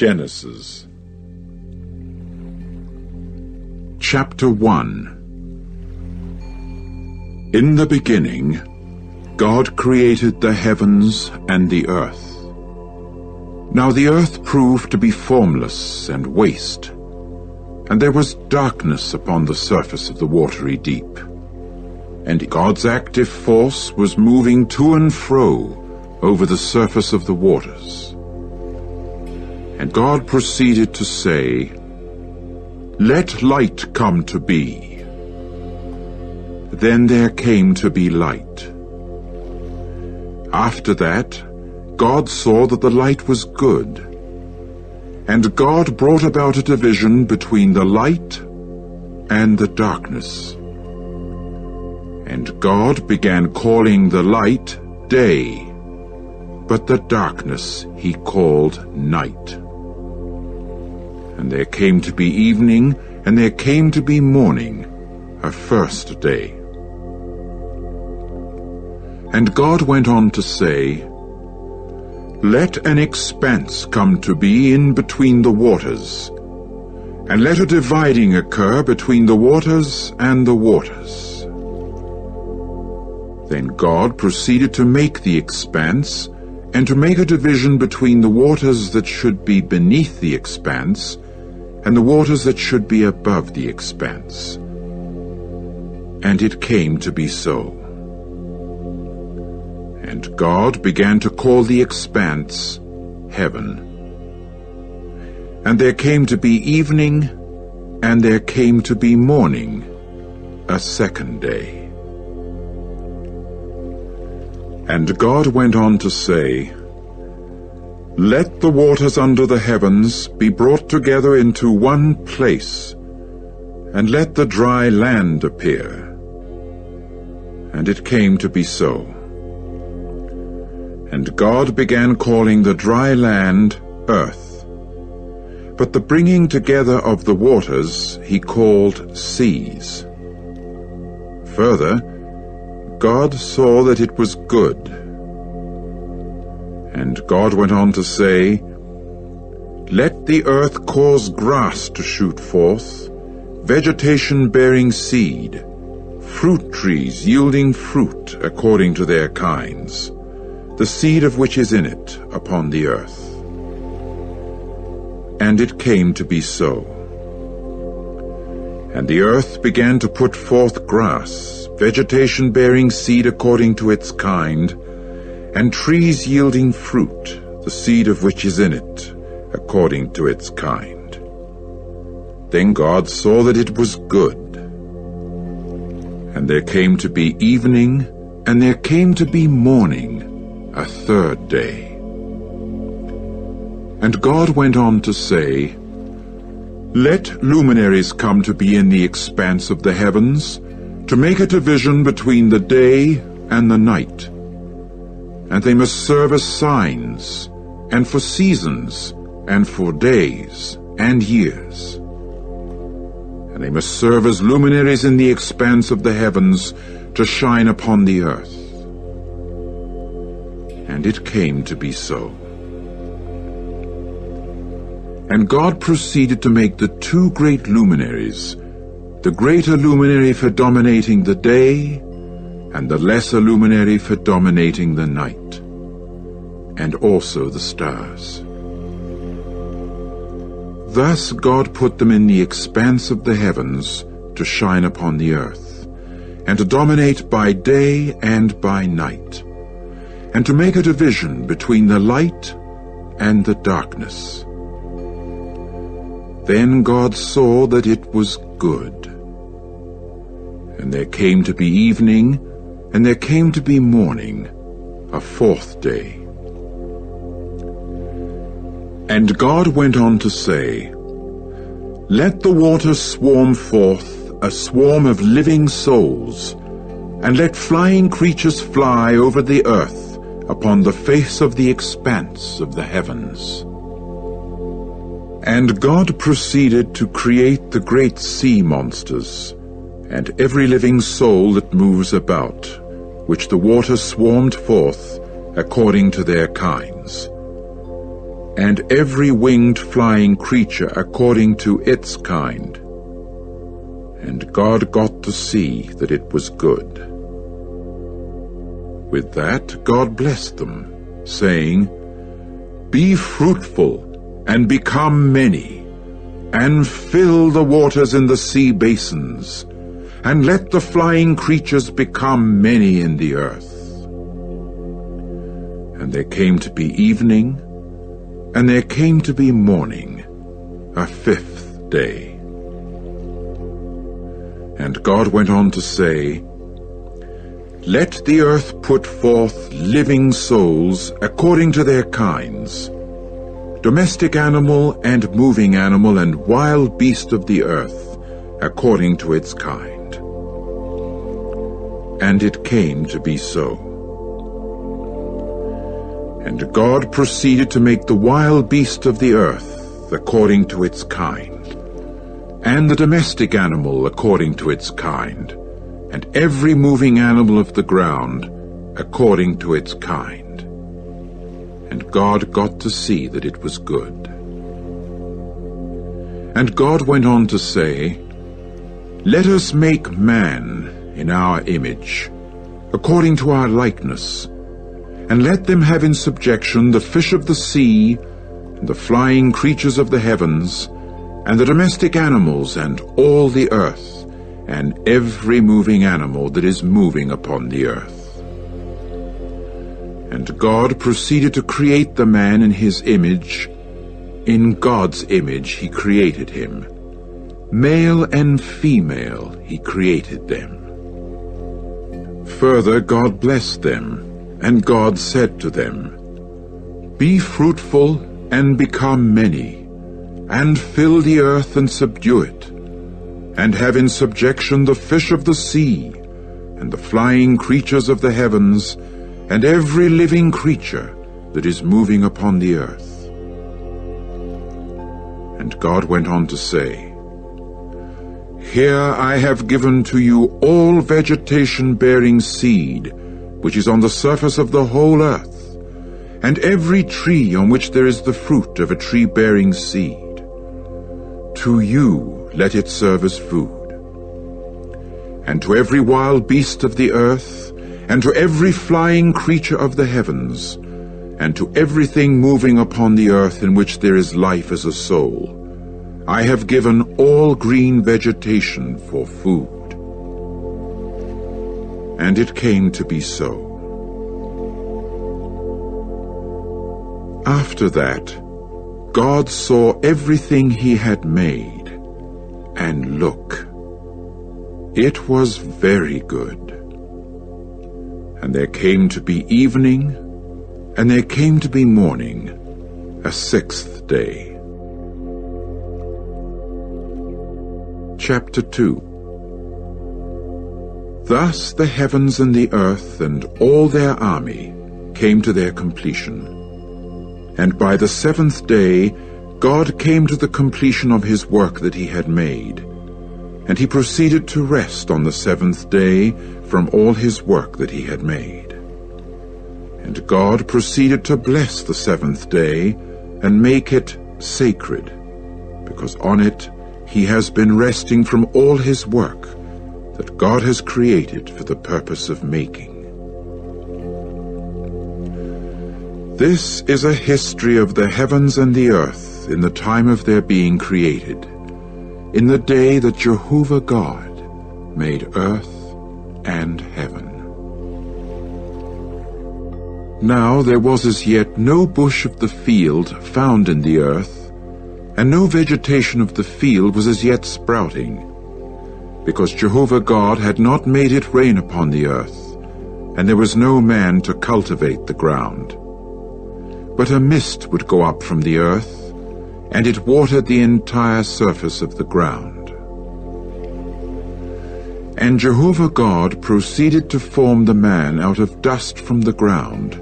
Genesis Chapter 1. In the beginning, God created the heavens and the earth. Now the earth proved to be formless and waste, and there was darkness upon the surface of the watery deep. And God's active force was moving to and fro over the surface of the waters. And God proceeded to say, "Let light come to be." Then there came to be light. After that, God saw that the light was good. And God brought about a division between the light and the darkness. And God began calling the light day, but the darkness he called night. And there came to be evening, and there came to be morning, a first day. And God went on to say, "Let an expanse come to be in between the waters, and let a dividing occur between the waters and the waters." Then God proceeded to make the expanse, and to make a division between the waters that should be beneath the expanse, and the waters that should be above the expanse. And it came to be so. And God began to call the expanse heaven. And there came to be evening, and there came to be morning, a second day. And God went on to say, "Let the waters under the heavens be brought together into one place, and let the dry land appear." And it came to be so. And God began calling the dry land earth, but the bringing together of the waters he called seas. Further, God saw that it was good. And God went on to say, "Let the earth cause grass to shoot forth, vegetation bearing seed, fruit trees yielding fruit according to their kinds, the seed of which is in it upon the earth." And it came to be so. And the earth began to put forth grass, vegetation bearing seed according to its kind, and trees yielding fruit, the seed of which is in it, according to its kind. Then God saw that it was good. And there came to be evening, and there came to be morning, a third day. And God went on to say, "Let luminaries come to be in the expanse of the heavens, to make a division between the day and the night. And they must serve as signs, and for seasons, and for days, and years. And they must serve as luminaries in the expanse of the heavens, to shine upon the earth." And it came to be so. And God proceeded to make the two great luminaries, the greater luminary for dominating the day, and the lesser luminary for dominating the night, and also the stars. Thus God put them in the expanse of the heavens to shine upon the earth, and to dominate by day and by night, and to make a division between the light and the darkness. Then God saw that it was good. And there came to be evening, and there came to be morning, a fourth day. And God went on to say, "Let the waters swarm forth, a swarm of living souls, and let flying creatures fly over the earth upon the face of the expanse of the heavens." And God proceeded to create the great sea monsters, and every living soul that moves about, which the waters swarmed forth according to their kinds. and every winged flying creature according to its kind. And God got to see that it was good. With that God blessed them, saying, "Be fruitful, and become many, and fill the waters in the sea basins, and let the flying creatures become many in the earth." And there came to be evening, and there came to be morning, a fifth day. And God went on to say, "Let the earth put forth living souls according to their kinds, domestic animal and moving animal and wild beast of the earth, according to its kind." And it came to be so. And God proceeded to make the wild beast of the earth according to its kind, and the domestic animal according to its kind, and every moving animal of the ground according to its kind. And God got to see that it was good. And God went on to say, "Let us make man in our image, according to our likeness, and let them have in subjection the fish of the sea, and the flying creatures of the heavens, and the domestic animals, and all the earth, and every moving animal that is moving upon the earth." And God proceeded to create the man in his image. In God's image he created him. Male and female he created them. Further God blessed them, and God said to them, "Be fruitful and become many, and fill the earth and subdue it, and have in subjection the fish of the sea, and the flying creatures of the heavens, and every living creature that is moving upon the earth." And God went on to say, "Here I have given to you all vegetation bearing seed, which is on the surface of the whole earth, and every tree on which there is the fruit of a tree bearing seed. To you let it serve as food. And to every wild beast of the earth, and to every flying creature of the heavens, and to everything moving upon the earth in which there is life as a soul, I have given all green vegetation for food." And it came to be so. After that, God saw everything he had made, and look, it was very good. And there came to be evening, and there came to be morning, a sixth day. Chapter 2. Thus the heavens and the earth and all their army came to their completion. And by the seventh day God came to the completion of his work that he had made, and he proceeded to rest on the seventh day from all his work that he had made. And God proceeded to bless the seventh day and make it sacred, because on it he has been resting from all his work that God has created for the purpose of making. This is a history of the heavens and the earth in the time of their being created, in the day that Jehovah God made earth and heaven. Now there was as yet no bush of the field found in the earth, and no vegetation of the field was as yet sprouting, because Jehovah God had not made it rain upon the earth, and there was no man to cultivate the ground. But a mist would go up from the earth, and it watered the entire surface of the ground. And Jehovah God proceeded to form the man out of dust from the ground,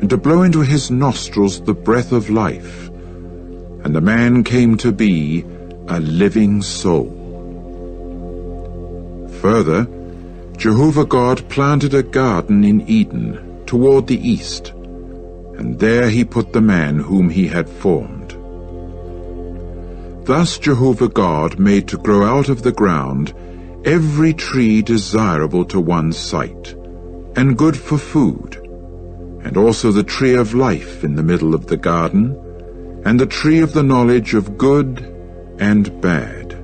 and to blow into his nostrils the breath of life, and the man came to be a living soul. Further, Jehovah God planted a garden in Eden toward the east, and there he put the man whom he had formed. Thus Jehovah God made to grow out of the ground every tree desirable to one's sight, and good for food, and also the tree of life in the middle of the garden, and the tree of the knowledge of good and bad.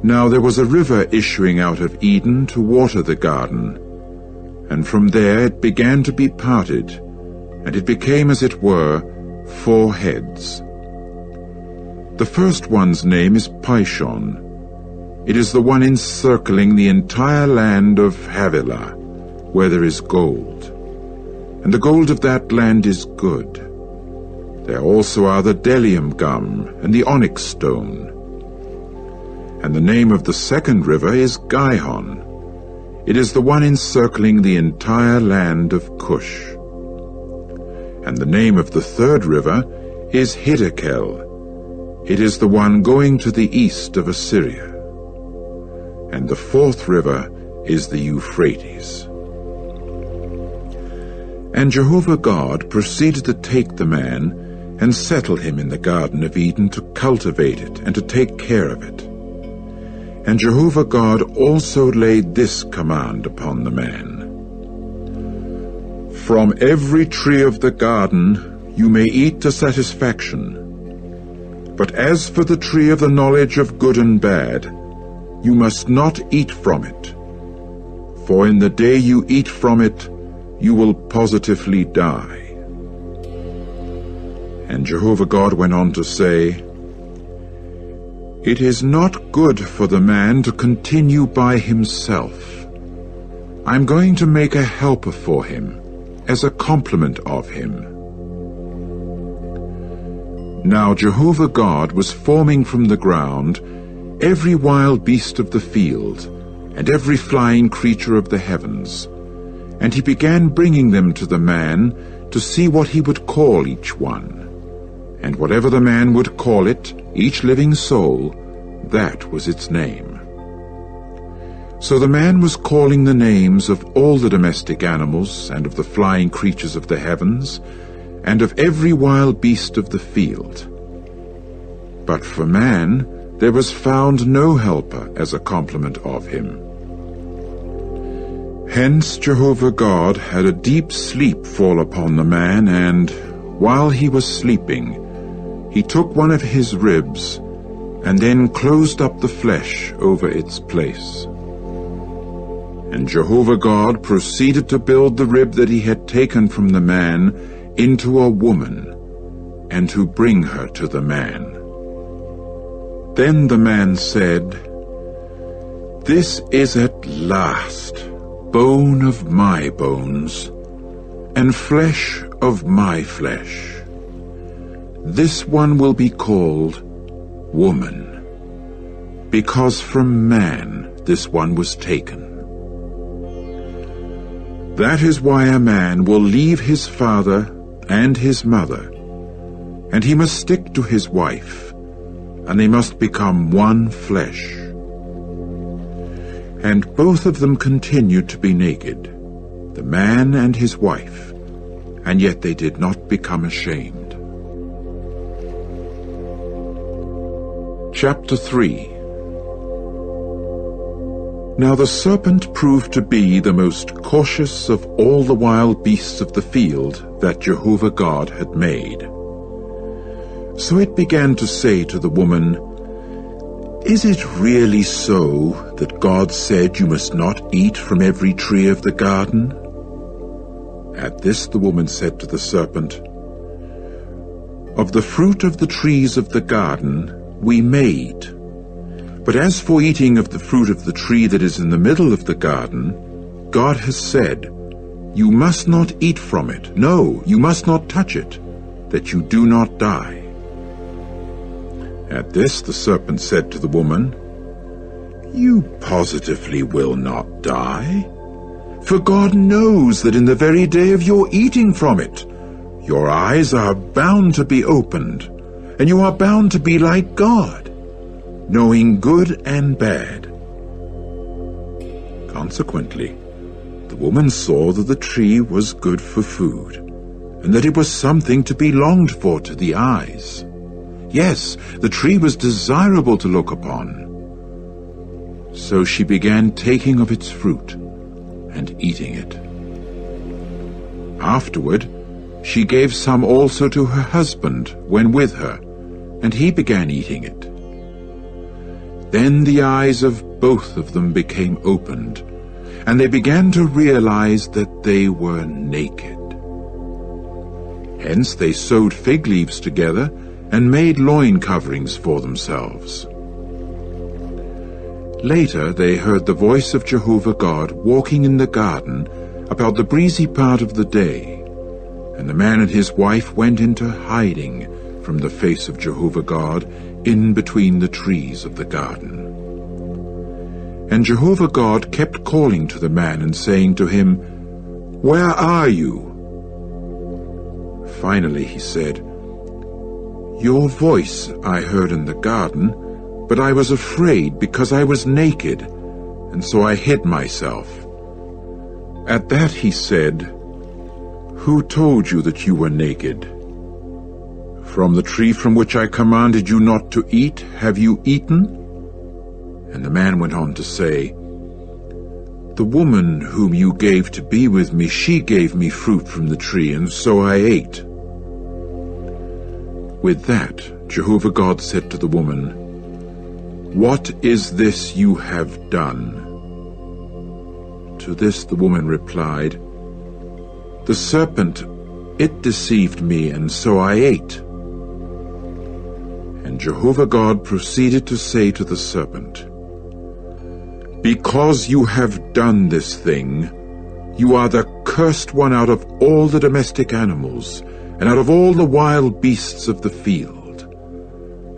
Now there was a river issuing out of Eden to water the garden, and from there it began to be parted, and it became, as it were, 4 heads. The first one's name is Pishon. It is the one encircling the entire land of Havilah, where there is gold. And the gold of that land is good. There also are the bdellium gum and the onyx stone. And the name of the second river is Gihon. It is the one encircling the entire land of Cush. And the name of the third river is Hiddekel. It is the one going to the east of Assyria. And the fourth river is the Euphrates. And Jehovah God proceeded to take the man and settle him in the Garden of Eden to cultivate it and to take care of it. And Jehovah God also laid this command upon the man: From every tree of the garden you may eat to satisfaction, but as for the tree of the knowledge of good and bad, you must not eat from it, for in the day you eat from it, you will positively die. And Jehovah God went on to say, It is not good for the man to continue by himself. I am going to make a helper for him, as a complement of him. Now Jehovah God was forming from the ground every wild beast of the field, and every flying creature of the heavens, and he began bringing them to the man to see what he would call each one. And whatever the man would call it, each living soul, that was its name. So the man was calling the names of all the domestic animals, and of the flying creatures of the heavens, and of every wild beast of the field. But for man there was found no helper as a complement of him. Hence Jehovah God had a deep sleep fall upon the man, and, while he was sleeping, he took one of his ribs, and then closed up the flesh over its place. And Jehovah God proceeded to build the rib that he had taken from the man into a woman, and to bring her to the man. Then the man said, This is at last bone of my bones, and flesh of my flesh. This one will be called woman, because from man this one was taken. That is why a man will leave his father and his mother, and he must stick to his wife, and they must become one flesh. And both of them continued to be naked, the man and his wife, and yet they did not become ashamed. Chapter 3. Now the serpent proved to be the most cautious of all the wild beasts of the field that Jehovah God had made. So it began to say to the woman, Is it really so that God said you must not eat from every tree of the garden? At this the woman said to the serpent, Of the fruit of the trees of the garden we may eat. But as for eating of the fruit of the tree that is in the middle of the garden, God has said, You must not eat from it. No, you must not touch it, that you do not die. At this the serpent said to the woman, You positively will not die. For God knows that in the very day of your eating from it, your eyes are bound to be opened, and you are bound to be like God, knowing good and bad. Consequently, the The woman saw that the tree was good for food, and that it was something to be longed for to the eyes. Yes, the tree was desirable to look upon. So she began taking of its fruit and eating it. Afterward, she gave some also to her husband when with her, and he began eating it. Then the eyes of both of them became opened, and they began to realize that they were naked. Hence they sewed fig leaves together and made loin coverings for themselves. Later they heard the voice of Jehovah God walking in the garden about the breezy part of the day, and the man and his wife went into hiding from the face of Jehovah God in between the trees of the garden. And Jehovah God kept calling to the man and saying to him, "Where are you?" Finally he said, "Your voice I heard in the garden, but I was afraid because I was naked, and so I hid myself." At that he said, "Who told you that you were naked? From the tree from which I commanded you not to eat, have you eaten?" And the man went on to say, "The woman whom you gave to be with me, she gave me fruit from the tree, and so I ate." With that, Jehovah God said to the woman, "What is this you have done?" To this the woman replied, "The serpent, it deceived me, and so I ate." And Jehovah God proceeded to say to the serpent, "Because you have done this thing, you are the cursed one out of all the domestic animals, and out of all the wild beasts of the field.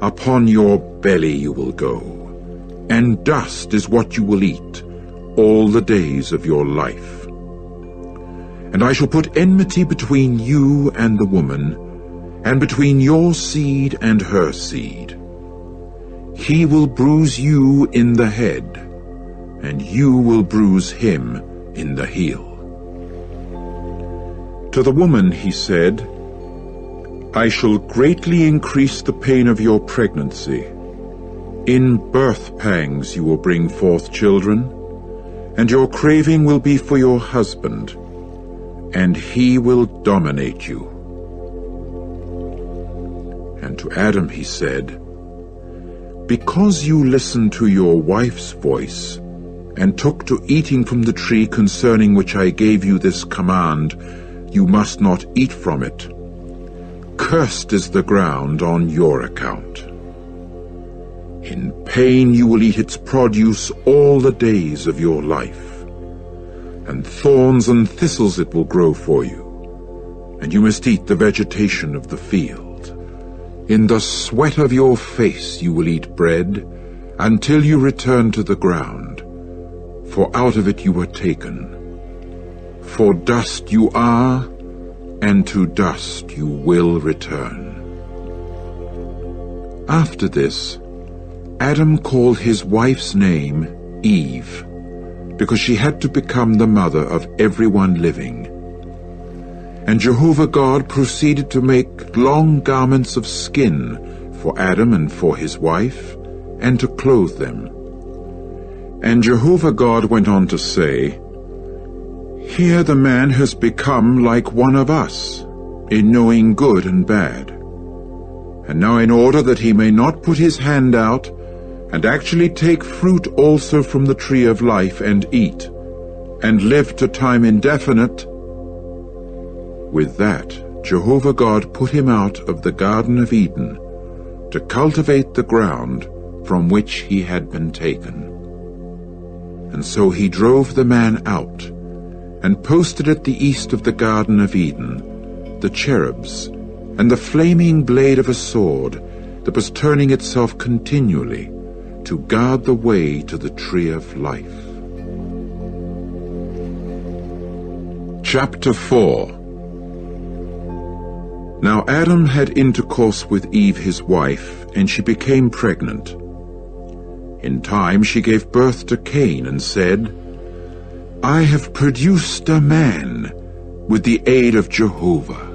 Upon your belly you will go, and dust is what you will eat all the days of your life. And I shall put enmity between you and the woman, and between your seed and her seed. He will bruise you in the head, and you will bruise him in the heel." To the woman he said, "I shall greatly increase the pain of your pregnancy. In birth pangs you will bring forth children, and your craving will be for your husband, and he will dominate you." And to Adam he said, "Because you listened to your wife's voice, and took to eating from the tree concerning which I gave you this command, you must not eat from it. Cursed is the ground on your account. In pain you will eat its produce all the days of your life, and thorns and thistles it will grow for you, and you must eat the vegetation of the field. In the sweat of your face you will eat bread, until you return to the ground, for out of it you were taken. For dust you are, and to dust you will return." After this, Adam called his wife's name Eve, because she had to become the mother of everyone living. And Jehovah God proceeded to make long garments of skin for Adam and for his wife, and to clothe them. And Jehovah God went on to say, "Here the man has become like one of us, in knowing good and bad. And now in order that he may not put his hand out, and actually take fruit also from the tree of life and eat, and live to time indefinite." With that, Jehovah God put him out of the Garden of Eden, to cultivate the ground from which he had been taken. And so he drove the man out, and posted at the east of the Garden of Eden the cherubs, and the flaming blade of a sword that was turning itself continually to guard the way to the tree of life. Chapter 4. Now Adam had intercourse with Eve his wife, and she became pregnant. In time she gave birth to Cain, and said, I have produced a man with the aid of Jehovah."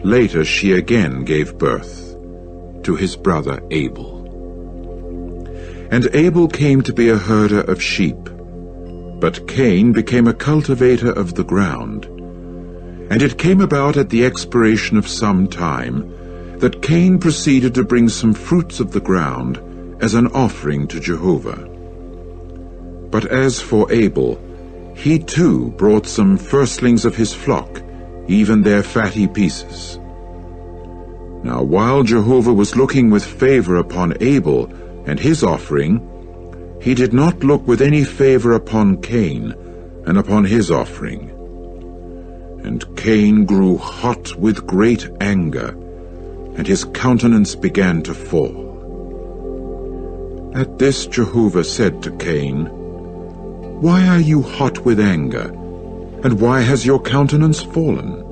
Later she again gave birth to his brother Abel. And Abel came to be a herder of sheep, but Cain became a cultivator of the ground. And it came about at the expiration of some time that Cain proceeded to bring some fruits of the ground as an offering to Jehovah. But as for Abel, he too brought some firstlings of his flock, even their fatty pieces. Now while Jehovah was looking with favor upon Abel and his offering, he did not look with any favor upon Cain and upon his offering. And Cain grew hot with great anger, and his countenance began to fall. At this Jehovah said to Cain, "Why are you hot with anger, and why has your countenance fallen?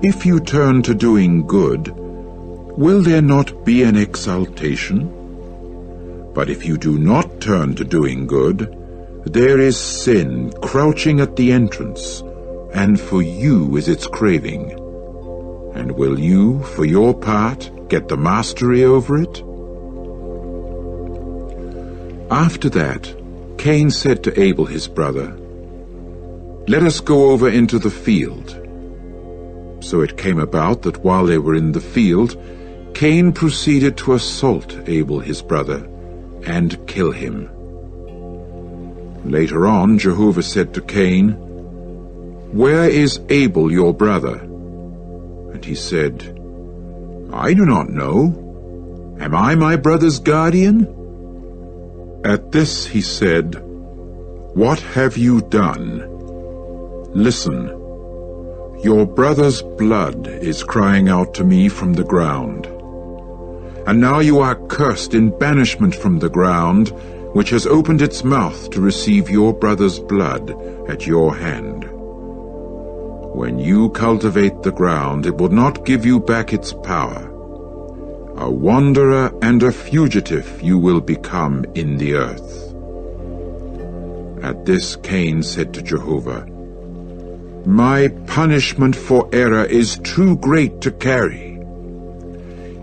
If you turn to doing good, will there not be an exaltation? But if you do not turn to doing good, there is sin crouching at the entrance, and for you is its craving. And will you, for your part, get the mastery over it?" After that, Cain said to Abel his brother, "Let us go over into the field." So it came about that while they were in the field, Cain proceeded to assault Abel his brother and kill him. Later on, Jehovah said to Cain, "Where is Abel your brother?" And he said, "I do not know. Am I my brother's guardian?" At this he said, "What have you done? Listen, your brother's blood is crying out to me from the ground. And now you are cursed in banishment from the ground, which has opened its mouth to receive your brother's blood at your hand. When you cultivate the ground, it will not give you back its power. A wanderer and a fugitive you will become in the earth." At this Cain said to Jehovah, "My punishment for error is too great to carry.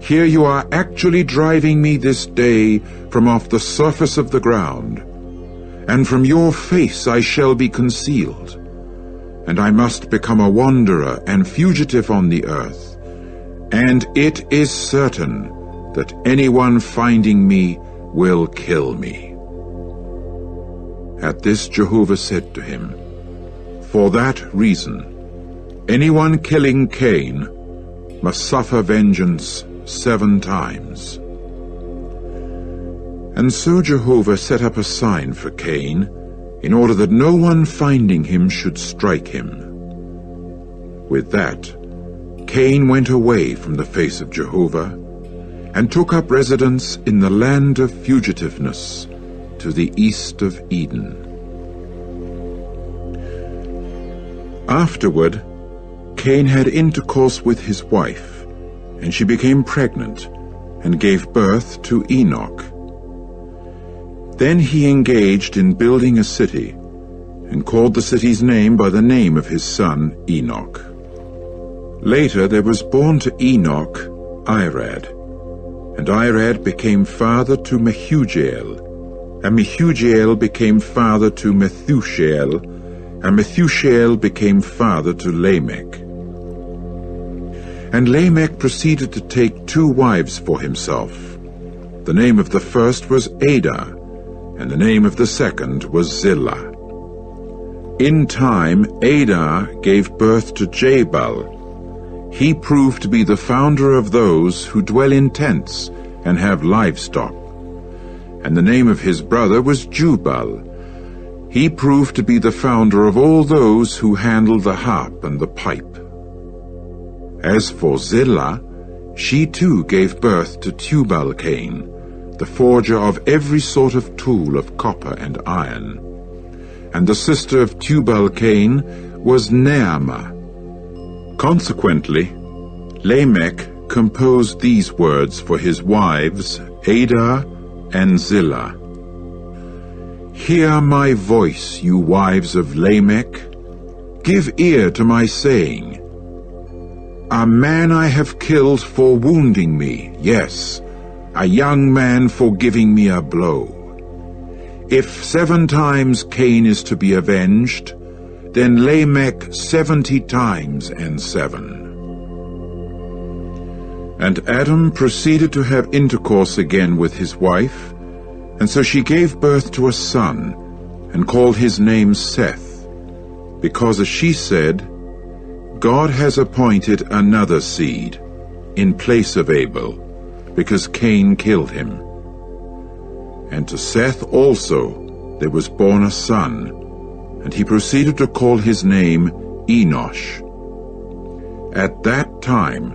Here you are actually driving me this day from off the surface of the ground, and from your face I shall be concealed, and I must become a wanderer and fugitive on the earth, and it is certain that anyone finding me will kill me." At this Jehovah said to him, "For that reason, anyone killing Cain must suffer vengeance 7 times. And so Jehovah set up a sign for Cain, in order that no one finding him should strike him. With that, Cain went away from the face of Jehovah, and took up residence in the land of fugitiveness, to the east of Eden. Afterward, Cain had intercourse with his wife, and she became pregnant, and gave birth to Enoch. Then he engaged in building a city, and called the city's name by the name of his son Enoch. Later there was born to Enoch Irad, and Irad became father to Mehujael, and Mehujael became father to Methushael, and Methushael became father to Lamech. And Lamech proceeded to take 2 wives for himself. The name of the first was Adah, and the name of the second was Zillah. In time, Adah gave birth to Jabal. He proved to be the founder of those who dwell in tents and have livestock. And the name of his brother was Jubal. He proved to be the founder of all those who handle the harp and the pipe. As for Zillah, she too gave birth to Tubal-Cain, the forger of every sort of tool of copper and iron. And the sister of Tubal-Cain was Naamah. Consequently, Lamech composed these words for his wives, Adah and Zillah. Hear my voice, you wives of Lamech. Give ear to my saying. A man I have killed for wounding me, yes, a young man for giving me a blow. If 7 times Cain is to be avenged, then Lamech 70 times and 7. And Adam proceeded to have intercourse again with his wife, and so she gave birth to a son, and called his name Seth, because, as she said, God has appointed another seed in place of Abel, because Cain killed him. And to Seth also there was born a son, and he proceeded to call his name Enosh. At that time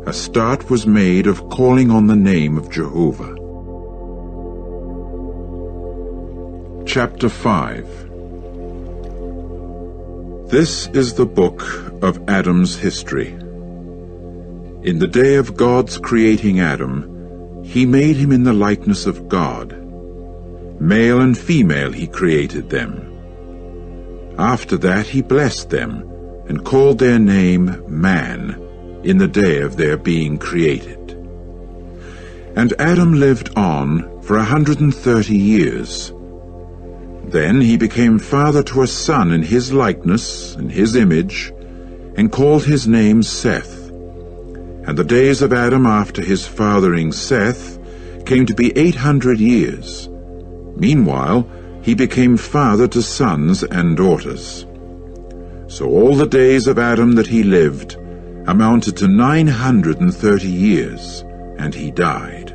a start was made of calling on the name of Jehovah. Chapter 5. This is the book of Adam's history. In the day of God's creating Adam, he made him in the likeness of God. Male and female he created them. After that he blessed them, and called their name Man, in the day of their being created. And Adam lived on for 130 years. Then he became father to a son in his likeness, in his image, and called his name Seth. And the days of Adam after his fathering Seth came to be 800 years. Meanwhile he became father to sons and daughters. So all the days of Adam that he lived amounted to 930 years, and he died.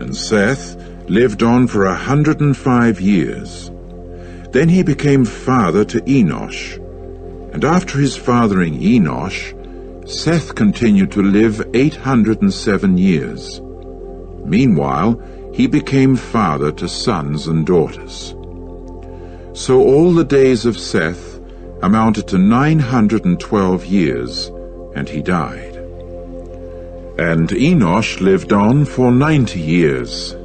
And Seth lived on for 105 years. Then he became father to Enosh, and after his fathering Enosh, Seth continued to live 807 years. Meanwhile, he became father to sons and daughters. So all the days of Seth amounted to 912 years, and he died. And Enosh lived on for 90 years.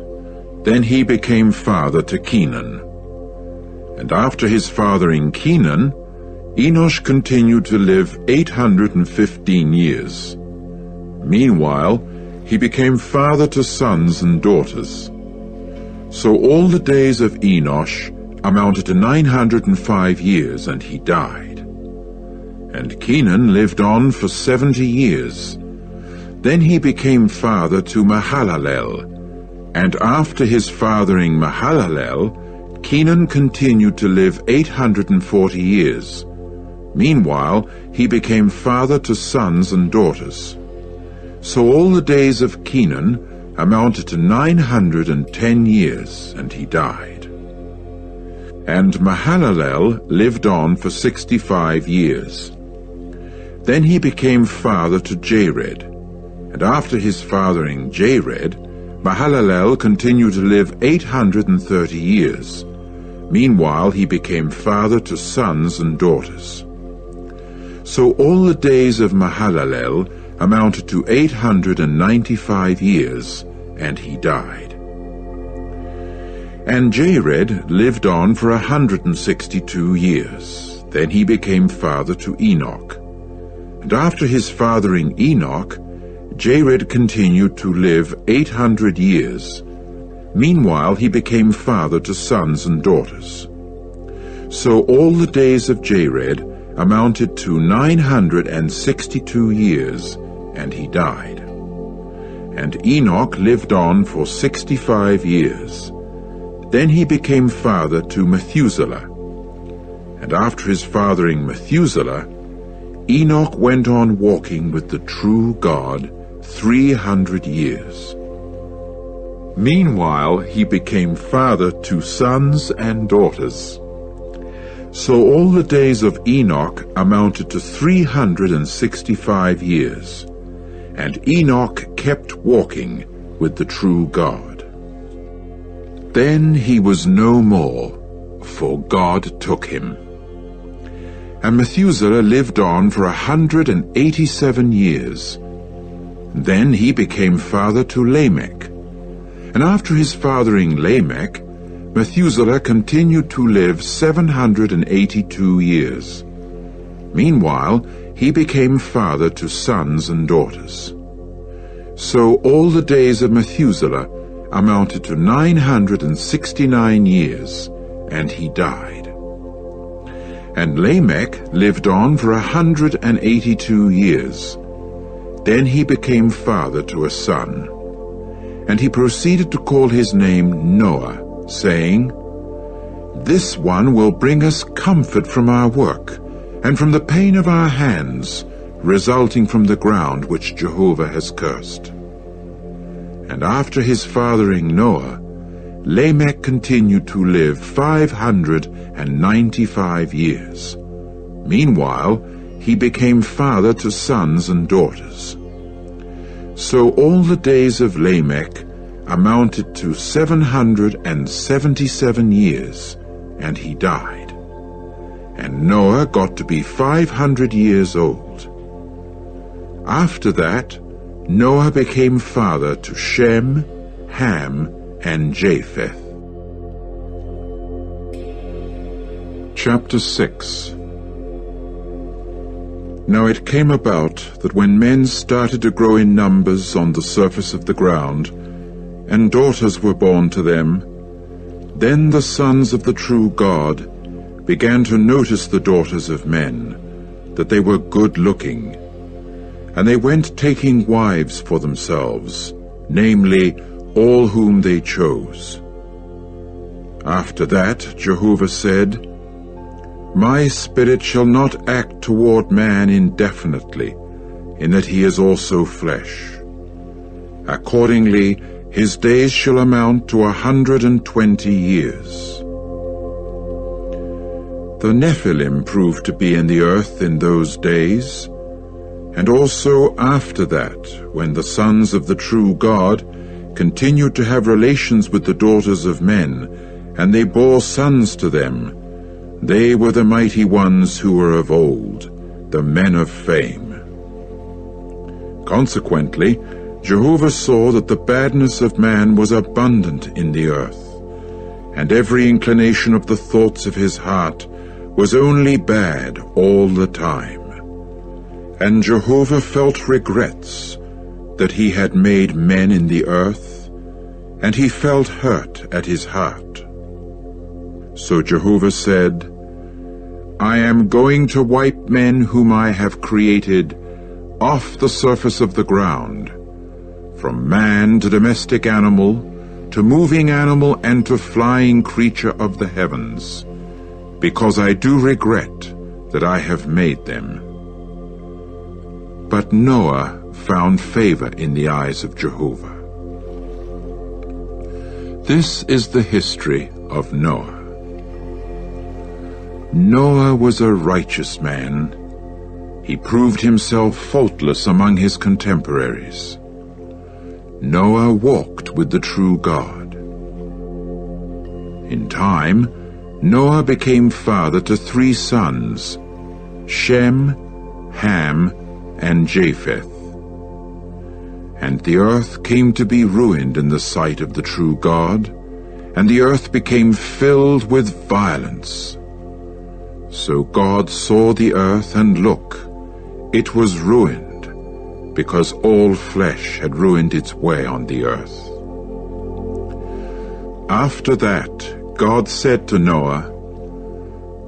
Then he became father to Kenan. And after his fathering Kenan, Enosh continued to live 815 years. Meanwhile, he became father to sons and daughters. So all the days of Enosh amounted to 905 years, and he died. And Kenan lived on for 70 years. Then he became father to Mahalalel. And after his fathering Mahalalel, Kenan continued to live 840 years. Meanwhile, he became father to sons and daughters. So all the days of Kenan amounted to 910 years, and he died. And Mahalalel lived on for 65 years. Then he became father to Jared. And after his fathering Jared, Mahalalel continued to live 830 years. Meanwhile he became father to sons and daughters. So all the days of Mahalalel amounted to 895 years, and he died. And Jared lived on for 162 years. Then he became father to Enoch. And after his fathering Enoch, Jared continued to live 800 years. Meanwhile he became father to sons and daughters. So all the days of Jared amounted to 962 years, and he died. And Enoch lived on for 65 years. Then he became father to Methuselah. And after his fathering Methuselah, Enoch went on walking with the true God 300 years. Meanwhile he became father to sons and daughters. So all the days of Enoch amounted to 365 years, and Enoch kept walking with the true God. Then he was no more, for God took him. And Methuselah lived on for 187 years. Then he became father to Lamech. And after his fathering Lamech, Methuselah continued to live 782 years. Meanwhile, he became father to sons and daughters. So all the days of Methuselah amounted to 969 years, and he died. And Lamech lived on for 182 years. Then he became father to a son, and he proceeded to call his name Noah, saying, "This one will bring us comfort from our work, and from the pain of our hands, resulting from the ground which Jehovah has cursed." And after his fathering Noah, Lamech continued to live 595 years. Meanwhile, he became father to sons and daughters. So all the days of Lamech amounted to 777 years, and he died. And Noah got to be 500 years old. After that, Noah became father to Shem, Ham, and Japheth. Chapter 6. Now it came about that when men started to grow in numbers on the surface of the ground, and daughters were born to them, then the sons of the true God began to notice the daughters of men, that they were good-looking, and they went taking wives for themselves, namely, all whom they chose. After that Jehovah said, "My spirit shall not act toward man indefinitely, in that he is also flesh. Accordingly, his days shall amount to 120 years. The Nephilim proved to be in the earth in those days, and also after that, when the sons of the true God continued to have relations with the daughters of men, and they bore sons to them. They were the mighty ones who were of old, the men of fame. Consequently, Jehovah saw that the badness of man was abundant in the earth, and every inclination of the thoughts of his heart was only bad all the time. And Jehovah felt regrets that he had made men in the earth, and he felt hurt at his heart. So Jehovah said, "I am going to wipe men whom I have created off the surface of the ground, from man to domestic animal, to moving animal, and to flying creature of the heavens, because I do regret that I have made them." But Noah found favor in the eyes of Jehovah. This is the history of Noah. Noah was a righteous man. He proved himself faultless among his contemporaries. Noah walked with the true God. In time, Noah became father to 3 sons, Shem, Ham, and Japheth. And the earth came to be ruined in the sight of the true God, and the earth became filled with violence. So God saw the earth, and look, it was ruined, because all flesh had ruined its way on the earth. After that, God said to Noah,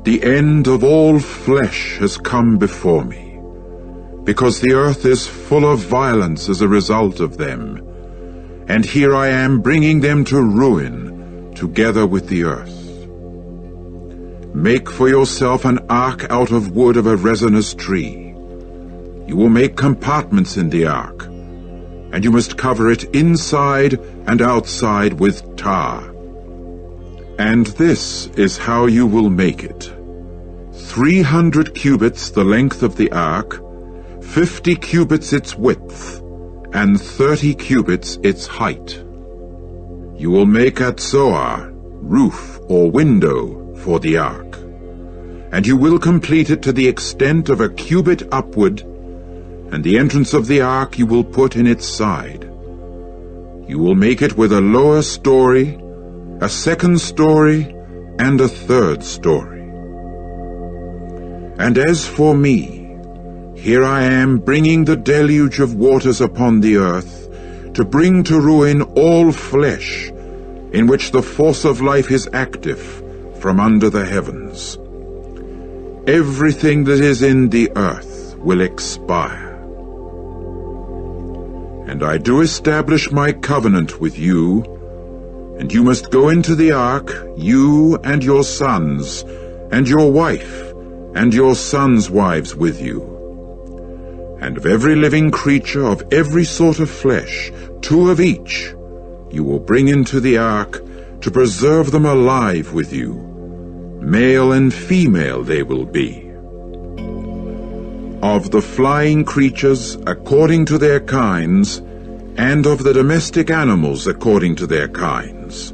"The end of all flesh has come before me, because the earth is full of violence as a result of them, and here I am bringing them to ruin together with the earth. Make for yourself an ark out of wood of a resinous tree. You will make compartments in the ark, and you must cover it inside and outside with tar. And this is how you will make it: 300 cubits the length of the ark, 50 cubits its width, and 30 cubits its height. You will make at Zoar roof or window for the ark, and you will complete it to the extent of a cubit upward, and the entrance of the ark you will put in its side. You will make it with a lower story, a second story, and a third story. And as for me, here I am bringing the deluge of waters upon the earth, to bring to ruin all flesh, in which the force of life is active from under the heavens. Everything that is in the earth will expire. And I do establish my covenant with you, and you must go into the ark, you and your sons, and your wife, and your sons' wives with you. And of every living creature of every sort of flesh, 2 of each, you will bring into the ark, to preserve them alive with you. Male and female they will be. Of the flying creatures according to their kinds, and of the domestic animals according to their kinds,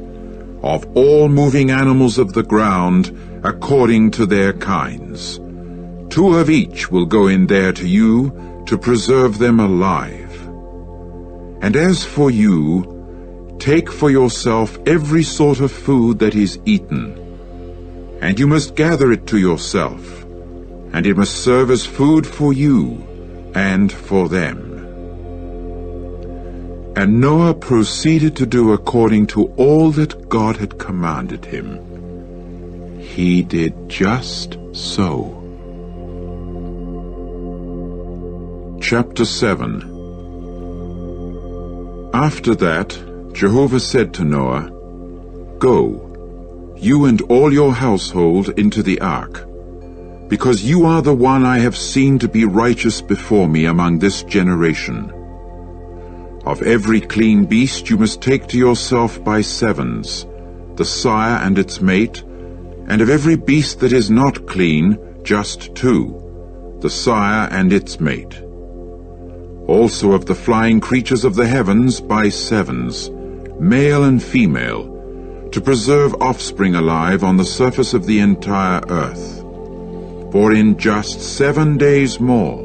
of all moving animals of the ground according to their kinds. 2 of each will go in there to you, to preserve them alive. And as for you, take for yourself every sort of food that is eaten, and you must gather it to yourself, and it must serve as food for you and for them. And Noah proceeded to do according to all that God had commanded him. He did just so. Chapter 7. After that, Jehovah said to Noah, "Go, you and all your household into the ark, because you are the one I have seen to be righteous before me among this generation. Of every clean beast you must take to yourself by 7s, the sire and its mate, and of every beast that is not clean, just 2, the sire and its mate. Also of the flying creatures of the heavens by 7s, male and female, to preserve offspring alive on the surface of the entire earth. For in just 7 days more,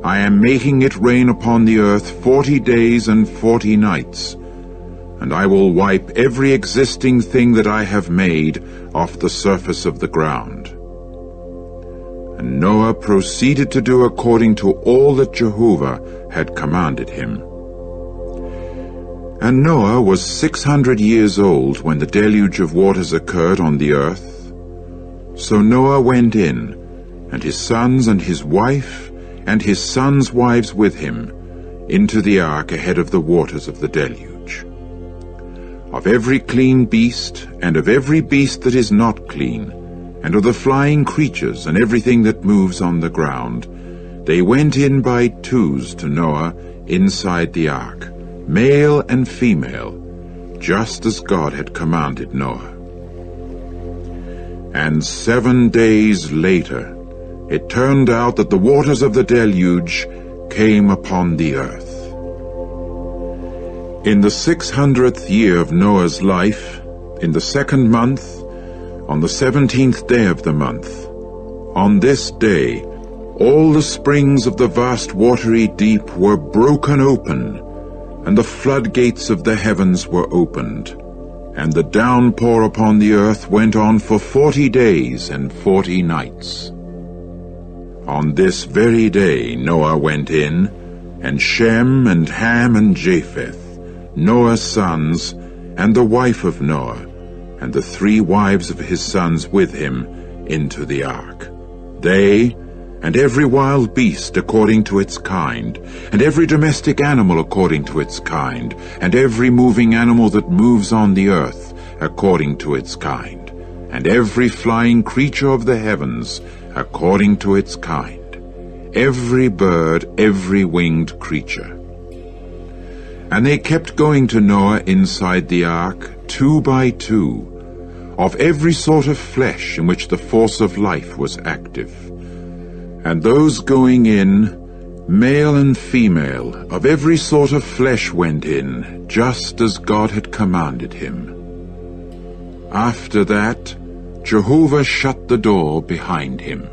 I am making it rain upon the earth 40 days and 40 nights, and I will wipe every existing thing that I have made off the surface of the ground." And Noah proceeded to do according to all that Jehovah had commanded him. And Noah was 600 years old when the deluge of waters occurred on the earth. So Noah went in, and his sons and his wife, and his sons' wives with him, into the ark ahead of the waters of the deluge. Of every clean beast, and of every beast that is not clean, and of the flying creatures and everything that moves on the ground, they went in by 2s to Noah inside the ark, male and female, just as God had commanded Noah. And 7 days later, it turned out that the waters of the deluge came upon the earth. In the 600th year of Noah's life, in the 2nd month, on the 17th day of the month, on this day, all the springs of the vast watery deep were broken open, and the floodgates of the heavens were opened, and the downpour upon the earth went on for 40 days and 40 nights. On this very day Noah went in, and Shem and Ham and Japheth, Noah's sons, and the wife of Noah, and the 3 wives of his sons with him, into the ark. They, and every wild beast according to its kind, and every domestic animal according to its kind, and every moving animal that moves on the earth according to its kind, and every flying creature of the heavens according to its kind, every bird, every winged creature. And they kept going to Noah inside the ark, 2 by 2, of every sort of flesh in which the force of life was active. And those going in, male and female, of every sort of flesh went in, just as God had commanded him. After that, Jehovah shut the door behind him.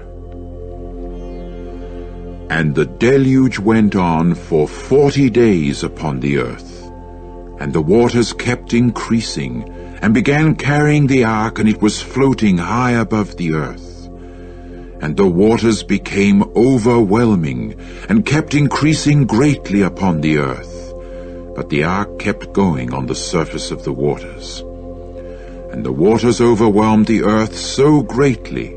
And the deluge went on for 40 days upon the earth, and the waters kept increasing, and began carrying the ark, and it was floating high above the earth. And the waters became overwhelming, and kept increasing greatly upon the earth. But the ark kept going on the surface of the waters. And the waters overwhelmed the earth so greatly,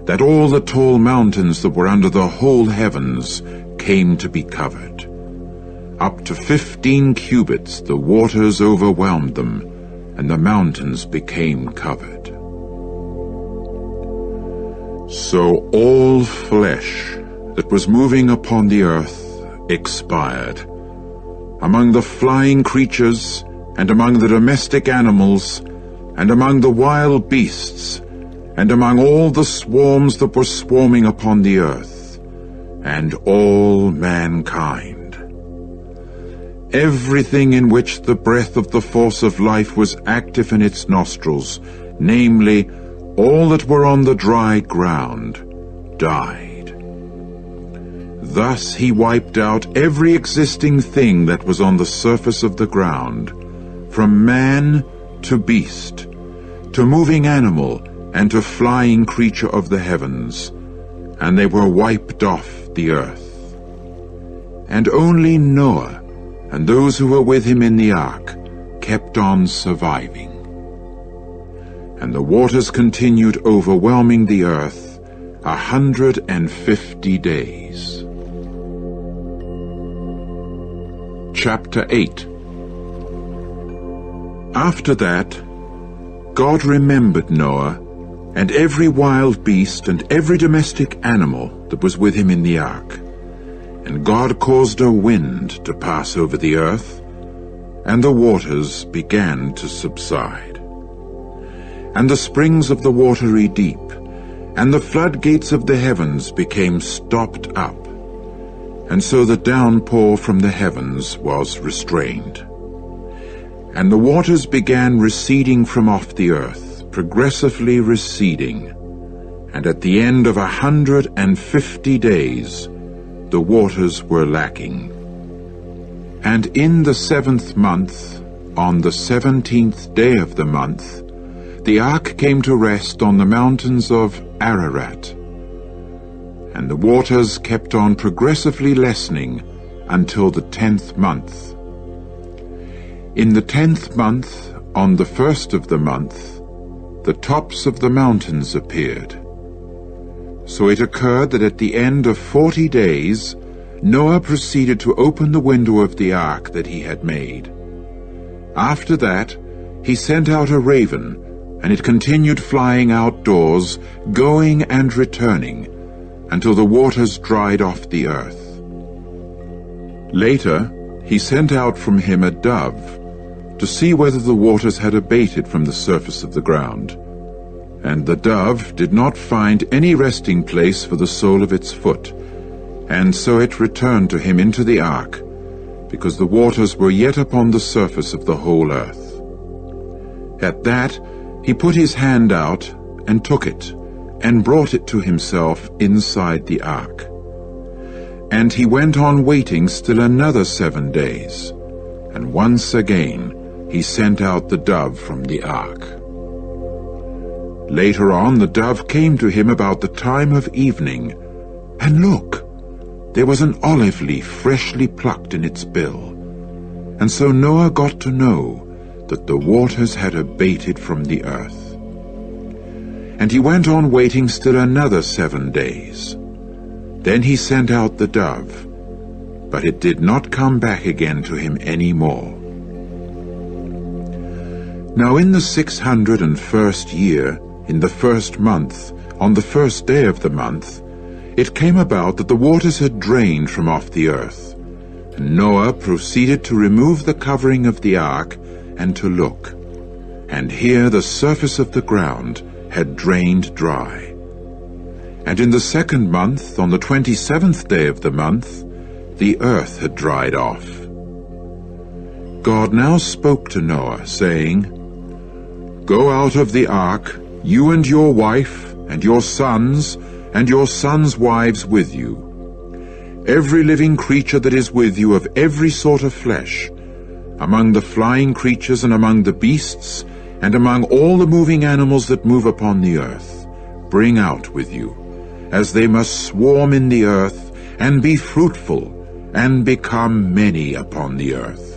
that all the tall mountains that were under the whole heavens came to be covered. Up to 15 cubits the waters overwhelmed them, and the mountains became covered. So all flesh that was moving upon the earth expired, among the flying creatures, and among the domestic animals, and among the wild beasts, and among all the swarms that were swarming upon the earth, and all mankind. Everything in which the breath of the force of life was active in its nostrils, namely, all that were on the dry ground, died. Thus he wiped out every existing thing that was on the surface of the ground, from man to beast, to moving animal, and to flying creature of the heavens, and they were wiped off the earth. And only Noah and those who were with him in the ark kept on surviving. And the waters continued overwhelming the earth 150 days. Chapter 8. After that, God remembered Noah, and every wild beast and every domestic animal that was with him in the ark. And God caused a wind to pass over the earth, and the waters began to subside. And the springs of the watery deep, and the floodgates of the heavens became stopped up, and so the downpour from the heavens was restrained. And the waters began receding from off the earth, progressively receding, and at the end of 150 days, the waters were lacking. And in the 7th month, on the 17th day of the month, the ark came to rest on the mountains of Ararat. And the waters kept on progressively lessening until the 10th month. In the 10th month, on the 1st of the month, the tops of the mountains appeared. So it occurred that at the end of 40 days, Noah proceeded to open the window of the ark that he had made. After that, he sent out a raven, and it continued flying outdoors, going and returning, until the waters dried off the earth. Later, he sent out from him a dove, to see whether the waters had abated from the surface of the ground. And the dove did not find any resting place for the sole of its foot, and so it returned to him into the ark, because the waters were yet upon the surface of the whole earth. At that he put his hand out and took it, and brought it to himself inside the ark. And he went on waiting still another 7 days, and once again he sent out the dove from the ark. Later on the dove came to him about the time of evening, and look, there was an olive leaf freshly plucked in its bill. And so Noah got to know that the waters had abated from the earth. And he went on waiting still another 7 days. Then he sent out the dove, but it did not come back again to him any more. Now in the 601st year, in the 1st month, on the 1st day of the month, it came about that the waters had drained from off the earth. And Noah proceeded to remove the covering of the ark and to look. And here the surface of the ground had drained dry. And in the 2nd month, on the 27th day of the month, the earth had dried off. God now spoke to Noah, saying, "Go out of the ark, you and your wife, and your sons wives with you. Every living creature that is with you of every sort of flesh, among the flying creatures and among the beasts, and among all the moving animals that move upon the earth, bring out with you, as they must swarm in the earth, and be fruitful, and become many upon the earth.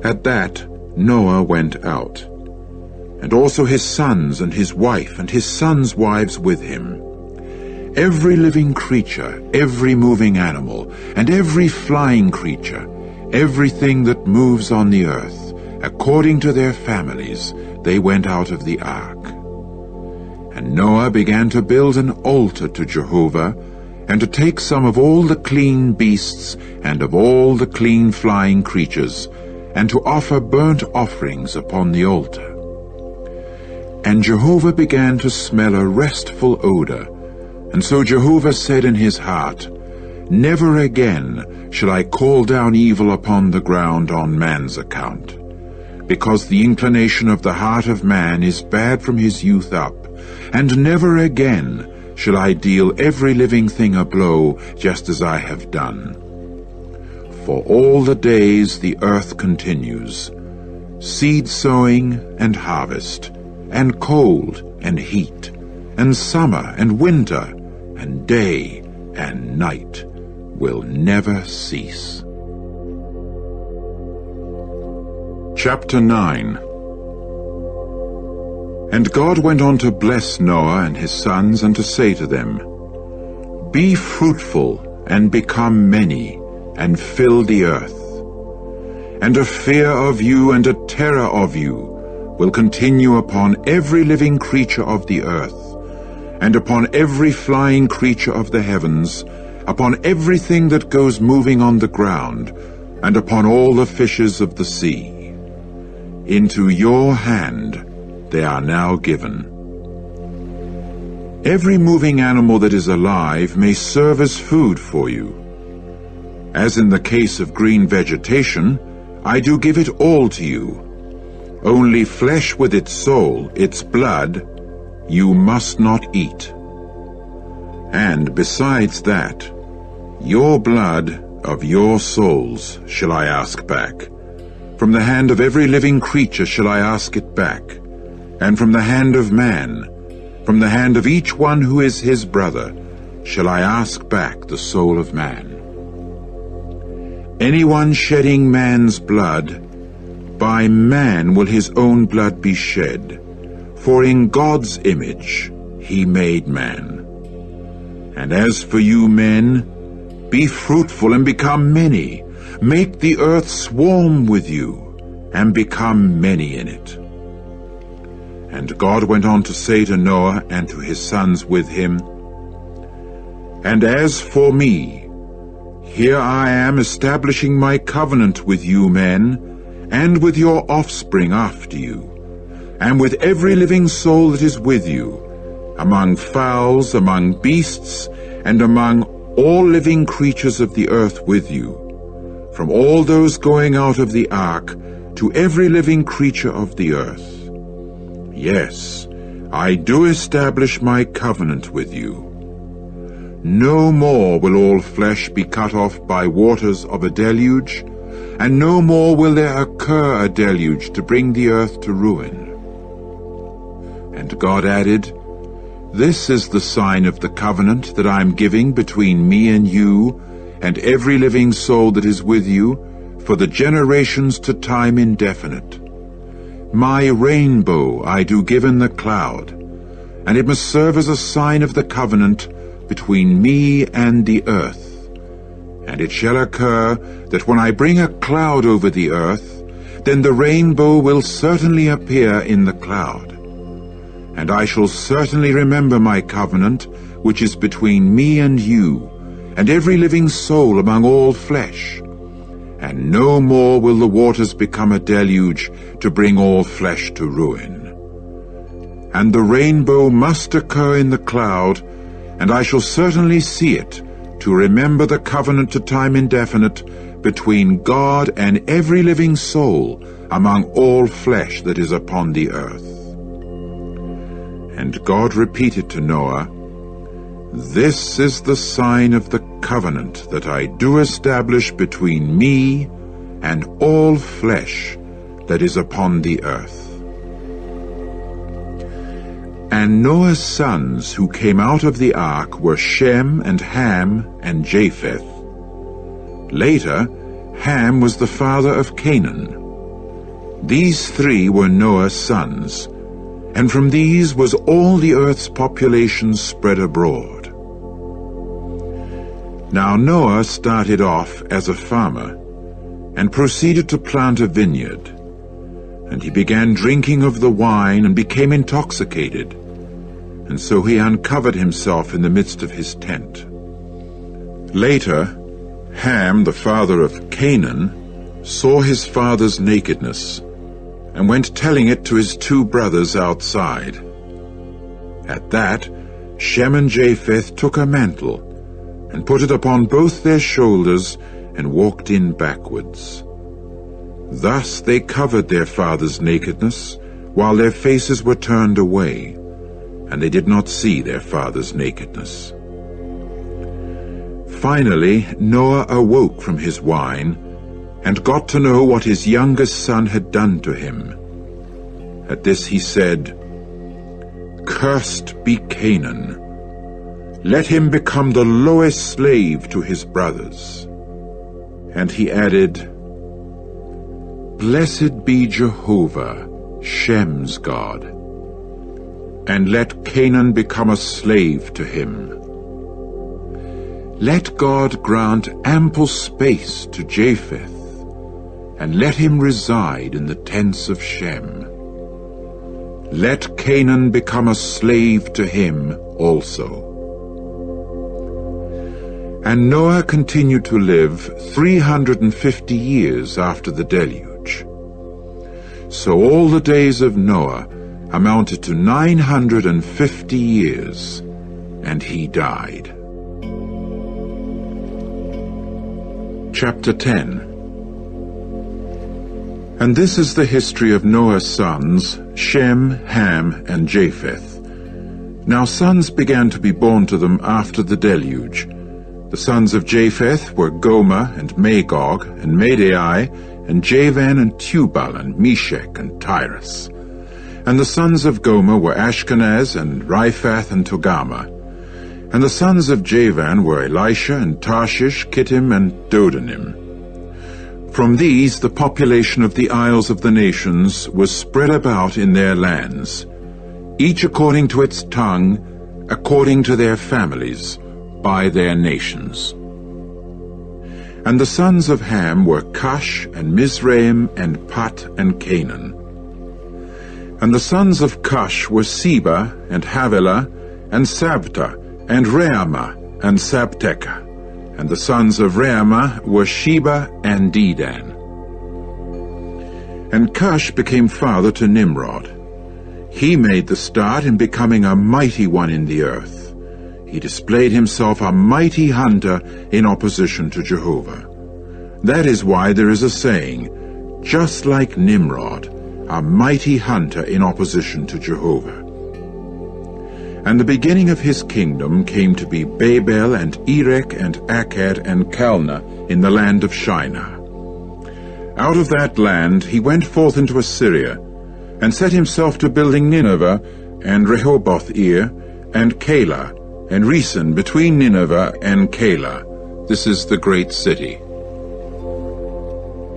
At that Noah went out, and also his sons and his wife and his sons' wives with him. Every living creature, every moving animal, and every flying creature, everything that moves on the earth, according to their families, they went out of the ark. And Noah began to build an altar to Jehovah, and to take some of all the clean beasts and of all the clean flying creatures, and to offer burnt offerings upon the altar. And Jehovah began to smell a restful odor, and so Jehovah said in his heart, Never again shall I call down evil upon the ground on man's account, because the inclination of the heart of man is bad from his youth up, and never again shall I deal every living thing a blow, just as I have done. For all the days the earth continues, seed sowing and harvest, and cold and heat, and summer and winter, and day and night will never cease. Chapter 9. And God went on to bless Noah and his sons, and to say to them, Be fruitful, and become many, and fill the earth. And a fear of you and a terror of you will continue upon every living creature of the earth, and upon every flying creature of the heavens, upon everything that goes moving on the ground, and upon all the fishes of the sea. Into your hand they are now given. Every moving animal that is alive may serve as food for you. As in the case of green vegetation, I do give it all to you. Only flesh with its soul, its blood, you must not eat. And besides that, your blood of your souls shall I ask back. From the hand of every living creature shall I ask it back, and from the hand of man, from the hand of each one who is his brother, shall I ask back the soul of man. Anyone shedding man's blood, by man will his own blood be shed, for in God's image he made man. And as for you men, be fruitful and become many, make the earth swarm with you, and become many in it. And God went on to say to Noah and to his sons with him, And as for me, here I am establishing my covenant with you men, and with your offspring after you, and with every living soul that is with you, among fowls, among beasts, and among all living creatures of the earth with you, from all those going out of the ark to every living creature of the earth. Yes, I do establish my covenant with you. No more will all flesh be cut off by waters of a deluge, and no more will there occur a deluge to bring the earth to ruin. And God added, This is the sign of the covenant that I am giving between me and you, and every living soul that is with you, for the generations to time indefinite. My rainbow I do give in the cloud, and it must serve as a sign of the covenant between me and the earth. And it shall occur that when I bring a cloud over the earth, then the rainbow will certainly appear in the cloud. And I shall certainly remember my covenant, which is between me and you, and every living soul among all flesh. And no more will the waters become a deluge to bring all flesh to ruin. And the rainbow must occur in the cloud, and I shall certainly see it, to remember the covenant to time indefinite between God and every living soul among all flesh that is upon the earth. And God repeated to Noah, This is the sign of the covenant that I do establish between me and all flesh that is upon the earth. And Noah's sons who came out of the ark were Shem and Ham and Japheth. Later, Ham was the father of Canaan. These three were Noah's sons, and from these was all the earth's population spread abroad. Now Noah started off as a farmer, and proceeded to plant a vineyard. And he began drinking of the wine and became intoxicated, and so he uncovered himself in the midst of his tent. Later, Ham, the father of Canaan, saw his father's nakedness, and went telling it to his two brothers outside. At that, Shem and Japheth took a mantle, and put it upon both their shoulders, and walked in backwards. Thus they covered their father's nakedness, while their faces were turned away, and they did not see their father's nakedness. Finally, Noah awoke from his wine, and got to know what his youngest son had done to him. At this he said, "Cursed be Canaan. Let him become the lowest slave to his brothers." And he added, "Blessed be Jehovah, Shem's God, and let Canaan become a slave to him. Let God grant ample space to Japheth, and let him reside in the tents of Shem. Let Canaan become a slave to him also." And Noah continued to live 350 years after the deluge. So all the days of Noah amounted to 950 years, and he died. Chapter 10. And this is the history of Noah's sons, Shem, Ham, and Japheth. Now sons began to be born to them after the deluge. The sons of Japheth were Gomer and Magog and Madai and Javan and Tubal and Meshech and Tyrus. And the sons of Gomer were Ashkenaz and Riphath and Togarmah. And the sons of Javan were Elisha and Tarshish, Kittim and Dodanim. From these the population of the isles of the nations was spread about in their lands, each according to its tongue, according to their families, by their nations. And the sons of Ham were Cush and Mizraim and Put and Canaan. And the sons of Cush were Seba and Havilah and Sabta and Reamah and Sabteka. And the sons of Reamah were Sheba and Dedan. And Cush became father to Nimrod. He made the start in becoming a mighty one in the earth. He displayed himself a mighty hunter in opposition to Jehovah. That is why there is a saying, just like Nimrod, a mighty hunter in opposition to Jehovah. And the beginning of his kingdom came to be Babel and Erech and Akkad and Calneh in the land of Shinar. Out of that land he went forth into Assyria, and set himself to building Nineveh and Rehoboth-ir and Calah, and Resen between Nineveh and Calah. This is the great city.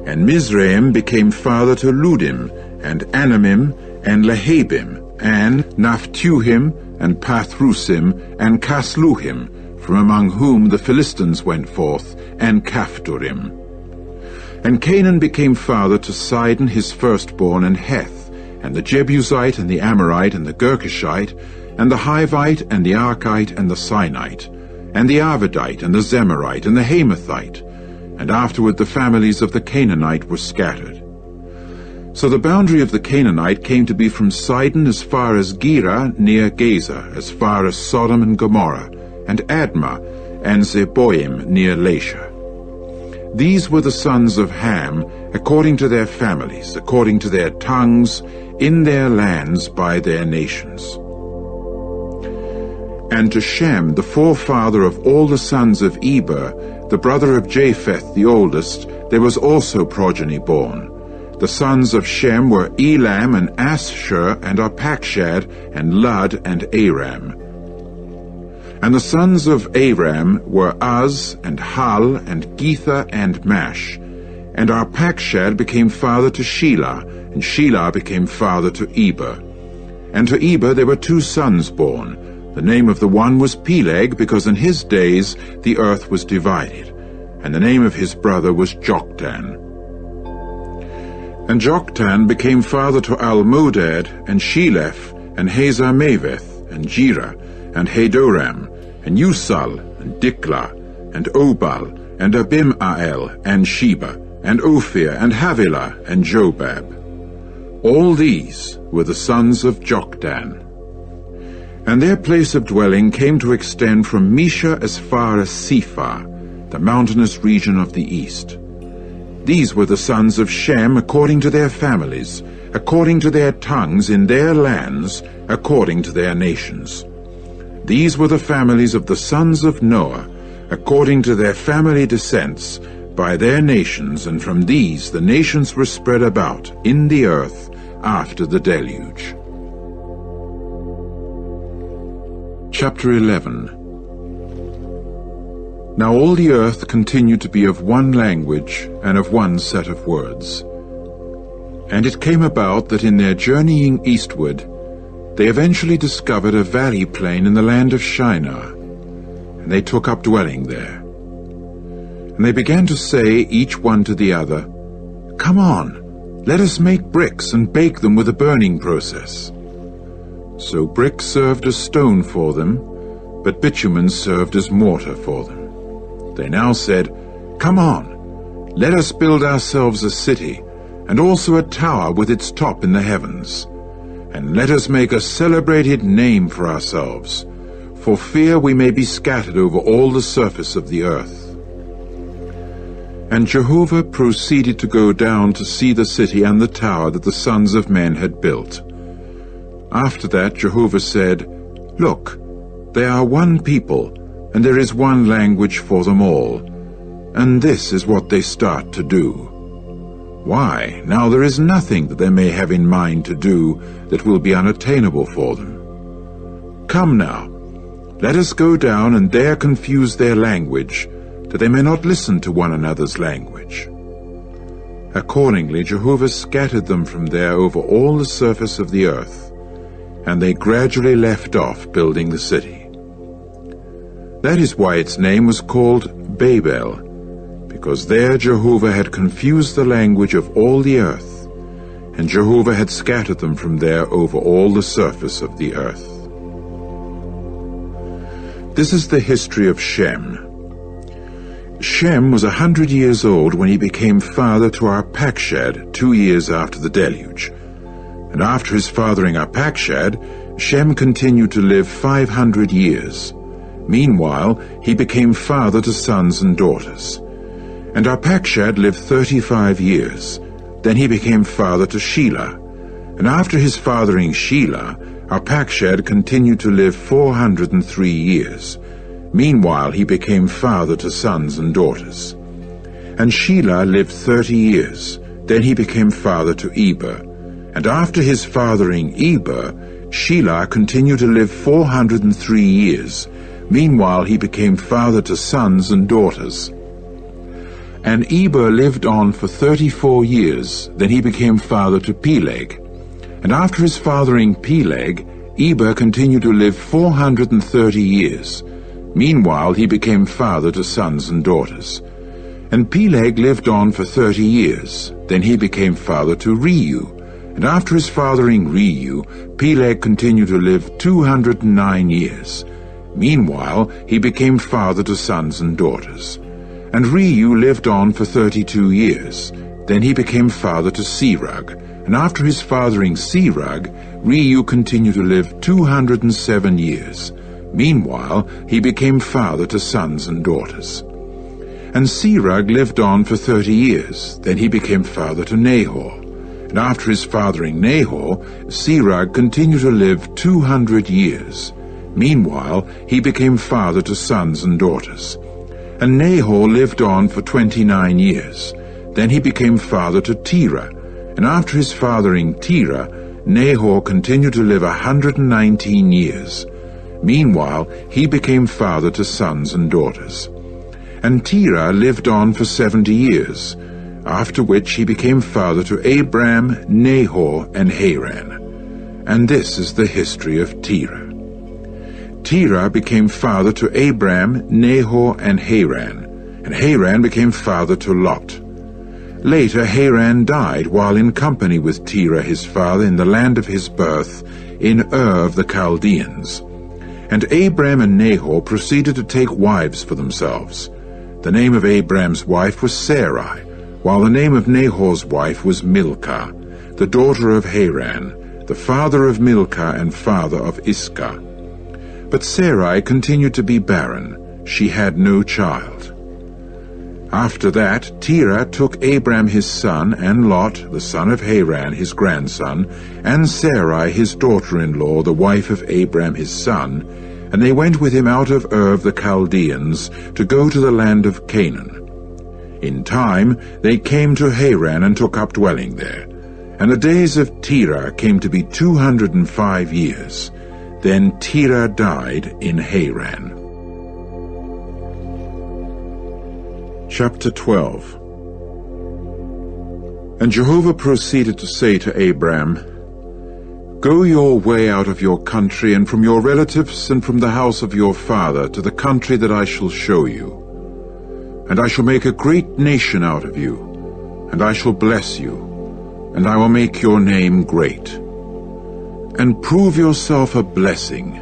And Mizraim became father to Ludim, and Anamim, and Lehabim, and Naphtuhim, and Pathrusim, and Casluhim, from among whom the Philistines went forth, and Caphtorim. And Canaan became father to Sidon his firstborn, and Heth, and the Jebusite, and the Amorite, and the Girgashite, and the Hivite, and the Archite, and the Sinite, and the Arvadite, and the Zemarite, and the Hamathite, and afterward the families of the Canaanite were scattered. So the boundary of the Canaanite came to be from Sidon as far as Gerar near Gaza, as far as Sodom and Gomorrah, and Admah, and Zeboim near Lasha. These were the sons of Ham, according to their families, according to their tongues, in their lands by their nations. And to Shem, the forefather of all the sons of Eber, the brother of Japheth the oldest, there was also progeny born. The sons of Shem were Elam and Asshur and Arpachshad and Lud and Aram. And the sons of Aram were Uz and Hul and Gether and Mash. And Arpachshad became father to Shelah, and Shelah became father to Eber. And to Eber there were 2 sons born. The name of the one was Peleg, because in his days the earth was divided. And the name of his brother was Joktan. And Joktan became father to Almodad, and Sheleph, and Hazarmaveth, and Jerah, and Hadoram, and Usal, and Diklah, and Obal, and Abimael, and Sheba, and Ophir, and Havilah, and Jobab. All these were the sons of Joktan. And their place of dwelling came to extend from Mesha as far as Sephar, the mountainous region of the east. These were the sons of Shem according to their families, according to their tongues in their lands, according to their nations. These were the families of the sons of Noah, according to their family descents, by their nations, and from these the nations were spread about in the earth after the deluge. Chapter 11. Now all the earth continued to be of one language and of one set of words. And it came about that in their journeying eastward, they eventually discovered a valley plain in the land of Shinar, and they took up dwelling there. And they began to say, each one to the other, "Come on, let us make bricks and bake them with a burning process." So brick served as stone for them, but bitumen served as mortar for them. They now said, "Come on, let us build ourselves a city, and also a tower with its top in the heavens. And let us make a celebrated name for ourselves, for fear we may be scattered over all the surface of the earth." And Jehovah proceeded to go down to see the city and the tower that the sons of men had built. After that Jehovah said, "Look, they are one people, and there is one language for them all, and this is what they start to do. Why, now there is nothing that they may have in mind to do that will be unattainable for them. Come now, let us go down and there confuse their language, that they may not listen to one another's language." Accordingly Jehovah scattered them from there over all the surface of the earth, and they gradually left off building the city. That is why its name was called Babel, because there Jehovah had confused the language of all the earth, and Jehovah had scattered them from there over all the surface of the earth. This is the history of Shem. Shem was 100 years old when he became father to Arpachshad 2 years after the deluge. And after his fathering Arpachshad, Shem continued to live 500 years. Meanwhile, he became father to sons and daughters. And Arpachshad lived 35 years. Then he became father to Shelah. And after his fathering Shelah, Arpachshad continued to live 403 years. Meanwhile, he became father to sons and daughters. And Shelah lived 30 years. Then he became father to Eber. And after his fathering Eber, Shelah continued to live 403 years. Meanwhile, he became father to sons and daughters. And Eber lived on for 34 years. Then he became father to Peleg. And after his fathering Peleg, Eber continued to live 430 years. Meanwhile, he became father to sons and daughters. And Peleg lived on for 30 years. Then he became father to Reu. And after his fathering Reu, Peleg continued to live 209 years. Meanwhile, he became father to sons and daughters. And Reu lived on for 32 years. Then he became father to Serug. And after his fathering Serug, Reu continued to live 207 years. Meanwhile, he became father to sons and daughters. And Serug lived on for 30 years. Then he became father to Nahor. And after his fathering Nahor, Serug continued to live 200 years. Meanwhile, he became father to sons and daughters. And Nahor lived on for 29 years. Then he became father to Terah. And after his fathering Terah, Nahor continued to live 119 years. Meanwhile, he became father to sons and daughters. And Terah lived on for 70 years, after which he became father to Abram, Nahor, and Haran. And this is the history of Terah. Terah became father to Abram, Nahor, and Haran became father to Lot. Later Haran died while in company with Terah his father in the land of his birth, in Ur of the Chaldeans. And Abram and Nahor proceeded to take wives for themselves. The name of Abram's wife was Sarai, while the name of Nahor's wife was Milcah, the daughter of Haran, the father of Milcah and father of Iscah. But Sarai continued to be barren. She had no child. After that, Terah took Abram his son, and Lot, the son of Haran, his grandson, and Sarai his daughter-in-law, the wife of Abram his son, and they went with him out of Ur of the Chaldeans to go to the land of Canaan. In time they came to Haran and took up dwelling there. And the days of Terah came to be 205 years. Then Terah died in Haran. Chapter 12. And Jehovah proceeded to say to Abram, Go your way out of your country and from your relatives and from the house of your father to the country that I shall show you. And I shall make a great nation out of you, and I shall bless you, and I will make your name great. And prove yourself a blessing.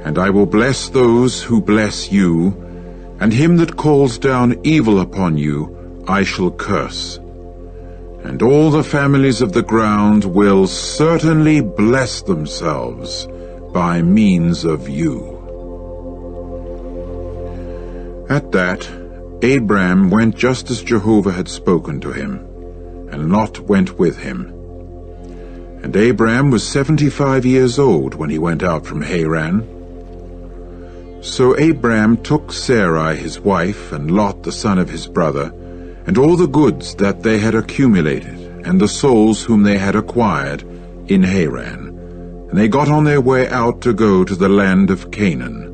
And I will bless those who bless you, and him that calls down evil upon you I shall curse. And all the families of the ground will certainly bless themselves by means of you. At that, Abram went just as Jehovah had spoken to him, and Lot went with him. And Abram was 75 years old when he went out from Haran. So Abram took Sarai his wife, and Lot the son of his brother, and all the goods that they had accumulated, and the souls whom they had acquired in Haran, and they got on their way out to go to the land of Canaan.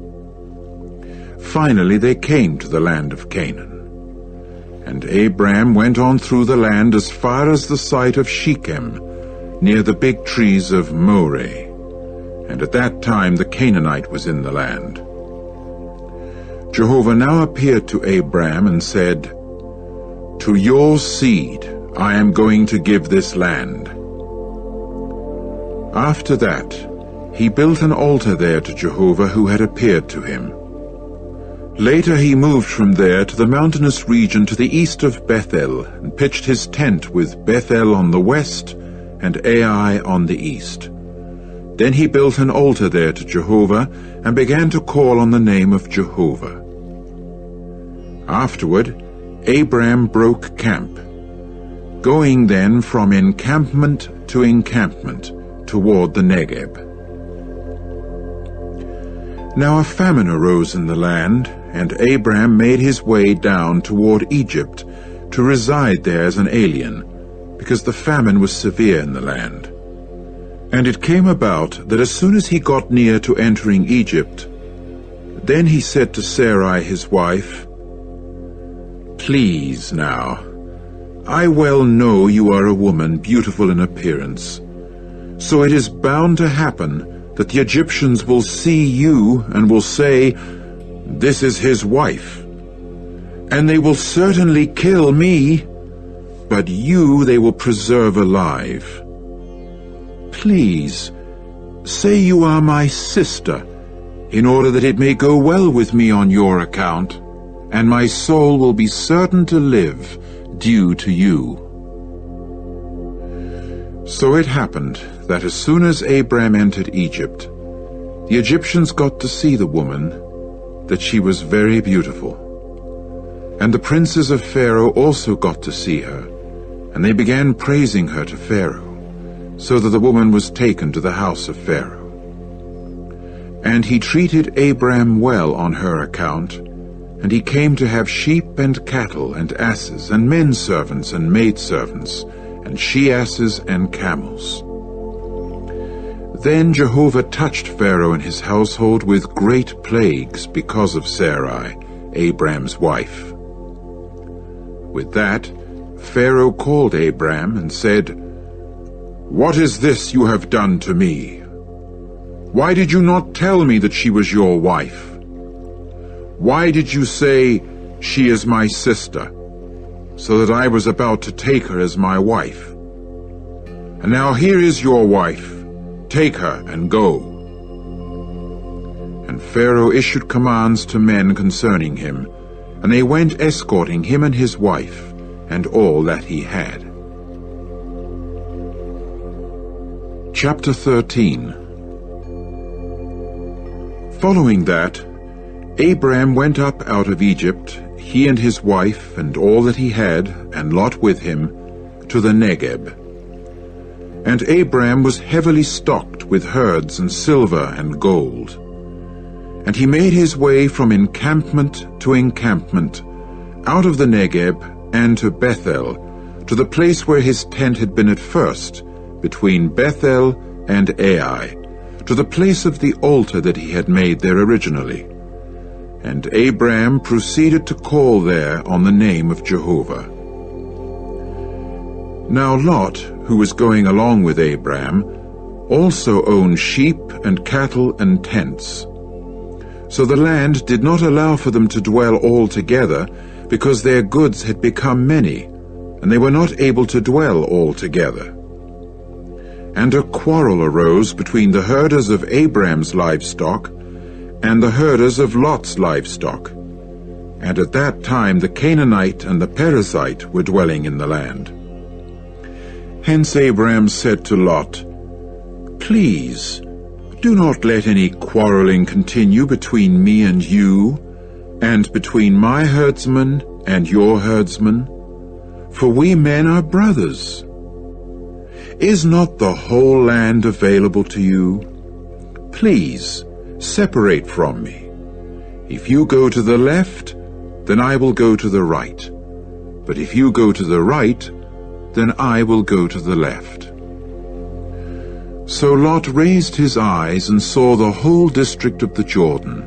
Finally they came to the land of Canaan. And Abram went on through the land as far as the site of Shechem, near the big trees of Moreh. And at that time the Canaanite was in the land. Jehovah now appeared to Abram and said, To your seed I am going to give this land. After that, he built an altar there to Jehovah who had appeared to him. Later he moved from there to the mountainous region to the east of Bethel, and pitched his tent with Bethel on the west and Ai on the east. Then he built an altar there to Jehovah, and began to call on the name of Jehovah. Afterward, Abram broke camp, going then from encampment to encampment toward the Negeb. Now a famine arose in the land, and Abram made his way down toward Egypt to reside there as an alien, because the famine was severe in the land. And it came about that as soon as he got near to entering Egypt, then he said to Sarai his wife, Please now, I well know you are a woman beautiful in appearance, so it is bound to happen that the Egyptians will see you and will say, This is his wife. And they will certainly kill me, but you they will preserve alive. Please, say you are my sister, in order that it may go well with me on your account, and my soul will be certain to live due to you. So it happened that as soon as Abram entered Egypt, the Egyptians got to see the woman, that she was very beautiful. And the princes of Pharaoh also got to see her, and they began praising her to Pharaoh, so that the woman was taken to the house of Pharaoh. And he treated Abram well on her account, and he came to have sheep and cattle and asses and men servants and maidservants, and she-asses and camels. Then Jehovah touched Pharaoh and his household with great plagues because of Sarai, Abram's wife. With that, Pharaoh called Abram and said, "What is this you have done to me? Why did you not tell me that she was your wife? Why did you say, 'She is my sister,' so that I was about to take her as my wife? And now here is your wife. Take her and go." And Pharaoh issued commands to men concerning him, and they went escorting him and his wife, and all that he had. Chapter 13. Following that, Abram went up out of Egypt, he and his wife, and all that he had, and Lot with him, to the Negeb. And Abram was heavily stocked with herds and silver and gold. And he made his way from encampment to encampment, out of the Negeb and to Bethel, to the place where his tent had been at first, between Bethel and Ai, to the place of the altar that he had made there originally. And Abram proceeded to call there on the name of Jehovah. Now Lot, who was going along with Abram, also owned sheep and cattle and tents. So the land did not allow for them to dwell all together, because their goods had become many, and they were not able to dwell all together. And a quarrel arose between the herders of Abram's livestock and the herders of Lot's livestock. And at that time the Canaanite and the Perizzite were dwelling in the land. Hence Abram said to Lot, "Please, do not let any quarreling continue between me and you, and between my herdsmen and your herdsmen, for we men are brothers. Is not the whole land available to you? Please, separate from me. If you go to the left, then I will go to the right. But if you go to the right, then I will go to the left." So Lot raised his eyes and saw the whole district of the Jordan,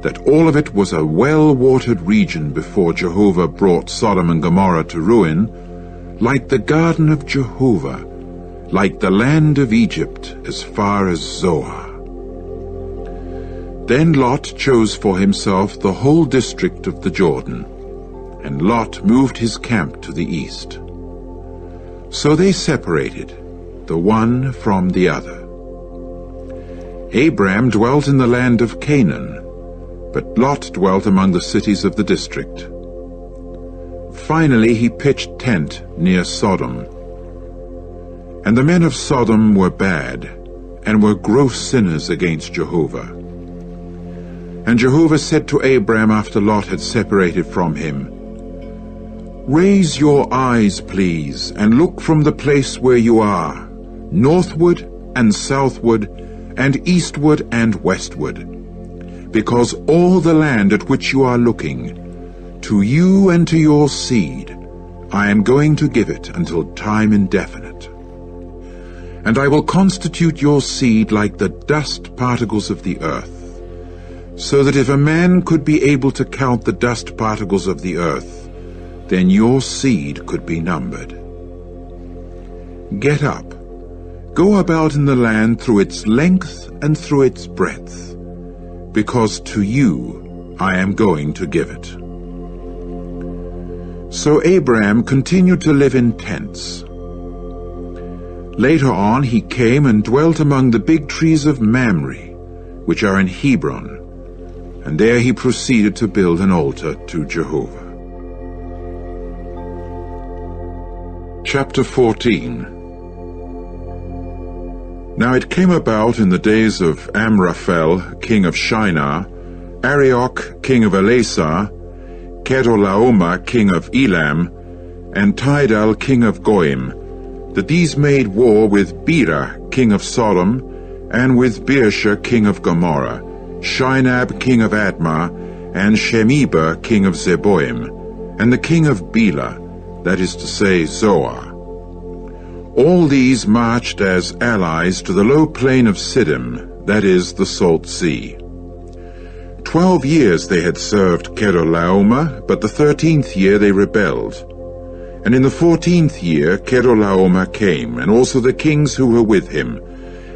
that all of it was a well-watered region before Jehovah brought Sodom and Gomorrah to ruin, like the garden of Jehovah, like the land of Egypt as far as Zoar. Then Lot chose for himself the whole district of the Jordan, and Lot moved his camp to the east. So they separated, the one from the other. Abram dwelt in the land of Canaan, but Lot dwelt among the cities of the district. Finally he pitched tent near Sodom. And the men of Sodom were bad, and were gross sinners against Jehovah. And Jehovah said to Abram after Lot had separated from him, "Raise your eyes, please, and look from the place where you are, northward and southward, and eastward and westward, because all the land at which you are looking, to you and to your seed, I am going to give it until time indefinite. And I will constitute your seed like the dust particles of the earth, so that if a man could be able to count the dust particles of the earth, then your seed could be numbered. Get up, go about in the land through its length and through its breadth, because to you I am going to give it." So Abram continued to live in tents. Later on he came and dwelt among the big trees of Mamre, which are in Hebron, and there he proceeded to build an altar to Jehovah. Chapter 14. Now it came about in the days of Amraphel, king of Shinar, Arioch, king of Elasar, Kedorlaomer, king of Elam, and Tidal, king of Goim, that these made war with Bera, king of Sodom, and with Birsha, king of Gomorrah, Shinab, king of Admah, and Shemeber, king of Zeboim, and the king of Bela, that is to say, Zoar. All these marched as allies to the low plain of Siddim, that is, the Salt Sea. 12 years they had served Chedorlaomer, but the 13th year they rebelled. And in the 14th year Chedorlaomer came, and also the kings who were with him,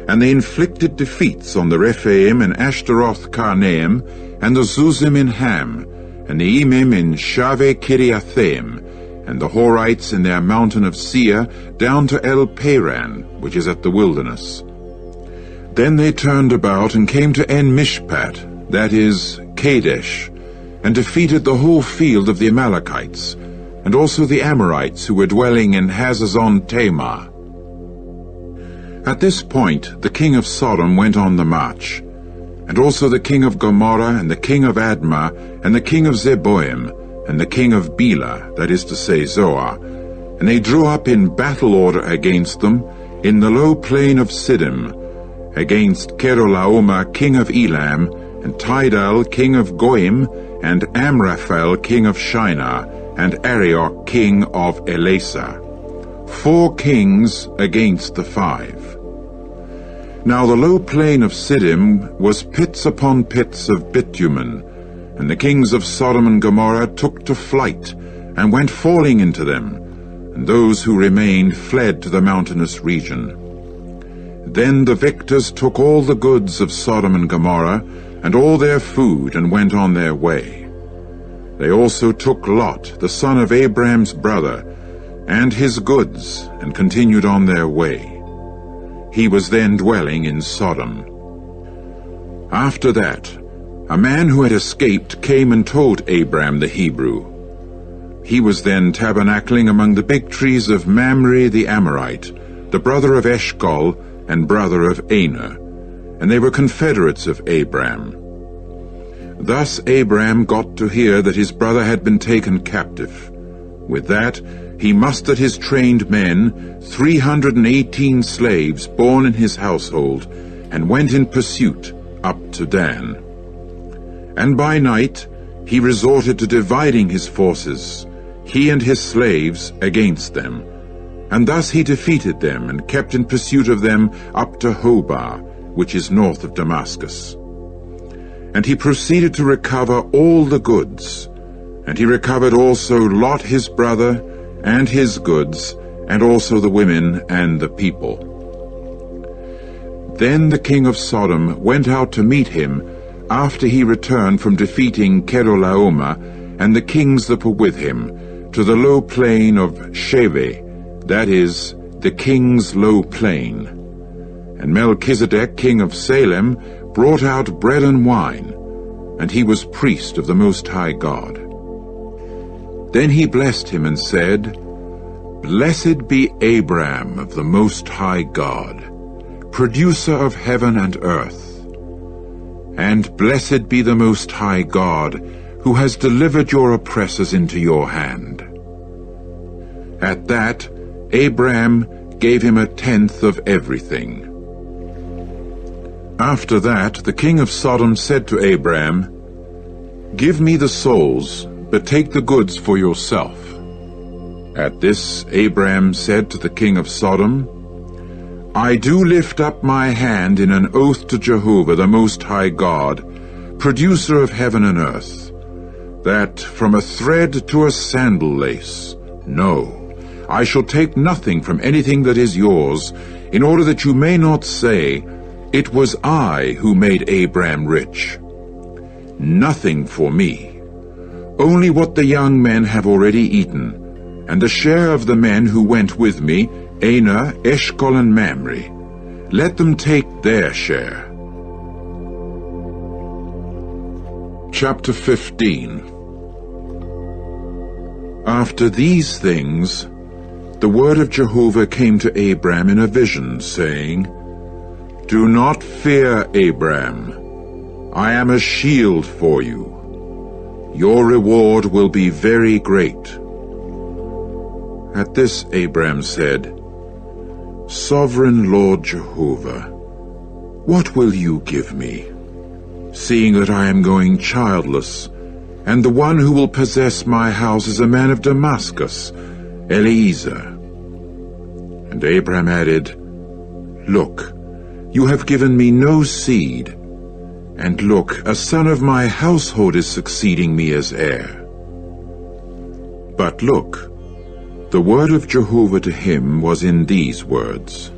and they inflicted defeats on the Rephaim and Ashtaroth Karnaim, and the Zuzim in Ham, and the Emim in Shaveh Kiriathaim, and the Horites in their mountain of Seir, down to El Paran, which is at the wilderness. Then they turned about and came to En Mishpat, that is, Kadesh, and defeated the whole field of the Amalekites, and also the Amorites who were dwelling in Hazazon Tamar. At this point the king of Sodom went on the march, and also the king of Gomorrah, and the king of Admah, and the king of Zeboim, and the king of Bela, that is to say Zoar, and they drew up in battle order against them in the low plain of Siddim, against Chedorlaomer king of Elam, and Tidal king of Goim, and Amraphel king of Shinar, and Arioch king of Elasah. 4 kings against the 5. Now the low plain of Siddim was pits upon pits of bitumen, and the kings of Sodom and Gomorrah took to flight, and went falling into them, and those who remained fled to the mountainous region. Then the victors took all the goods of Sodom and Gomorrah, and all their food, and went on their way. They also took Lot, the son of Abraham's brother, and his goods, and continued on their way. He was then dwelling in Sodom. After that, a man who had escaped came and told Abram the Hebrew. He was then tabernacling among the big trees of Mamre the Amorite, the brother of Eshcol and brother of Aner, and they were confederates of Abram. Thus Abram got to hear that his brother had been taken captive. With that, he mustered his trained men, 318 slaves born in his household, and went in pursuit up to Dan. And by night he resorted to dividing his forces, he and his slaves, against them. And thus he defeated them, and kept in pursuit of them up to Hobah, which is north of Damascus. And he proceeded to recover all the goods, and he recovered also Lot his brother, and his goods, and also the women and the people. Then the king of Sodom went out to meet him, after he returned from defeating Chedorlaomer and the kings that were with him, to the low plain of Shaveh, that is, the king's low plain. And Melchizedek, king of Salem, brought out bread and wine, and he was priest of the Most High God. Then he blessed him and said, Blessed be Abram of the Most High God, producer of heaven and earth. And blessed be the Most High God, who has delivered your oppressors into your hand. At that, Abram gave him 1/10 of everything. After that, the king of Sodom said to Abram, Give me the souls, but take the goods for yourself. At this, Abram said to the king of Sodom, I do lift up my hand in an oath to Jehovah, the Most High God, producer of heaven and earth, that from a thread to a sandal lace, no, I shall take nothing from anything that is yours, in order that you may not say, It was I who made Abram rich. Nothing for me. Only what the young men have already eaten, and the share of the men who went with me, Aner, Eshcol, and Mamre. Let them take their share. Chapter 15. After these things, the word of Jehovah came to Abram in a vision, saying, Do not fear, Abram. I am a shield for you. Your reward will be very great. At this Abram said, Sovereign Lord Jehovah, what will you give me, seeing that I am going childless, and the one who will possess my house is a man of Damascus, Eliezer? And Abram added, "Look, you have given me no seed, and look, a son of my household is succeeding me as heir. But look, the word of Jehovah to him was in these words,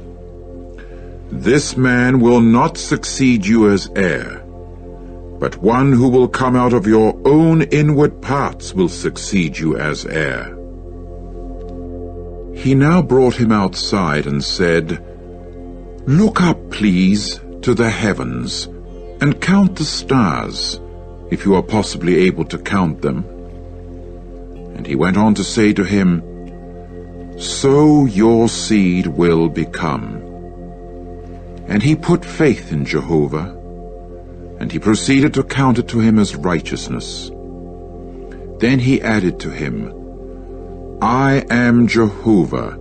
This man will not succeed you as heir, but one who will come out of your own inward parts will succeed you as heir." He now brought him outside and said, "Look up, please, to the heavens, and count the stars, if you are possibly able to count them." And he went on to say to him, "So your seed will become." And he put faith in Jehovah, and he proceeded to count it to him as righteousness. Then he added to him, "I am Jehovah,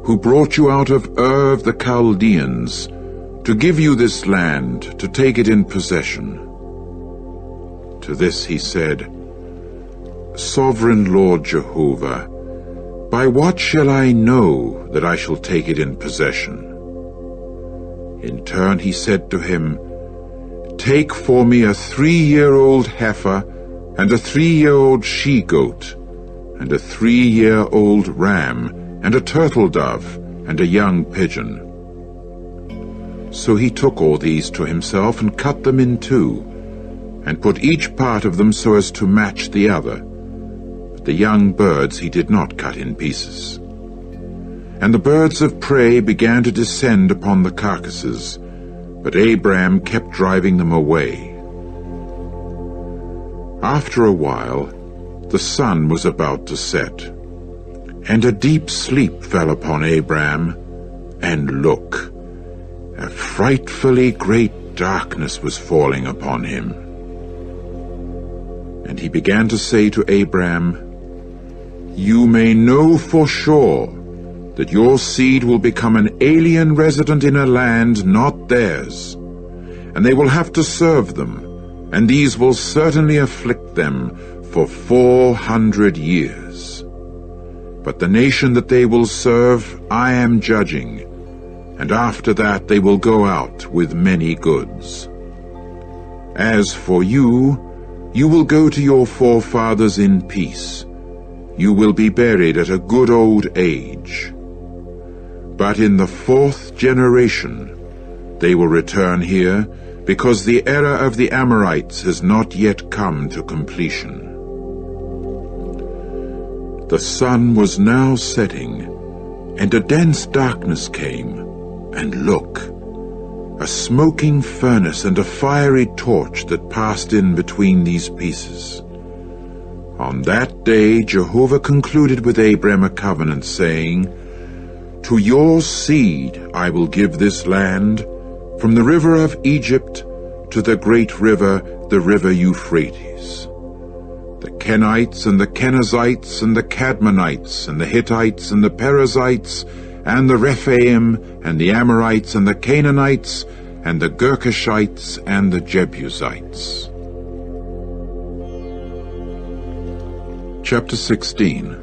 who brought you out of Ur of the Chaldeans, to give you this land, to take it in possession." To this he said, "Sovereign Lord Jehovah, by what shall I know that I shall take it in possession?" In turn he said to him, "Take for me a 3-year-old heifer, and a 3-year-old she-goat, and a 3-year-old ram, and a turtle dove, and a young pigeon." So he took all these to himself and cut them in two, and put each part of them so as to match the other. But the young birds he did not cut in pieces. And the birds of prey began to descend upon the carcasses, but Abram kept driving them away. After a while, the sun was about to set, and a deep sleep fell upon Abram, and look, a frightfully great darkness was falling upon him. And he began to say to Abram, "You may know for sure that your seed will become an alien resident in a land not theirs, and they will have to serve them, and these will certainly afflict them for 400 years. But the nation that they will serve I am judging, and after that they will go out with many goods. As for you, you will go to your forefathers in peace. You will be buried at a good old age. But in the 4th generation they will return here, because the era of the Amorites has not yet come to completion." The sun was now setting, and a dense darkness came, and look, a smoking furnace and a fiery torch that passed in between these pieces. On that day Jehovah concluded with Abram a covenant, saying, "To your seed I will give this land, from the river of Egypt to the great river, the river Euphrates. The Kenites and the Kenizzites and the Cadmonites and the Hittites and the Perizzites and the Rephaim and the Amorites and the Canaanites and the Girgashites and the Jebusites." Chapter 16.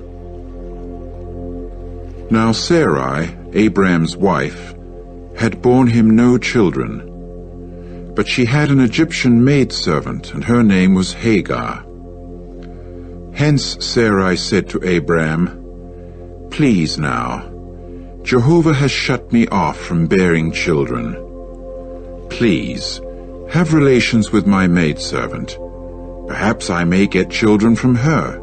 Now Sarai, Abram's wife, had borne him no children, but she had an Egyptian maidservant, and her name was Hagar. Hence Sarai said to Abram, "Please now, Jehovah has shut me off from bearing children. Please, have relations with my maidservant. Perhaps I may get children from her."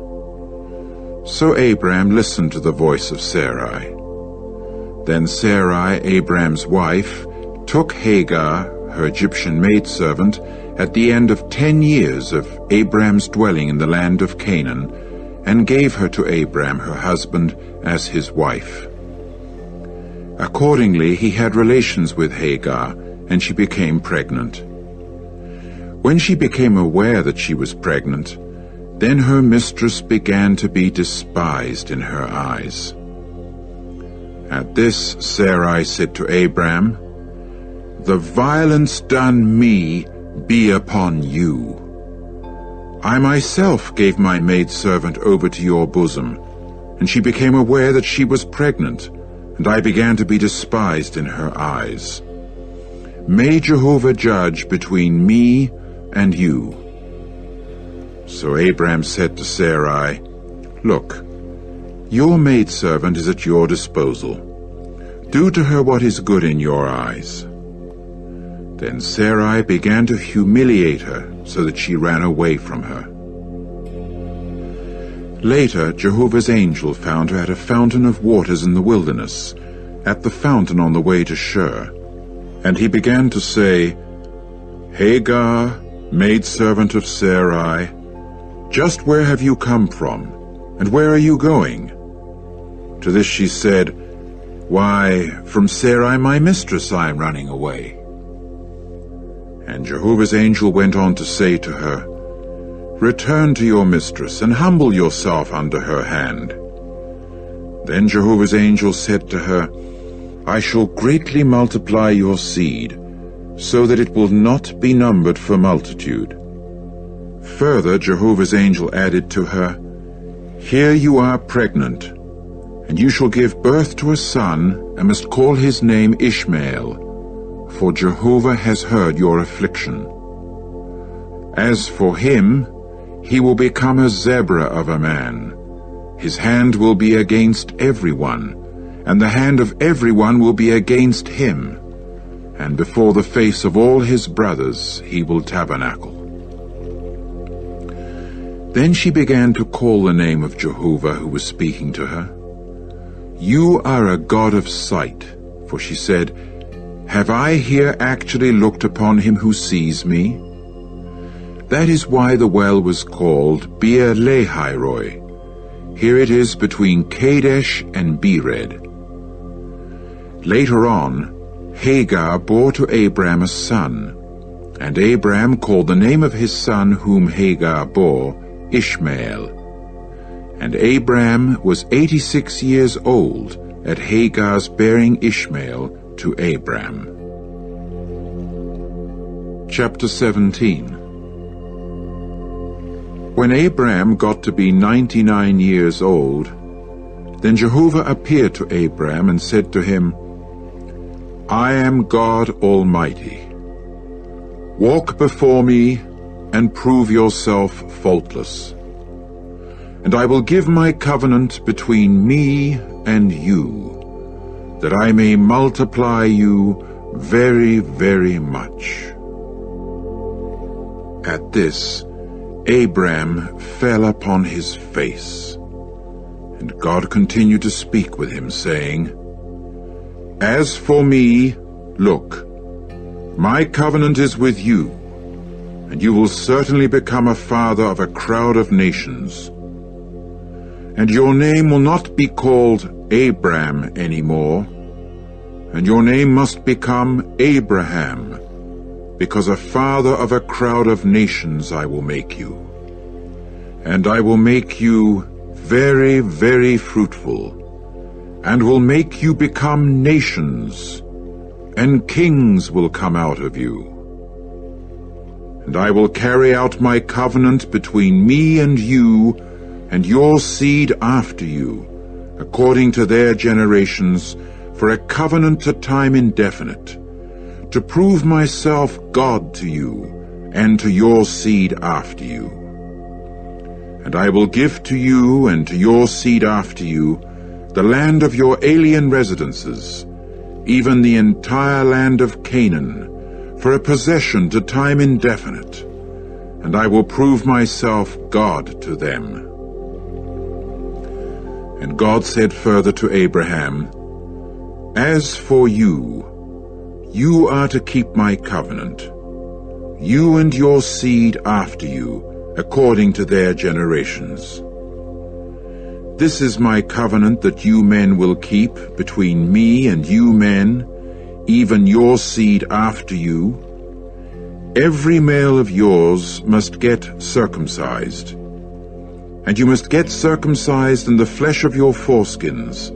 So Abram listened to the voice of Sarai. Then Sarai, Abram's wife, took Hagar, her Egyptian maidservant, at the end of 10 years of Abram's dwelling in the land of Canaan, and gave her to Abram, her husband, as his wife. Accordingly, he had relations with Hagar, and she became pregnant. When she became aware that she was pregnant, then her mistress began to be despised in her eyes. At this Sarai said to Abram, "The violence done me be upon you. I myself gave my maidservant over to your bosom, and she became aware that she was pregnant, and I began to be despised in her eyes. May Jehovah judge between me and you." So Abram said to Sarai, "Look, your maidservant is at your disposal. Do to her what is good in your eyes." Then Sarai began to humiliate her, so that she ran away from her. Later, Jehovah's angel found her at a fountain of waters in the wilderness, at the fountain on the way to Shur. And he began to say, "Hagar, maidservant of Sarai, just where have you come from, and where are you going?" To this she said, "Why, from Sarai my mistress I am running away." And Jehovah's angel went on to say to her, "Return to your mistress, and humble yourself under her hand." Then Jehovah's angel said to her, "I shall greatly multiply your seed, so that it will not be numbered for multitude." Further, Jehovah's angel added to her, "Here you are pregnant, and you shall give birth to a son, and must call his name Ishmael, for Jehovah has heard your affliction. As for him, he will become a zebra of a man. His hand will be against everyone, and the hand of everyone will be against him, and before the face of all his brothers he will tabernacle." Then she began to call the name of Jehovah who was speaking to her. "You are a God of sight," for she said, "Have I here actually looked upon him who sees me?" That is why the well was called Beer Lahai Roi. Here it is between Kadesh and Bered. Later on, Hagar bore to Abram a son, and Abram called the name of his son whom Hagar bore Ishmael. And Abram was 86 years old at Hagar's bearing Ishmael to Abram. Chapter 17. When Abram got to be 99 years old, then Jehovah appeared to Abram and said to him, "I am God Almighty. Walk before me and prove yourself faultless. And I will give my covenant between me and you, that I may multiply you very, very much." At this, Abram fell upon his face, and God continued to speak with him, saying, "As for me, look, my covenant is with you, and you will certainly become a father of a crowd of nations. And your name will not be called Abram anymore, and your name must become Abraham, because a father of a crowd of nations I will make you. And I will make you very, very fruitful, and will make you become nations, and kings will come out of you. And I will carry out my covenant between me and you, and your seed after you, according to their generations, for a covenant to time indefinite, to prove myself God to you, and to your seed after you. And I will give to you and to your seed after you the land of your alien residences, even the entire land of Canaan, for a possession to time indefinite, and I will prove myself God to them." And God said further to Abraham, "As for you, you are to keep my covenant, you and your seed after you, according to their generations. This is my covenant that you men will keep between me and you men, even your seed after you. Every male of yours must get circumcised, and you must get circumcised in the flesh of your foreskins,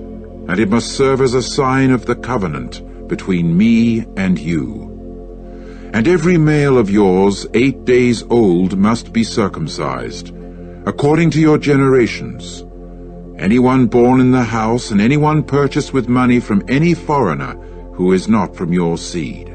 and it must serve as a sign of the covenant between me and you. And every male of yours 8 days old must be circumcised, according to your generations, anyone born in the house, and anyone purchased with money from any foreigner who is not from your seed.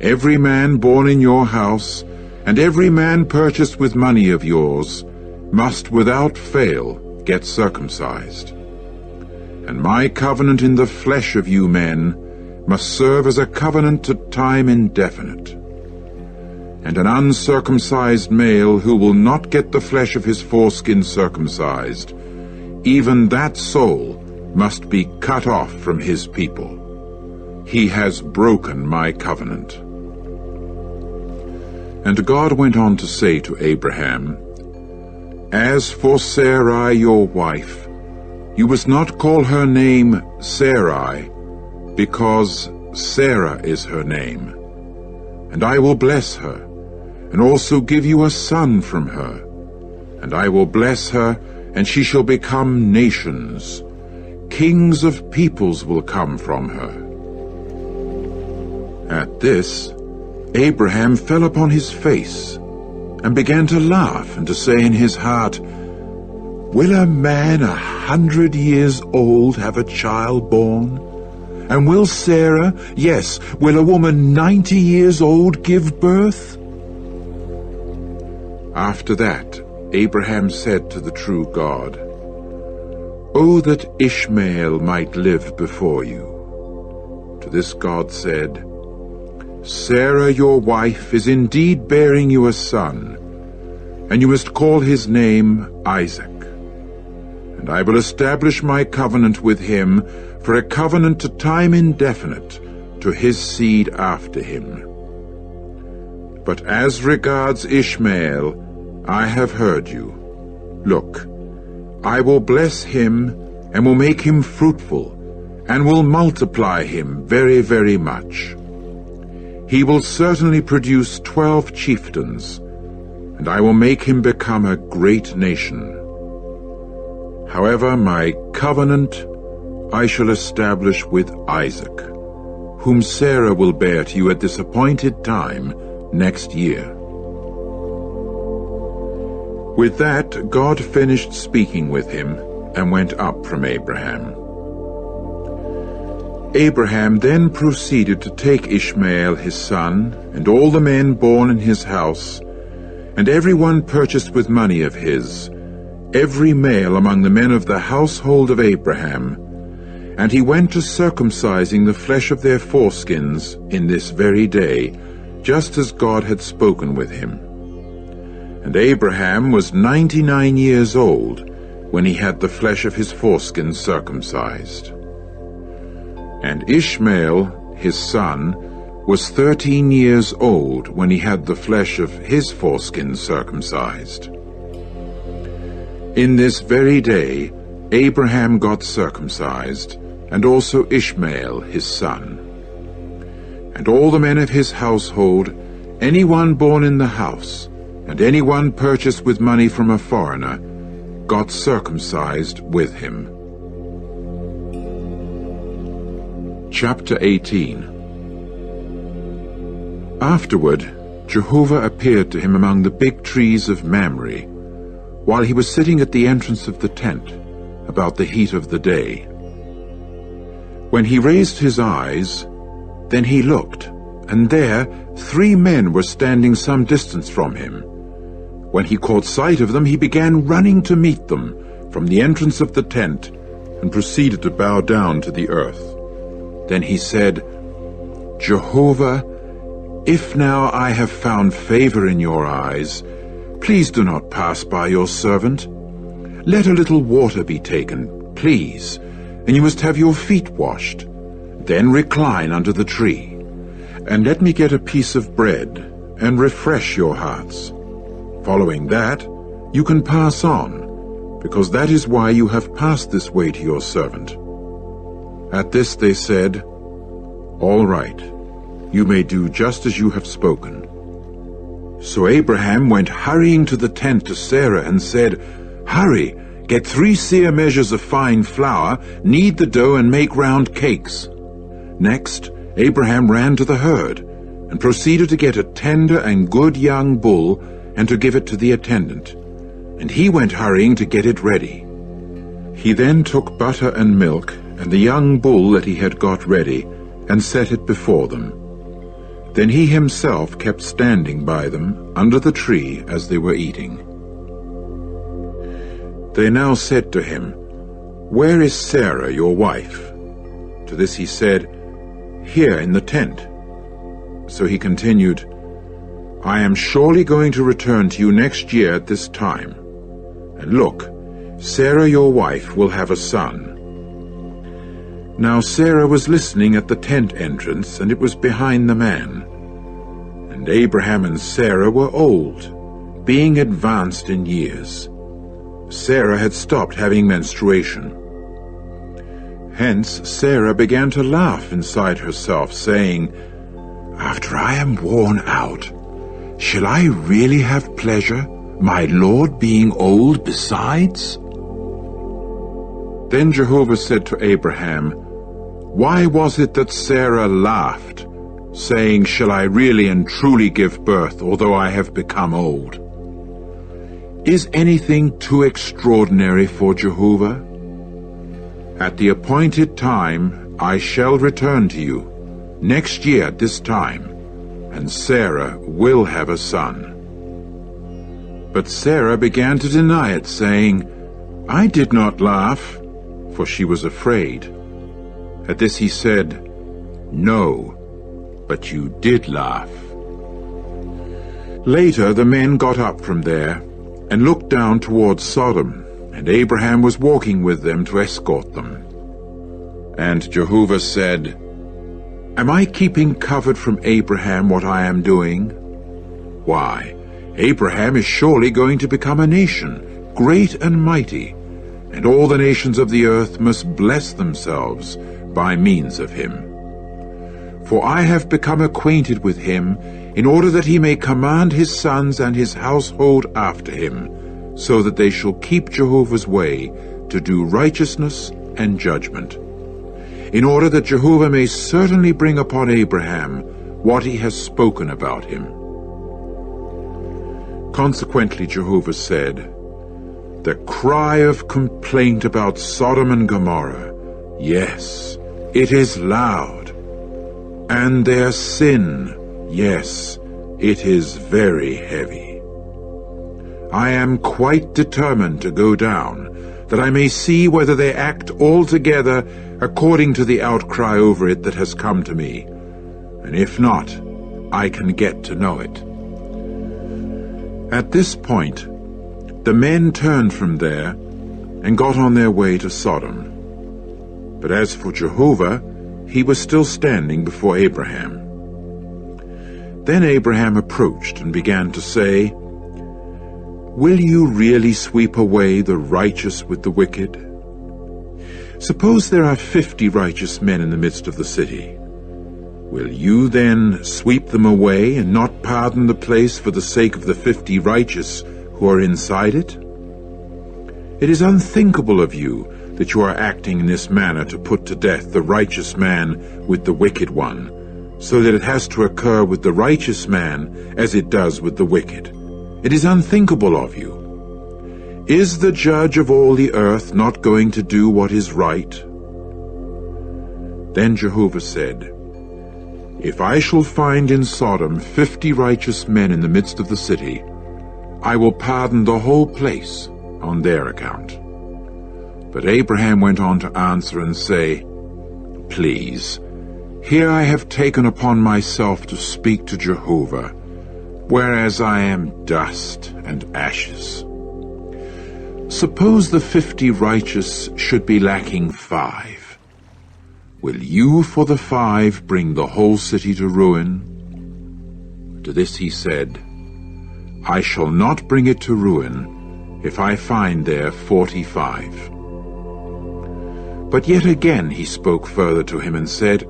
Every man born in your house, and every man purchased with money of yours, must without fail get circumcised. And my covenant in the flesh of you men must serve as a covenant to time indefinite. And an uncircumcised male who will not get the flesh of his foreskin circumcised, even that soul must be cut off from his people. He has broken my covenant. And God went on to say to Abraham, As for Sarai your wife, you must not call her name Sarai, because Sarah is her name. And I will bless her, and also give you a son from her. And I will bless her, and she shall become nations. Kings of peoples will come from her. At this, Abraham fell upon his face, and began to laugh, and to say in his heart, Will a man 100 years old have a child born? And will Sarah, yes, will a woman 90 years old give birth? After that, Abraham said to the true God, O that Ishmael might live before you. To this God said, Sarah your wife is indeed bearing you a son, and you must call his name Isaac. And I will establish my covenant with him for a covenant to time indefinite, to his seed after him. But as regards Ishmael, I have heard you. Look, I will bless him, and will make him fruitful, and will multiply him very, very much. He will certainly produce 12 chieftains, and I will make him become a great nation. However, my covenant I shall establish with Isaac, whom Sarah will bear to you at this appointed time next year. With that, God finished speaking with him, and went up from Abraham. Abraham then proceeded to take Ishmael his son, and all the men born in his house, and every one purchased with money of his, every male among the men of the household of Abraham, and he went to circumcising the flesh of their foreskins in this very day, just as God had spoken with him. And Abraham was 99 years old when he had the flesh of his foreskin circumcised. And Ishmael, his son, was 13 years old when he had the flesh of his foreskin circumcised. In this very day Abraham got circumcised, and also Ishmael his son. And all the men of his household, anyone born in the house, and anyone purchased with money from a foreigner, got circumcised with him. Chapter 18. Afterward, Jehovah appeared to him among the big trees of Mamre, while he was sitting at the entrance of the tent, about the heat of the day. When he raised his eyes, then he looked, and there 3 men were standing some distance from him. When he caught sight of them, he began running to meet them from the entrance of the tent, and proceeded to bow down to the earth. Then he said, Jehovah, if now I have found favor in your eyes, please do not pass by your servant. Let a little water be taken, please, and you must have your feet washed. Then recline under the tree, and let me get a piece of bread, and refresh your hearts. Following that, you can pass on, because that is why you have passed this way to your servant. At this they said, All right, you may do just as you have spoken. So Abraham went hurrying to the tent to Sarah and said, Hurry, get 3 seah measures of fine flour, knead the dough, and make round cakes. Next, Abraham ran to the herd, and proceeded to get a tender and good young bull, and to give it to the attendant. And he went hurrying to get it ready. He then took butter and milk and the young bull that he had got ready and set it before them. Then he himself kept standing by them under the tree as they were eating. They now said to him, "Where is Sarah, your wife?" To this he said, "Here in the tent." So he continued, "I am surely going to return to you next year at this time. And look, Sarah your wife will have a son." Now Sarah was listening at the tent entrance, and it was behind the man. And Abraham and Sarah were old, being advanced in years. Sarah had stopped having menstruation. Hence Sarah began to laugh inside herself, saying, "After I am worn out, shall I really have pleasure, my Lord being old besides?" Then Jehovah said to Abraham, "Why was it that Sarah laughed, saying, 'Shall I really and truly give birth, although I have become old?' Is anything too extraordinary for Jehovah? At the appointed time I shall return to you, next year at this time, and Sarah will have a son." But Sarah began to deny it, saying, "I did not laugh," for she was afraid. At this he said, "No, but you did laugh." Later the men got up from there and looked down towards Sodom, and Abraham was walking with them to escort them. And Jehovah said, "Am I keeping covered from Abraham what I am doing? Why, Abraham is surely going to become a nation, great and mighty, and all the nations of the earth must bless themselves by means of him. For I have become acquainted with him, in order that he may command his sons and his household after him, so that they shall keep Jehovah's way to do righteousness and judgment, in order that Jehovah may certainly bring upon Abraham what he has spoken about him." Consequently Jehovah said, "The cry of complaint about Sodom and Gomorrah, yes, it is loud, and their sin, yes, it is very heavy. I am quite determined to go down, that I may see whether they act altogether according to the outcry over it that has come to me, and if not, I can get to know it." At this point, the men turned from there and got on their way to Sodom. But as for Jehovah, he was still standing before Abraham. Then Abraham approached and began to say, "Will you really sweep away the righteous with the wicked? Suppose there are 50 righteous men in the midst of the city. Will you then sweep them away and not pardon the place for the sake of the 50 righteous who are inside it? It is unthinkable of you that you are acting in this manner to put to death the righteous man with the wicked one, so that it has to occur with the righteous man as it does with the wicked. It is unthinkable of you. Is the judge of all the earth not going to do what is right?" Then Jehovah said, "If I shall find in Sodom 50 righteous men in the midst of the city, I will pardon the whole place on their account." But Abraham went on to answer and say, "Please, here I have taken upon myself to speak to Jehovah, whereas I am dust and ashes. Suppose the 50 righteous should be lacking 5. Will you for the 5 bring the whole city to ruin?" To this he said, "I shall not bring it to ruin if I find there 45. But yet again he spoke further to him and said,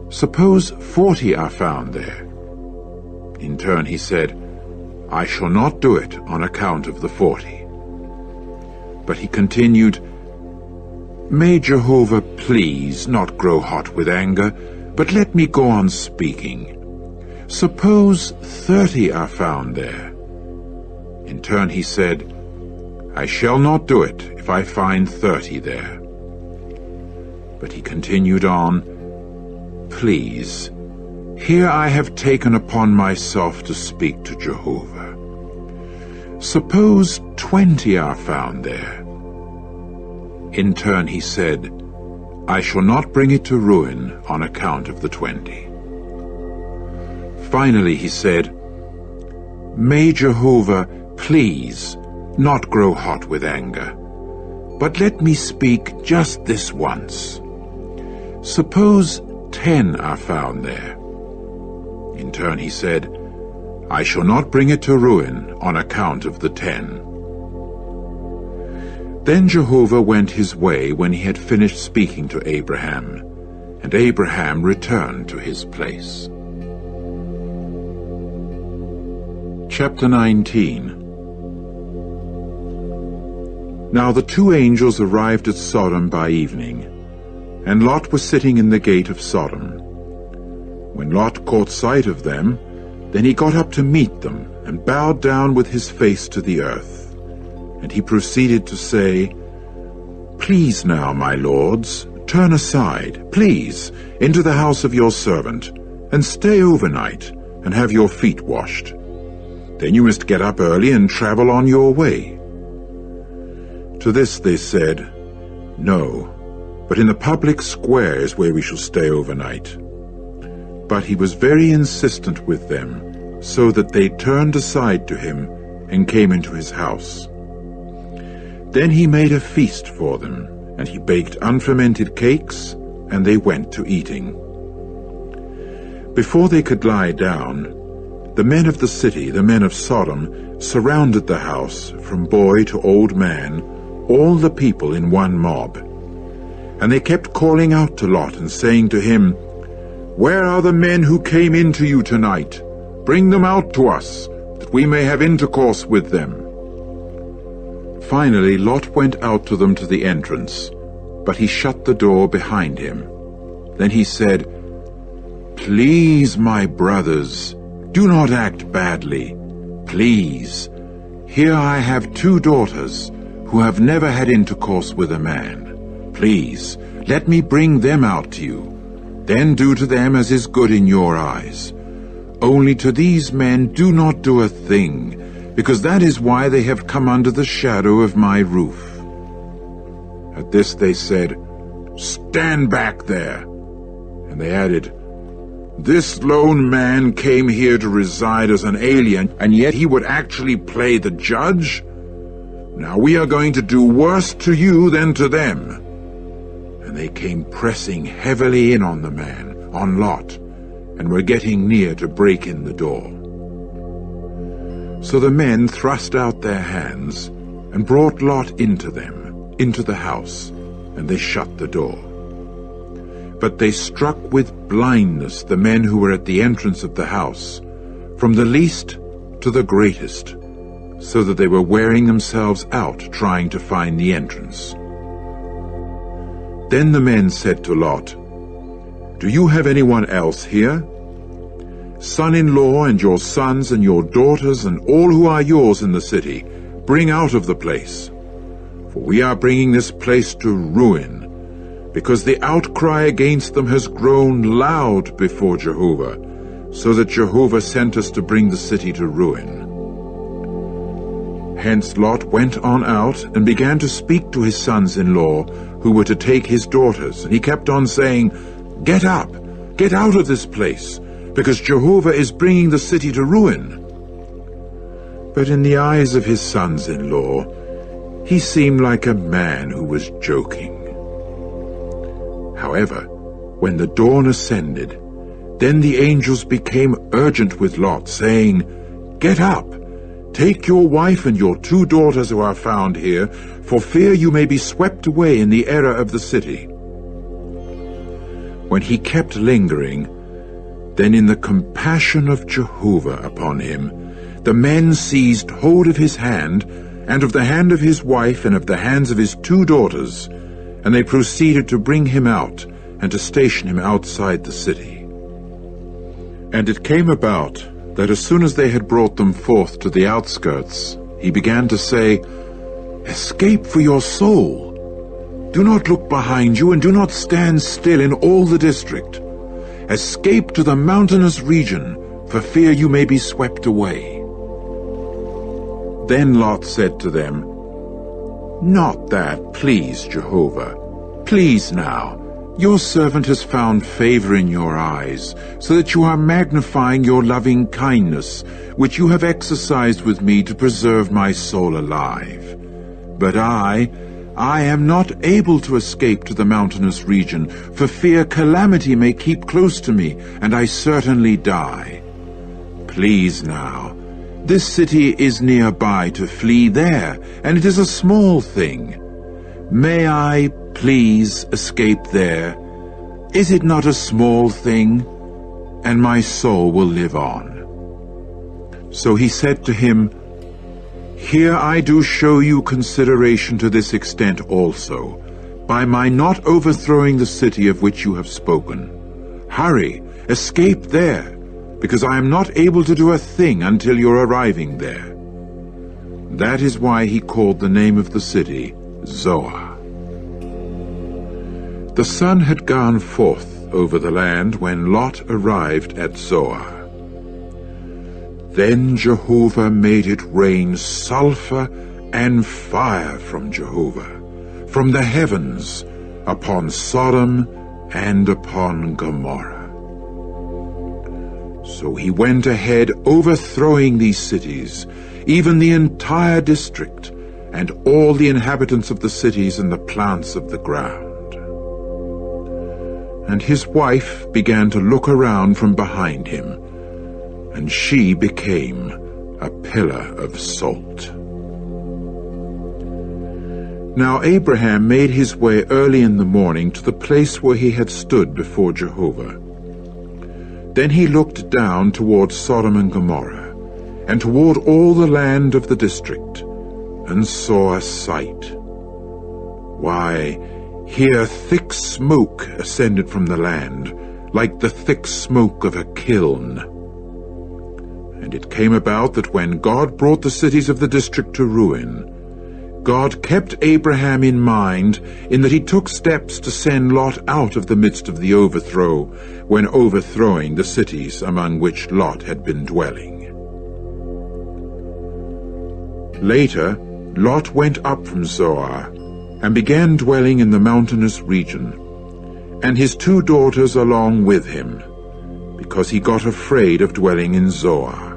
"Suppose 40 are found there." In turn he said, "I shall not do it on account of the 40. But he continued, "May Jehovah please not grow hot with anger, but let me go on speaking. Suppose 30 are found there." In turn he said, I shall not do it if I find 30 there." But he continued on, "Please, here I have taken upon myself to speak to Jehovah. Suppose 20 are found there." In turn he said, "I shall not bring it to ruin on account of the 20. Finally he said, "May Jehovah please not grow hot with anger, but let me speak just this once. Suppose 10 are found there." In turn he said, "I shall not bring it to ruin on account of the 10. Then Jehovah went his way when he had finished speaking to Abraham, and Abraham returned to his place. Chapter 19. Now the 2 angels arrived at Sodom by evening, and Lot was sitting in the gate of Sodom. When Lot caught sight of them, then he got up to meet them, and bowed down with his face to the earth. And he proceeded to say, "Please now, my lords, turn aside, please, into the house of your servant, and stay overnight, and have your feet washed. Then you must get up early and travel on your way." To this they said, "No, but in the public square is where we shall stay overnight." But he was very insistent with them, so that they turned aside to him and came into his house. Then he made a feast for them, and he baked unfermented cakes, and they went to eating. Before they could lie down, the men of the city, the men of Sodom, surrounded the house, from boy to old man, all the people in one mob. And they kept calling out to Lot and saying to him, "Where are the men who came in to you tonight? Bring them out to us, that we may have intercourse with them." Finally Lot went out to them to the entrance, but he shut the door behind him. Then he said, "Please, my brothers, do not act badly. Please, here I have 2 daughters who have never had intercourse with a man. Please, let me bring them out to you. Then do to them as is good in your eyes. Only to these men do not do a thing, because that is why they have come under the shadow of my roof." At this they said, "Stand back there." And they added, "This lone man came here to reside as an alien, and yet he would actually play the judge? Now we are going to do worse to you than to them." And they came pressing heavily in on the man, on Lot, and were getting near to break in the door. So the men thrust out their hands and brought Lot into them, into the house, and they shut the door. But they struck with blindness the men who were at the entrance of the house, from the least to the greatest, so that they were wearing themselves out trying to find the entrance. Then the men said to Lot, "Do you have anyone else here? Son-in-law and your sons and your daughters and all who are yours in the city, bring out of the place. For we are bringing this place to ruin, because the outcry against them has grown loud before Jehovah, so that Jehovah sent us to bring the city to ruin." Hence Lot went on out and began to speak to his sons-in-law, who were to take his daughters, and he kept on saying, "Get up, get out of this place, because Jehovah is bringing the city to ruin." But in the eyes of his sons-in-law, he seemed like a man who was joking. However, when the dawn ascended, then the angels became urgent with Lot, saying, "Get up, take your wife and your 2 daughters who are found here, for fear you may be swept away in the error of the city." When he kept lingering, then in the compassion of Jehovah upon him, the men seized hold of his hand, and of the hand of his wife, and of the hands of his 2 daughters, and they proceeded to bring him out, and to station him outside the city. And it came about that as soon as they had brought them forth to the outskirts, he began to say, Escape for your soul. Do not look behind you, and do not stand still in all the district. Escape to the mountainous region, for fear you may be swept away." Then Lot said to them, "Not that, please, Jehovah. Please now, your servant has found favor in your eyes, so that you are magnifying your loving kindness, which you have exercised with me to preserve my soul alive. But I am not able to escape to the mountainous region, for fear calamity may keep close to me, and I certainly die. Please now, this city is nearby to flee there, and it is a small thing. May I, please, escape there? Is it not a small thing? And my soul will live on." So he said to him, "Here I do show you consideration to this extent also, by my not overthrowing the city of which you have spoken. Hurry, escape there, because I am not able to do a thing until your arriving there." That is why he called the name of the city Zoar. The sun had gone forth over the land when Lot arrived at Zoar. Then Jehovah made it rain sulfur and fire from Jehovah, from the heavens, upon Sodom and upon Gomorrah. So he went ahead, overthrowing these cities, even the entire district, and all the inhabitants of the cities and the plants of the ground. And his wife began to look around from behind him, and she became a pillar of salt. Now Abraham made his way early in the morning to the place where he had stood before Jehovah. Then he looked down toward Sodom and Gomorrah, and toward all the land of the district, and saw a sight. Why, here thick smoke ascended from the land, like the thick smoke of a kiln. And it came about that when God brought the cities of the district to ruin, God kept Abraham in mind, in that he took steps to send Lot out of the midst of the overthrow, when overthrowing the cities among which Lot had been dwelling. Later, Lot went up from Zoar, and began dwelling in the mountainous region, and his 2 daughters along with him, because he got afraid of dwelling in Zoar.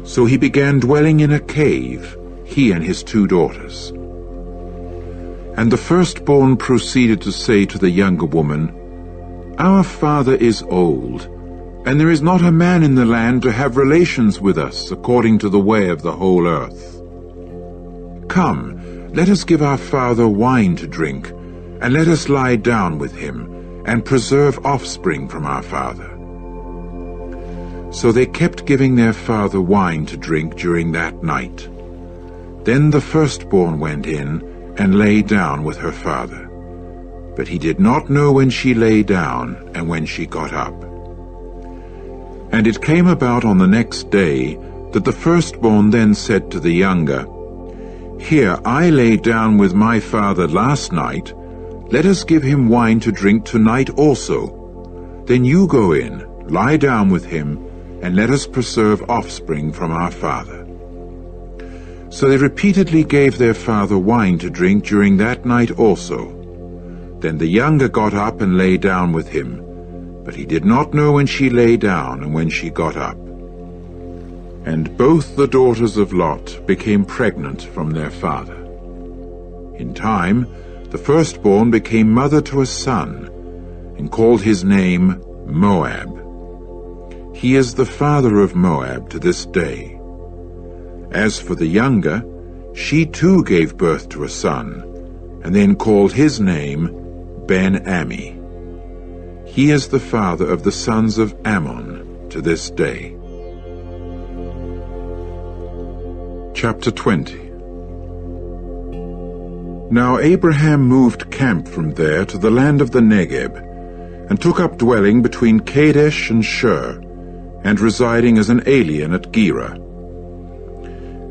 So he began dwelling in a cave, he and his 2 daughters. And the firstborn proceeded to say to the younger woman, "Our father is old, and there is not a man in the land to have relations with us according to the way of the whole earth. Come, let us give our father wine to drink, and let us lie down with him, and preserve offspring from our father." So they kept giving their father wine to drink during that night. Then the firstborn went in and lay down with her father. But he did not know when she lay down and when she got up. And it came about on the next day that the firstborn then said to the younger, "Here I lay down with my father last night. Let us give him wine to drink tonight also. Then you go in, lie down with him, and let us preserve offspring from our father." So they repeatedly gave their father wine to drink during that night also. Then the younger got up and lay down with him, but he did not know when she lay down and when she got up. And both the daughters of Lot became pregnant from their father. In time, the firstborn became mother to a son, and called his name Moab. He is the father of Moab to this day. As for the younger, she too gave birth to a son, and then called his name Ben-Ammi. He is the father of the sons of Ammon to this day. Chapter 20. Now Abraham moved camp from there to the land of the Negeb, and took up dwelling between Kadesh and Shur, and residing as an alien at Gerar.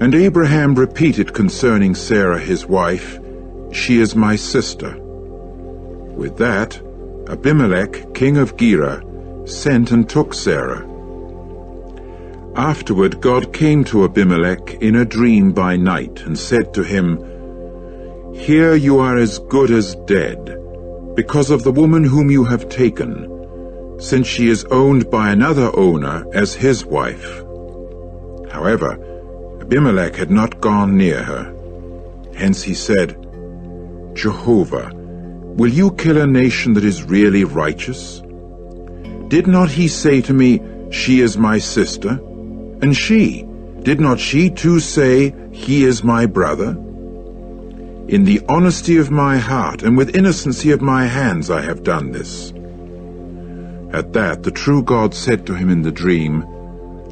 And Abraham repeated concerning Sarah his wife, "She is my sister." With that, Abimelech, king of Gerar, sent and took Sarah. Afterward God came to Abimelech in a dream by night, and said to him, "Here you are as good as dead, because of the woman whom you have taken, since she is owned by another owner as his wife." However, Abimelech had not gone near her. Hence he said, "Jehovah, will you kill a nation that is really righteous? Did not he say to me, 'She is my sister'? And did not she too say, 'He is my brother'? In the honesty of my heart and with innocency of my hands I have done this." At that the true God said to him in the dream,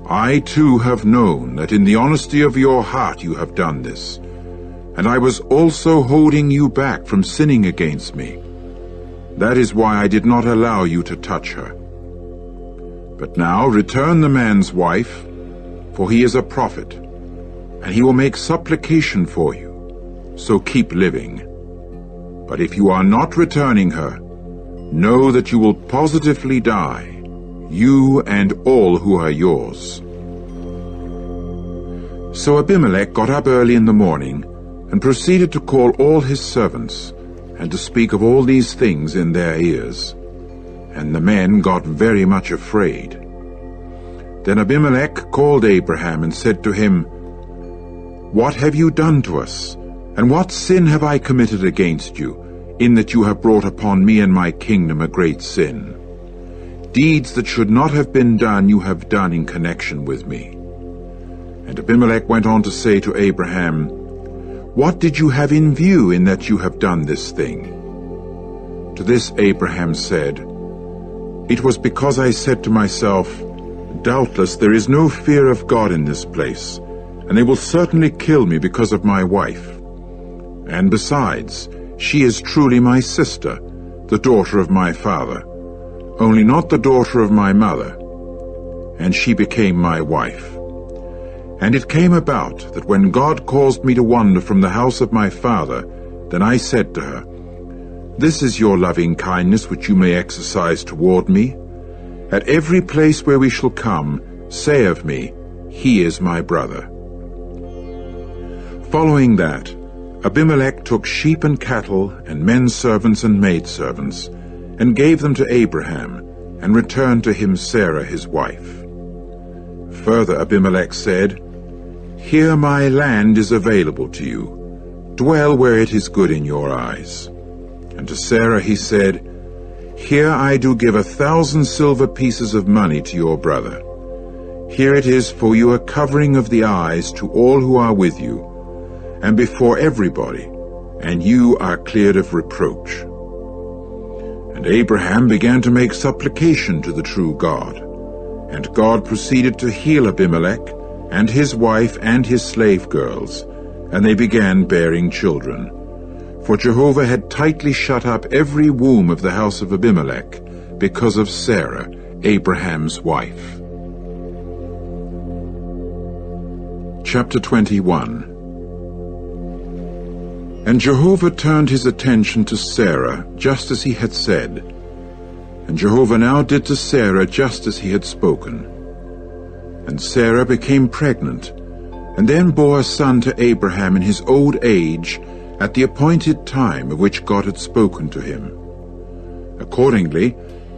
"I too have known that in the honesty of your heart you have done this, and I was also holding you back from sinning against me. That is why I did not allow you to touch her. But now return the man's wife, for he is a prophet, and he will make supplication for you, so keep living. But if you are not returning her, know that you will positively die, you and all who are yours." So Abimelech got up early in the morning, and proceeded to call all his servants, and to speak of all these things in their ears. And the men got very much afraid. Then Abimelech called Abraham and said to him, "What have you done to us, and what sin have I committed against you, in that you have brought upon me and my kingdom a great sin? Deeds that should not have been done you have done in connection with me." And Abimelech went on to say to Abraham, "What did you have in view in that you have done this thing?" To this Abraham said, "It was because I said to myself, 'Doubtless there is no fear of God in this place, and they will certainly kill me because of my wife. And besides, she is truly my sister, the daughter of my father, only not the daughter of my mother. And she became my wife. And it came about that when God caused me to wander from the house of my father, then I said to her, This is your loving kindness which you may exercise toward me. At every place where we shall come, say of me, He is my brother." Following that, Abimelech took sheep and cattle, and men servants and maidservants, and gave them to Abraham, and returned to him Sarah his wife. Further Abimelech said, "Here my land is available to you. Dwell where it is good in your eyes." And to Sarah he said, "Here I do give 1,000 silver pieces of money to your brother. Here it is for you a covering of the eyes to all who are with you, and before everybody, and you are cleared of reproach." And Abraham began to make supplication to the true God, and God proceeded to heal Abimelech, and his wife and his slave girls, and they began bearing children. For Jehovah had tightly shut up every womb of the house of Abimelech, because of Sarah, Abraham's wife. Chapter 21. And Jehovah turned his attention to Sarah, just as he had said. And Jehovah now did to Sarah just as he had spoken. And Sarah became pregnant, and then bore a son to Abraham in his old age, at the appointed time of which God had spoken to him. Accordingly,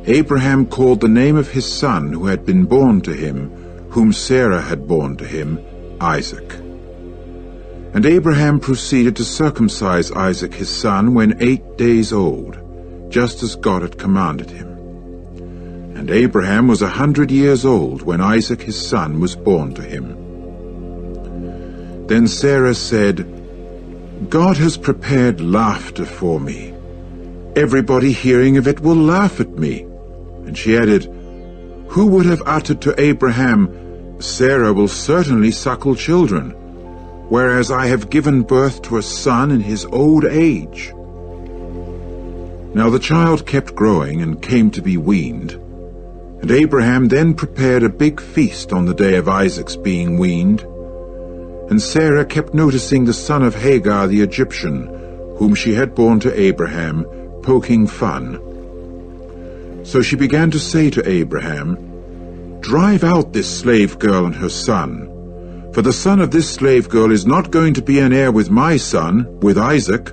Abraham called the name of his son who had been born to him, whom Sarah had borne to him, Isaac. And Abraham proceeded to circumcise Isaac his son when 8 days old, just as God had commanded him. And Abraham was 100 years old when Isaac his son was born to him. Then Sarah said, "God has prepared laughter for me. Everybody hearing of it will laugh at me." And she added, "Who would have uttered to Abraham, 'Sarah will certainly suckle children,' whereas I have given birth to a son in his old age?" Now the child kept growing and came to be weaned. And Abraham then prepared a big feast on the day of Isaac's being weaned. and Sarah kept noticing the son of Hagar the Egyptian, whom she had borne to Abraham, poking fun. So she began to say to Abraham, "Drive out this slave girl and her son, for the son of this slave girl is not going to be an heir with my son, with Isaac."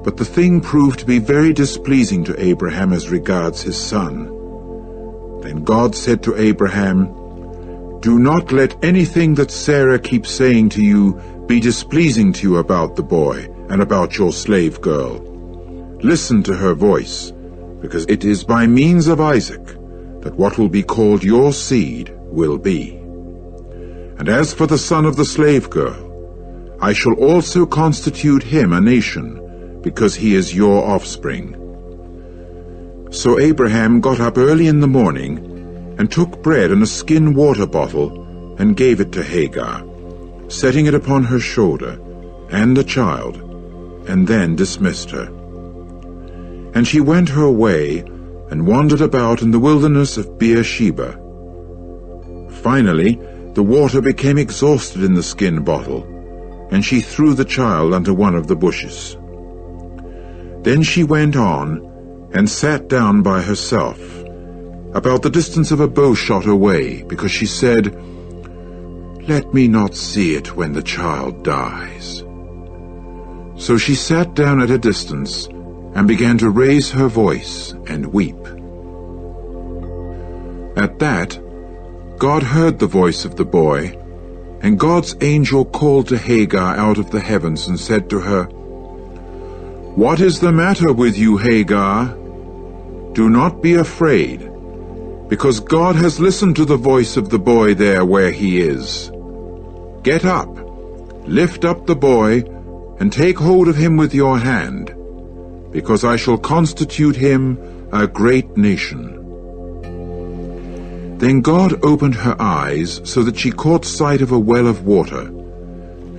But the thing proved to be very displeasing to Abraham as regards his son. Then God said to Abraham, "Do not let anything that Sarah keeps saying to you be displeasing to you about the boy and about your slave girl. Listen to her voice, because it is by means of Isaac that what will be called your seed will be. And as for the son of the slave girl, I shall also constitute him a nation, because he is your offspring." So Abraham got up early in the morning and took bread and a skin water bottle and gave it to Hagar, setting it upon her shoulder and the child, and then dismissed her. And she went her way and wandered about in the wilderness of Beersheba. Finally, the water became exhausted in the skin bottle, and she threw the child under one of the bushes. Then she went on and sat down by herself, about the distance of a bowshot away, because she said, "Let me not see it when the child dies." So she sat down at a distance and began to raise her voice and weep. At that, God heard the voice of the boy, and God's angel called to Hagar out of the heavens and said to her, "What is the matter with you, Hagar? Do not be afraid, because God has listened to the voice of the boy there where he is. Get up, lift up the boy, and take hold of him with your hand, because I shall constitute him a great nation." Then God opened her eyes so that she caught sight of a well of water,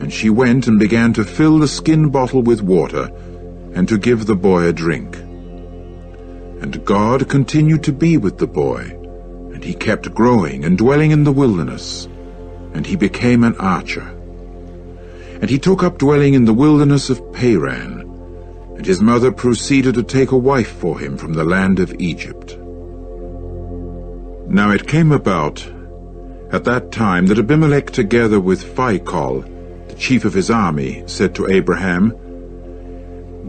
and she went and began to fill the skin bottle with water and to give the boy a drink. And God continued to be with the boy, and he kept growing and dwelling in the wilderness, and he became an archer. And he took up dwelling in the wilderness of Paran, and his mother proceeded to take a wife for him from the land of Egypt. Now it came about at that time that Abimelech, together with Phicol, the chief of his army, said to Abraham,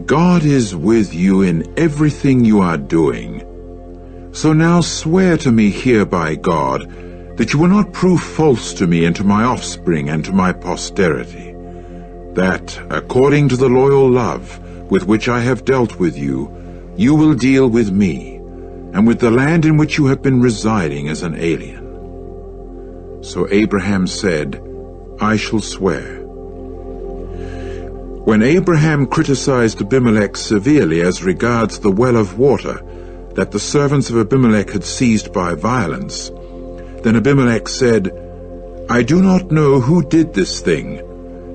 "God is with you in everything you are doing. So now swear to me here by God that you will not prove false to me and to my offspring and to my posterity, that, according to the loyal love with which I have dealt with you, you will deal with me, and with the land in which you have been residing as an alien." So Abraham said, "I shall swear." When Abraham criticized Abimelech severely as regards the well of water that the servants of Abimelech had seized by violence, then Abimelech said, "I do not know who did this thing,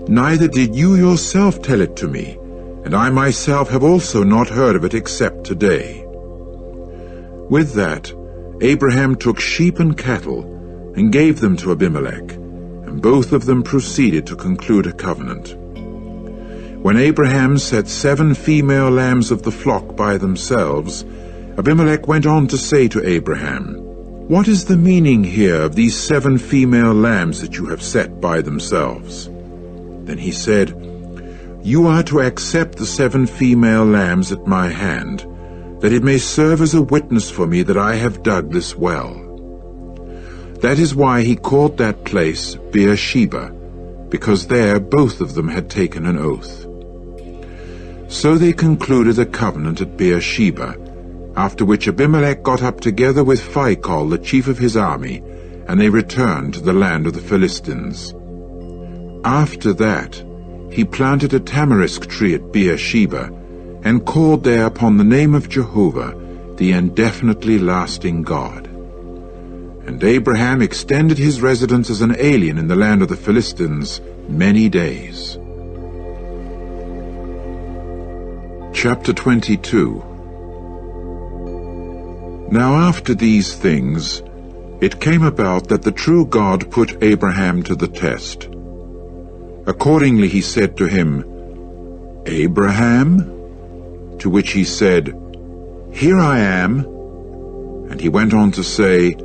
neither did you yourself tell it to me, and I myself have also not heard of it except today." With that, Abraham took sheep and cattle and gave them to Abimelech, and both of them proceeded to conclude a covenant. When Abraham set 7 female lambs of the flock by themselves, Abimelech went on to say to Abraham, "What is the meaning here of these 7 female lambs that you have set by themselves?" Then he said, "You are to accept the 7 female lambs at my hand, that it may serve as a witness for me that I have dug this well." That is why he called that place Beersheba, because there both of them had taken an oath. So they concluded a covenant at Beersheba, after which Abimelech got up together with Phicol, the chief of his army, and they returned to the land of the Philistines. After that, he planted a tamarisk tree at Beersheba, and called there upon the name of Jehovah, the indefinitely lasting God. And Abraham extended his residence as an alien in the land of the Philistines many days. Chapter 22. Now after these things, it came about that the true God put Abraham to the test, Accordingly he said to him, "Abraham?" To which he said, "Here I am." And he went on to say,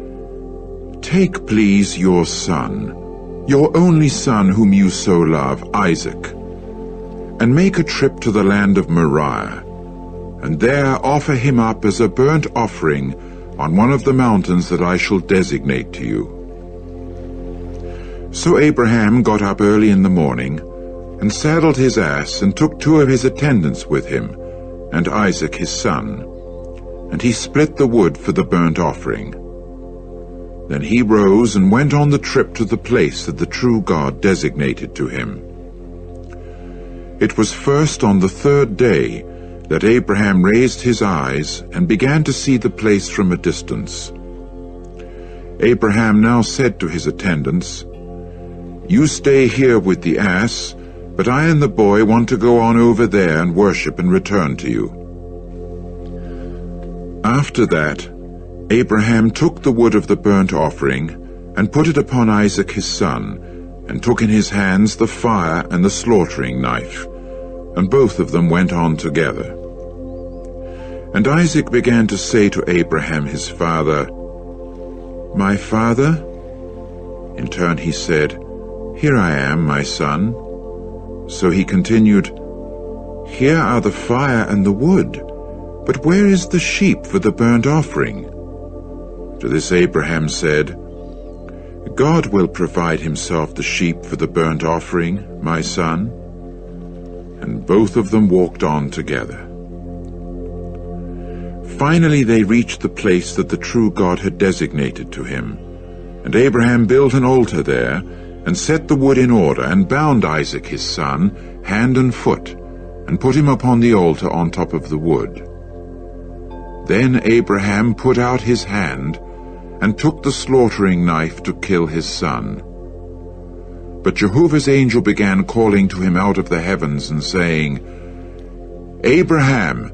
"Take, please, your son, your only son whom you so love, Isaac, and make a trip to the land of Moriah, and there offer him up as a burnt offering on one of the mountains that I shall designate to you." So Abraham got up early in the morning, and saddled his ass, and took 2 of his attendants with him, and Isaac his son, and he split the wood for the burnt offering. Then he rose and went on the trip to the place that the true God designated to him. It was first on the 3rd day that Abraham raised his eyes and began to see the place from a distance. Abraham now said to his attendants, "You stay here with the ass, but I and the boy want to go on over there and worship and return to you." After that, Abraham took the wood of the burnt offering and put it upon Isaac his son, and took in his hands the fire and the slaughtering knife, and both of them went on together. And Isaac began to say to Abraham his father, "My father?" In turn he said, "Here I am, my son." So he continued, "Here are the fire and the wood, but where is the sheep for the burnt offering?" To this Abraham said, "God will provide himself the sheep for the burnt offering, my son." And both of them walked on together. Finally they reached the place that the true God had designated to him, and Abraham built an altar there, and set the wood in order, and bound Isaac his son, hand and foot, and put him upon the altar on top of the wood. Then Abraham put out his hand, and took the slaughtering knife to kill his son. But Jehovah's angel began calling to him out of the heavens, and saying, "Abraham,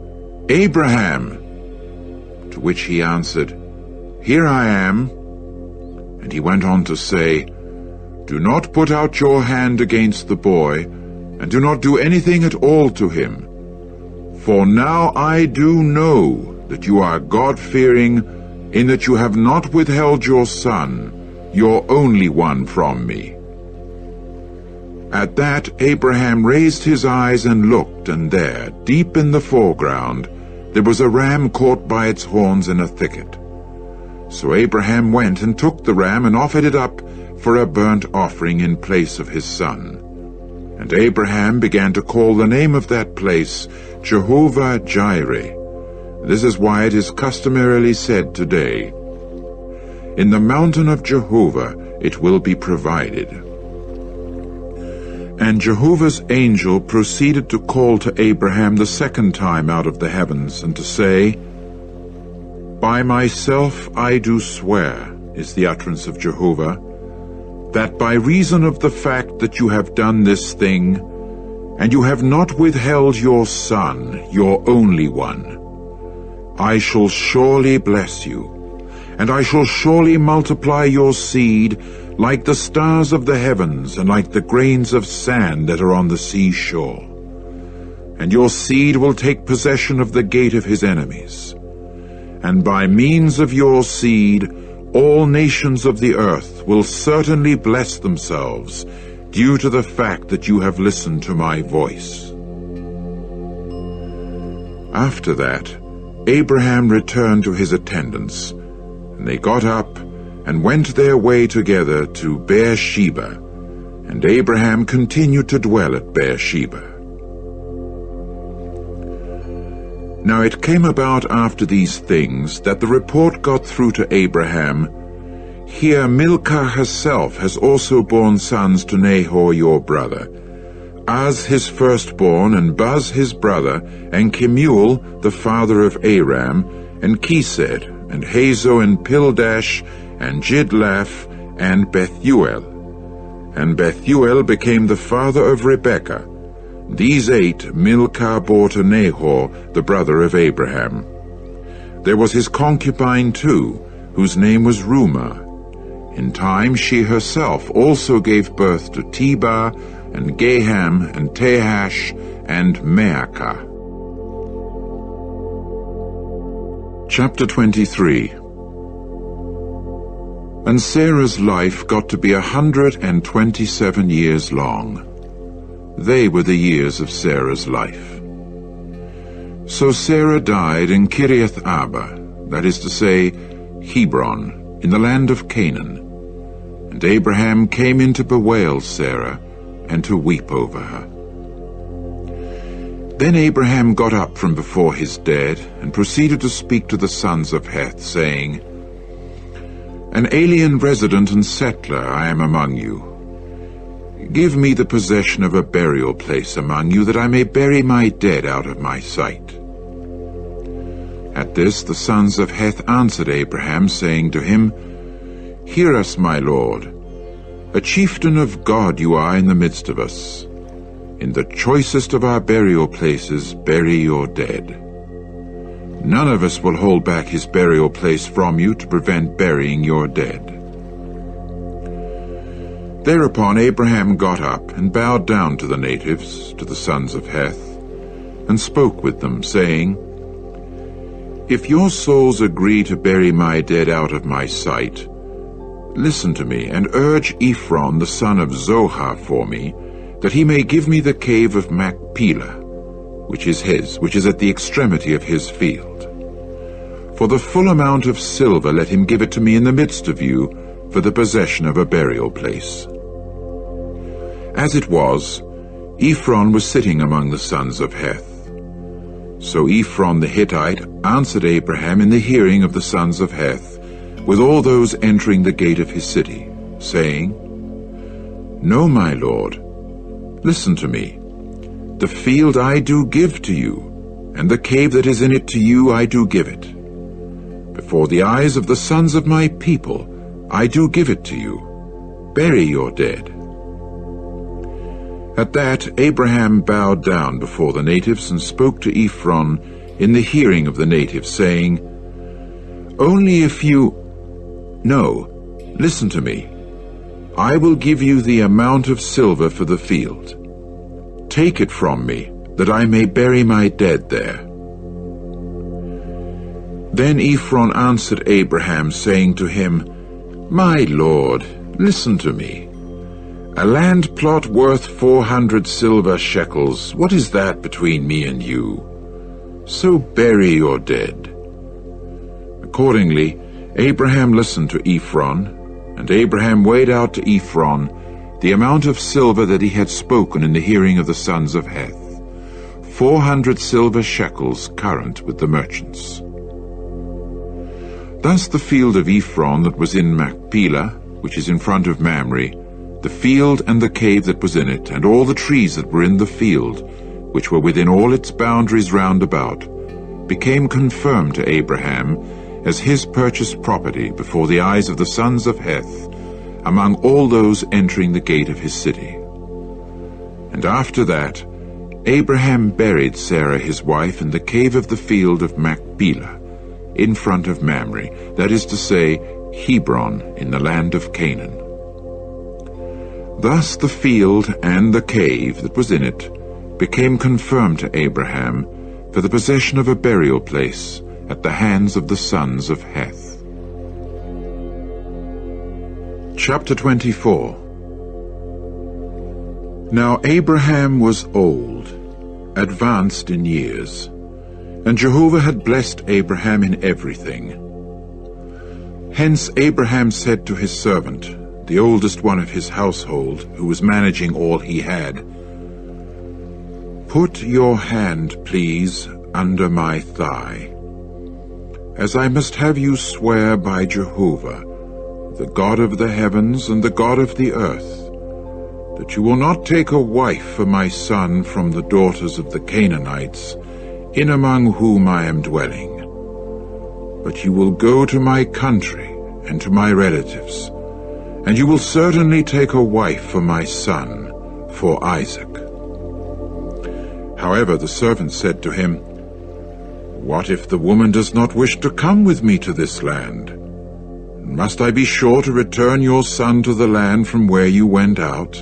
Abraham!" To which he answered, "Here I am." And he went on to say, "Do not put out your hand against the boy, and do not do anything at all to him. For now I do know that you are God-fearing, in that you have not withheld your son, your only one, from me." At that Abraham raised his eyes and looked, and there, deep in the foreground, there was a ram caught by its horns in a thicket. So Abraham went and took the ram and offered it up for a burnt offering in place of his son. And Abraham began to call the name of that place Jehovah-Jireh. This is why it is customarily said today, "In the mountain of Jehovah it will be provided." And Jehovah's angel proceeded to call to Abraham the 2nd time out of the heavens, and to say, "By myself I do swear," is the utterance of Jehovah, "that by reason of the fact that you have done this thing, and you have not withheld your son, your only one, I shall surely bless you, and I shall surely multiply your seed like the stars of the heavens and like the grains of sand that are on the seashore. And your seed will take possession of the gate of his enemies. And by means of your seed, all nations of the earth will certainly bless themselves, due to the fact that you have listened to my voice." After that, Abraham returned to his attendants, and they got up and went their way together to Beersheba, and Abraham continued to dwell at Beersheba. Now it came about after these things that the report got through to Abraham, "Here Milcah herself has also borne sons to Nahor your brother, Az his firstborn, and Buz his brother, and Kemuel the father of Aram, and Chesed, and Hazo, and Pildash, and Jidlaph, and Bethuel. And Bethuel became the father of Rebekah. These 8 Milcah bore to Nahor, the brother of Abraham. There was his concubine too, whose name was Reumah. In time she herself also gave birth to Tebah, and Gaham, and Tahash, and Maacah. Chapter 23. And Sarah's life got to be 127 years long. They were the years of Sarah's life. So Sarah died in Kiriath Arba, that is to say, Hebron, in the land of Canaan. And Abraham came in to bewail Sarah, and to weep over her. Then Abraham got up from before his dead, and proceeded to speak to the sons of Heth, saying, An alien resident and settler I am among you. Give me the possession of a burial place among you, that I may bury my dead out of my sight. At this the sons of Heth answered Abraham, saying to him, Hear us, my lord. A chieftain of God you are in the midst of us. In the choicest of our burial places bury your dead. None of us will hold back his burial place from you to prevent burying your dead. Thereupon Abraham got up and bowed down to the natives, to the sons of Heth, and spoke with them, saying, If your souls agree to bury my dead out of my sight, listen to me, and urge Ephron the son of Zohar for me, that he may give me the cave of Machpelah, which is his, which is at the extremity of his field. For the full amount of silver let him give it to me in the midst of you, for the possession of a burial place. As it was, Ephron was sitting among the sons of Heth. So Ephron the Hittite answered Abraham in the hearing of the sons of Heth, with all those entering the gate of his city, saying, No, my lord, listen to me. The field I do give to you, and the cave that is in it to you I do give it. Before the eyes of the sons of my people I do give it to you. Bury your dead. At that Abraham bowed down before the natives and spoke to Ephron in the hearing of the natives, saying, Only if you... No, listen to me. I will give you the amount of silver for the field. Take it from me, that I may bury my dead there. Then Ephron answered Abraham, saying to him, My lord, listen to me. A land plot worth 400 silver shekels, what is that between me and you? So bury your dead. Accordingly, Abraham listened to Ephron, and Abraham weighed out to Ephron the amount of silver that he had spoken in the hearing of the sons of Heth, 400 silver shekels current with the merchants. Thus the field of Ephron that was in Machpelah, which is in front of Mamre, the field and the cave that was in it, and all the trees that were in the field, which were within all its boundaries round about, became confirmed to Abraham as his purchased property before the eyes of the sons of Heth, among all those entering the gate of his city. And after that, Abraham buried Sarah his wife in the cave of the field of Machpelah, in front of Mamre, that is to say, Hebron, in the land of Canaan. Thus the field and the cave that was in it became confirmed to Abraham for the possession of a burial place at the hands of the sons of Heth. Chapter 24. Now Abraham was old, advanced in years, and Jehovah had blessed Abraham in everything. Hence Abraham said to his servant, the oldest one of his household, who was managing all he had, Put your hand, please, under my thigh, as I must have you swear by Jehovah, the God of the heavens and the God of the earth, that you will not take a wife for my son from the daughters of the Canaanites, in among whom I am dwelling, but you will go to my country and to my relatives, and you will certainly take a wife for my son, for Isaac. However, the servant said to him, What if the woman does not wish to come with me to this land? Must I be sure to return your son to the land from where you went out?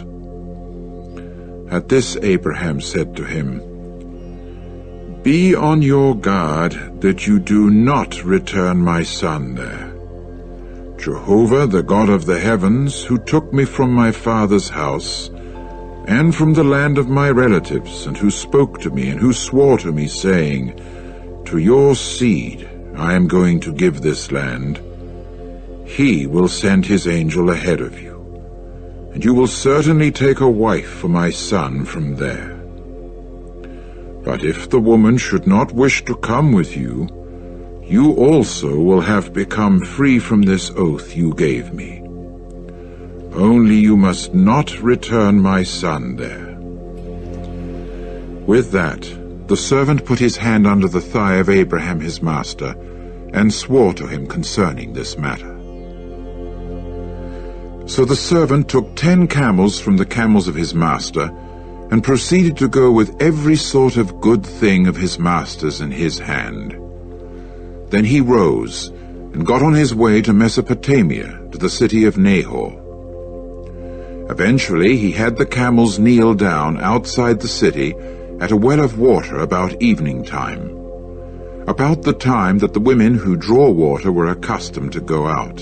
At this Abraham said to him, "Be on your guard that you do not return my son there. Jehovah, the God of the heavens, who took me from my father's house and from the land of my relatives, and who spoke to me and who swore to me, saying, 'To your seed I am going to give this land,' he will send his angel ahead of you, and you will certainly take a wife for my son from there. But if the woman should not wish to come with you, you also will have become free from this oath you gave me. Only you must not return my son there." With that, the servant put his hand under the thigh of Abraham his master, and swore to him concerning this matter. So the servant took 10 camels from the camels of his master, and proceeded to go with every sort of good thing of his master's in his hand. Then he rose, and got on his way to Mesopotamia, to the city of Nahor. Eventually he had the camels kneel down outside the city at a well of water about evening time, about the time that the women who draw water were accustomed to go out.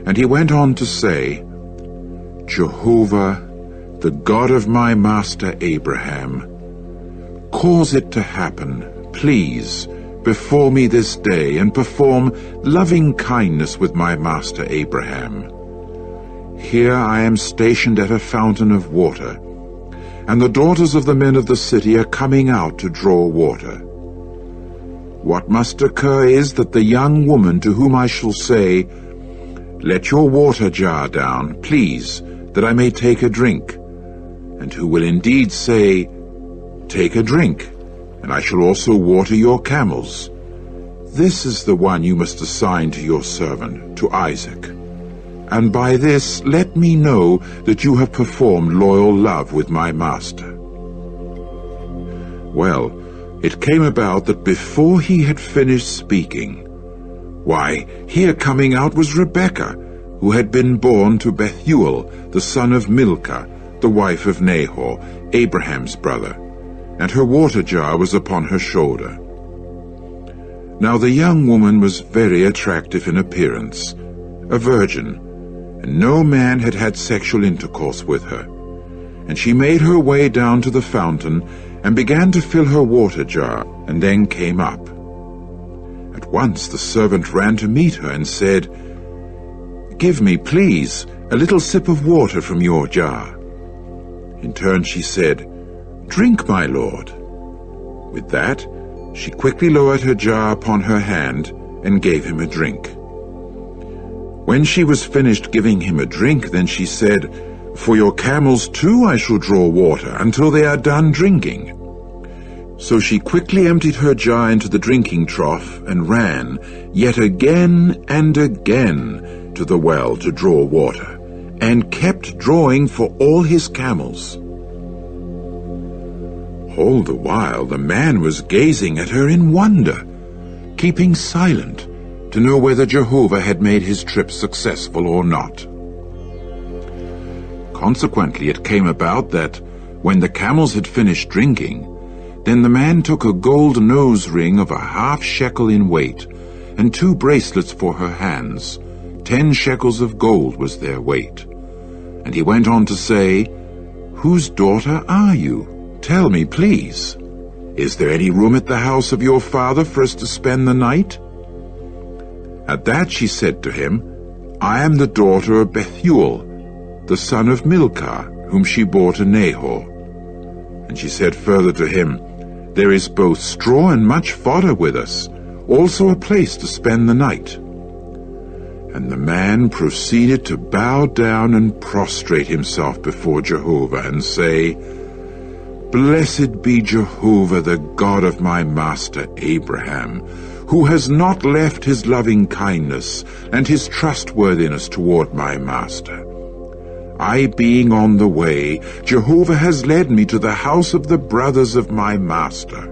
And he went on to say, "Jehovah, the God of my master Abraham, cause it to happen, please, before me this day, and perform loving kindness with my master Abraham. Here I am stationed at a fountain of water, and the daughters of the men of the city are coming out to draw water. What must occur is that the young woman to whom I shall say, 'Let your water jar down, please, that I may take a drink,' and who will indeed say, 'Take a drink, and I shall also water your camels,' this is the one you must assign to your servant, to Isaac. And by this let me know that you have performed loyal love with my master." Well, it came about that before he had finished speaking, why, here coming out was Rebekah, who had been born to Bethuel, the son of Milcah, the wife of Nahor, Abraham's brother, and her water jar was upon her shoulder. Now the young woman was very attractive in appearance, a virgin, and no man had had sexual intercourse with her. And she made her way down to the fountain and began to fill her water jar, and then came up. At once the servant ran to meet her and said, "Give me, please, a little sip of water from your jar." In turn she said, "Drink, my lord." With that, she quickly lowered her jar upon her hand and gave him a drink. When she was finished giving him a drink, then she said, "For your camels too I shall draw water until they are done drinking." So she quickly emptied her jar into the drinking trough and ran, yet again and again, to the well to draw water, and kept drawing for all his camels. All the while the man was gazing at her in wonder, keeping silent to know whether Jehovah had made his trip successful or not. Consequently, it came about that, when the camels had finished drinking, then the man took a gold nose ring of 1/2 shekel in weight, and 2 bracelets for her hands. 10 shekels of gold was their weight. And he went on to say, "Whose daughter are you? Tell me, please. Is there any room at the house of your father for us to spend the night?" At that she said to him, "I am the daughter of Bethuel, the son of Milcah, whom she bore to Nahor." And she said further to him, "There is both straw and much fodder with us, also a place to spend the night." And the man proceeded to bow down and prostrate himself before Jehovah and say, "Blessed be Jehovah, the God of my master Abraham, who has not left his loving kindness and his trustworthiness toward my master. I being on the way, Jehovah has led me to the house of the brothers of my master."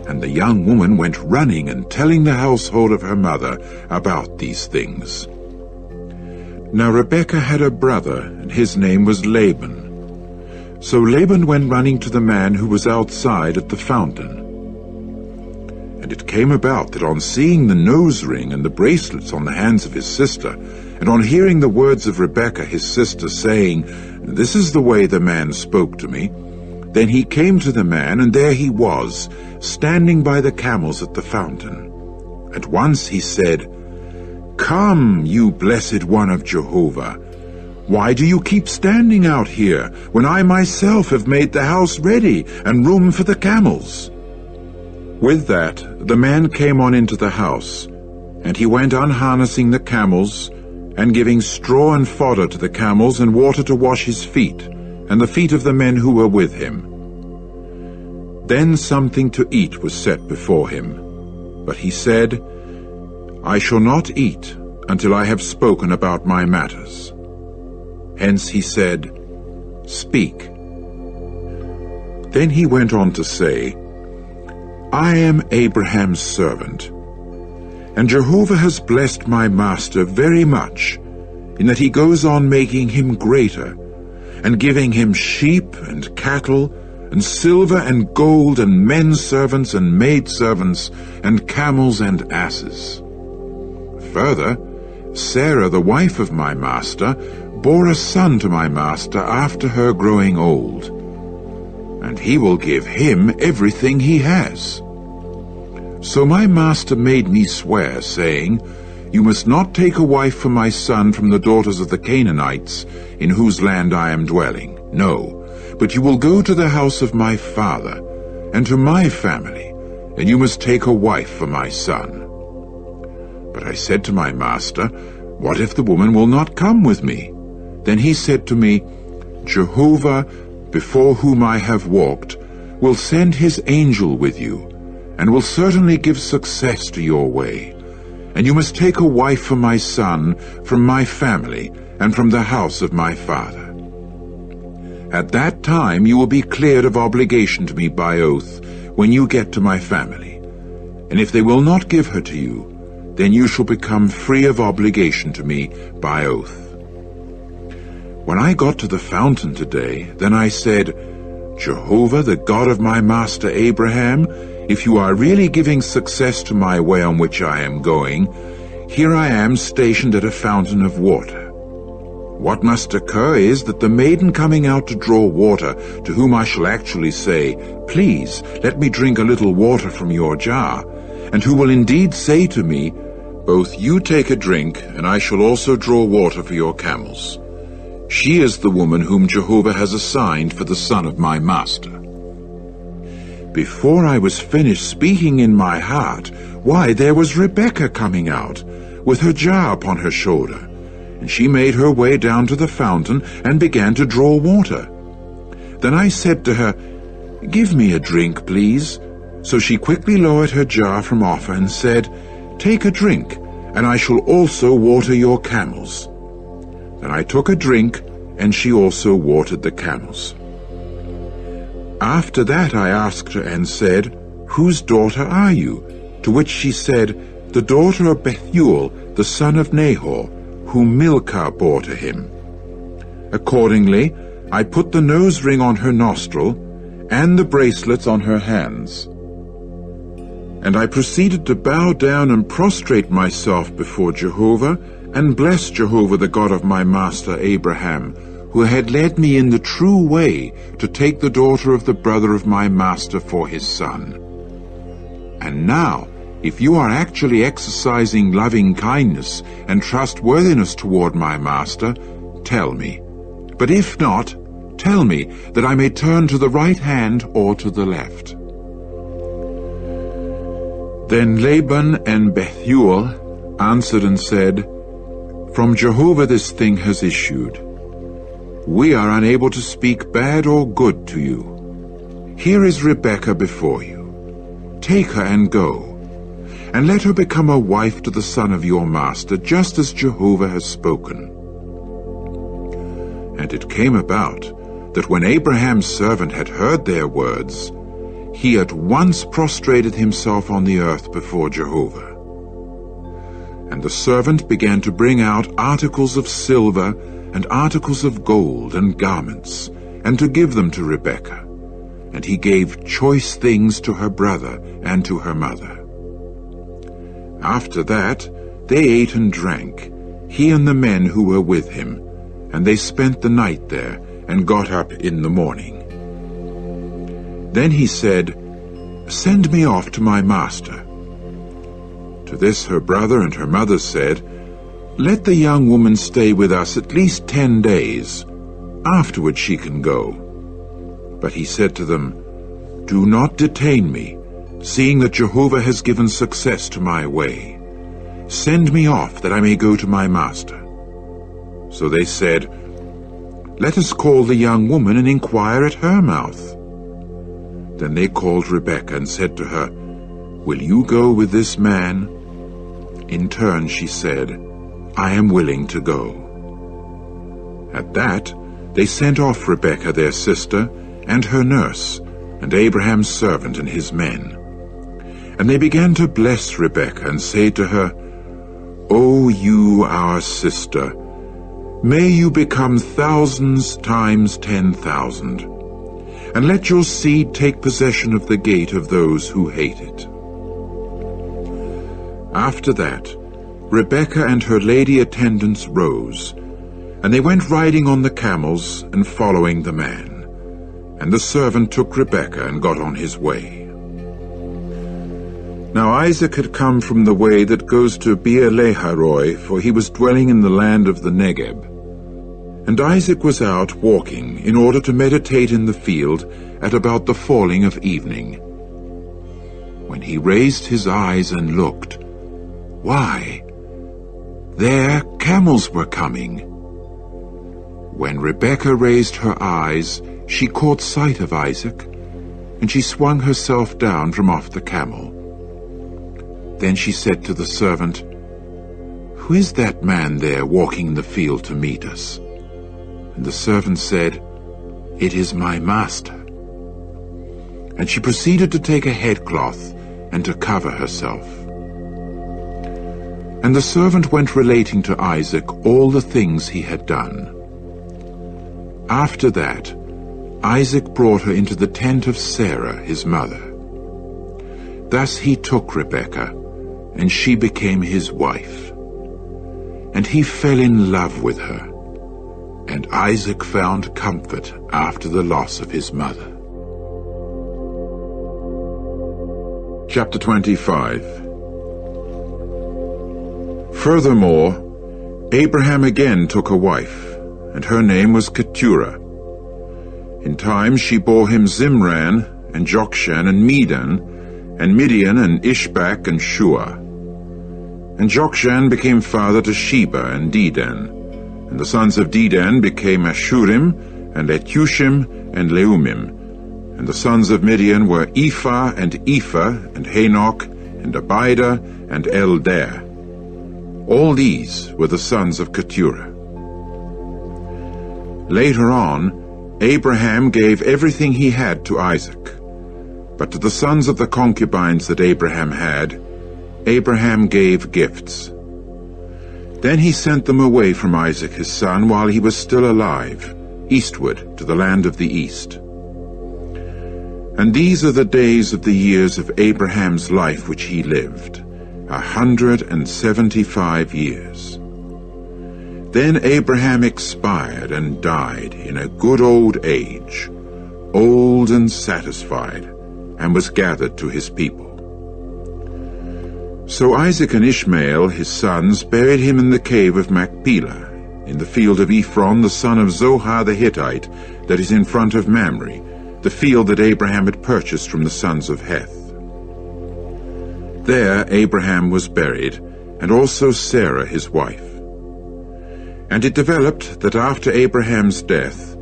And the young woman went running and telling the household of her mother about these things. Now Rebekah had a brother, and his name was Laban. So Laban went running to the man who was outside at the fountain. And it came about that on seeing the nose ring and the bracelets on the hands of his sister, and on hearing the words of Rebekah his sister, saying, "This is the way the man spoke to me," then he came to the man, and there he was, standing by the camels at the fountain. At once he said, "Come, you blessed one of Jehovah. Why do you keep standing out here, when I myself have made the house ready and room for the camels?" With that, the man came on into the house, and he went unharnessing the camels, and giving straw and fodder to the camels, and water to wash his feet, and the feet of the men who were with him. Then something to eat was set before him. But he said, "I shall not eat until I have spoken about my matters." Hence he said, "Speak." Then he went on to say, "I am Abraham's servant, and Jehovah has blessed my master very much, in that he goes on making him greater, and giving him sheep and cattle, and silver and gold, and men servants and maid servants, and camels and asses. Further, Sarah, the wife of my master, bore a son to my master after her growing old, and he will give him everything he has. So my master made me swear, saying, You must not take a wife for my son from the daughters of the Canaanites, in whose land I am dwelling. No, but you will go to the house of my father, and to my family, and you must take a wife for my son. But I said to my master, What if the woman will not come with me? Then he said to me, Jehovah, before whom I have walked, will send his angel with you, and will certainly give success to your way. And you must take a wife for my son from my family and from the house of my father. At that time you will be cleared of obligation to me by oath when you get to my family. And if they will not give her to you, then you shall become free of obligation to me by oath. When I got to the fountain today, then I said, Jehovah, the God of my master Abraham, if you are really giving success to my way on which I am going, here I am stationed at a fountain of water. What must occur is that the maiden coming out to draw water, to whom I shall actually say, Please, let me drink a little water from your jar, and who will indeed say to me, Both you take a drink, and I shall also draw water for your camels. She is the woman whom Jehovah has assigned for the son of my master. Before I was finished speaking in my heart, why, there was Rebekah coming out, with her jar upon her shoulder, and she made her way down to the fountain and began to draw water. Then I said to her, Give me a drink, please. So she quickly lowered her jar from off her and said, Take a drink, and I shall also water your camels. Then I took a drink, and she also watered the camels. After that I asked her and said, Whose daughter are you? To which she said, The daughter of Bethuel, the son of Nahor, whom Milcah bore to him. Accordingly, I put the nose ring on her nostril, and the bracelets on her hands. And I proceeded to bow down and prostrate myself before Jehovah, and bless Jehovah the God of my master Abraham, who had led me in the true way to take the daughter of the brother of my master for his son. And now, if you are actually exercising loving kindness and trustworthiness toward my master, tell me. But if not, tell me, that I may turn to the right hand or to the left. Then Laban and Bethuel answered and said, From Jehovah this thing has issued. We are unable to speak bad or good to you. Here is Rebekah before you. Take her and go, and let her become a wife to the son of your master, just as Jehovah has spoken. And it came about that when Abraham's servant had heard their words, he at once prostrated himself on the earth before Jehovah. And the servant began to bring out articles of silver, and articles of gold, and garments, and to give them to Rebekah. And he gave choice things to her brother and to her mother. After that, they ate and drank, he and the men who were with him, and they spent the night there and got up in the morning. Then he said, "Send me off to my master." To this her brother and her mother said, "Let the young woman stay with us at least 10 days. Afterward she can go." But he said to them, "Do not detain me, seeing that Jehovah has given success to my way. Send me off, that I may go to my master." So they said, "Let us call the young woman and inquire at her mouth." Then they called Rebekah and said to her, "Will you go with this man?" In turn she said, "I am willing to go." At that they sent off Rebekah their sister, and her nurse, and Abraham's servant and his men. And they began to bless Rebekah and say to her, "O you, our sister, may you become thousands times 10,000, and let your seed take possession of the gate of those who hate it." After that, Rebekah and her lady attendants rose, and they went riding on the camels and following the man. And the servant took Rebekah and got on his way. Now Isaac had come from the way that goes to Beer-lahai-roi, for he was dwelling in the land of the Negeb. And Isaac was out walking in order to meditate in the field at about the falling of evening. When he raised his eyes and looked, why, there camels were coming. When Rebekah raised her eyes, she caught sight of Isaac, and she swung herself down from off the camel. Then she said to the servant, "Who is that man there walking in the field to meet us?" And the servant said, "It is my master." And she proceeded to take a headcloth and to cover herself. And the servant went relating to Isaac all the things he had done. After that, Isaac brought her into the tent of Sarah, his mother. Thus he took Rebekah, and she became his wife. And he fell in love with her, and Isaac found comfort after the loss of his mother. Chapter 25. Furthermore, Abraham again took a wife, and her name was Keturah. In time she bore him Zimran, and Jokshan, and Medan, and Midian, and Ishbak, and Shua. And Jokshan became father to Sheba and Dedan, and the sons of Dedan became Ashurim, and Letushim, and Leumim. And the sons of Midian were Ephah, and Ephah, and Hanok, and Abida, and Eldaah. All these were the sons of Keturah. Later on, Abraham gave everything he had to Isaac. But to the sons of the concubines that Abraham had, Abraham gave gifts. Then he sent them away from Isaac his son while he was still alive, eastward to the land of the east. And these are the days of the years of Abraham's life which he lived, 175 years. Then Abraham expired and died in a good old age, old and satisfied, and was gathered to his people. So Isaac and Ishmael, his sons, buried him in the cave of Machpelah, in the field of Ephron, the son of Zohar the Hittite, that is in front of Mamre, the field that Abraham had purchased from the sons of Heth. There Abraham was buried, and also Sarah his wife. And it developed that after Abraham's death,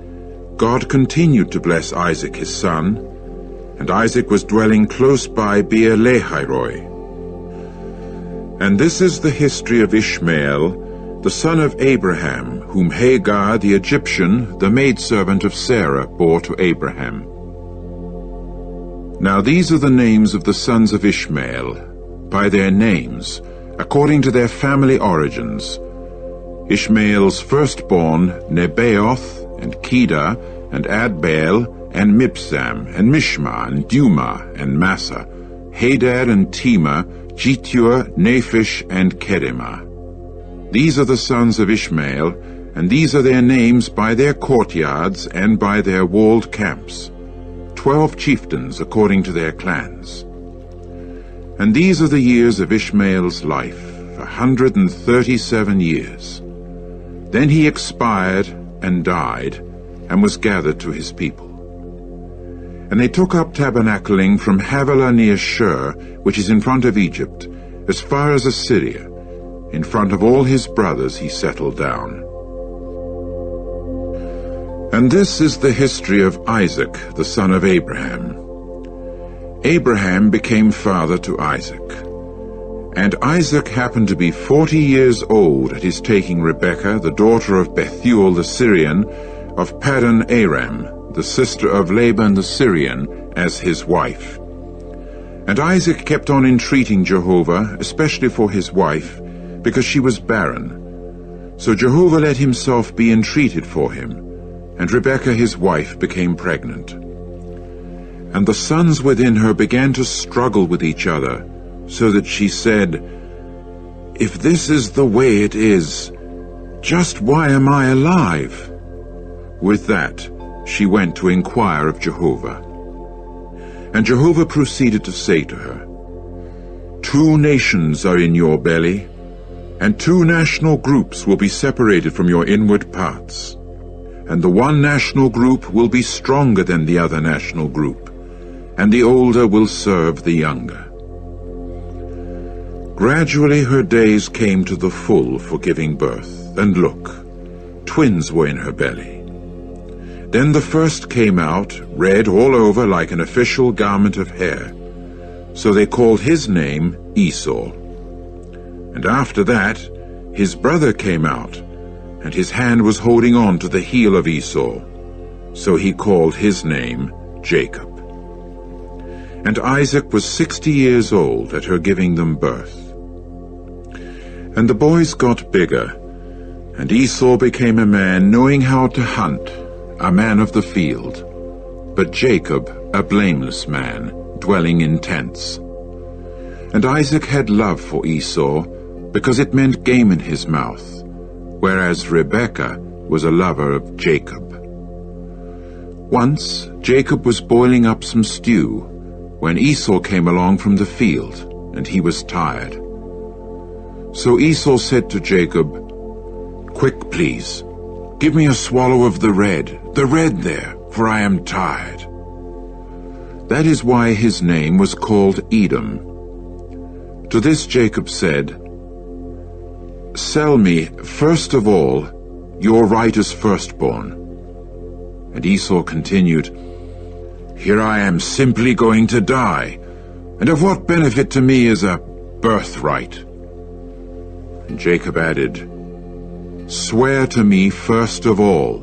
God continued to bless Isaac his son, and Isaac was dwelling close by Beer-lahai-roi. And this is the history of Ishmael, the son of Abraham, whom Hagar the Egyptian, the maidservant of Sarah, bore to Abraham. Now these are the names of the sons of Ishmael, by their names, according to their family origins. Ishmael's firstborn, Nebaioth, and Kedah, and Adbaal, and Mibsam, and Mishma, and Dumah, and Massa, Hadad and Tema, Jetur, Naphish, and Kedemah. These are the sons of Ishmael, and these are their names by their courtyards and by their walled camps, 12 chieftains according to their clans. And these are the years of Ishmael's life, 137 years. Then he expired and died, and was gathered to his people. And they took up tabernacling from Havilah near Shur, which is in front of Egypt, as far as Assyria. In front of all his brothers he settled down. And this is the history of Isaac, the son of Abraham. Abraham became father to Isaac. And Isaac happened to be 40 years old at his taking Rebekah, the daughter of Bethuel the Syrian, of Paddan Aram, the sister of Laban the Syrian, as his wife. And Isaac kept on entreating Jehovah, especially for his wife, because she was barren. So Jehovah let himself be entreated for him, and Rebekah his wife became pregnant. And the sons within her began to struggle with each other, so that she said, "If this is the way it is, just why am I alive?" With that, she went to inquire of Jehovah. And Jehovah proceeded to say to her, "2 nations are in your belly, and 2 national groups will be separated from your inward parts. And the one national group will be stronger than the other national group, and the older will serve the younger." Gradually her days came to the full for giving birth, and look, twins were in her belly. Then the first came out, red all over like an official garment of hair. So they called his name Esau. And after that, his brother came out, and his hand was holding on to the heel of Esau. So he called his name Jacob. And Isaac was 60 years old at her giving them birth. And the boys got bigger, and Esau became a man knowing how to hunt, a man of the field, but Jacob a blameless man, dwelling in tents. And Isaac had love for Esau, because it meant game in his mouth, whereas Rebekah was a lover of Jacob. Once Jacob was boiling up some stew, when Esau came along from the field, and he was tired. So Esau said to Jacob, "Quick, please, give me a swallow of the red there, for I am tired." That is why his name was called Edom. To this Jacob said, "Sell me, first of all, your right as firstborn." And Esau continued, "Here I am simply going to die, and of what benefit to me is a birthright?" And Jacob added, "Swear to me first of all."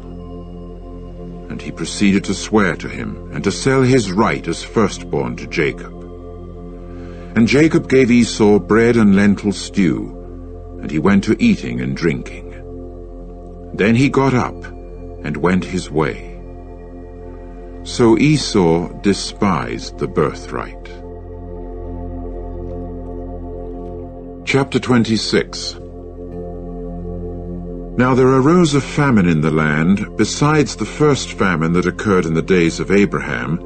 And he proceeded to swear to him, and to sell his right as firstborn to Jacob. And Jacob gave Esau bread and lentil stew, and he went to eating and drinking. Then he got up and went his way. So Esau despised the birthright. Chapter 26. Now there arose a famine in the land, besides the first famine that occurred in the days of Abraham,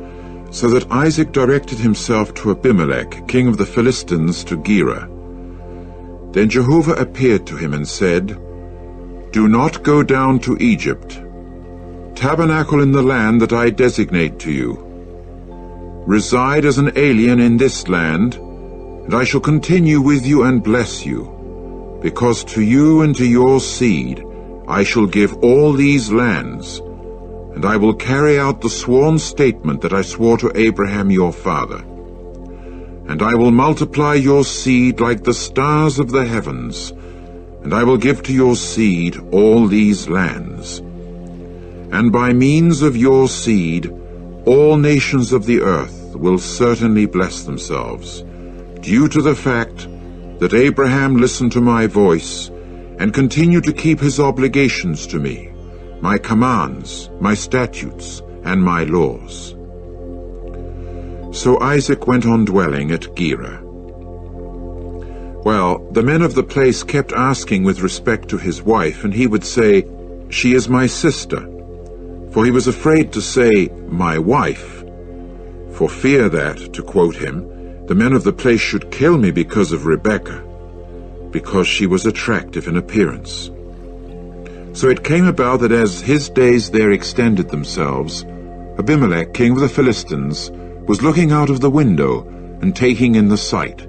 so that Isaac directed himself to Abimelech, king of the Philistines, to Gerar. Then Jehovah appeared to him and said, "Do not go down to Egypt. Tabernacle in the land that I designate to you. Reside as an alien in this land, and I shall continue with you and bless you, because to you and to your seed I shall give all these lands, and I will carry out the sworn statement that I swore to Abraham your father. And I will multiply your seed like the stars of the heavens, and I will give to your seed all these lands. And by means of your seed all nations of the earth will certainly bless themselves, due to the fact that Abraham listened to my voice and continued to keep his obligations to me, my commands, my statutes, and my laws." So Isaac went on dwelling at Gerar. Well, the men of the place kept asking with respect to his wife, and he would say, "She is my sister," for he was afraid to say, "my wife," for fear that, to quote him, the men of the place should kill me because of Rebekah, because she was attractive in appearance. So it came about that as his days there extended themselves, Abimelech, king of the Philistines, was looking out of the window and taking in the sight.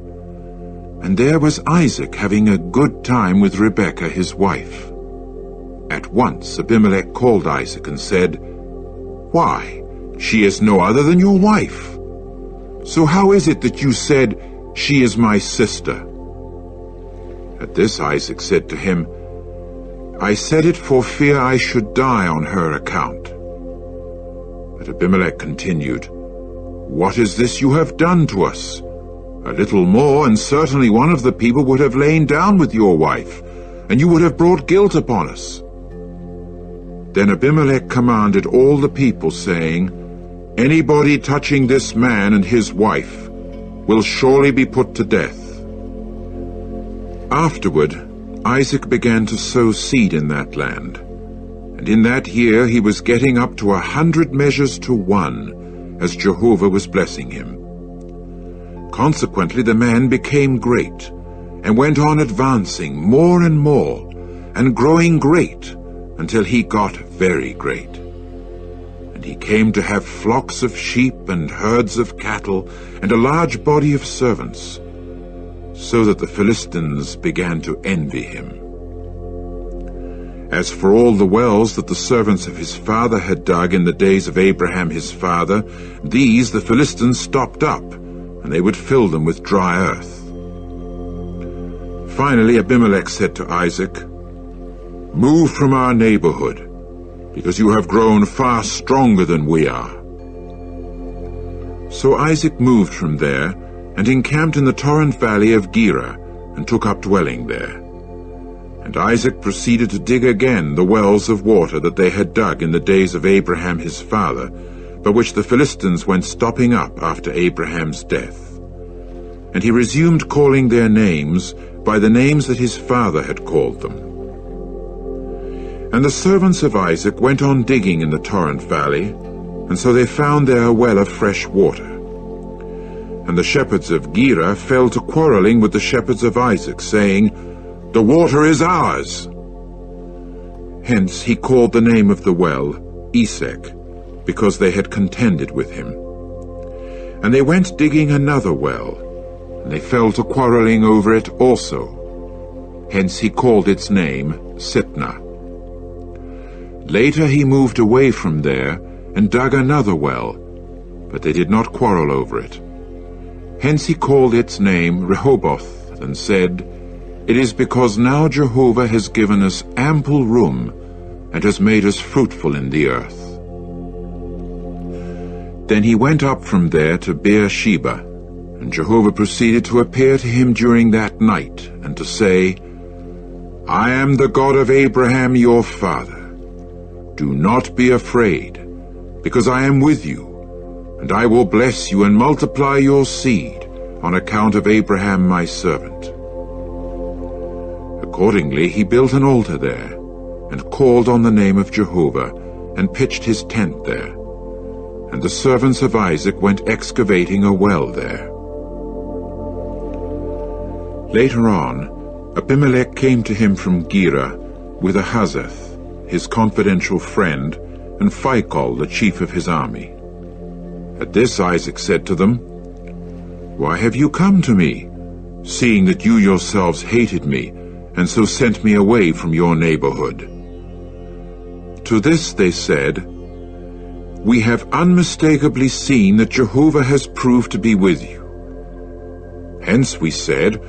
And there was Isaac having a good time with Rebekah his wife. At once Abimelech called Isaac and said, "Why, she is no other than your wife. So how is it that you said, 'She is my sister'?" At this Isaac said to him, "I said it for fear I should die on her account." But Abimelech continued, "What is this you have done to us? A little more, and certainly one of the people would have lain down with your wife, and you would have brought guilt upon us." Then Abimelech commanded all the people, saying, "Anybody touching this man and his wife will surely be put to death." Afterward, Isaac began to sow seed in that land, and in that year he was getting up to 100 measures to 1, as Jehovah was blessing him. Consequently, the man became great, and went on advancing more and more, and growing great, until he got very great. And he came to have flocks of sheep and herds of cattle, and a large body of servants, so that the Philistines began to envy him. As for all the wells that the servants of his father had dug in the days of Abraham his father, these the Philistines stopped up, and they would fill them with dry earth. Finally Abimelech said to Isaac, "Move from our neighborhood, because you have grown far stronger than we are." So Isaac moved from there, and encamped in the torrent valley of Gerar, and took up dwelling there. And Isaac proceeded to dig again the wells of water that they had dug in the days of Abraham his father, by which the Philistines went stopping up after Abraham's death. And he resumed calling their names by the names that his father had called them. And the servants of Isaac went on digging in the torrent valley, and so they found there a well of fresh water. And the shepherds of Gerar fell to quarreling with the shepherds of Isaac, saying, "The water is ours." Hence he called the name of the well Esek, because they had contended with him. And they went digging another well, and they fell to quarreling over it also. Hence he called its name Sitnah. Later he moved away from there and dug another well, but they did not quarrel over it. Hence he called its name Rehoboth, and said, "It is because now Jehovah has given us ample room, and has made us fruitful in the earth." Then he went up from there to Beersheba, and Jehovah proceeded to appear to him during that night, and to say, "I am the God of Abraham your father. Do not be afraid, because I am with you, and I will bless you and multiply your seed on account of Abraham my servant." Accordingly he built an altar there, and called on the name of Jehovah, and pitched his tent there. And the servants of Isaac went excavating a well there. Later on, Abimelech came to him from Gerar with Ahazeth, his confidential friend, and Phicol, the chief of his army. At this Isaac said to them, "Why have you come to me, seeing that you yourselves hated me, and so sent me away from your neighborhood?" To this they said, "We have unmistakably seen that Jehovah has proved to be with you." Hence we said,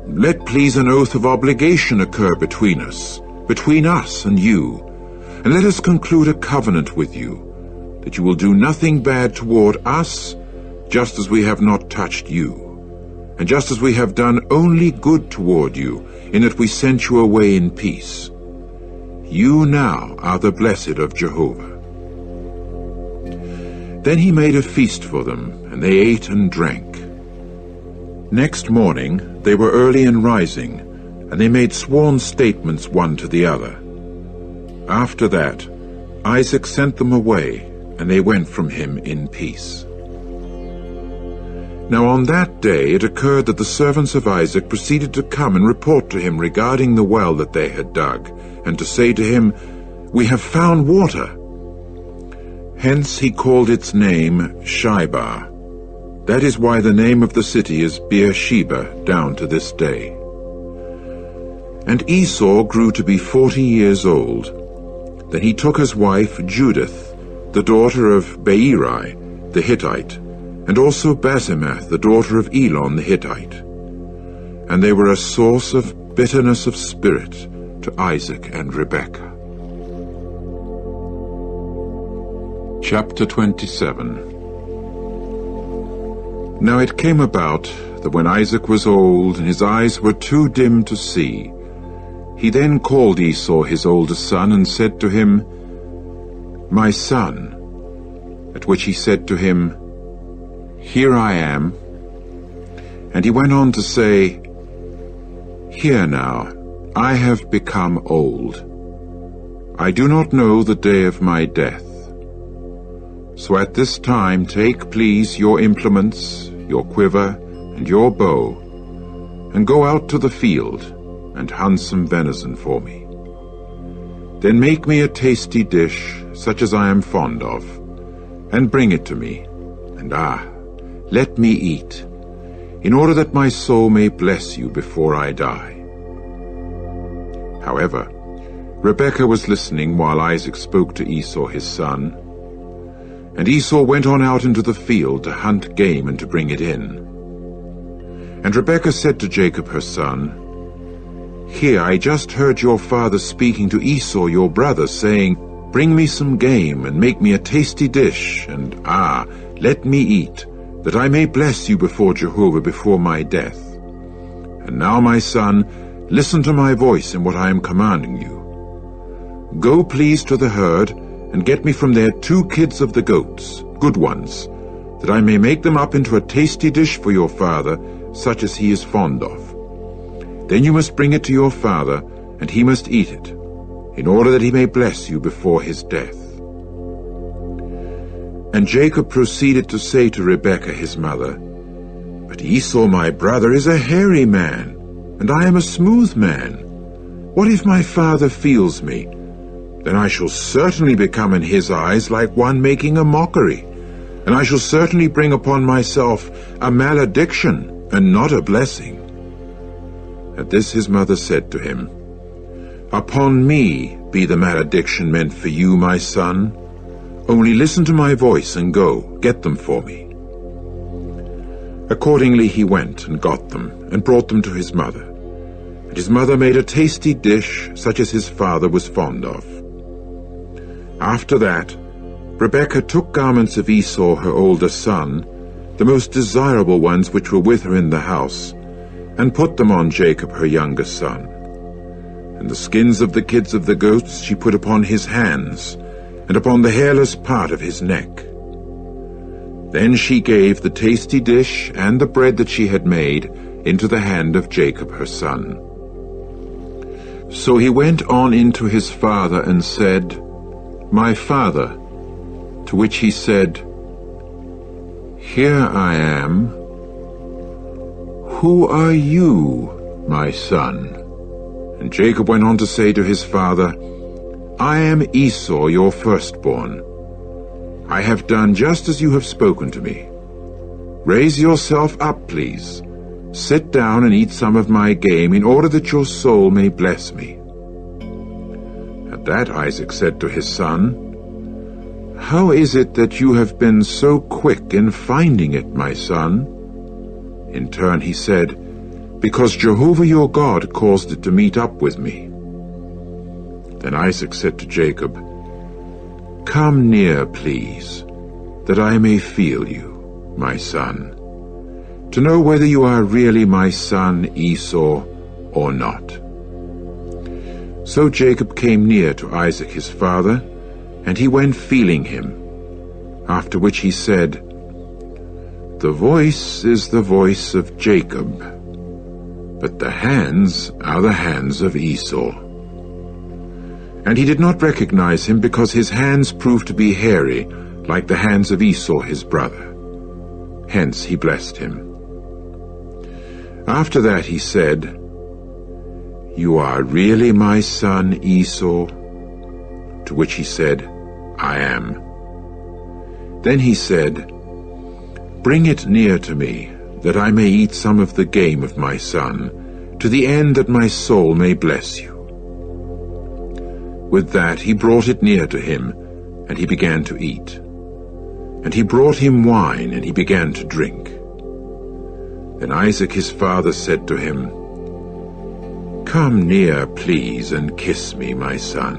"Let please an oath of obligation occur between us and you, and let us conclude a covenant with you, that you will do nothing bad toward us, just as we have not touched you, and just as we have done only good toward you, in that we sent you away in peace. you now are the blessed of Jehovah." Then he made a feast for them, and they ate and drank. Next morning they were early in rising, and they made sworn statements one to the other. After that, Isaac sent them away, and they went from him in peace. Now on that day it occurred that the servants of Isaac proceeded to come and report to him regarding the well that they had dug, and to say to him, "We have found water." Hence he called its name Shibar. That is why the name of the city is Beersheba down to this day. And Esau grew to be 40 years old. Then he took as wife Judith, the daughter of Beeri the Hittite, and also Basemath, the daughter of Elon the Hittite. And they were a source of bitterness of spirit to Isaac and Rebekah. Chapter 27. Now it came about that when Isaac was old and his eyes were too dim to see, he then called Esau his oldest son and said to him, "My son," at which he said to him, "Here I am." And he went on to say, "Hear now, I have become old. I do not know the day of my death. So at this time take, please, your implements, your quiver, and your bow, and go out to the field, and hunt some venison for me. Then make me a tasty dish, such as I am fond of, and bring it to me, and let me eat, in order that my soul may bless you before I die." However, Rebekah was listening while Isaac spoke to Esau his son. And Esau went on out into the field to hunt game and to bring it in. And Rebekah said to Jacob her son, "Here, I just heard your father speaking to Esau your brother, saying, 'Bring me some game, and make me a tasty dish, and let me eat, that I may bless you before Jehovah before my death.' And now, my son, listen to my voice in what I am commanding you. Go please to the herd, and get me from there 2 kids of the goats, good ones, that I may make them up into a tasty dish for your father, such as he is fond of. Then you must bring it to your father, and he must eat it, in order that he may bless you before his death." And Jacob proceeded to say to Rebekah his mother, "But Esau my brother is a hairy man, and I am a smooth man. What if my father feels me? Then I shall certainly become in his eyes like one making a mockery, and I shall certainly bring upon myself a malediction and not a blessing." At this his mother said to him, "Upon me be the malediction meant for you, my son. Only listen to my voice and go, get them for me." Accordingly he went and got them, and brought them to his mother. And his mother made a tasty dish, such as his father was fond of. After that, Rebekah took garments of Esau her older son, the most desirable ones which were with her in the house, and put them on Jacob her younger son. And the skins of the kids of the goats she put upon his hands, and upon the hairless part of his neck. Then she gave the tasty dish and the bread that she had made into the hand of Jacob her son. So he went on into his father and said, "My father," to which he said, "Here I am." "Who are you, my son?" And Jacob went on to say to his father, "I am Esau, your firstborn. I have done just as you have spoken to me. Raise yourself up, please. Sit down and eat some of my game, in order that your soul may bless me." At that Isaac said to his son, "How is it that you have been so quick in finding it, my son?" In turn he said, "Because Jehovah your God caused it to meet up with me." Then Isaac said to Jacob, "Come near, please, that I may feel you, my son, to know whether you are really my son Esau or not." So Jacob came near to Isaac his father, and he went feeling him, after which he said, "The voice is the voice of Jacob, but the hands are the hands of Esau." And he did not recognize him, because his hands proved to be hairy, like the hands of Esau his brother. Hence he blessed him. After that he said, "You are really my son Esau?" To which he said, "I am." Then he said, "Bring it near to me, that I may eat some of the game of my son, to the end that my soul may bless you." With that he brought it near to him, and he began to eat. And he brought him wine, and he began to drink. Then Isaac his father said to him, "Come near, please, and kiss me, my son."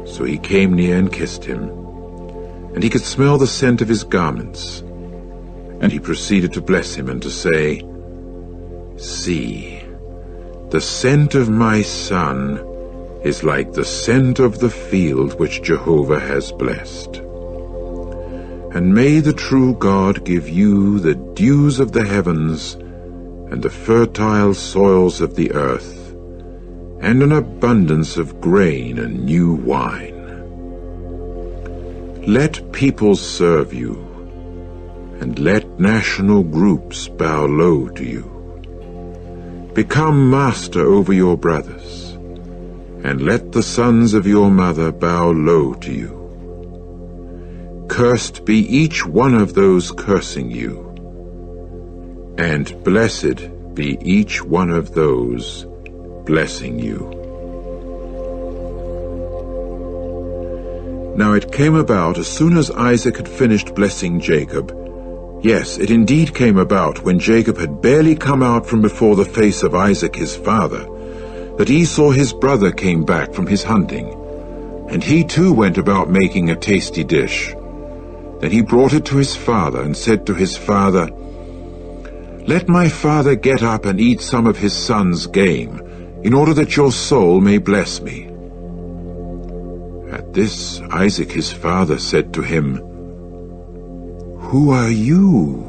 So he came near and kissed him, and he could smell the scent of his garments. And he proceeded to bless him and to say, "See, the scent of my son is like the scent of the field which Jehovah has blessed. And may the true God give you the dews of the heavens and the fertile soils of the earth, and an abundance of grain and new wine. Let peoples serve you, and let national groups bow low to you. Become master over your brothers, and let the sons of your mother bow low to you. Cursed be each one of those cursing you, and blessed be each one of those blessing you." Now it came about, as soon as Isaac had finished blessing Jacob, yes, it indeed came about when Jacob had barely come out from before the face of Isaac his father, that Esau his brother came back from his hunting, and he too went about making a tasty dish. Then he brought it to his father, and said to his father, "Let my father get up and eat some of his son's game, in order that your soul may bless me." At this Isaac his father said to him, "Who are you?"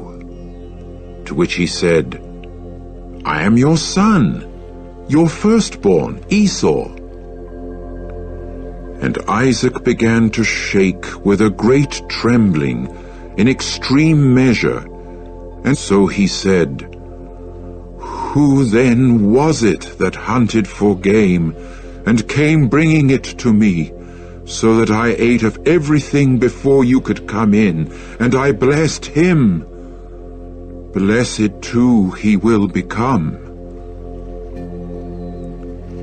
To which he said, "I am your son, your firstborn, Esau." And Isaac began to shake with a great trembling, in extreme measure, and so he said, "Who then was it that hunted for game, and came bringing it to me, so that I ate of everything before you could come in, and I blessed him? Blessed too he will become."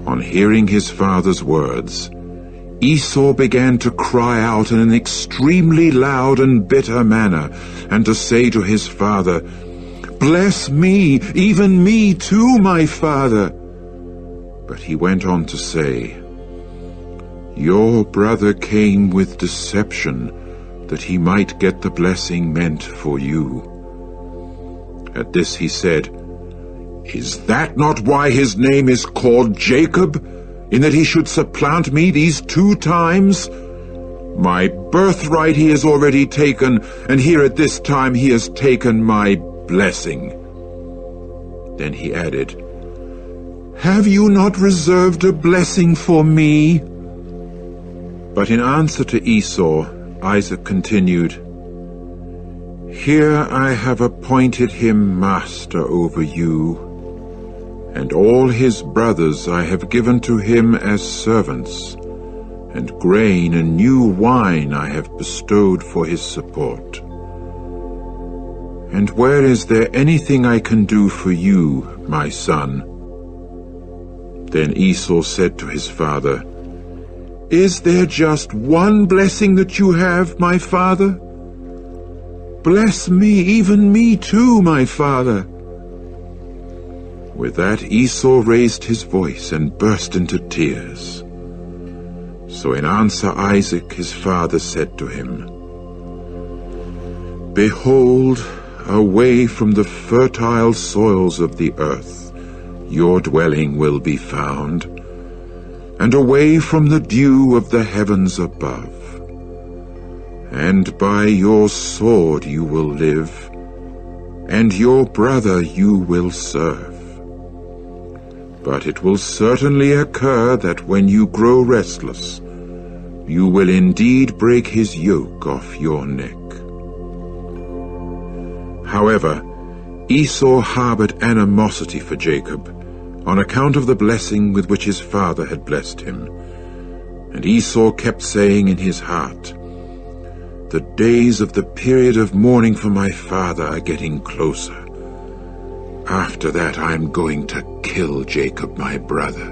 On hearing his father's words, Esau began to cry out in an extremely loud and bitter manner, and to say to his father, "Bless me, even me too, my father." But he went on to say, "Your brother came with deception, that he might get the blessing meant for you." At this he said, "Is that not why his name is called Jacob, in that he should supplant me these 2 times? My birthright he has already taken, and here at this time he has taken my blessing." Then he added, "Have you not reserved a blessing for me?" But in answer to Esau, Isaac continued, "Here I have appointed him master over you, and all his brothers I have given to him as servants, and grain and new wine I have bestowed for his support. And where is there anything I can do for you, my son?" Then Esau said to his father, "Is there just one blessing that you have, my father? Bless me, even me too, my father." With that Esau raised his voice and burst into tears. So in answer Isaac his father said to him, "Behold, away from the fertile soils of the earth your dwelling will be found, and away from the dew of the heavens above. And by your sword you will live, and your brother you will serve. But it will certainly occur that when you grow restless, you will indeed break his yoke off your neck. However, Esau harbored animosity for Jacob on account of the blessing with which his father had blessed him. And Esau kept saying in his heart, "The days of the period of mourning for my father are getting closer. After that I am going to kill Jacob my brother."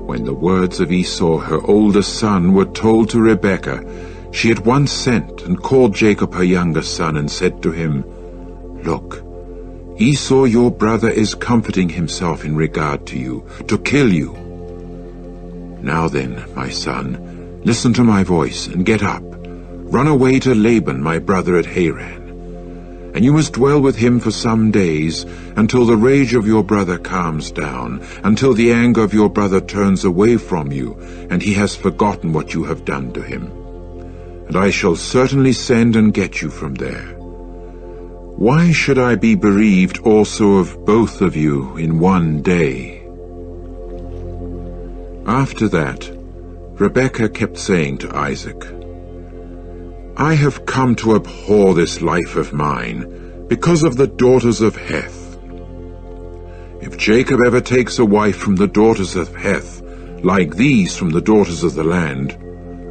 When the words of Esau, her older son, were told to Rebekah, she at once sent and called Jacob her younger son and said to him, "Look, Esau your brother is comforting himself in regard to you, to kill you. Now then, my son, listen to my voice and get up. Run away to Laban my brother at Haran. And you must dwell with him for some days, until the rage of your brother calms down, until the anger of your brother turns away from you, and he has forgotten what you have done to him. And I shall certainly send and get you from there. Why should I be bereaved also of both of you in one day?" After that, Rebekah kept saying to Isaac, "I have come to abhor this life of mine because of the daughters of Heth. If Jacob ever takes a wife from the daughters of Heth, like these from the daughters of the land,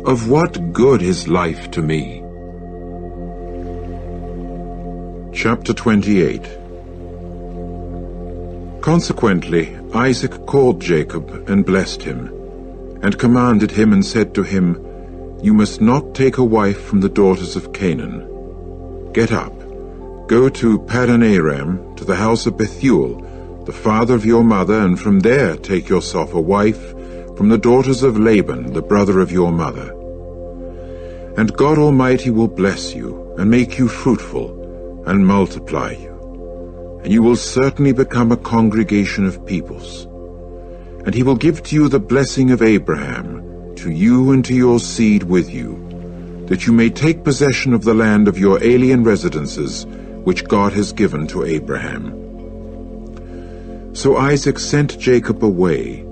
of what good is life to me?" Chapter 28. Consequently, Isaac called Jacob and blessed him, and commanded him and said to him, "You must not take a wife from the daughters of Canaan. Get up, go to Paddan Aram, to the house of Bethuel, the father of your mother, and from there take yourself a wife from the daughters of Laban, the brother of your mother. And God Almighty will bless you, and make you fruitful, and multiply you, and you will certainly become a congregation of peoples. And he will give to you the blessing of Abraham, to you and to your seed with you, that you may take possession of the land of your alien residences, which God has given to Abraham." So Isaac sent Jacob away,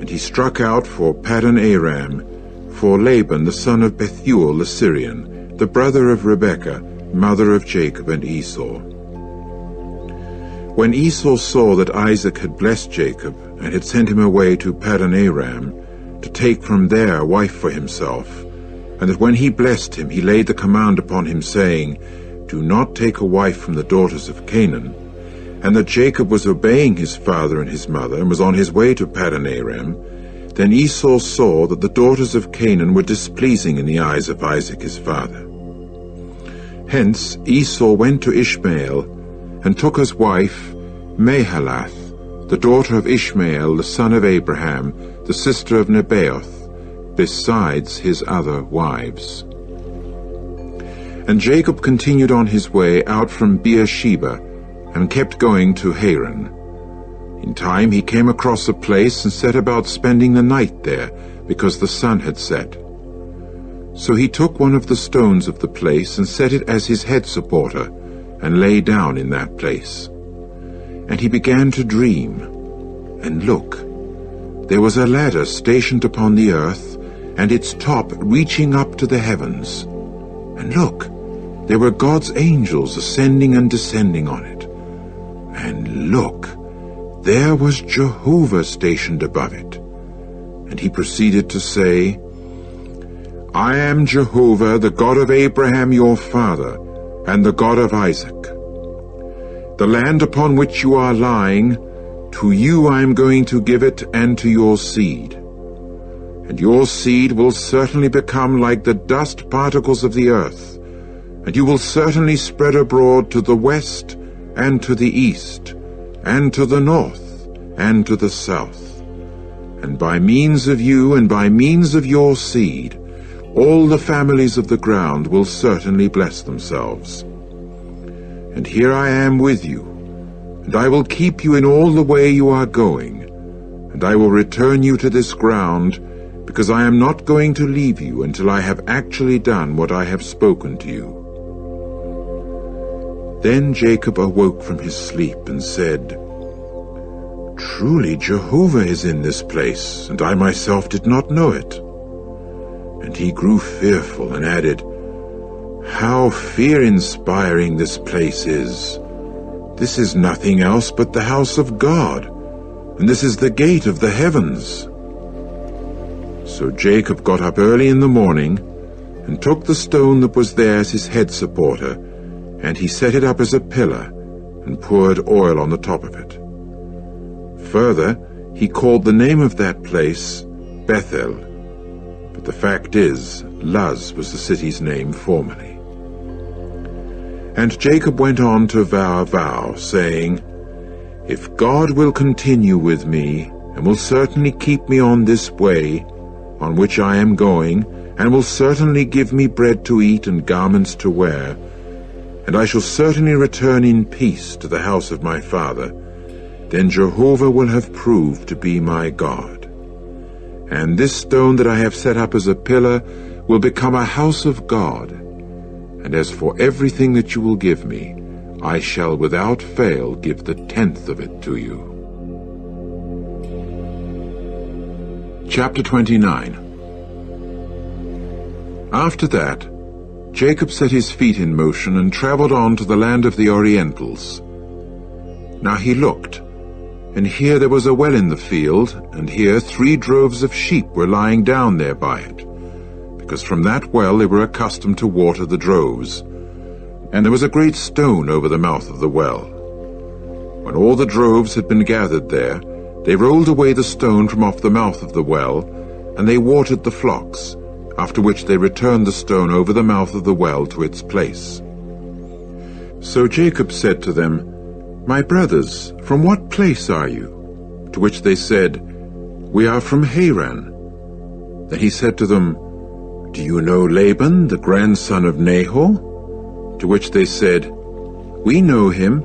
and he struck out for Paddan Aram, for Laban the son of Bethuel the Syrian, the brother of Rebekah, mother of Jacob and Esau. When Esau saw that Isaac had blessed Jacob, and had sent him away to Paddan Aram, to take from there a wife for himself, and that when he blessed him he laid the command upon him, saying, "Do not take a wife from the daughters of Canaan," and that Jacob was obeying his father and his mother, and was on his way to Paddan Aram, then Esau saw that the daughters of Canaan were displeasing in the eyes of Isaac his father. Hence Esau went to Ishmael, and took as wife Mahalath, the daughter of Ishmael the son of Abraham, the sister of Nebaioth, besides his other wives. And Jacob continued on his way out from Beersheba, and kept going to Haran. In time he came across a place, and set about spending the night there, because the sun had set. So he took one of the stones of the place, and set it as his head supporter, and lay down in that place. And he began to dream, and look, there was a ladder stationed upon the earth, and its top reaching up to the heavens. And look, there were God's angels ascending and descending on it. And look, there was Jehovah stationed above it. And he proceeded to say, "I am Jehovah, the God of Abraham your father, and the God of Isaac. The land upon which you are lying, to you I am going to give it, and to your seed. And your seed will certainly become like the dust particles of the earth, and you will certainly spread abroad to the west, and to the east, and to the north, and to the south. And by means of you, and by means of your seed, all the families of the ground will certainly bless themselves. And here I am with you, and I will keep you in all the way you are going, and I will return you to this ground, because I am not going to leave you until I have actually done what I have spoken to you." Then Jacob awoke from his sleep and said, "Truly Jehovah is in this place, and I myself did not know it." And he grew fearful and added, "How fear-inspiring this place is! This is nothing else but the house of God, and this is the gate of the heavens." So Jacob got up early in the morning, and took the stone that was there as his head supporter, and he set it up as a pillar, and poured oil on the top of it. Further, he called the name of that place Bethel, but the fact is, Luz was the city's name formerly. And Jacob went on to vow a vow, saying, "If God will continue with me, and will certainly keep me on this way, on which I am going, and will certainly give me bread to eat and garments to wear, and I shall certainly return in peace to the house of my father, then Jehovah will have proved to be my God. And this stone that I have set up as a pillar will become a house of God. And as for everything that you will give me, I shall without fail give the 10th of it to you." Chapter 29. After that, Jacob set his feet in motion and traveled on to the land of the Orientals. Now he looked, and here there was a well in the field, and here 3 droves of sheep were lying down there by it, because from that well they were accustomed to water the droves. And there was a great stone over the mouth of the well. When all the droves had been gathered there, they rolled away the stone from off the mouth of the well, and they watered the flocks, after which they returned the stone over the mouth of the well to its place. So Jacob said to them, "My brothers, from what place are you?" To which they said, "We are from Haran." Then he said to them, "Do you know Laban, the grandson of Nahor?" To which they said, "We know him."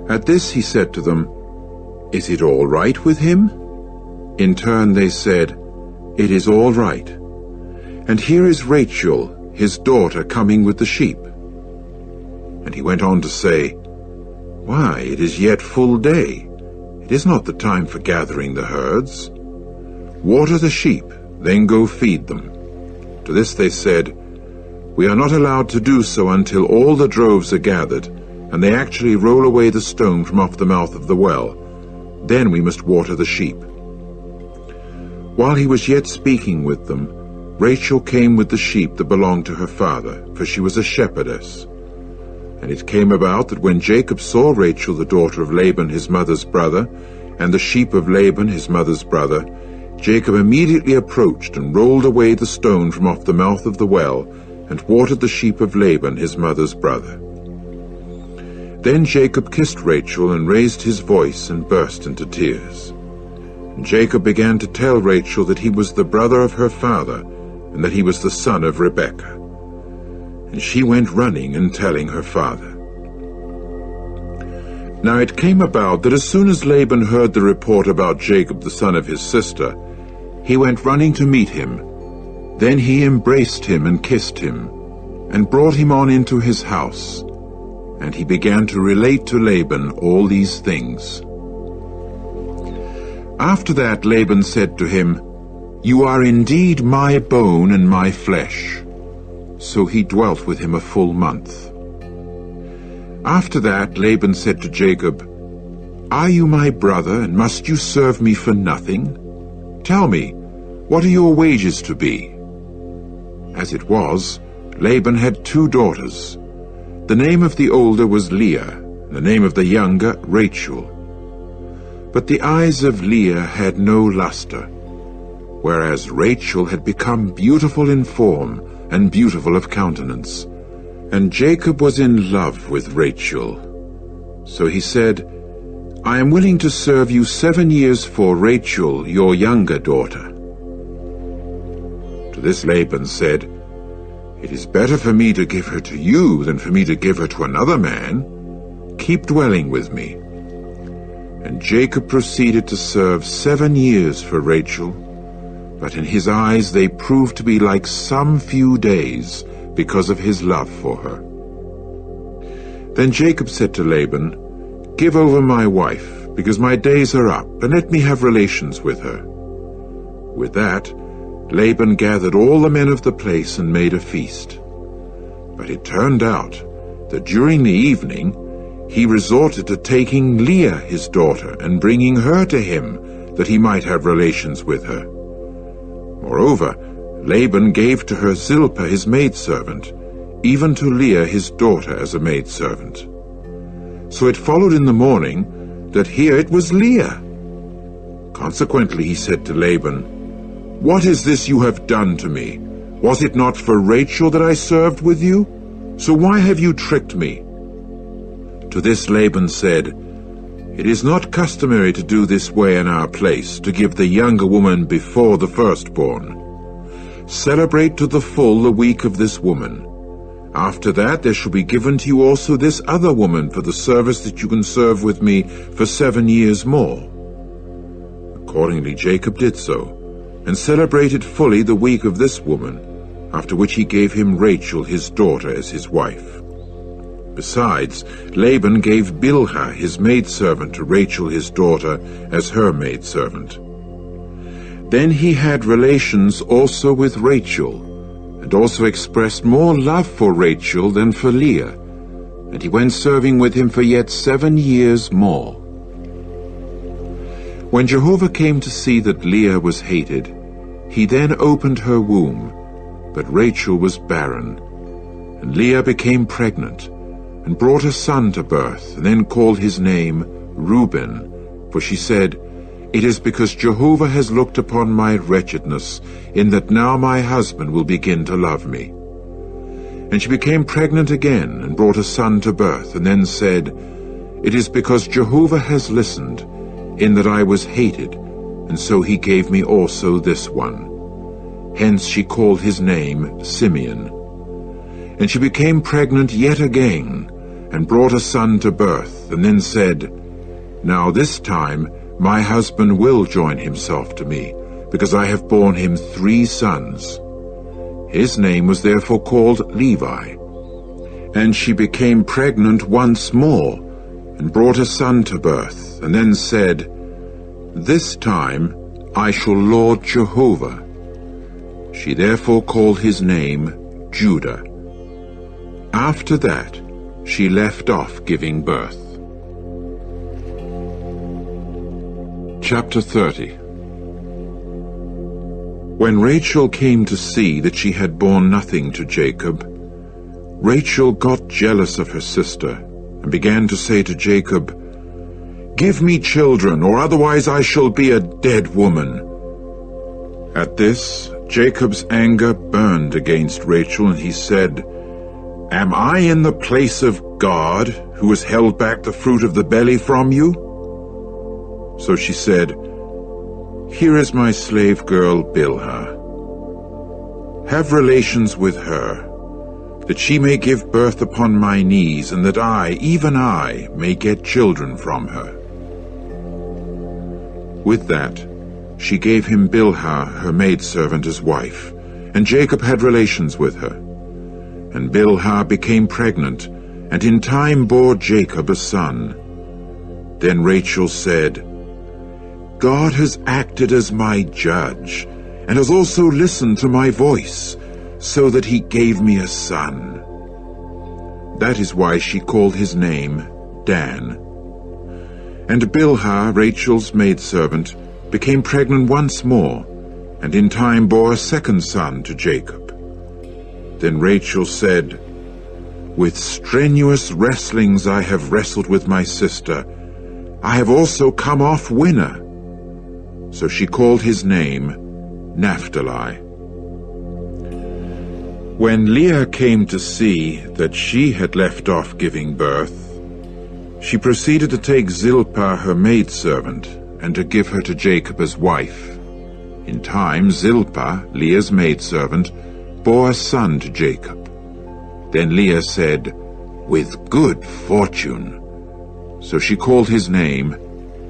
At this he said to them, "Is it all right with him?" In turn they said, "It is all right. And here is Rachel, his daughter, coming with the sheep." And he went on to say, "Why, it is yet full day. It is not the time for gathering the herds. Water the sheep, then go feed them." To this they said, "We are not allowed to do so until all the droves are gathered, and they actually roll away the stone from off the mouth of the well. Then we must water the sheep." While he was yet speaking with them, Rachel came with the sheep that belonged to her father, for she was a shepherdess. And it came about that when Jacob saw Rachel the daughter of Laban his mother's brother, and the sheep of Laban his mother's brother, Jacob immediately approached and rolled away the stone from off the mouth of the well, and watered the sheep of Laban his mother's brother. Then Jacob kissed Rachel and raised his voice and burst into tears. And Jacob began to tell Rachel that he was the brother of her father, and that he was the son of Rebekah. And she went running and telling her father. Now it came about that as soon as Laban heard the report about Jacob the son of his sister, he went running to meet him. Then he embraced him and kissed him, and brought him on into his house. And he began to relate to Laban all these things. After that Laban said to him, "You are indeed my bone and my flesh." So he dwelt with him a full month. After that Laban said to Jacob, "Are you my brother, and must you serve me for nothing? Tell me, what are your wages to be?" As it was, Laban had 2 daughters. The name of the older was Leah, and the name of the younger Rachel. But the eyes of Leah had no luster, whereas Rachel had become beautiful in form and beautiful of countenance. And Jacob was in love with Rachel. So he said, "I am willing to serve you 7 years for Rachel, your younger daughter." To this Laban said, "It is better for me to give her to you than for me to give her to another man. Keep dwelling with me." And Jacob proceeded to serve 7 years for Rachel, but in his eyes they proved to be like some few days because of his love for her. Then Jacob said to Laban, "Give over my wife, because my days are up, and let me have relations with her." With that, Laban gathered all the men of the place and made a feast. But it turned out that during the evening he resorted to taking Leah his daughter and bringing her to him, that he might have relations with her. Moreover, Laban gave to her Zilpah his maidservant, even to Leah his daughter as a maidservant. So it followed in the morning that here it was Leah. Consequently he said to Laban, "What is this you have done to me? Was it not for Rachel that I served with you? So why have you tricked me?" To this Laban said, "It is not customary to do this way in our place, to give the younger woman before the firstborn. Celebrate to the full the week of this woman. After that there shall be given to you also this other woman for the service that you can serve with me for 7 years more." Accordingly Jacob did so, and celebrated fully the week of this woman, after which he gave him Rachel his daughter as his wife. Besides, Laban gave Bilhah his maidservant to Rachel his daughter as her maidservant. Then he had relations also with Rachel, and also expressed more love for Rachel than for Leah, and he went serving with him for yet 7 years more. When Jehovah came to see that Leah was hated, he then opened her womb, but Rachel was barren. And Leah became pregnant, and brought a son to birth, and then called his name Reuben, for she said, "It is because Jehovah has looked upon my wretchedness, in that now my husband will begin to love me." And she became pregnant again, and brought a son to birth, and then said, "It is because Jehovah has listened, in that I was hated, and so he gave me also this one." Hence she called his name Simeon. And she became pregnant yet again, and brought a son to birth, and then said, "Now this time my husband will join himself to me, because I have borne him 3 sons. His name was therefore called Levi. And she became pregnant once more, and brought a son to birth, and then said, "This time I shall laud Jehovah." She therefore called his name Judah. After that, she left off giving birth. Chapter 30. When Rachel came to see that she had borne nothing to Jacob, Rachel got jealous of her sister, and began to say to Jacob, "Give me children, or otherwise I shall be a dead woman." At this, Jacob's anger burned against Rachel, and he said, "Am I in the place of God, who has held back the fruit of the belly from you?" So she said, "Here is my slave girl Bilhah. Have relations with her, that she may give birth upon my knees, and that I, even I, may get children from her." With that, she gave him Bilhah, her maidservant, as wife, and Jacob had relations with her. And Bilhah became pregnant, and in time bore Jacob a son. Then Rachel said, "God has acted as my judge, and has also listened to my voice, so that he gave me a son." That is why she called his name Dan. And Bilhah, Rachel's maidservant, became pregnant once more, and in time bore a second son to Jacob. Then Rachel said, "With strenuous wrestlings I have wrestled with my sister. I have also come off winner." So she called his name Naphtali. When Leah came to see that she had left off giving birth, she proceeded to take Zilpah her maidservant, and to give her to Jacob as wife. In time Zilpah, Leah's maidservant, bore a son to Jacob. Then Leah said, "With good fortune." So she called his name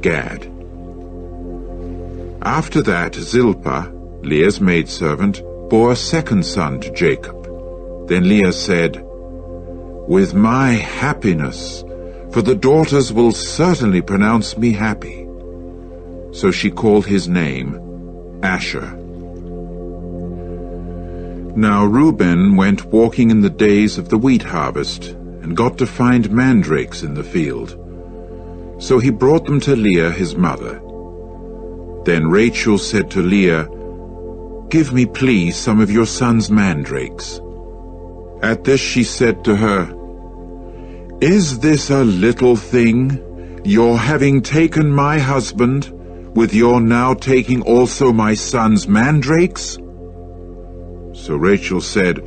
Gad. After that, Zilpah, Leah's maidservant, bore a second son to Jacob. Then Leah said, "With my happiness, for the daughters will certainly pronounce me happy." So she called his name Asher. Now Reuben went walking in the days of the wheat harvest, and got to find mandrakes in the field. So he brought them to Leah his mother. Then Rachel said to Leah, "Give me, please, some of your son's mandrakes." At this she said to her, "Is this a little thing, your having taken my husband, with your now taking also my son's mandrakes?" So Rachel said,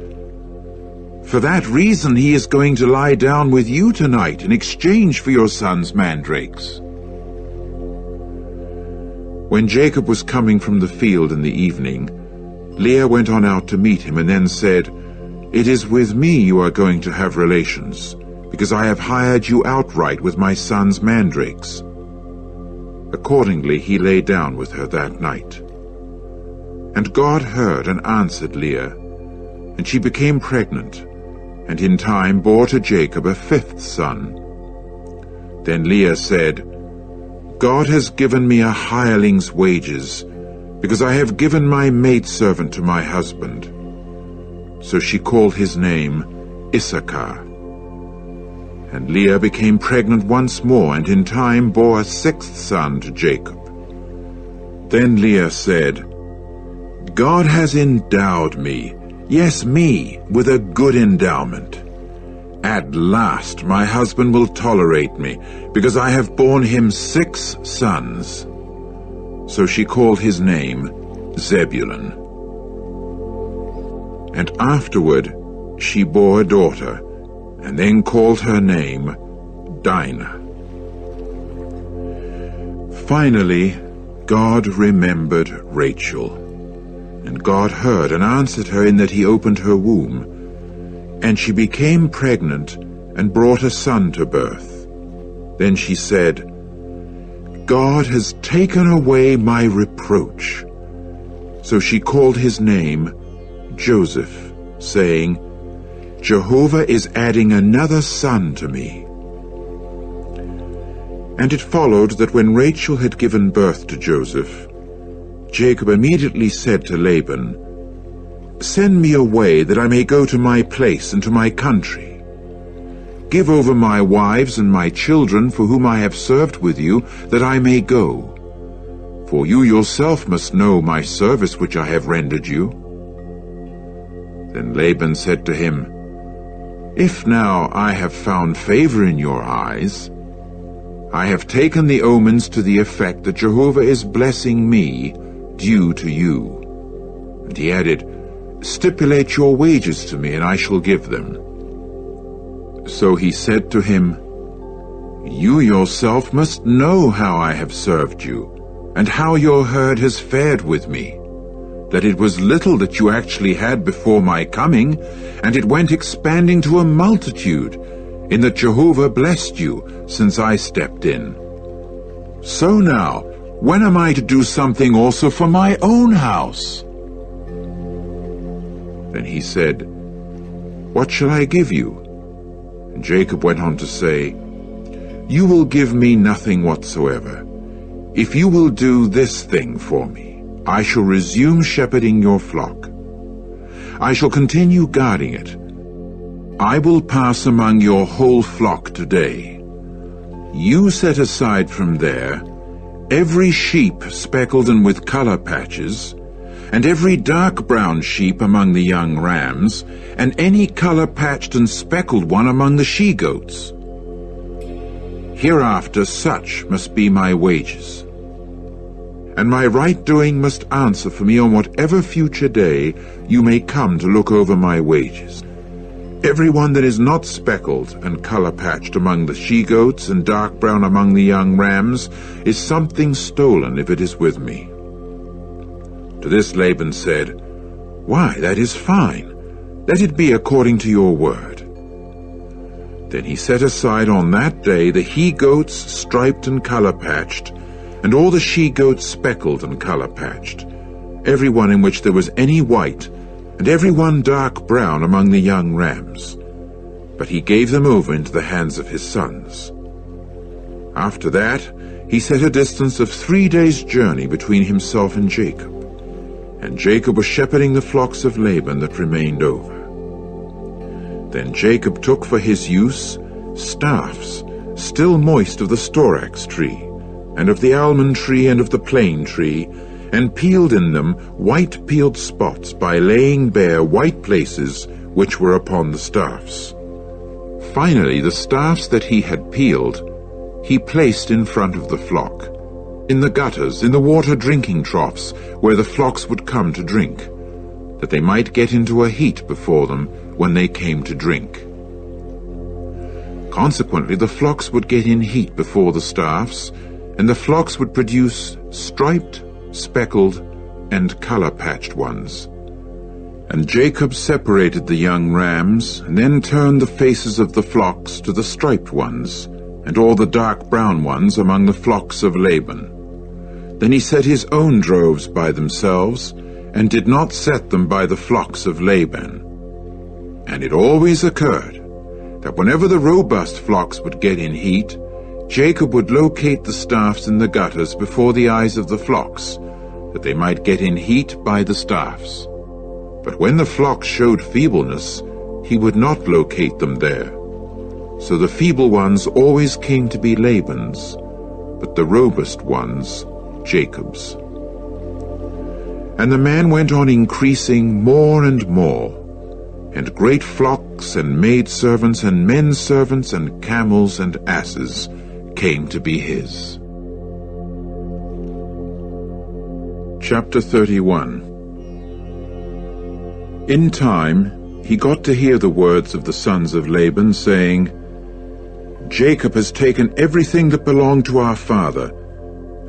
"For that reason he is going to lie down with you tonight in exchange for your son's mandrakes." When Jacob was coming from the field in the evening, Leah went on out to meet him and then said, "It is with me you are going to have relations, because I have hired you outright with my son's mandrakes." Accordingly he lay down with her that night. And God heard and answered Leah, and she became pregnant, and in time bore to Jacob a fifth son. Then Leah said, "God has given me a hireling's wages, because I have given my maidservant to my husband." So she called his name Issachar. And Leah became pregnant once more, and in time bore a sixth son to Jacob. Then Leah said, "God has endowed me, yes, me, with a good endowment. At last my husband will tolerate me, because I have borne him 6 sons." So she called his name Zebulun. And afterward she bore a daughter, and then called her name Dinah. Finally, God remembered Rachel, and God heard and answered her in that he opened her womb, and she became pregnant and brought a son to birth. Then she said, "God has taken away my reproach." So she called his name Joseph, saying, "Jehovah is adding another son to me." And it followed that when Rachel had given birth to Joseph, Jacob immediately said to Laban, "Send me away that I may go to my place and to my country. Give over my wives and my children for whom I have served with you, that I may go. For you yourself must know my service which I have rendered you." Then Laban said to him, "If now I have found favor in your eyes, I have taken the omens to the effect that Jehovah is blessing me due to you." And he added, "Stipulate your wages to me, and I shall give them." So he said to him, "You yourself must know how I have served you, and how your herd has fared with me, that it was little that you actually had before my coming, and it went expanding to a multitude, in that Jehovah blessed you since I stepped in. So now, when am I to do something also for my own house?" Then he said, "What shall I give you?" And Jacob went on to say, "You will give me nothing whatsoever. If you will do this thing for me, I shall resume shepherding your flock. I shall continue guarding it. I will pass among your whole flock today. You set aside from there every sheep speckled and with color patches, and every dark brown sheep among the young rams, and any color-patched and speckled one among the she-goats. Hereafter such must be my wages. And my right doing must answer for me on whatever future day you may come to look over my wages. Every one that is not speckled and color-patched among the she-goats and dark brown among the young rams is something stolen if it is with me." To this Laban said, "Why, that is fine. Let it be according to your word." Then he set aside on that day the he-goats striped and color-patched, and all the she-goats speckled and colour-patched, every one in which there was any white, and every one dark brown among the young rams. But he gave them over into the hands of his sons. After that, he set a distance of 3 days' journey between himself and Jacob. And Jacob was shepherding the flocks of Laban that remained over. Then Jacob took for his use staffs, still moist of the storax tree, and of the almond tree and of the plane tree, and peeled in them white peeled spots by laying bare white places which were upon the staffs. Finally, the staffs that he had peeled he placed in front of the flock, in the gutters, in the water drinking troughs, where the flocks would come to drink, that they might get into a heat before them when they came to drink. Consequently, the flocks would get in heat before the staffs, and the flocks would produce striped, speckled, and colour-patched ones. And Jacob separated the young rams, and then turned the faces of the flocks to the striped ones, and all the dark brown ones among the flocks of Laban. Then he set his own droves by themselves, and did not set them by the flocks of Laban. And it always occurred that whenever the robust flocks would get in heat, Jacob would locate the staffs in the gutters before the eyes of the flocks, that they might get in heat by the staffs. But when the flocks showed feebleness, he would not locate them there. So the feeble ones always came to be Laban's, but the robust ones Jacob's. And the man went on increasing more and more, and great flocks and maidservants and men servants and camels and asses came to be his. Chapter 31. In time he got to hear the words of the sons of Laban, saying, Jacob has taken everything that belonged to our father,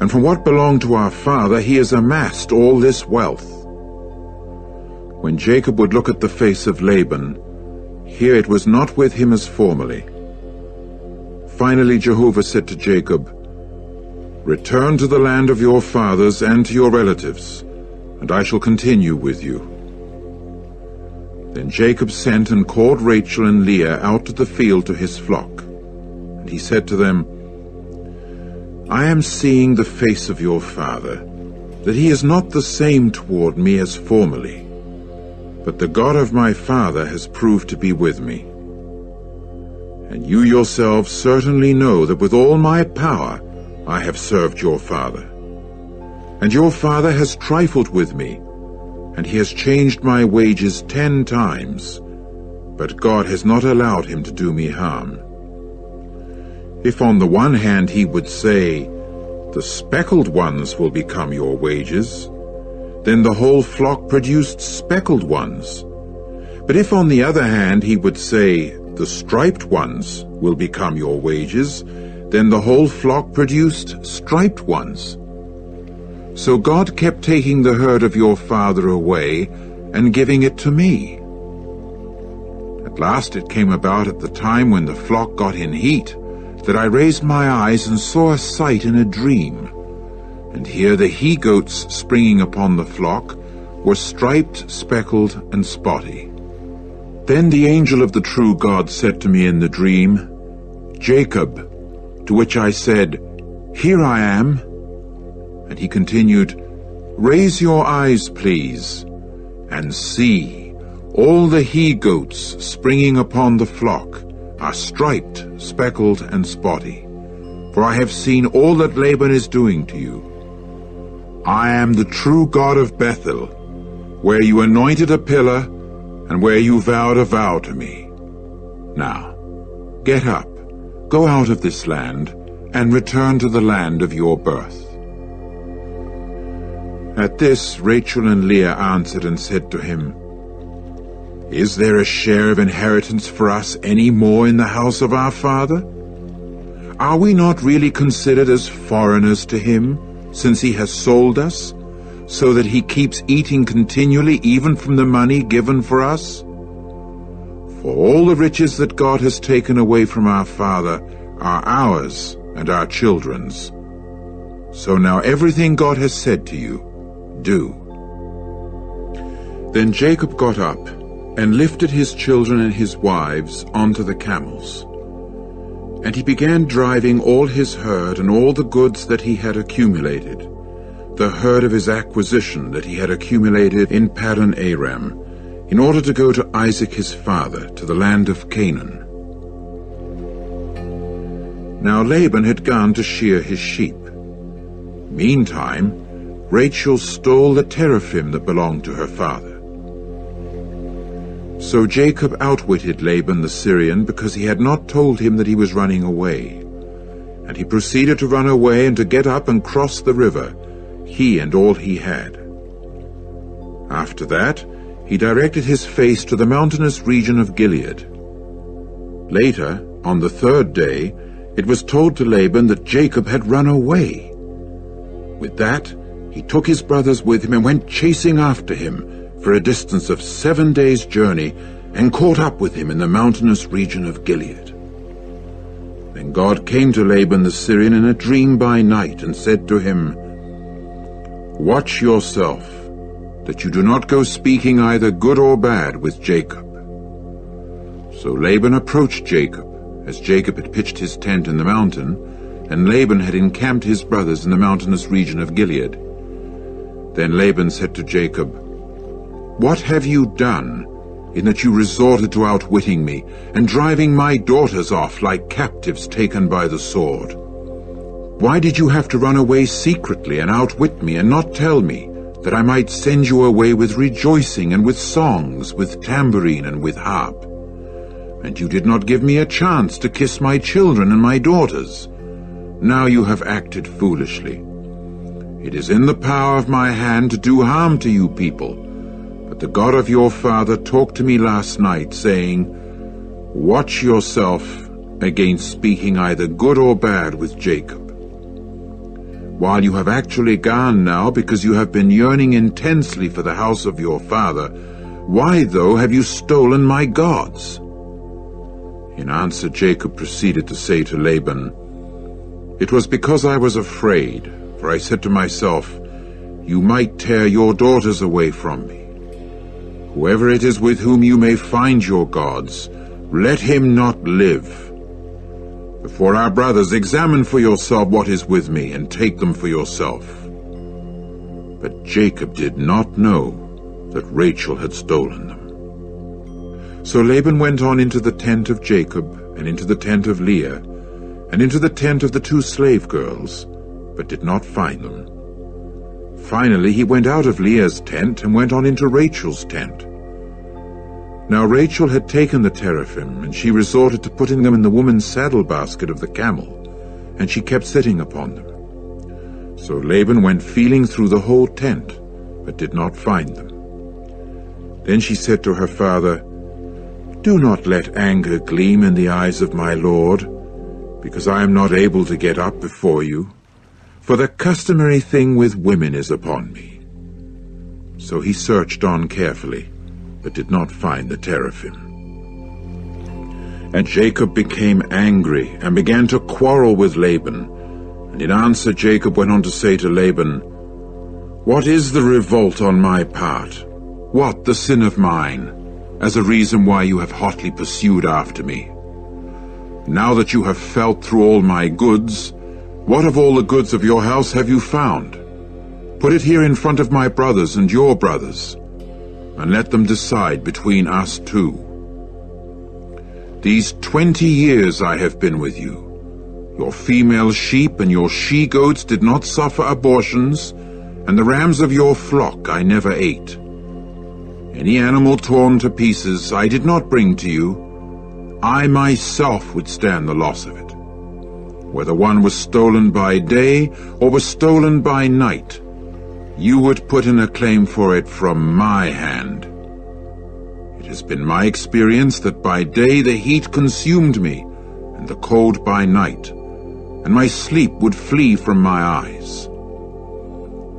and from what belonged to our father he has amassed all this wealth. When Jacob would look at the face of Laban, here it was not with him as formerly. Finally Jehovah said to Jacob, Return to the land of your fathers and to your relatives, and I shall continue with you. Then Jacob sent and called Rachel and Leah out to the field to his flock. And he said to them, I am seeing the face of your father, that he is not the same toward me as formerly. But the God of my father has proved to be with me. And you yourselves certainly know that with all my power I have served your father. And your father has trifled with me, and he has changed my wages 10 times, but God has not allowed him to do me harm. If on the one hand he would say, The speckled ones will become your wages, then the whole flock produced speckled ones. But if on the other hand he would say, The striped ones will become your wages, then the whole flock produced striped ones. So God kept taking the herd of your father away and giving it to me. At last it came about at the time when the flock got in heat, that I raised my eyes and saw a sight in a dream, and here the he-goats springing upon the flock were striped, speckled, and spotty. Then the angel of the true God said to me in the dream, Jacob, to which I said, Here I am. And he continued, Raise your eyes, please, and see, all the he-goats springing upon the flock are striped, speckled, and spotty. For I have seen all that Laban is doing to you. I am the true God of Bethel, where you anointed a pillar, and where you vowed a vow to me. Now, get up, go out of this land, and return to the land of your birth. At this Rachel and Leah answered and said to him, Is there a share of inheritance for us any more in the house of our father? Are we not really considered as foreigners to him, since he has sold us, so that he keeps eating continually even from the money given for us? For all the riches that God has taken away from our father are ours and our children's. So now everything God has said to you, do." Then Jacob got up and lifted his children and his wives onto the camels. And he began driving all his herd and all the goods that he had accumulated, the herd of his acquisition that he had accumulated in Paddan Aram, in order to go to Isaac his father, to the land of Canaan. Now Laban had gone to shear his sheep. Meantime, Rachel stole the teraphim that belonged to her father. So Jacob outwitted Laban the Syrian, because he had not told him that he was running away. And he proceeded to run away and to get up and cross the river, he and all he had. After that, he directed his face to the mountainous region of Gilead. Later, on the third day, it was told to Laban that Jacob had run away. With that, he took his brothers with him and went chasing after him for a distance of 7 days' journey, and caught up with him in the mountainous region of Gilead. Then God came to Laban the Syrian in a dream by night, and said to him, "Watch yourself, that you do not go speaking either good or bad with Jacob." So Laban approached Jacob, as Jacob had pitched his tent in the mountain, and Laban had encamped his brothers in the mountainous region of Gilead. Then Laban said to Jacob, "What have you done, in that you resorted to outwitting me, and driving my daughters off like captives taken by the sword? Why did you have to run away secretly and outwit me, and not tell me, that I might send you away with rejoicing and with songs, with tambourine and with harp? And you did not give me a chance to kiss my children and my daughters. Now you have acted foolishly. It is in the power of my hand to do harm to you people. But the God of your father talked to me last night, saying, 'Watch yourself against speaking either good or bad with Jacob.' While you have actually gone now, because you have been yearning intensely for the house of your father, why, though, have you stolen my gods?" In answer, Jacob proceeded to say to Laban, "It was because I was afraid, for I said to myself, 'You might tear your daughters away from me.' Whoever it is with whom you may find your gods, let him not live. Before our brothers, examine for yourself what is with me, and take them for yourself." But Jacob did not know that Rachel had stolen them. So Laban went on into the tent of Jacob, and into the tent of Leah, and into the tent of the 2 slave girls, but did not find them. Finally he went out of Leah's tent and went on into Rachel's tent. Now Rachel had taken the teraphim, and she resorted to putting them in the woman's saddle basket of the camel, and she kept sitting upon them. So Laban went feeling through the whole tent, but did not find them. Then she said to her father, "Do not let anger gleam in the eyes of my lord, because I am not able to get up before you, for the customary thing with women is upon me." So he searched on carefully, but did not find the teraphim. And Jacob became angry, and began to quarrel with Laban. And in answer Jacob went on to say to Laban, "What is the revolt on my part? What the sin of mine, as a reason why you have hotly pursued after me? Now that you have felt through all my goods, what of all the goods of your house have you found? Put it here in front of my brothers and your brothers, and let them decide between us two. These 20 years I have been with you. Your female sheep and your she-goats did not suffer abortions, and the rams of your flock I never ate. Any animal torn to pieces I did not bring to you. I myself would stand the loss of it. Whether one was stolen by day or was stolen by night, you would put in a claim for it from my hand. It has been my experience that by day the heat consumed me, and the cold by night, and my sleep would flee from my eyes.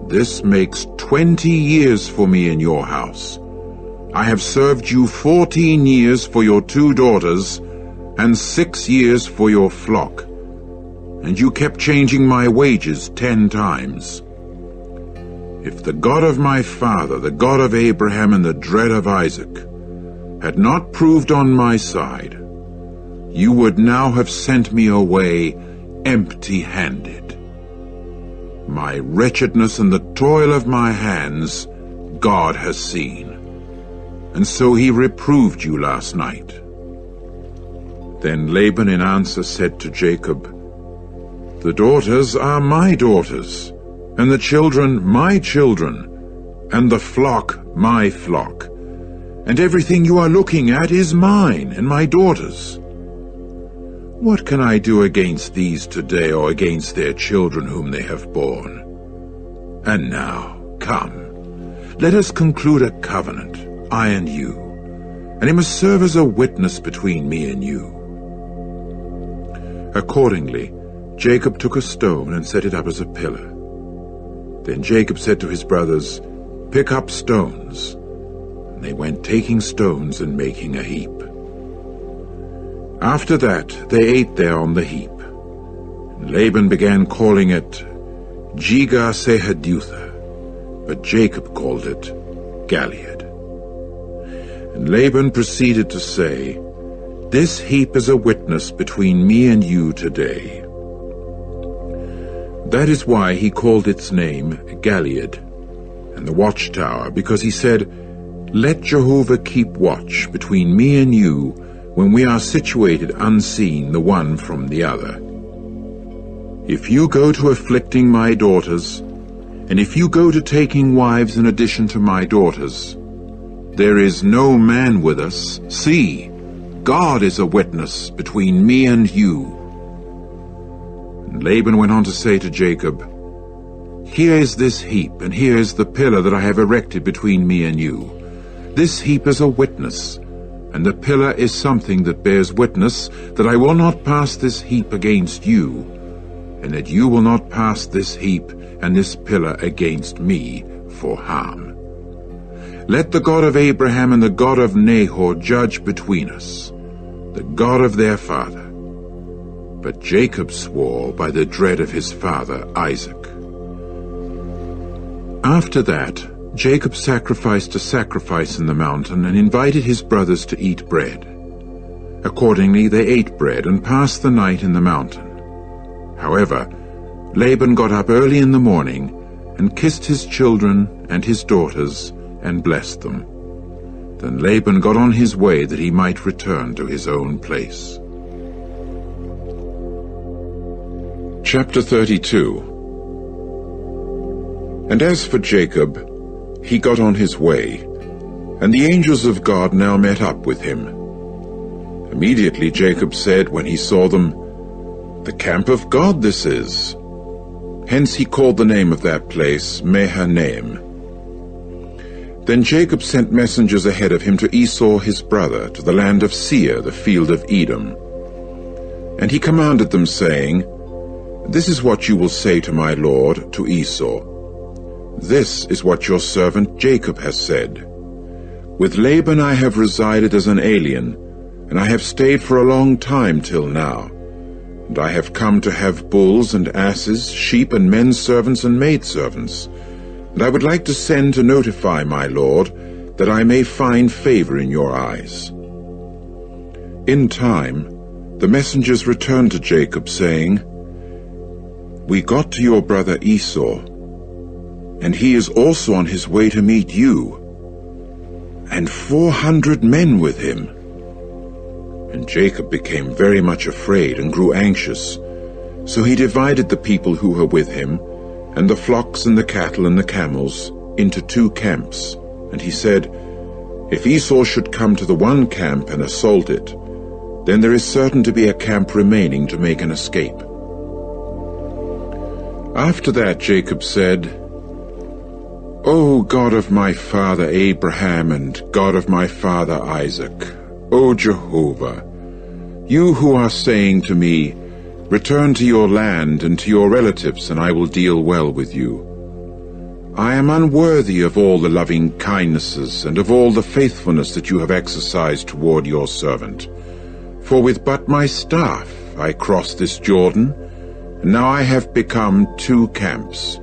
This makes 20 years for me in your house. I have served you 14 years for your 2 daughters, and 6 years for your flock. and you kept changing my wages 10 times. If the God of my father, the God of Abraham and the dread of Isaac, had not proved on my side, you would now have sent me away empty-handed. My wretchedness and the toil of my hands God has seen, and so he reproved you last night." Then Laban in answer said to Jacob, "The daughters are my daughters, and the children my children, and the flock my flock, and everything you are looking at is mine and my daughters. What can I do against these today, or against their children whom they have borne? And now, come, let us conclude a covenant, I and you, and it must serve as a witness between me and you." Accordingly, Jacob took a stone and set it up as a pillar. Then Jacob said to his brothers, "Pick up stones." And they went taking stones and making a heap. After that they ate there on the heap. And Laban began calling it Jegar-sahadutha, but Jacob called it Galeed. And Laban proceeded to say, "This heap is a witness between me and you today." That is why he called its name Galeed, and the watchtower, because he said, "Let Jehovah keep watch between me and you when we are situated unseen the one from the other. If you go to afflicting my daughters, and if you go to taking wives in addition to my daughters, there is no man with us. See, God is a witness between me and you." And Laban went on to say to Jacob, "Here is this heap, and here is the pillar that I have erected between me and you. This heap is a witness, and the pillar is something that bears witness that I will not pass this heap against you, and that you will not pass this heap and this pillar against me for harm. Let the God of Abraham and the God of Nahor judge between us, the God of their father." But Jacob swore by the dread of his father Isaac. After that, Jacob sacrificed a sacrifice in the mountain and invited his brothers to eat bread. Accordingly they ate bread and passed the night in the mountain. However, Laban got up early in the morning and kissed his children and his daughters and blessed them. Then Laban got on his way that he might return to his own place. Chapter 32. And as for Jacob, he got on his way, and the angels of God now met up with him. Immediately Jacob said when he saw them, "The camp of God this is." Hence he called the name of that place Mahanaim. Then Jacob sent messengers ahead of him to Esau his brother, to the land of Seir, the field of Edom. And he commanded them, saying, "This is what you will say to my lord, to Esau. This is what your servant Jacob has said. With Laban I have resided as an alien, and I have stayed for a long time till now. And I have come to have bulls and asses, sheep and men servants and maidservants. And I would like to send to notify my lord, that I may find favor in your eyes." In time, the messengers returned to Jacob, saying, "We got to your brother Esau, and he is also on his way to meet you, and 400 men with him." And Jacob became very much afraid and grew anxious. So he divided the people who were with him, and the flocks and the cattle and the camels, into 2 camps. And he said, "If Esau should come to the one camp and assault it, then there is certain to be a camp remaining to make an escape." After that Jacob said, "O God of my father Abraham and God of my father Isaac, O Jehovah, you who are saying to me, 'Return to your land and to your relatives, and I will deal well with you,' I am unworthy of all the loving kindnesses and of all the faithfulness that you have exercised toward your servant. For with but my staff I crossed this Jordan, and now I have become two camps.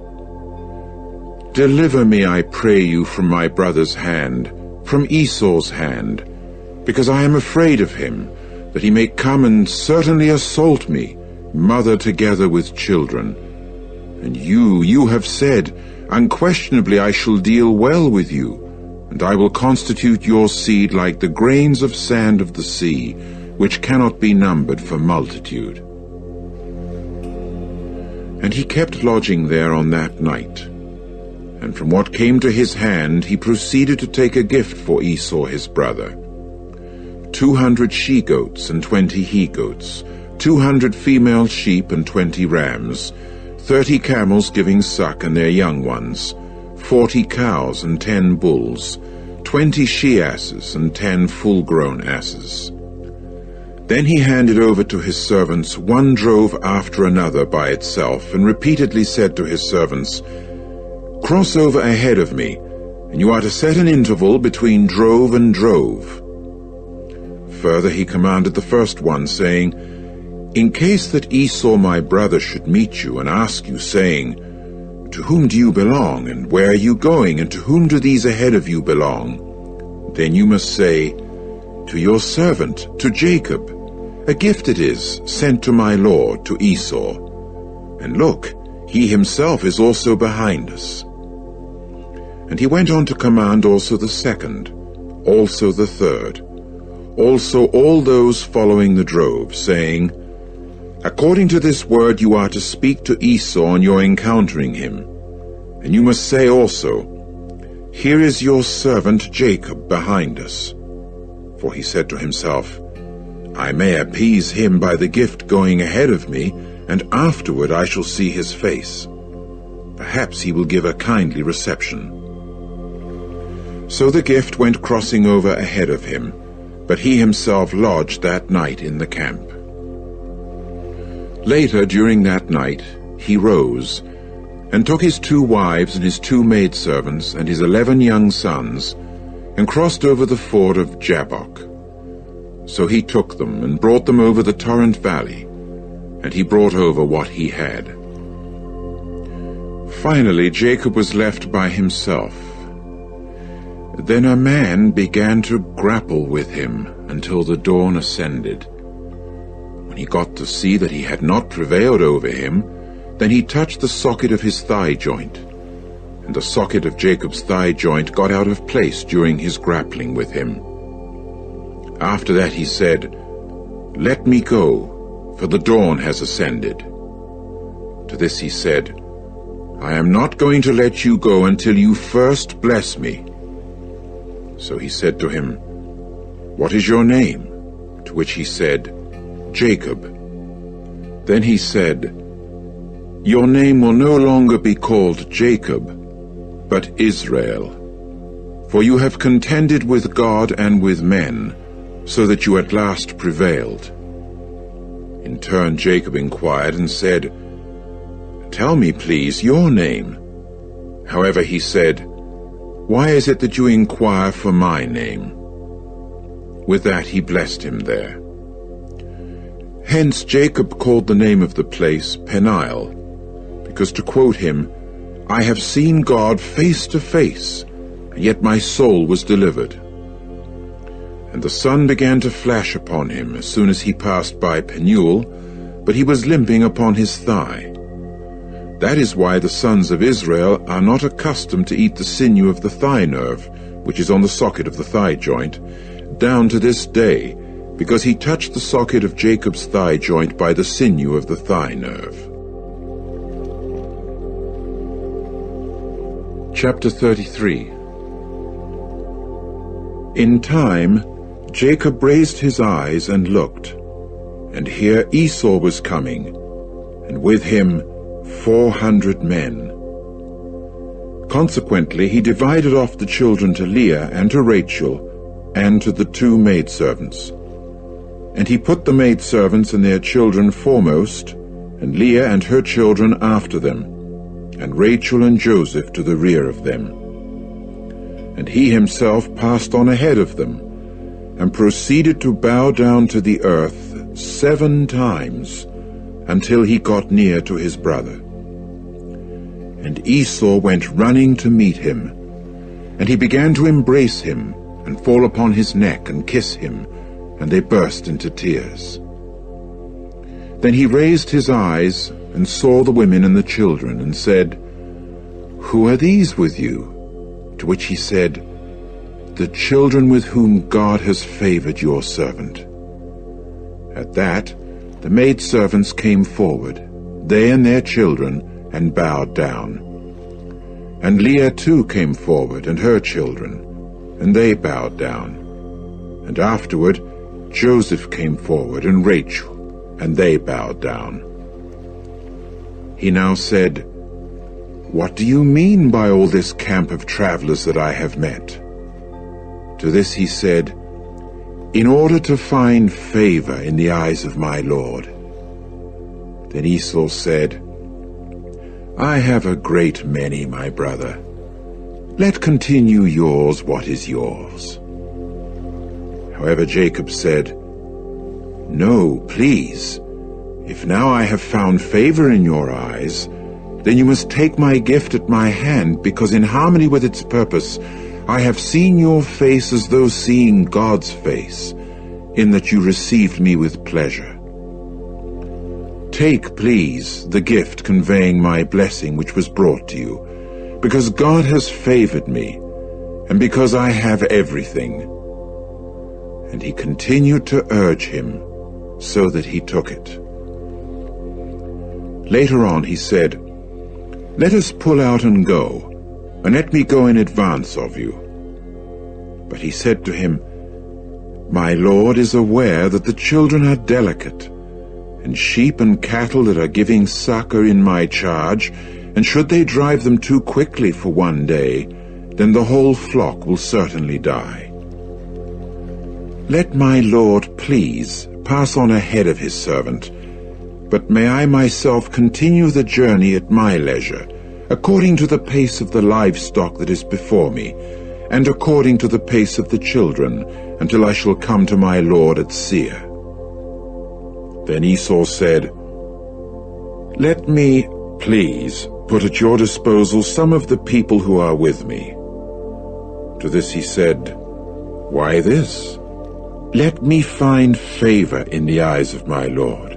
Deliver me, I pray you, from my brother's hand, from Esau's hand, because I am afraid of him, that he may come and certainly assault me, mother together with children. And you have said, unquestionably I shall deal well with you, and I will constitute your seed like the grains of sand of the sea, which cannot be numbered for multitude. And he kept lodging there on that night. And from what came to his hand he proceeded to take a gift for Esau his brother. 200 she-goats and 20 he-goats, 200 female sheep and 20 rams, 30 camels giving suck and their young ones, 40 cows and 10 bulls, 20 she-asses and 10 full-grown asses. Then he handed over to his servants one drove after another by itself, and repeatedly said to his servants, "Cross over ahead of me, and you are to set an interval between drove and drove." Further he commanded the first one, saying, "In case that Esau my brother should meet you and ask you, saying, 'To whom do you belong, and where are you going, and to whom do these ahead of you belong?' then you must say, 'To your servant, to Jacob. A gift it is, sent to my lord, to Esau. And look, he himself is also behind us.' And he went on to command also the second, also the third, also all those following the drove, saying, 'According to this word you are to speak to Esau on your encountering him. And you must say also, Here is your servant Jacob behind us.' For he said to himself, 'I may appease him by the gift going ahead of me, and afterward I shall see his face. Perhaps he will give a kindly reception.' So the gift went crossing over ahead of him, but he himself lodged that night in the camp. Later, during that night, he rose, and took his 2 wives and his 2 maidservants and his 11 young sons, and crossed over the ford of Jabbok. So he took them, and brought them over the torrent valley, and he brought over what he had. Finally Jacob was left by himself. Then a man began to grapple with him until the dawn ascended. When he got to see that he had not prevailed over him, then he touched the socket of his thigh joint, and the socket of Jacob's thigh joint got out of place during his grappling with him. After that he said, "Let me go, for the dawn has ascended." To this he said, "I am not going to let you go until you first bless me." So he said to him, "What is your name?" To which he said, "Jacob." Then he said, "Your name will no longer be called Jacob, but Israel. For you have contended with God and with men, so that you at last prevailed." In turn Jacob inquired and said, "Tell me, please, your name." However, he said, "Why is it that you inquire for my name?" With that he blessed him there. Hence Jacob called the name of the place Peniel, because, to quote him, "I have seen God face to face, and yet my soul was delivered." And the sun began to flash upon him as soon as he passed by Penuel, but he was limping upon his thigh. That is why the sons of Israel are not accustomed to eat the sinew of the thigh nerve, which is on the socket of the thigh joint, down to this day, because he touched the socket of Jacob's thigh joint by the sinew of the thigh nerve. Chapter 33. In time, Jacob raised his eyes and looked, and here Esau was coming, and with him 400 men. Consequently, he divided off the children to Leah and to Rachel, and to the 2 maidservants. And he put the maidservants and their children foremost, and Leah and her children after them, and Rachel and Joseph to the rear of them. And he himself passed on ahead of them, and proceeded to bow down to the earth 7 times, until he got near to his brother. And Esau went running to meet him, and he began to embrace him, and fall upon his neck and kiss him, and they burst into tears. Then he raised his eyes and saw the women and the children, and said, "Who are these with you?" To which he said, "The children with whom God has favored your servant." At that, the maidservants came forward, they and their children, and bowed down. And Leah too came forward, and her children, and they bowed down. And afterward Joseph came forward, and Rachel, and they bowed down. He now said, "What do you mean by all this camp of travelers that I have met?" To this he said, "In order to find favor in the eyes of my lord." Then Esau said, "I have a great many, my brother. Let continue yours what is yours." However, Jacob said, "No, please. If now I have found favor in your eyes, then you must take my gift at my hand, because in harmony with its purpose I have seen your face as though seeing God's face, in that you received me with pleasure. Take, please, the gift conveying my blessing which was brought to you, because God has favored me, and because I have everything." And he continued to urge him, so that he took it. Later on he said, "Let us pull out and go, and let me go in advance of you." But he said to him, "My lord is aware that the children are delicate, and sheep and cattle that are giving suck are in my charge, and should they drive them too quickly for one day, then the whole flock will certainly die. Let my lord please pass on ahead of his servant, but may I myself continue the journey at my leisure, according to the pace of the livestock that is before me, and according to the pace of the children, until I shall come to my lord at Seir." Then Esau said, "Let me, please, put at your disposal some of the people who are with me." To this he said, "Why this? Let me find favor in the eyes of my lord."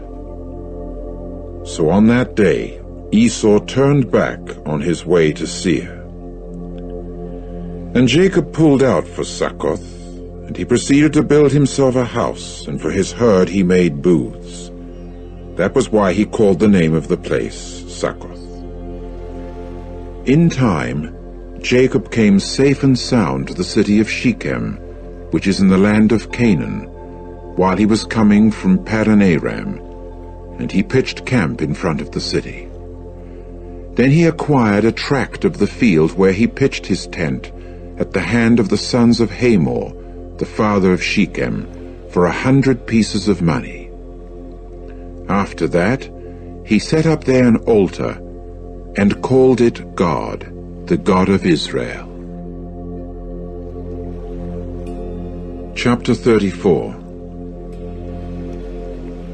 So on that day Esau turned back on his way to Seir. And Jacob pulled out for Succoth, and he proceeded to build himself a house, and for his herd he made booths. That was why he called the name of the place Succoth. In time, Jacob came safe and sound to the city of Shechem, which is in the land of Canaan, while he was coming from Paddan Aram, and he pitched camp in front of the city. Then he acquired a tract of the field where he pitched his tent at the hand of the sons of Hamor, the father of Shechem, for 100 pieces of money. After that, he set up there an altar and called it God, the God of Israel. Chapter 34.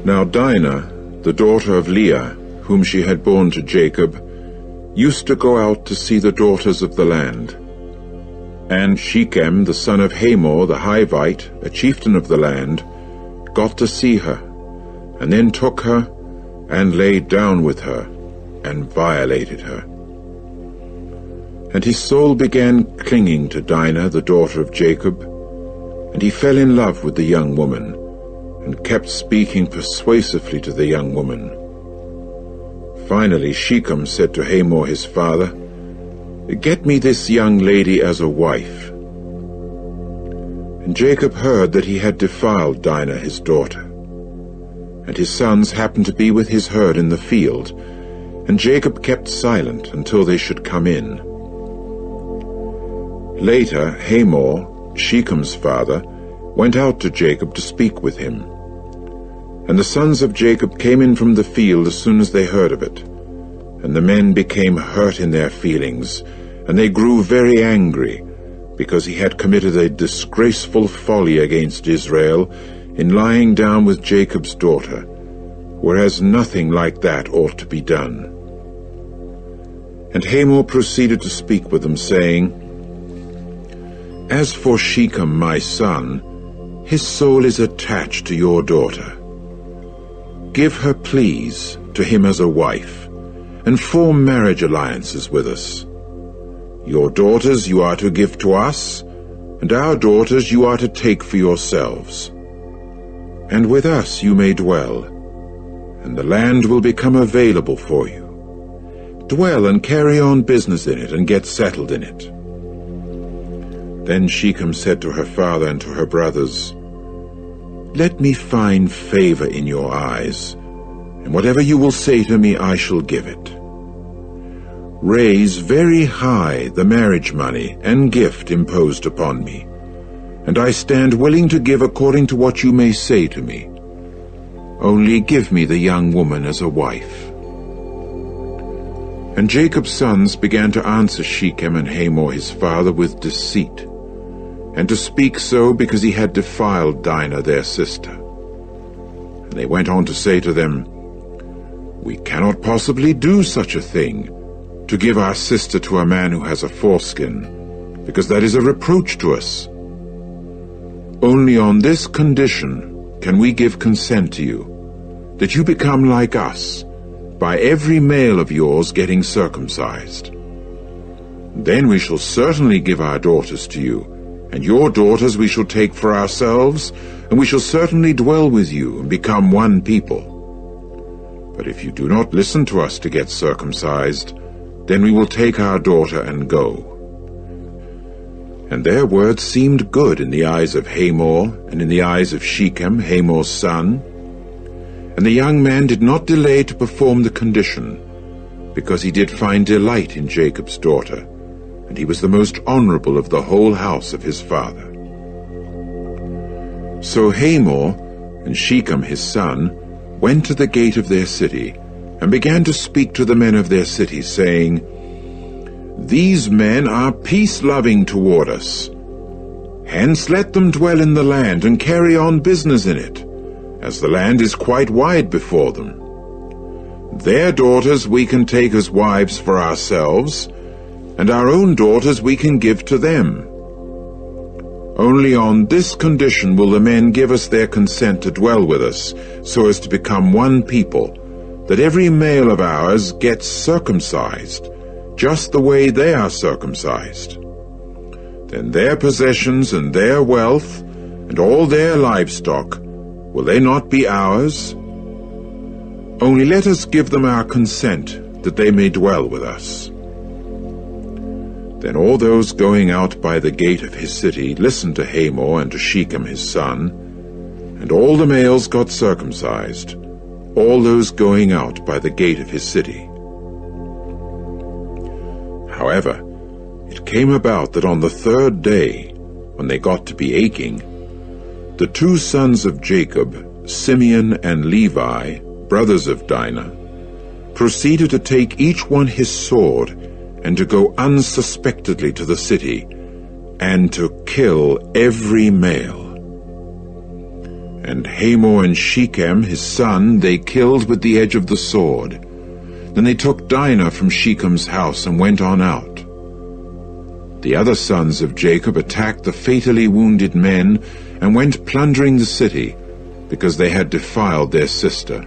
Now Dinah, the daughter of Leah, whom she had borne to Jacob, used to go out to see the daughters of the land. And Shechem, the son of Hamor the Hivite, a chieftain of the land, got to see her, and then took her, and laid down with her, and violated her. And his soul began clinging to Dinah, the daughter of Jacob, and he fell in love with the young woman, and kept speaking persuasively to the young woman. Finally Shechem said to Hamor his father, "Get me this young lady as a wife." And Jacob heard that he had defiled Dinah his daughter. And his sons happened to be with his herd in the field, and Jacob kept silent until they should come in. Later Hamor, Shechem's father, went out to Jacob to speak with him. And the sons of Jacob came in from the field as soon as they heard of it. And the men became hurt in their feelings, and they grew very angry, because he had committed a disgraceful folly against Israel in lying down with Jacob's daughter, whereas nothing like that ought to be done. And Hamor proceeded to speak with them, saying, As for Shechem my son, his soul is attached to your daughter. Give her, please, to him as a wife, and form marriage alliances with us. Your daughters you are to give to us, and our daughters you are to take for yourselves. And with us you may dwell, and the land will become available for you. Dwell and carry on business in it, and get settled in it. Then Shechem said to her father and to her brothers, Let me find favor in your eyes, and whatever you will say to me I shall give it. Raise very high the marriage money and gift imposed upon me, and I stand willing to give according to what you may say to me. Only give me the young woman as a wife. And Jacob's sons began to answer Shechem and Hamor his father with deceit, and to speak so because he had defiled Dinah their sister. And they went on to say to them, We cannot possibly do such a thing, to give our sister to a man who has a foreskin, because that is a reproach to us. Only on this condition can we give consent to you, that you become like us, by every male of yours getting circumcised. Then we shall certainly give our daughters to you, and your daughters we shall take for ourselves, and we shall certainly dwell with you and become one people. But if you do not listen to us to get circumcised, then we will take our daughter and go. And their words seemed good in the eyes of Hamor, and in the eyes of Shechem, Hamor's son. And the young man did not delay to perform the condition, because he did find delight in Jacob's daughter, and he was the most honorable of the whole house of his father. So Hamor and Shechem his son went to the gate of their city, and began to speak to the men of their city, saying, These men are peace-loving toward us. Hence let them dwell in the land, and carry on business in it, as the land is quite wide before them. Their daughters we can take as wives for ourselves, and our own daughters we can give to them. Only on this condition will the men give us their consent to dwell with us, so as to become one people, that every male of ours gets circumcised, just the way they are circumcised. Then their possessions and their wealth, and all their livestock, will they not be ours? Only let us give them our consent, that they may dwell with us. Then all those going out by the gate of his city listened to Hamor and to Shechem his son, and all the males got circumcised, all those going out by the gate of his city. However, it came about that on the third day, when they got to be aching, the two sons of Jacob, Simeon and Levi, brothers of Dinah, proceeded to take each one his sword, and to go unsuspectedly to the city, and to kill every male. And Hamor and Shechem his son they killed with the edge of the sword. Then they took Dinah from Shechem's house and went on out. The other sons of Jacob attacked the fatally wounded men, and went plundering the city, because they had defiled their sister.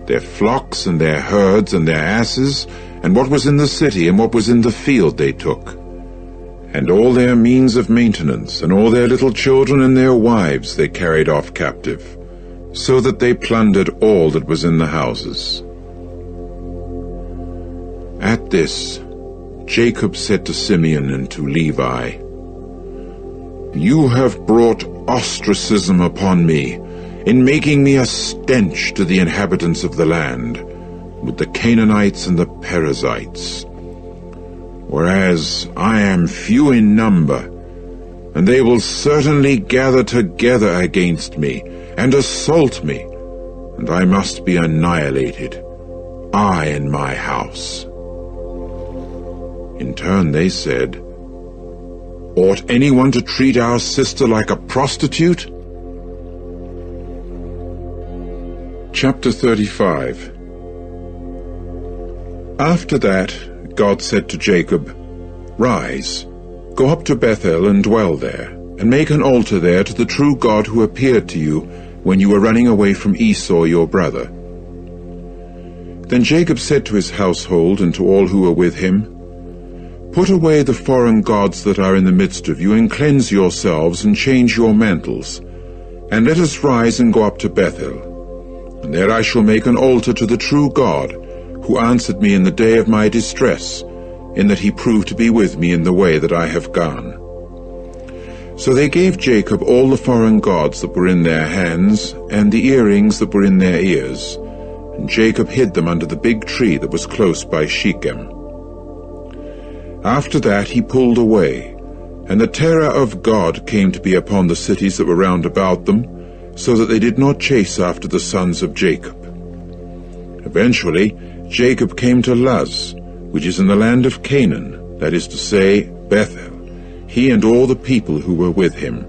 Their flocks and their herds and their asses, and what was in the city and what was in the field they took, and all their means of maintenance, and all their little children and their wives they carried off captive, so that they plundered all that was in the houses. At this, Jacob said to Simeon and to Levi, You have brought ostracism upon me, in making me a stench to the inhabitants of the land, with the Canaanites and the Perizzites. Whereas I am few in number, and they will certainly gather together against me, and assault me, and I must be annihilated, I and my house. In turn they said, Ought anyone to treat our sister like a prostitute? Chapter 35. After that, God said to Jacob, "Rise, go up to Bethel and dwell there, and make an altar there to the true God who appeared to you when you were running away from Esau your brother." Then Jacob said to his household and to all who were with him, "Put away the foreign gods that are in the midst of you, and cleanse yourselves, and change your mantles, and let us rise and go up to Bethel. And there I shall make an altar to the true God, who answered me in the day of my distress, in that he proved to be with me in the way that I have gone." So they gave Jacob all the foreign gods that were in their hands, and the earrings that were in their ears, and Jacob hid them under the big tree that was close by Shechem. After that he pulled away, and the terror of God came to be upon the cities that were round about them, so that they did not chase after the sons of Jacob. Eventually Jacob came to Luz, which is in the land of Canaan, that is to say, Bethel, he and all the people who were with him.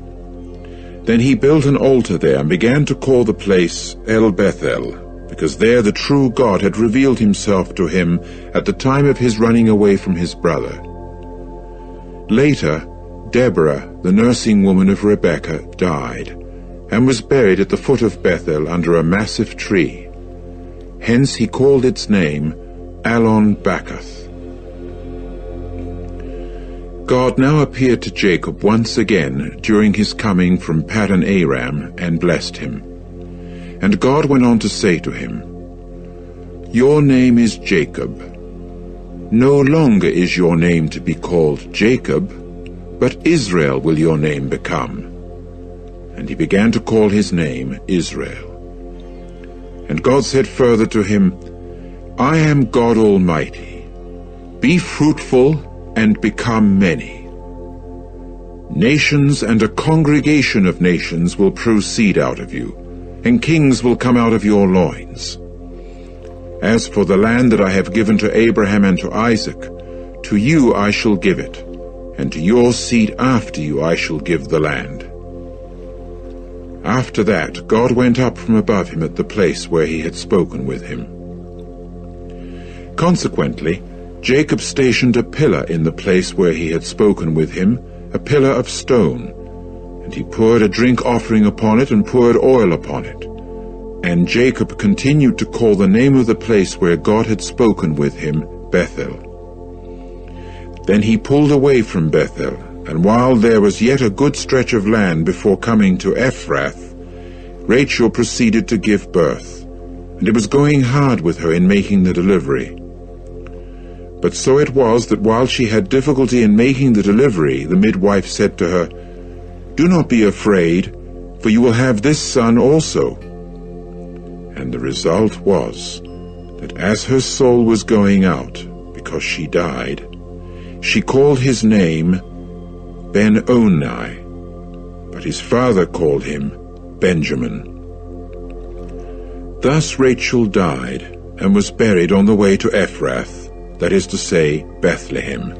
Then he built an altar there and began to call the place El Bethel, because there the true God had revealed himself to him at the time of his running away from his brother. Later, Deborah, the nursing woman of Rebekah, died, and was buried at the foot of Bethel under a massive tree. Hence he called its name Allon-Bacuth. God now appeared to Jacob once again during his coming from Paddan Aram, and blessed him. And God went on to say to him, "Your name is Jacob. No longer is your name to be called Jacob, but Israel will your name become." And he began to call his name Israel. And God said further to him, "I am God Almighty. Be fruitful and become many. Nations and a congregation of nations will proceed out of you, and kings will come out of your loins. As for the land that I have given to Abraham and to Isaac, to you I shall give it, and to your seed after you I shall give the land." After that, God went up from above him at the place where he had spoken with him. Consequently, Jacob stationed a pillar in the place where he had spoken with him, a pillar of stone, and he poured a drink offering upon it and poured oil upon it. And Jacob continued to call the name of the place where God had spoken with him Bethel. Then he pulled away from Bethel, and while there was yet a good stretch of land before coming to Ephrath, Rachel proceeded to give birth, and it was going hard with her in making the delivery. But so it was that while she had difficulty in making the delivery, the midwife said to her, "Do not be afraid, for you will have this son also." And the result was that as her soul was going out, because she died, she called his name Ben-Oni, but his father called him Benjamin. Thus Rachel died, and was buried on the way to Ephrath, that is to say, Bethlehem.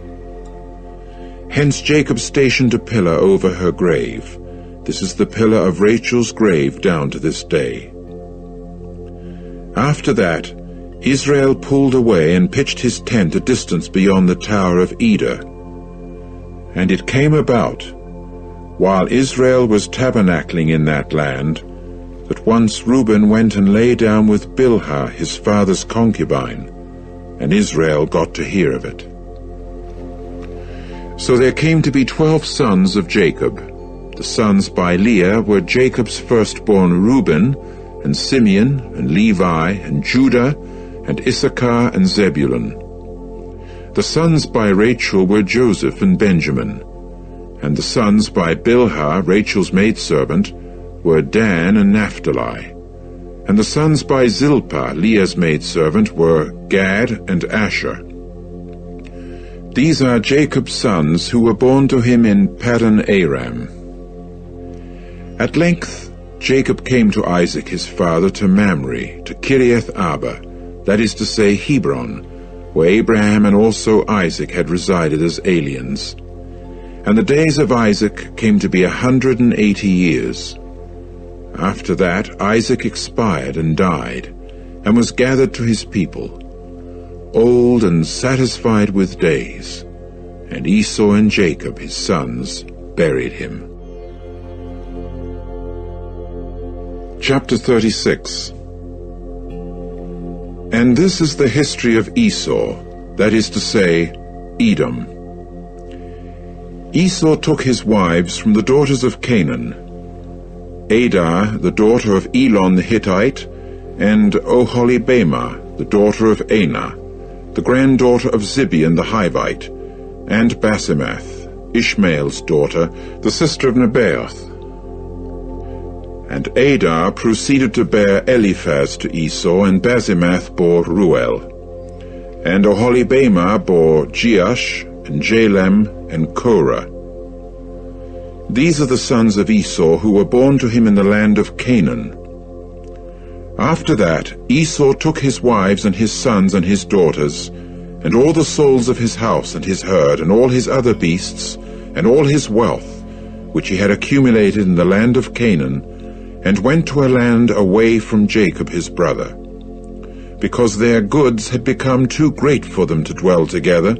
Hence Jacob stationed a pillar over her grave. This is the pillar of Rachel's grave down to this day. After that, Israel pulled away and pitched his tent a distance beyond the Tower of Eder. And it came about, while Israel was tabernacling in that land, that once Reuben went and lay down with Bilhah, his father's concubine, and Israel got to hear of it. So there came to be 12 sons of Jacob. The sons by Leah were Jacob's firstborn Reuben, and Simeon, and Levi, and Judah, and Issachar, and Zebulun. The sons by Rachel were Joseph and Benjamin. And the sons by Bilhah, Rachel's maidservant, were Dan and Naphtali. And the sons by Zilpah, Leah's maidservant, were Gad and Asher. These are Jacob's sons who were born to him in Paddan Aram. At length Jacob came to Isaac his father to Mamre, to Kiriath Arba, that is to say Hebron, where Abraham and also Isaac had resided as aliens. And the days of Isaac came to be 180 years. After that Isaac expired and died, and was gathered to his people, old and satisfied with days, and Esau and Jacob his sons buried him. Chapter 36. And this is the history of Esau, that is to say, Edom. Esau took his wives from the daughters of Canaan, Adah, the daughter of Elon the Hittite, and Oholibamah, the daughter of Anah, the granddaughter of Zibeon the Hivite, and Basemath, Ishmael's daughter, the sister of Nebaioth. And Adah proceeded to bear Eliphaz to Esau, and Basemath bore Ruel. And Oholibamah bore Jeush, and Jalem, and Korah. These are the sons of Esau who were born to him in the land of Canaan. After that Esau took his wives and his sons and his daughters, and all the souls of his house and his herd, and all his other beasts, and all his wealth, which he had accumulated in the land of Canaan, and went to a land away from Jacob his brother, because their goods had become too great for them to dwell together,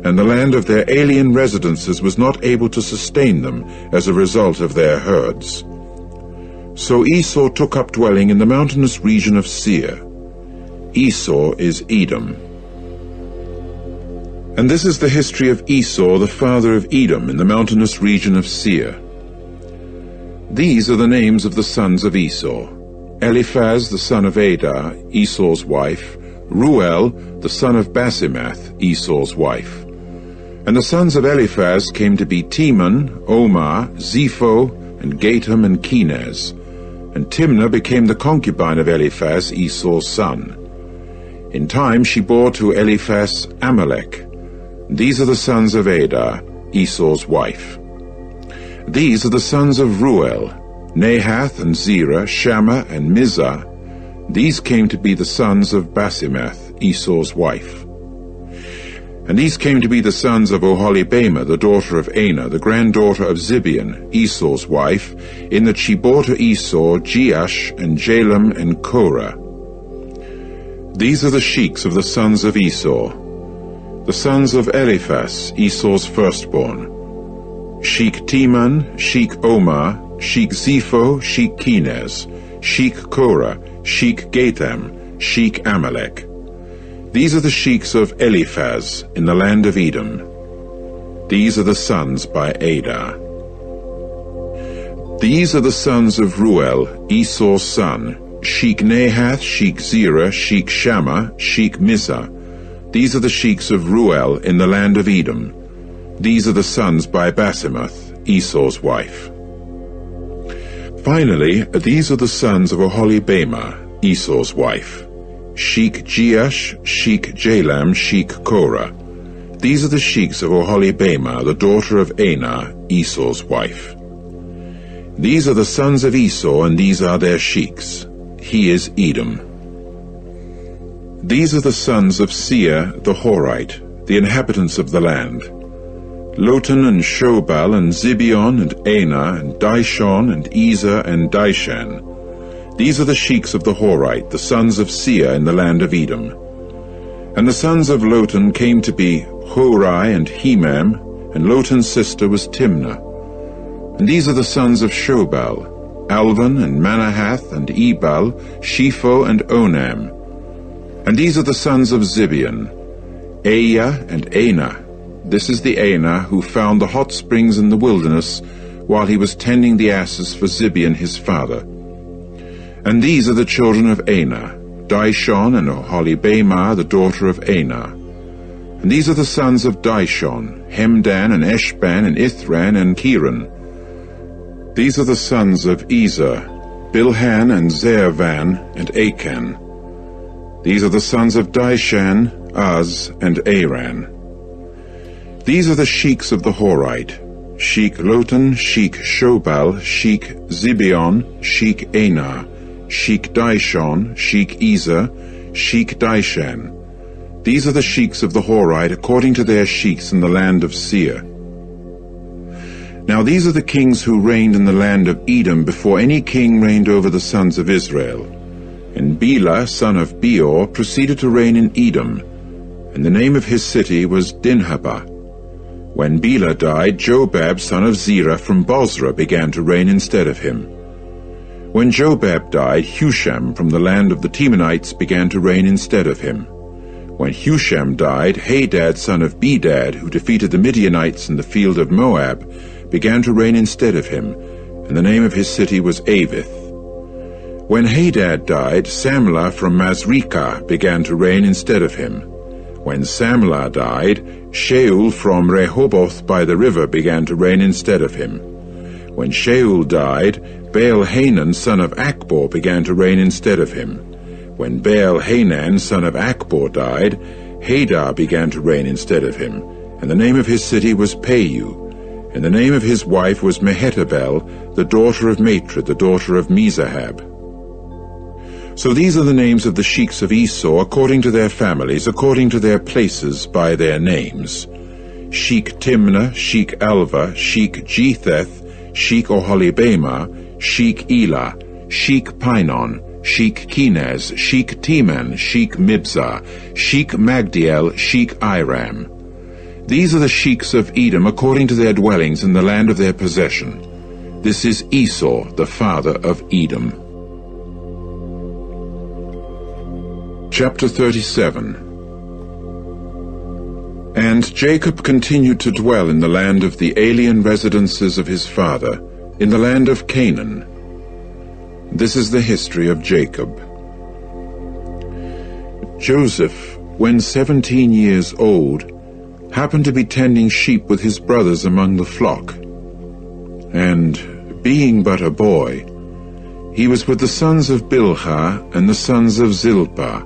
and the land of their alien residences was not able to sustain them as a result of their herds. So Esau took up dwelling in the mountainous region of Seir. Esau is Edom. And this is the history of Esau, the father of Edom, in the mountainous region of Seir. These are the names of the sons of Esau: Eliphaz the son of Adah, Esau's wife; Ruel the son of Basemath, Esau's wife. And the sons of Eliphaz came to be Teman, Omar, Zepho, and Gatam, and Kenaz. And Timnah became the concubine of Eliphaz, Esau's son. In time she bore to Eliphaz Amalek. These are the sons of Adah, Esau's wife. These are the sons of Ruel, Nahath and Zerah, Shammah and Mizah. These came to be the sons of Basemath, Esau's wife. And these came to be the sons of Oholibamah, the daughter of Anah, the granddaughter of Zibeon, Esau's wife, in that she bore to Esau Jeush and Jalem and Korah. These are the sheiks of the sons of Esau, the sons of Eliphaz, Esau's firstborn: Sheik Teman, Sheik Omar, Sheik Zepho, Sheik Kenaz, Sheik Korah, Sheik Gatam, Sheik Amalek. These are the sheiks of Eliphaz in the land of Edom. These are the sons by Adah. These are the sons of Ruel, Esau's son: Sheik Nahath, Sheik Zerah, Sheik Shammah, Sheik Mizah. These are the sheiks of Ruel in the land of Edom. These are the sons by Basemath, Esau's wife. Finally, these are the sons of Oholibamah, Esau's wife: Sheik Jeush, Sheik Jalem, Sheik Korah. These are the sheiks of Oholibamah, the daughter of Anah, Esau's wife. These are the sons of Esau, and these are their sheiks. He is Edom. These are the sons of Seir the Horite, the inhabitants of the land: Lotan and Shobal and Zibeon and Anah and Dishon and Ezer and Dishan. These are the sheiks of the Horite, the sons of Seir in the land of Edom. And the sons of Lotan came to be Hori and Hemam, and Lotan's sister was Timnah. And these are the sons of Shobal: Alvan and Manahath and Ebal, Shepho and Onam. And these are the sons of Zibeon: Aiah and Anah. This is the Anah who found the hot springs in the wilderness while he was tending the asses for Zibeon his father. And these are the children of Anah: Dishon and Oholibamah, the daughter of Anah. And these are the sons of Dishon: Hemdan and Eshban and Ithran and Cheran. These are the sons of Ezer: Bilhan and Zearvan and Achan. These are the sons of Dishan, Az, and Aran. These are the sheiks of the Horite: Sheik Lotan, Sheik Shobal, Sheik Zibeon, Sheik Anah, Sheik Dishon, Sheik Ezer, Sheik Dishan. These are the sheiks of the Horite according to their sheiks in the land of Seir. Now these are the kings who reigned in the land of Edom before any king reigned over the sons of Israel. And Bela, son of Beor, proceeded to reign in Edom, and the name of his city was Dinhabah. When Bela died, Jobab, son of Zerah from Bozrah, began to reign instead of him. When Jobab died, Husham from the land of the Temanites began to reign instead of him. When Husham died, Hadad, son of Bedad, who defeated the Midianites in the field of Moab, began to reign instead of him, and the name of his city was Avith. When Hadad died, Samlah from Masrekah began to reign instead of him. When Samlah died, Shaul from Rehoboth by the river began to reign instead of him. When Shaul died, Baal-Hanan son of Akbor began to reign instead of him. When Baal-Hanan son of Akbor died, Hadar began to reign instead of him, and the name of his city was Paiu. And the name of his wife was Mehetabel, the daughter of Matred, the daughter of Mezahab. So these are the names of the sheiks of Esau, according to their families, according to their places, by their names: Sheik Timnah, Sheik Alva, Sheik Jetheth, Sheik Oholibamah, Sheik Elah, Sheik Pinon, Sheik Kenaz, Sheik Teman, Sheik Mibzah, Sheik Magdiel, Sheik Iram. These are the sheiks of Edom according to their dwellings in the land of their possession. This is Esau, the father of Edom. Chapter 37. And Jacob continued to dwell in the land of the alien residences of his father, in the land of Canaan. This is the history of Jacob. Joseph, when 17 years old, happened to be tending sheep with his brothers among the flock. And, being but a boy, he was with the sons of Bilhah and the sons of Zilpah,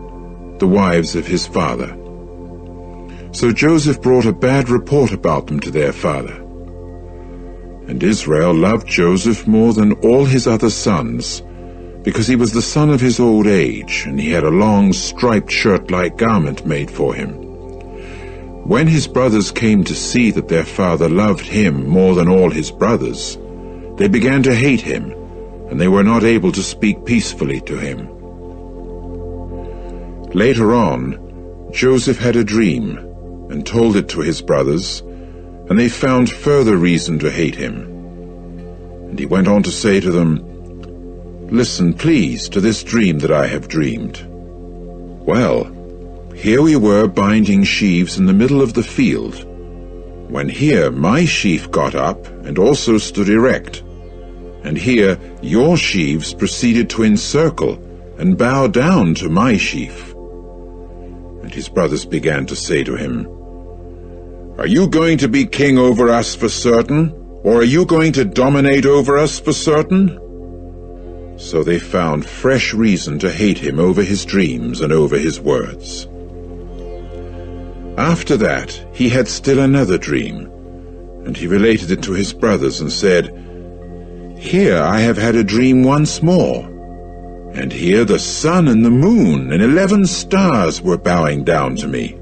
the wives of his father. So Joseph brought a bad report about them to their father. And Israel loved Joseph more than all his other sons, because he was the son of his old age, and he had a long striped shirt-like garment made for him. When his brothers came to see that their father loved him more than all his brothers, they began to hate him, and they were not able to speak peacefully to him. Later on, Joseph had a dream, and told it to his brothers, and they found further reason to hate him. And he went on to say to them, "Listen, please, to this dream that I have dreamed. Well, here we were binding sheaves in the middle of the field, when here my sheaf got up and also stood erect, and here your sheaves proceeded to encircle and bow down to my sheaf." And his brothers began to say to him, "Are you going to be king over us for certain, or are you going to dominate over us for certain?" So they found fresh reason to hate him over his dreams and over his words. After that, he had still another dream, and he related it to his brothers and said, "Here I have had a dream once more, and here the sun and the moon and 11 stars were bowing down to me."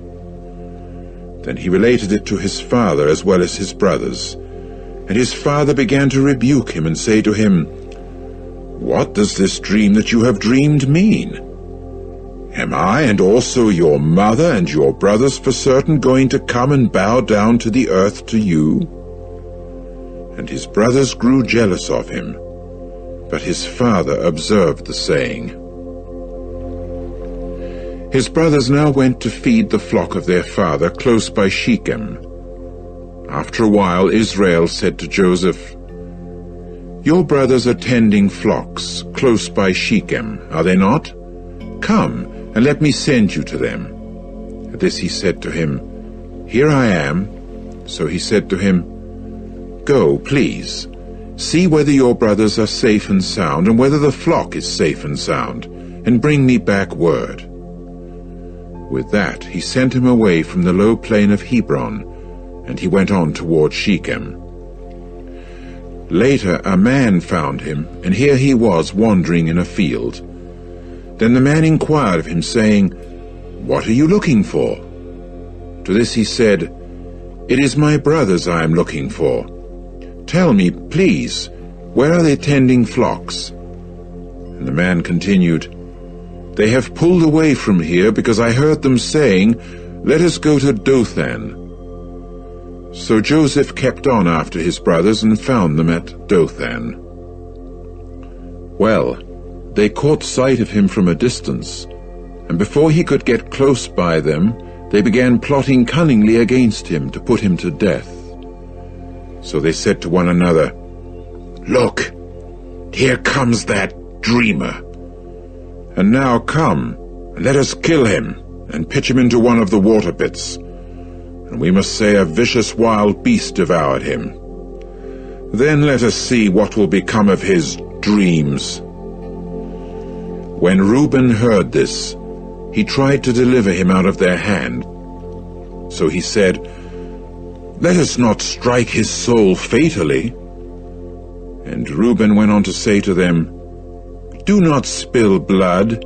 Then he related it to his father as well as his brothers, and his father began to rebuke him and say to him, "What does this dream that you have dreamed mean? Am I and also your mother and your brothers for certain going to come and bow down to the earth to you?" And his brothers grew jealous of him, but his father observed the saying. His brothers now went to feed the flock of their father close by Shechem. After a while Israel said to Joseph, "Your brothers are tending flocks close by Shechem, are they not? Come, and let me send you to them." At this he said to him, "Here I am." So he said to him, "Go, please, see whether your brothers are safe and sound, and whether the flock is safe and sound, and bring me back word." With that he sent him away from the low plain of Hebron, and he went on toward Shechem. Later a man found him, and here he was wandering in a field. Then the man inquired of him, saying, "What are you looking for?" To this he said, "It is my brothers I am looking for. Tell me, please, where are they tending flocks?" And the man continued, "They have pulled away from here because I heard them saying, 'Let us go to Dothan.'" So Joseph kept on after his brothers and found them at Dothan. Well, they caught sight of him from a distance, and before he could get close by them, they began plotting cunningly against him to put him to death. So they said to one another, "Look, here comes that dreamer. And now come, and let us kill him, and pitch him into one of the water pits. And we must say a vicious wild beast devoured him. Then let us see what will become of his dreams." When Reuben heard this, he tried to deliver him out of their hand. So he said, "Let us not strike his soul fatally." And Reuben went on to say to them, "Do not spill blood.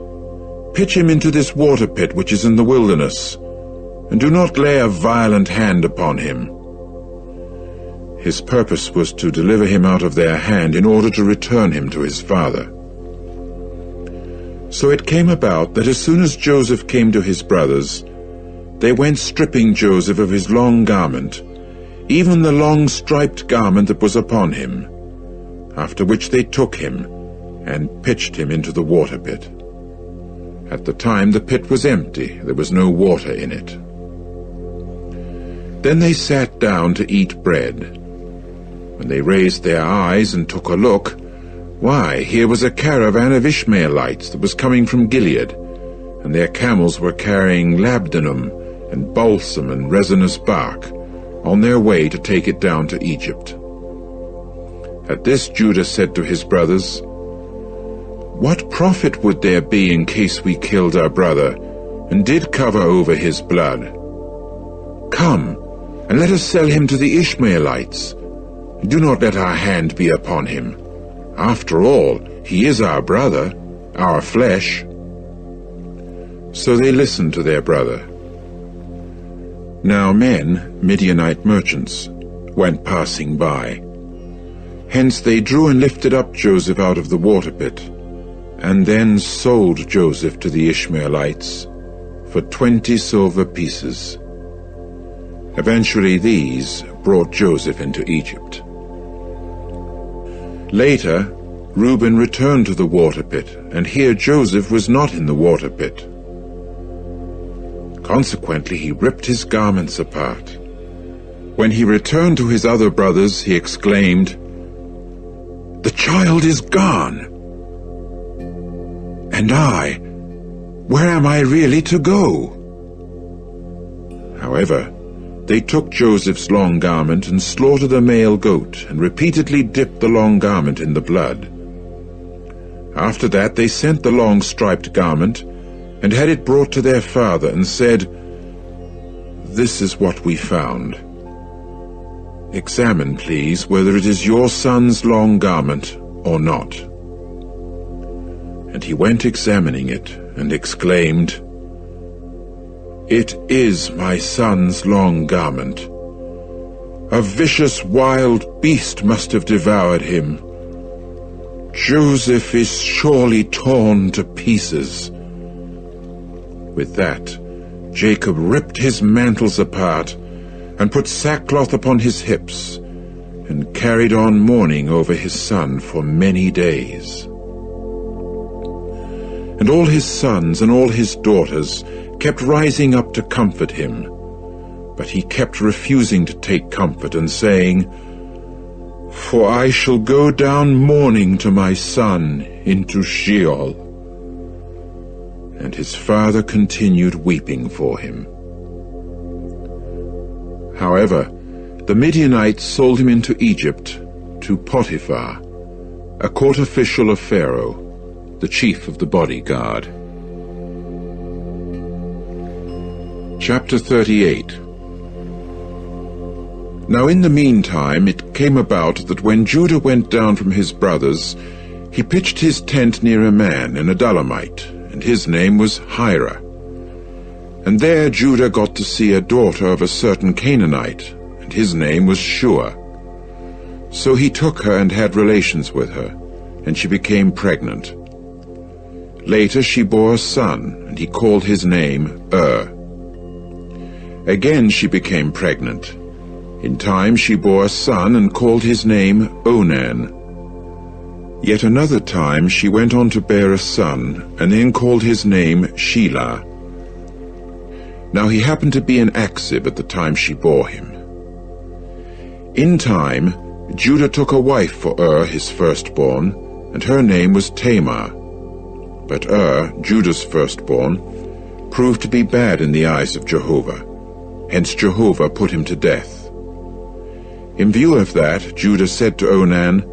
Pitch him into this water pit which is in the wilderness, and do not lay a violent hand upon him." His purpose was to deliver him out of their hand in order to return him to his father. So it came about that as soon as Joseph came to his brothers, they went stripping Joseph of his long garment, even the long striped garment that was upon him, after which they took him and pitched him into the water pit. At the time the pit was empty, there was no water in it. Then they sat down to eat bread. When they raised their eyes and took a look, why, here was a caravan of Ishmaelites that was coming from Gilead, and their camels were carrying labdanum and balsam and resinous bark, on their way to take it down to Egypt. At this Judah said to his brothers, "What profit would there be in case we killed our brother, and did cover over his blood? Come, and let us sell him to the Ishmaelites. Do not let our hand be upon him. After all, he is our brother, our flesh." So they listened to their brother. Now men, Midianite merchants, went passing by. Hence they drew and lifted up Joseph out of the water pit, and then sold Joseph to the Ishmaelites for 20 silver pieces. Eventually these brought Joseph into Egypt. Later, Reuben returned to the water pit, and here Joseph was not in the water pit. Consequently, he ripped his garments apart. When he returned to his other brothers, he exclaimed, "The child is gone! And I, where am I really to go?" However, they took Joseph's long garment and slaughtered a male goat and repeatedly dipped the long garment in the blood. After that they sent the long striped garment and had it brought to their father and said, "This is what we found. Examine, please, whether it is your son's long garment or not." And he went examining it and exclaimed, "It is my son's long garment. A vicious wild beast must have devoured him. Joseph is surely torn to pieces." With that, Jacob ripped his mantles apart and put sackcloth upon his hips and carried on mourning over his son for many days. And all his sons and all his daughters kept rising up to comfort him, but he kept refusing to take comfort and saying, "For I shall go down mourning to my son into Sheol." And his father continued weeping for him. However, the Midianites sold him into Egypt to Potiphar, a court official of Pharaoh, the chief of the bodyguard. Chapter 38. Now in the meantime it came about that when Judah went down from his brothers, he pitched his tent near a man, an Adullamite, and his name was Hira. And there Judah got to see a daughter of a certain Canaanite, and his name was Shua. So he took her and had relations with her, and she became pregnant. Later she bore a son, and he called his name Again she became pregnant. In time she bore a son and called his name Onan. Yet another time she went on to bear a son, and then called his name Shelah. Now he happened to be an Achzib at the time she bore him. In time Judah took a wife for his firstborn, and her name was Tamar. But Judah's firstborn, proved to be bad in the eyes of Jehovah. Hence Jehovah put him to death. In view of that, Judah said to Onan,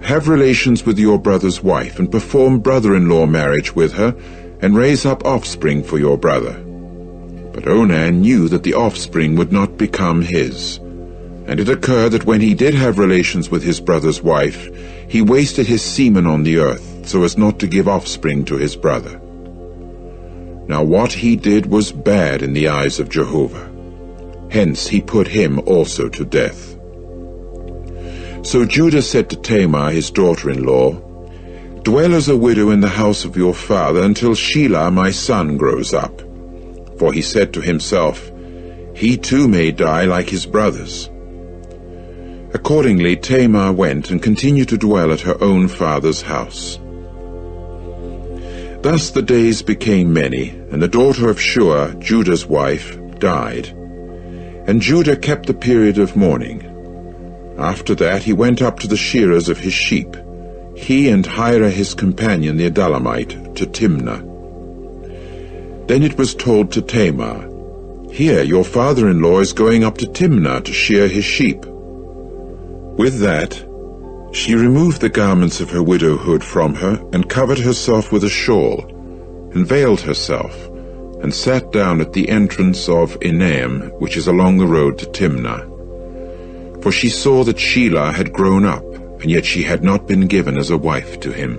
"Have relations with your brother's wife, and perform brother-in-law marriage with her, and raise up offspring for your brother." But Onan knew that the offspring would not become his. And it occurred that when he did have relations with his brother's wife, he wasted his semen on the earth, so as not to give offspring to his brother. Now what he did was bad in the eyes of Jehovah. Hence he put him also to death. So Judah said to Tamar, his daughter-in-law, "Dwell as a widow in the house of your father until Shelah my son grows up." For he said to himself, "He too may die like his brothers." Accordingly Tamar went and continued to dwell at her own father's house. Thus the days became many, and the daughter of Shua, Judah's wife, died. And Judah kept the period of mourning. After that he went up to the shearers of his sheep, he and Hira his companion the Adullamite, to Timnah. Then it was told to Tamar, "Here, your father-in-law is going up to Timnah to shear his sheep." With that, she removed the garments of her widowhood from her, and covered herself with a shawl, and veiled herself, and sat down at the entrance of Enaim, which is along the road to Timnah. For she saw that Shelah had grown up, and yet she had not been given as a wife to him.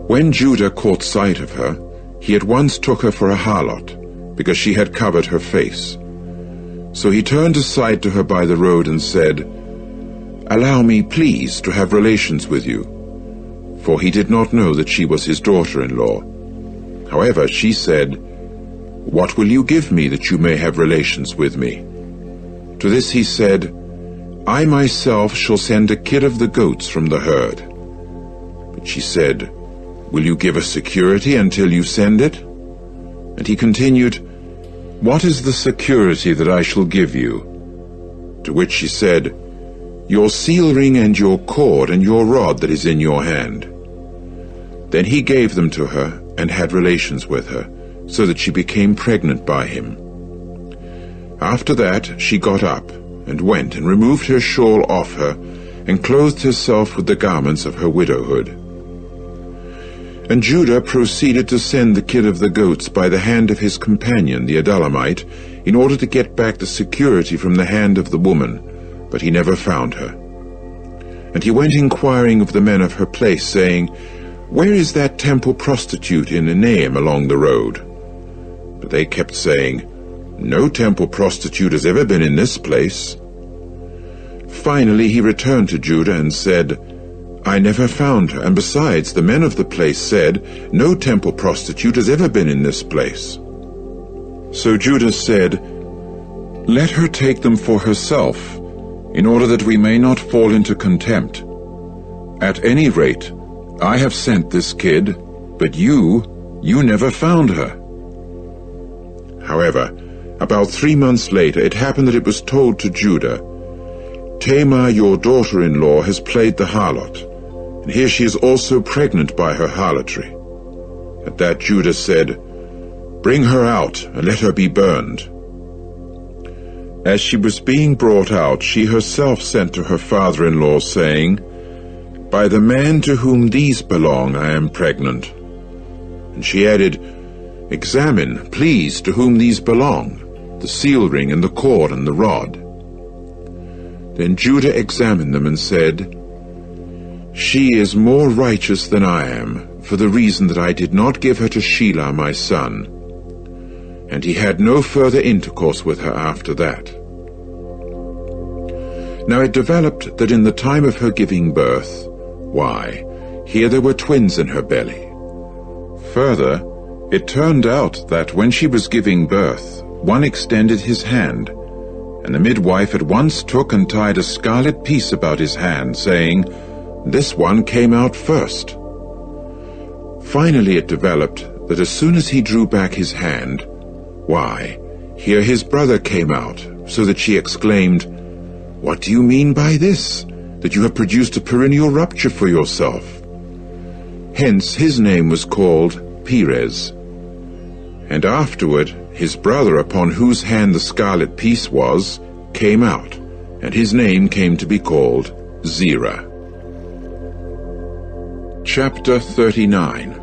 When Judah caught sight of her, he at once took her for a harlot, because she had covered her face. So he turned aside to her by the road and said, "Allow me, please, to have relations with you." For he did not know that she was his daughter-in-law. However, she said, "What will you give me that you may have relations with me?" To this he said, "I myself shall send a kid of the goats from the herd." But she said, "Will you give us security until you send it?" And he continued, "What is the security that I shall give you?" To which she said, "Your seal ring and your cord and your rod that is in your hand." Then he gave them to her and had relations with her, so that she became pregnant by him. After that she got up and went and removed her shawl off her, and clothed herself with the garments of her widowhood. And Judah proceeded to send the kid of the goats by the hand of his companion, the Adullamite, in order to get back the security from the hand of the woman, but he never found her. And he went inquiring of the men of her place, saying, "Where is that temple prostitute in Enaim along the road?" But they kept saying, "No temple prostitute has ever been in this place." Finally he returned to Judah and said, "I never found her, and besides, the men of the place said, 'No temple prostitute has ever been in this place.'" So Judah said, "Let her take them for herself, in order that we may not fall into contempt. At any rate, I have sent this kid, but you never found her." However, about 3 months later it happened that it was told to Judah, "Tamar, your daughter-in-law, has played the harlot, and here she is also pregnant by her harlotry." At that Judah said, "Bring her out, and let her be burned." As she was being brought out, she herself sent to her father-in-law, saying, "By the man to whom these belong, I am pregnant." And she added, "Examine, please, to whom these belong, the seal ring and the cord and the rod." Then Judah examined them and said, "She is more righteous than I am, for the reason that I did not give her to Shelah my son." And he had no further intercourse with her after that. Now it developed that in the time of her giving birth, why, here there were twins in her belly. Further, it turned out that when she was giving birth, one extended his hand, and the midwife at once took and tied a scarlet piece about his hand, saying, "This one came out first." Finally it developed that as soon as he drew back his hand, why, here his brother came out, so that she exclaimed, "What do you mean by this, that you have produced a perineal rupture for yourself?" Hence his name was called Perez. And afterward his brother, upon whose hand the scarlet piece was, came out, and his name came to be called Zerah. Chapter 39.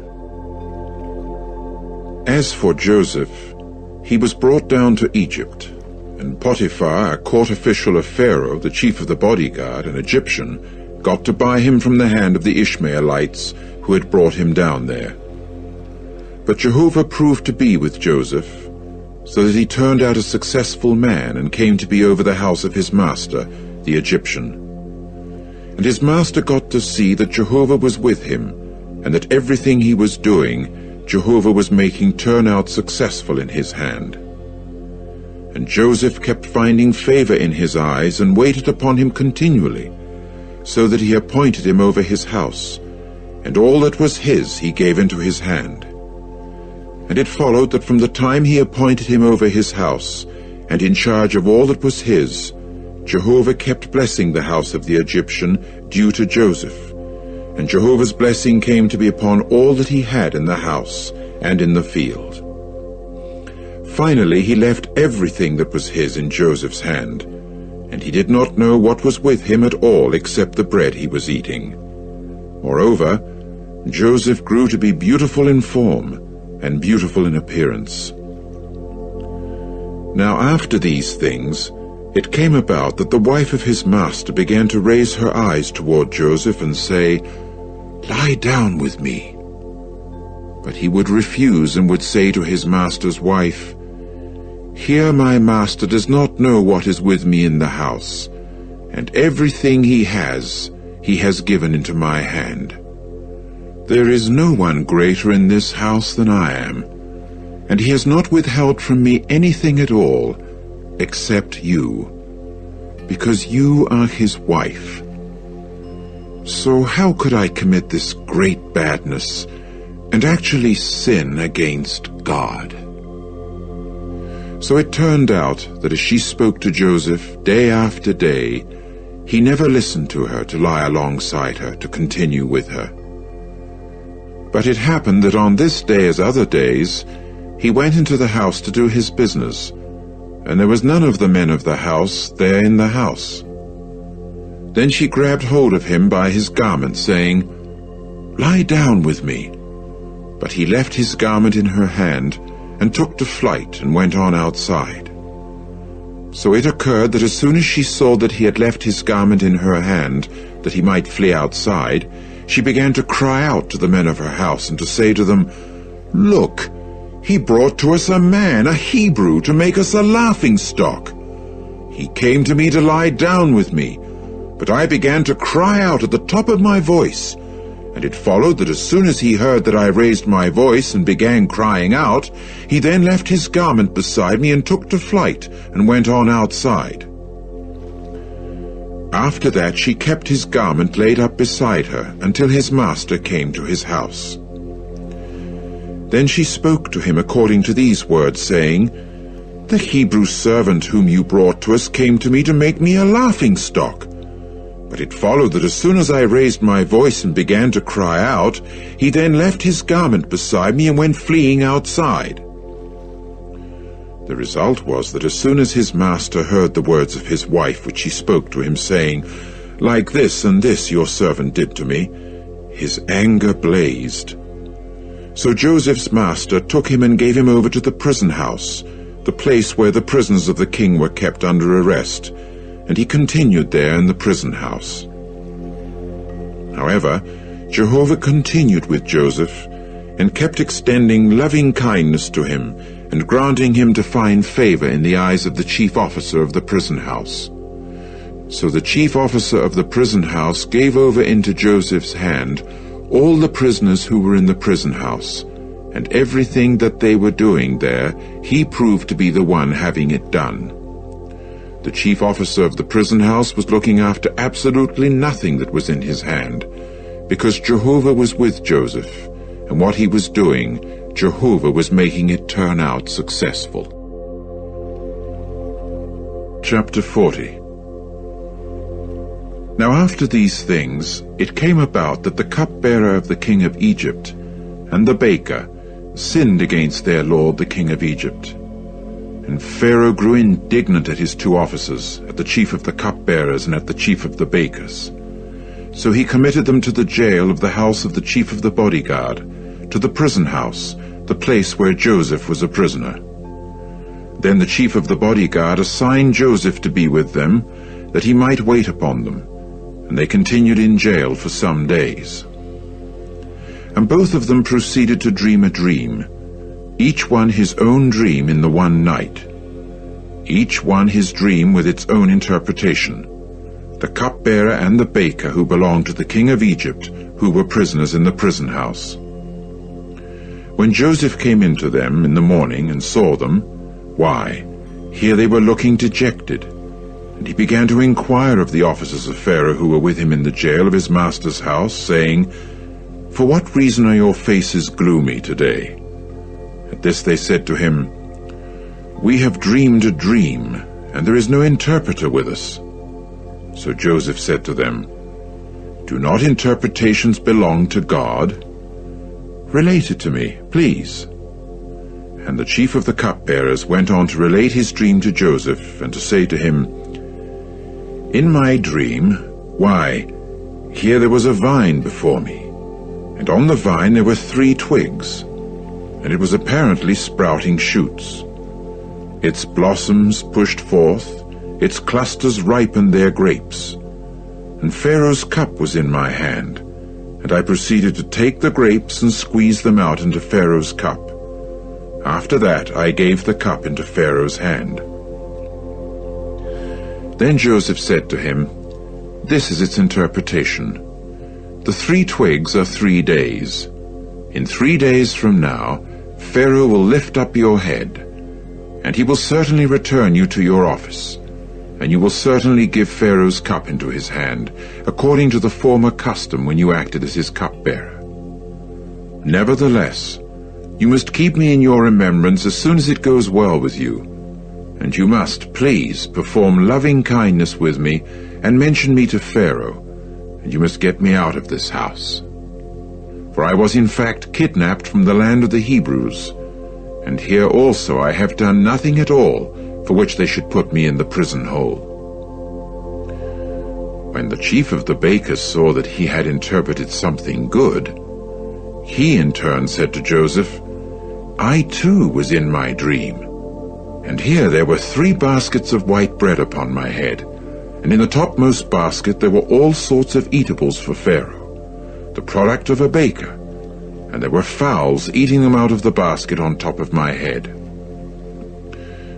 As for Joseph, he was brought down to Egypt, and Potiphar, a court official of Pharaoh, the chief of the bodyguard, an Egyptian, got to buy him from the hand of the Ishmaelites who had brought him down there. But Jehovah proved to be with Joseph, so that he turned out a successful man and came to be over the house of his master, the Egyptian. And his master got to see that Jehovah was with him, and that everything he was doing, Jehovah was making turn out successful in his hand. And Joseph kept finding favor in his eyes, and waited upon him continually, so that he appointed him over his house, and all that was his he gave into his hand. And it followed that from the time he appointed him over his house, and in charge of all that was his, Jehovah kept blessing the house of the Egyptian due to Joseph, and Jehovah's blessing came to be upon all that he had in the house and in the field. Finally he left everything that was his in Joseph's hand, and he did not know what was with him at all except the bread he was eating. Moreover, Joseph grew to be beautiful in form, and beautiful in appearance. Now after these things, it came about that the wife of his master began to raise her eyes toward Joseph and say, "Lie down with me." But he would refuse and would say to his master's wife, "Here my master does not know what is with me in the house, and everything he has given into my hand. There is no one greater in this house than I am, and he has not withheld from me anything at all, except you, because you are his wife. So how could I commit this great badness and actually sin against God?" So it turned out that as she spoke to Joseph day after day, he never listened to her to lie alongside her, to continue with her. But it happened that on this day as other days, he went into the house to do his business, and there was none of the men of the house there in the house. Then she grabbed hold of him by his garment, saying, "Lie down with me." But he left his garment in her hand, and took to flight, and went on outside. So it occurred that as soon as she saw that he had left his garment in her hand, that he might flee outside, she began to cry out to the men of her house, and to say to them, "Look, he brought to us a man, a Hebrew, to make us a laughingstock. He came to me to lie down with me, but I began to cry out at the top of my voice. And it followed that as soon as he heard that I raised my voice and began crying out, he then left his garment beside me and took to flight, and went on outside." After that she kept his garment laid up beside her, until his master came to his house. Then she spoke to him according to these words, saying, "The Hebrew servant whom you brought to us came to me to make me a laughingstock. But it followed that as soon as I raised my voice and began to cry out, he then left his garment beside me and went fleeing outside." The result was that as soon as his master heard the words of his wife, which she spoke to him, saying, "Like this and this your servant did to me," his anger blazed. So Joseph's master took him and gave him over to the prison house, the place where the prisoners of the king were kept under arrest, and he continued there in the prison house. However, Jehovah continued with Joseph, and kept extending loving kindness to him, and granting him to find favor in the eyes of the chief officer of the prison house. So the chief officer of the prison house gave over into Joseph's hand all the prisoners who were in the prison house, and everything that they were doing there, he proved to be the one having it done. The chief officer of the prison house was looking after absolutely nothing that was in his hand, because Jehovah was with Joseph, and what he was doing, Jehovah was making it turn out successful. Chapter 40. Now after these things, it came about that the cupbearer of the king of Egypt and the baker sinned against their lord the king of Egypt. And Pharaoh grew indignant at his two officers, at the chief of the cupbearers and at the chief of the bakers. So he committed them to the jail of the house of the chief of the bodyguard, to the prison house, the place where Joseph was a prisoner. Then the chief of the bodyguard assigned Joseph to be with them, that he might wait upon them, and they continued in jail for some days. And both of them proceeded to dream a dream, each one his own dream in the one night, each one his dream with its own interpretation, the cupbearer and the baker who belonged to the king of Egypt, who were prisoners in the prison house. When Joseph came in to them in the morning and saw them, why, here they were looking dejected. And he began to inquire of the officers of Pharaoh who were with him in the jail of his master's house, saying, For what reason are your faces gloomy today? At this they said to him, We have dreamed a dream, and there is no interpreter with us. So Joseph said to them, Do not interpretations belong to God? Relate it to me, please. And the chief of the cupbearers went on to relate his dream to Joseph, and to say to him, In my dream, why, here there was a vine before me, and on the vine there were 3 twigs, and it was apparently sprouting shoots. Its blossoms pushed forth, its clusters ripened their grapes, and Pharaoh's cup was in my hand, and I proceeded to take the grapes and squeeze them out into Pharaoh's cup. After that I gave the cup into Pharaoh's hand. Then Joseph said to him, This is its interpretation. The 3 twigs are 3 days. In 3 days from now, Pharaoh will lift up your head, and he will certainly return you to your office, and you will certainly give Pharaoh's cup into his hand, according to the former custom when you acted as his cupbearer. Nevertheless, you must keep me in your remembrance as soon as it goes well with you, and you must, please, perform loving kindness with me, and mention me to Pharaoh, and you must get me out of this house. For I was in fact kidnapped from the land of the Hebrews, and here also I have done nothing at all for which they should put me in the prison hole. When the chief of the bakers saw that he had interpreted something good, he in turn said to Joseph, I too was in my dream, and here there were 3 baskets of white bread upon my head, and in the topmost basket there were all sorts of eatables for Pharaoh, the product of a baker, and there were fowls eating them out of the basket on top of my head.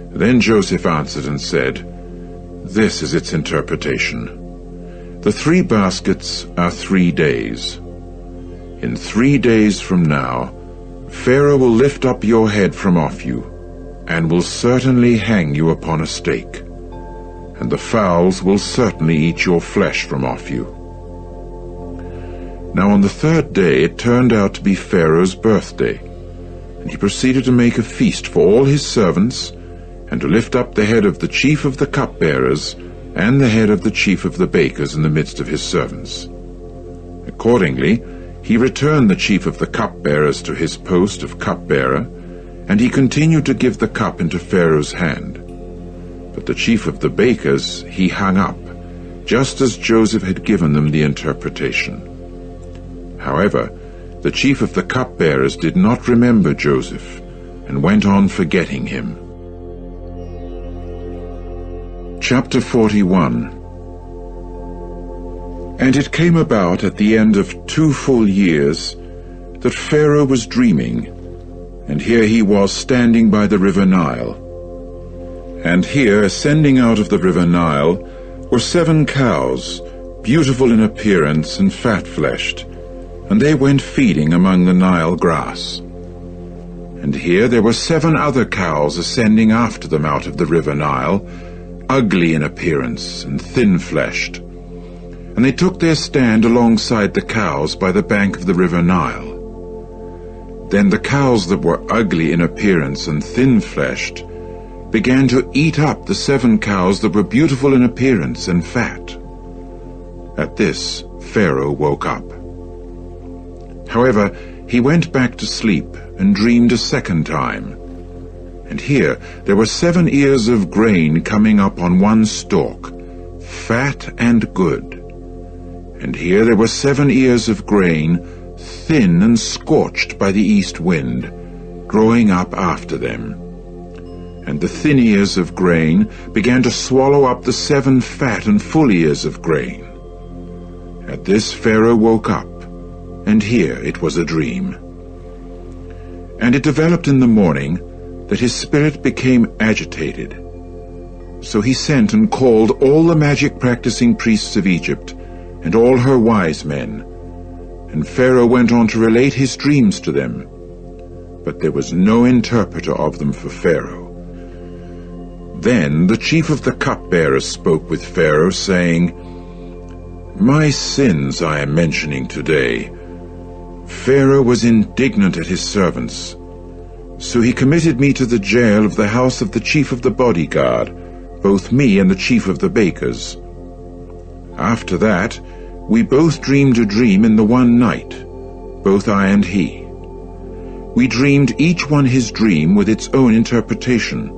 Then Joseph answered and said, This is its interpretation. The 3 baskets are 3 days. In 3 days from now, Pharaoh will lift up your head from off you, and will certainly hang you upon a stake, and the fowls will certainly eat your flesh from off you. Now on the 3rd day it turned out to be Pharaoh's birthday, and he proceeded to make a feast for all his servants, and to lift up the head of the chief of the cupbearers, and the head of the chief of the bakers in the midst of his servants. Accordingly, he returned the chief of the cupbearers to his post of cupbearer, and he continued to give the cup into Pharaoh's hand. But the chief of the bakers he hung up, just as Joseph had given them the interpretation. However, the chief of the cupbearers did not remember Joseph, and went on forgetting him. Chapter 41. And it came about at the end of 2 full years that Pharaoh was dreaming, and here he was standing by the river Nile. And here, ascending out of the river Nile, were 7 cows, beautiful in appearance and fat-fleshed, and they went feeding among the Nile grass. And here there were 7 other cows ascending after them out of the river Nile, ugly in appearance and thin-fleshed. And they took their stand alongside the cows by the bank of the river Nile. Then the cows that were ugly in appearance and thin-fleshed began to eat up the 7 cows that were beautiful in appearance and fat. At this, Pharaoh woke up. However, he went back to sleep and dreamed a second time. And here there were 7 ears of grain coming up on one stalk, fat and good. And here there were 7 ears of grain, thin and scorched by the east wind, growing up after them. And the thin ears of grain began to swallow up the 7 fat and full ears of grain. At this Pharaoh woke up, and here it was a dream. And it developed in the morning that his spirit became agitated. So he sent and called all the magic-practicing priests of Egypt and all her wise men. And Pharaoh went on to relate his dreams to them. But there was no interpreter of them for Pharaoh. Then the chief of the cupbearers spoke with Pharaoh, saying, "My sins I am mentioning today." Pharaoh was indignant at his servants. So he committed me to the jail of the house of the chief of the bodyguard, both me and the chief of the bakers. After that, we both dreamed a dream in the one night, both I and he. We dreamed each one his dream with its own interpretation.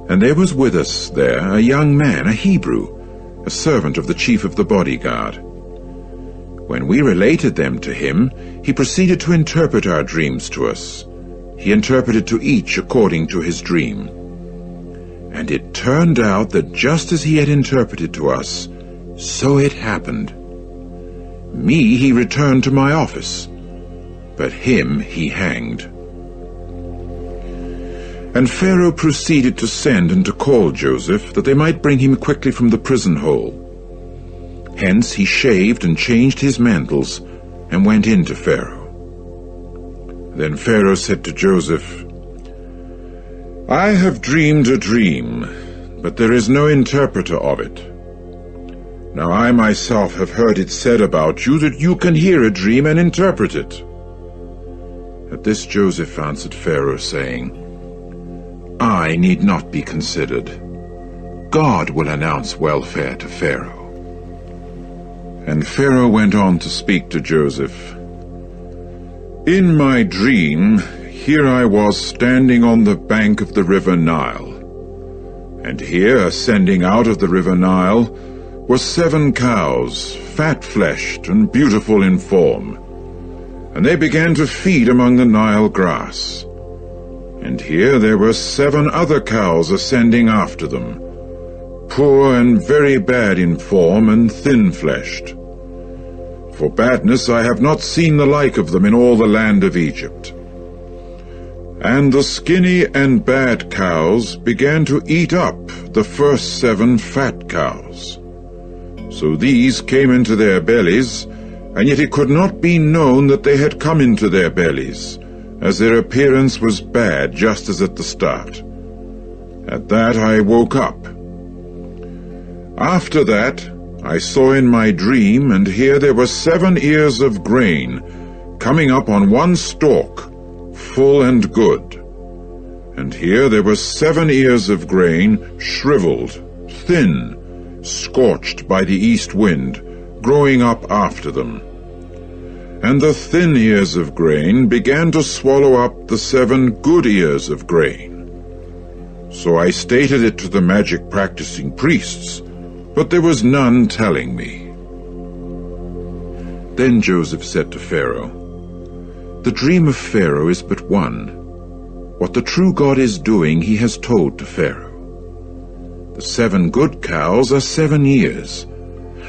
And there was with us there a young man, a Hebrew, a servant of the chief of the bodyguard. When we related them to him, he proceeded to interpret our dreams to us. He interpreted to each according to his dream. And it turned out that just as he had interpreted to us, so it happened. Me he returned to my office, but him he hanged. And Pharaoh proceeded to send and to call Joseph, that they might bring him quickly from the prison hole. Hence he shaved and changed his mantles, and went in to Pharaoh. Then Pharaoh said to Joseph, "I have dreamed a dream, but there is no interpreter of it. Now I myself have heard it said about you that you can hear a dream and interpret it." At this Joseph answered Pharaoh, saying, "I need not be considered. God will announce welfare to Pharaoh." And Pharaoh went on to speak to Joseph. "In my dream, here I was standing on the bank of the river Nile. And here, ascending out of the river Nile, were 7 cows, fat-fleshed and beautiful in form. And they began to feed among the Nile grass. And here there were 7 other cows ascending after them, poor and very bad in form and thin-fleshed. For badness I have not seen the like of them in all the land of Egypt. And the skinny and bad cows began to eat up the first 7 fat cows. So these came into their bellies, and yet it could not be known that they had come into their bellies, as their appearance was bad just as at the start. At that I woke up. After that I saw in my dream, and here there were 7 ears of grain coming up on one stalk, full and good. And here there were 7 ears of grain, shriveled, thin, scorched by the east wind, growing up after them. And the thin ears of grain began to swallow up the 7 good ears of grain. So I stated it to the magic-practicing priests, but there was none telling me. Then Joseph said to Pharaoh, "The dream of Pharaoh is but one. What the true God is doing he has told to Pharaoh. The 7 good cows are 7 years.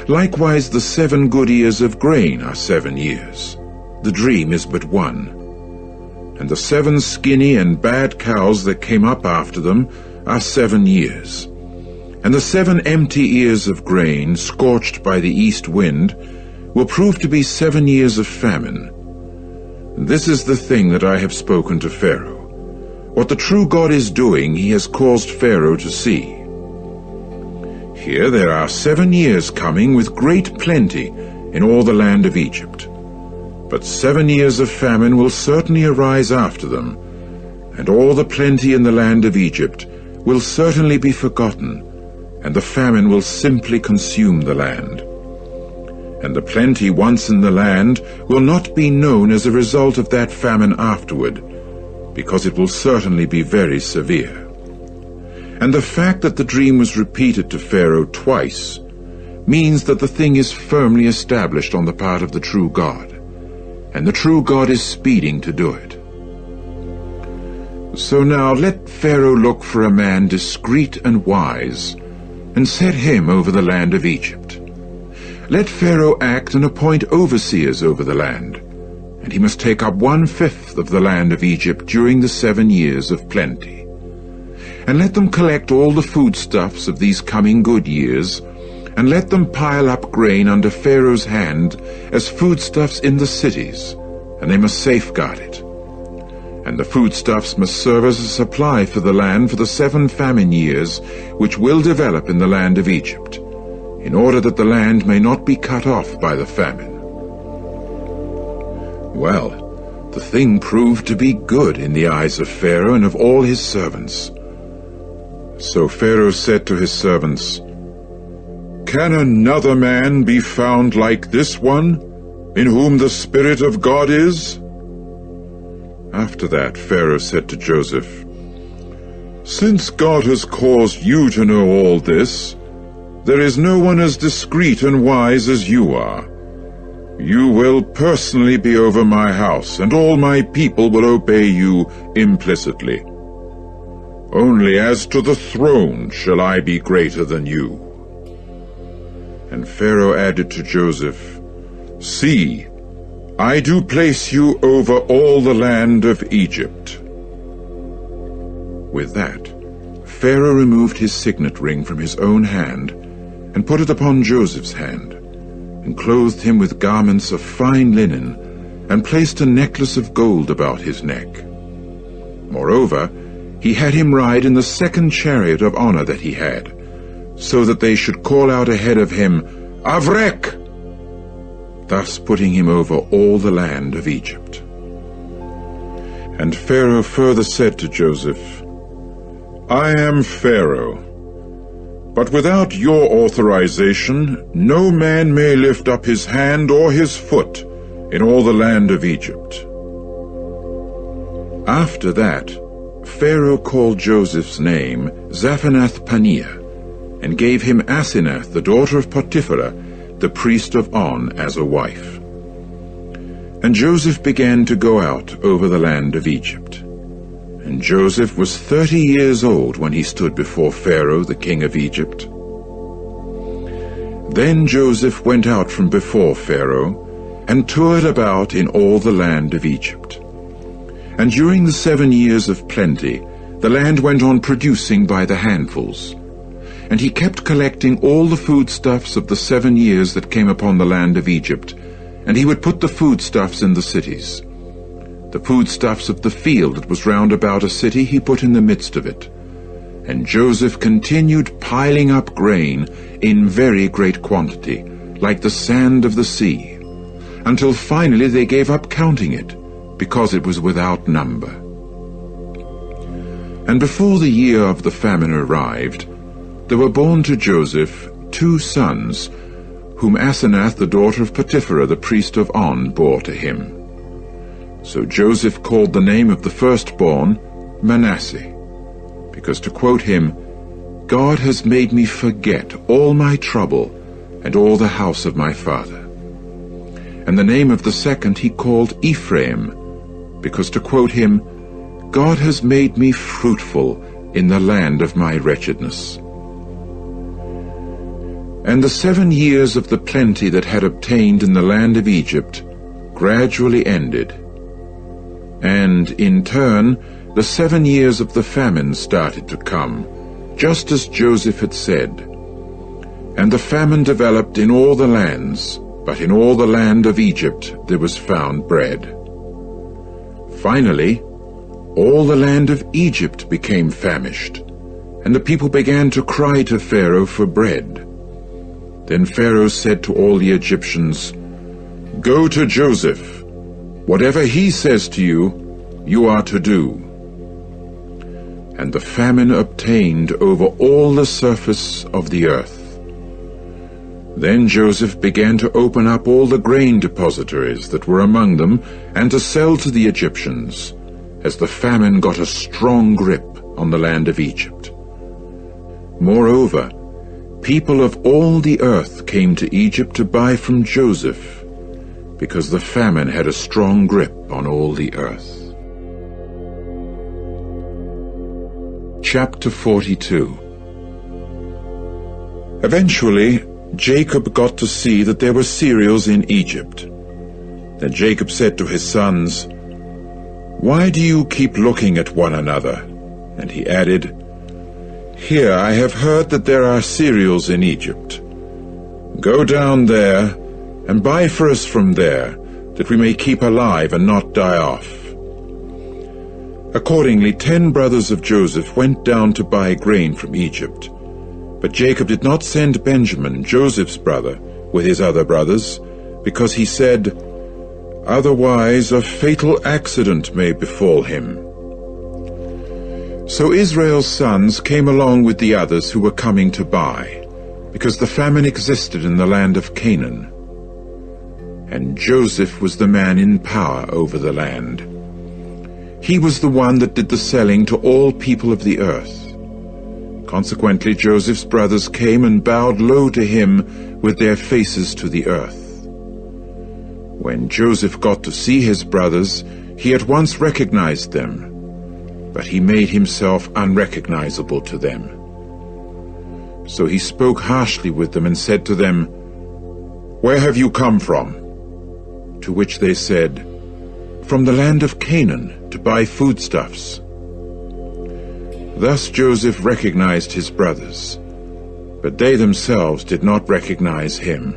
Likewise the 7 good ears of grain are 7 years. The dream is but one. And the 7 skinny and bad cows that came up after them are 7 years. And the 7 empty ears of grain, scorched by the east wind, will prove to be 7 years of famine. This is the thing that I have spoken to Pharaoh. What the true God is doing, he has caused Pharaoh to see. Here there are 7 years coming with great plenty in all the land of Egypt. But 7 years of famine will certainly arise after them, and all the plenty in the land of Egypt will certainly be forgotten, and the famine will simply consume the land. And the plenty once in the land will not be known as a result of that famine afterward, because it will certainly be very severe. And the fact that the dream was repeated to Pharaoh twice means that the thing is firmly established on the part of the true God, and the true God is speeding to do it. So now let Pharaoh look for a man discreet and wise, and set him over the land of Egypt. Let Pharaoh act and appoint overseers over the land, and he must take up 1/5 of the land of Egypt during the 7 years of plenty. And let them collect all the foodstuffs of these coming good years, and let them pile up grain under Pharaoh's hand as foodstuffs in the cities, and they must safeguard it. And the foodstuffs must serve as a supply for the land for the 7 famine years which will develop in the land of Egypt, in order that the land may not be cut off by the famine. Well, the thing proved to be good in the eyes of Pharaoh and of all his servants. So Pharaoh said to his servants, "Can another man be found like this one, in whom the Spirit of God is?" After that, Pharaoh said to Joseph, "Since God has caused you to know all this, there is no one as discreet and wise as you are. You will personally be over my house, and all my people will obey you implicitly. Only as to the throne shall I be greater than you." And Pharaoh added to Joseph, "See, I do place you over all the land of Egypt." With that, Pharaoh removed his signet ring from his own hand and put it upon Joseph's hand, and clothed him with garments of fine linen, and placed a necklace of gold about his neck. Moreover, he had him ride in the 2nd chariot of honor that he had, so that they should call out ahead of him, "Avrek!" thus putting him over all the land of Egypt. And Pharaoh further said to Joseph, "I am Pharaoh, but without your authorization no man may lift up his hand or his foot in all the land of Egypt." After that, Pharaoh called Joseph's name Zaphenath-Paneah, and gave him Asenath, the daughter of Potiphera, the priest of On, as a wife. And Joseph began to go out over the land of Egypt. And Joseph was 30 years old when he stood before Pharaoh, the king of Egypt. Then Joseph went out from before Pharaoh, and toured about in all the land of Egypt. And during the 7 years of plenty, the land went on producing by the handfuls. And he kept collecting all the foodstuffs of the 7 years that came upon the land of Egypt, and he would put the foodstuffs in the cities. The foodstuffs of the field that was round about a city he put in the midst of it. And Joseph continued piling up grain in very great quantity, like the sand of the sea, until finally they gave up counting it, because it was without number. And before the year of the famine arrived, there were born to Joseph 2 sons, whom Asenath, the daughter of Potiphera, the priest of On, bore to him. So Joseph called the name of the firstborn Manasseh, because, to quote him, "God has made me forget all my trouble and all the house of my father." And the name of the second he called Ephraim, because, to quote him, "God has made me fruitful in the land of my wretchedness." And the 7 years of the plenty that had obtained in the land of Egypt gradually ended. And, in turn, the 7 years of the famine started to come, just as Joseph had said. And the famine developed in all the lands, but in all the land of Egypt there was found bread. Finally, all the land of Egypt became famished, and the people began to cry to Pharaoh for bread. Then Pharaoh said to all the Egyptians, "Go to Joseph. Whatever he says to you, you are to do." And the famine obtained over all the surface of the earth. Then Joseph began to open up all the grain depositories that were among them, and to sell to the Egyptians, as the famine got a strong grip on the land of Egypt. Moreover, people of all the earth came to Egypt to buy from Joseph, because the famine had a strong grip on all the earth. Chapter 42. Eventually, Jacob got to see that there were cereals in Egypt. Then Jacob said to his sons, "Why do you keep looking at one another?" And he added, "Here I have heard that there are cereals in Egypt. Go down there and buy for us from there, that we may keep alive and not die off." Accordingly, 10 brothers of Joseph went down to buy grain from Egypt. But Jacob did not send Benjamin, Joseph's brother, with his other brothers, because he said, "Otherwise a fatal accident may befall him." So Israel's sons came along with the others who were coming to buy, because the famine existed in the land of Canaan. And Joseph was the man in power over the land. He was the one that did the selling to all people of the earth. Consequently, Joseph's brothers came and bowed low to him with their faces to the earth. When Joseph got to see his brothers, he at once recognized them, but he made himself unrecognizable to them. So he spoke harshly with them and said to them, "Where have you come from?" To which they said, "From the land of Canaan, to buy foodstuffs." Thus Joseph recognized his brothers, but they themselves did not recognize him.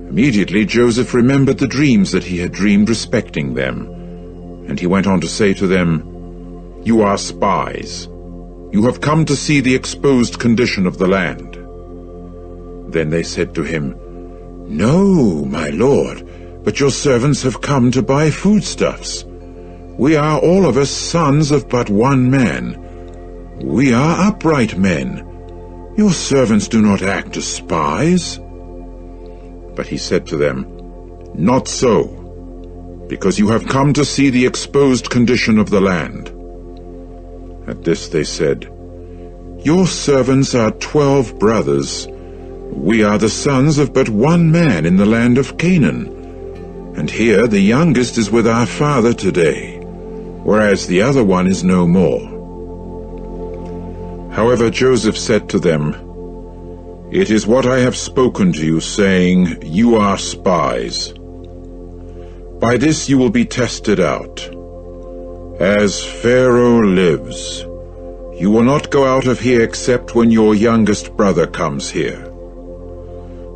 Immediately Joseph remembered the dreams that he had dreamed respecting them, and he went on to say to them, "You are spies. You have come to see the exposed condition of the land." Then they said to him, "No, my lord, but your servants have come to buy foodstuffs. We are all of us sons of but one man. We are upright men. Your servants do not act as spies." But he said to them, "Not so, because you have come to see the exposed condition of the land." At this they said, "Your servants are 12 brothers. We are the sons of but one man in the land of Canaan, and here the youngest is with our father today, whereas the other one is no more." However, Joseph said to them, "It is what I have spoken to you, saying, 'You are spies.' By this you will be tested out. As Pharaoh lives, you will not go out of here except when your youngest brother comes here.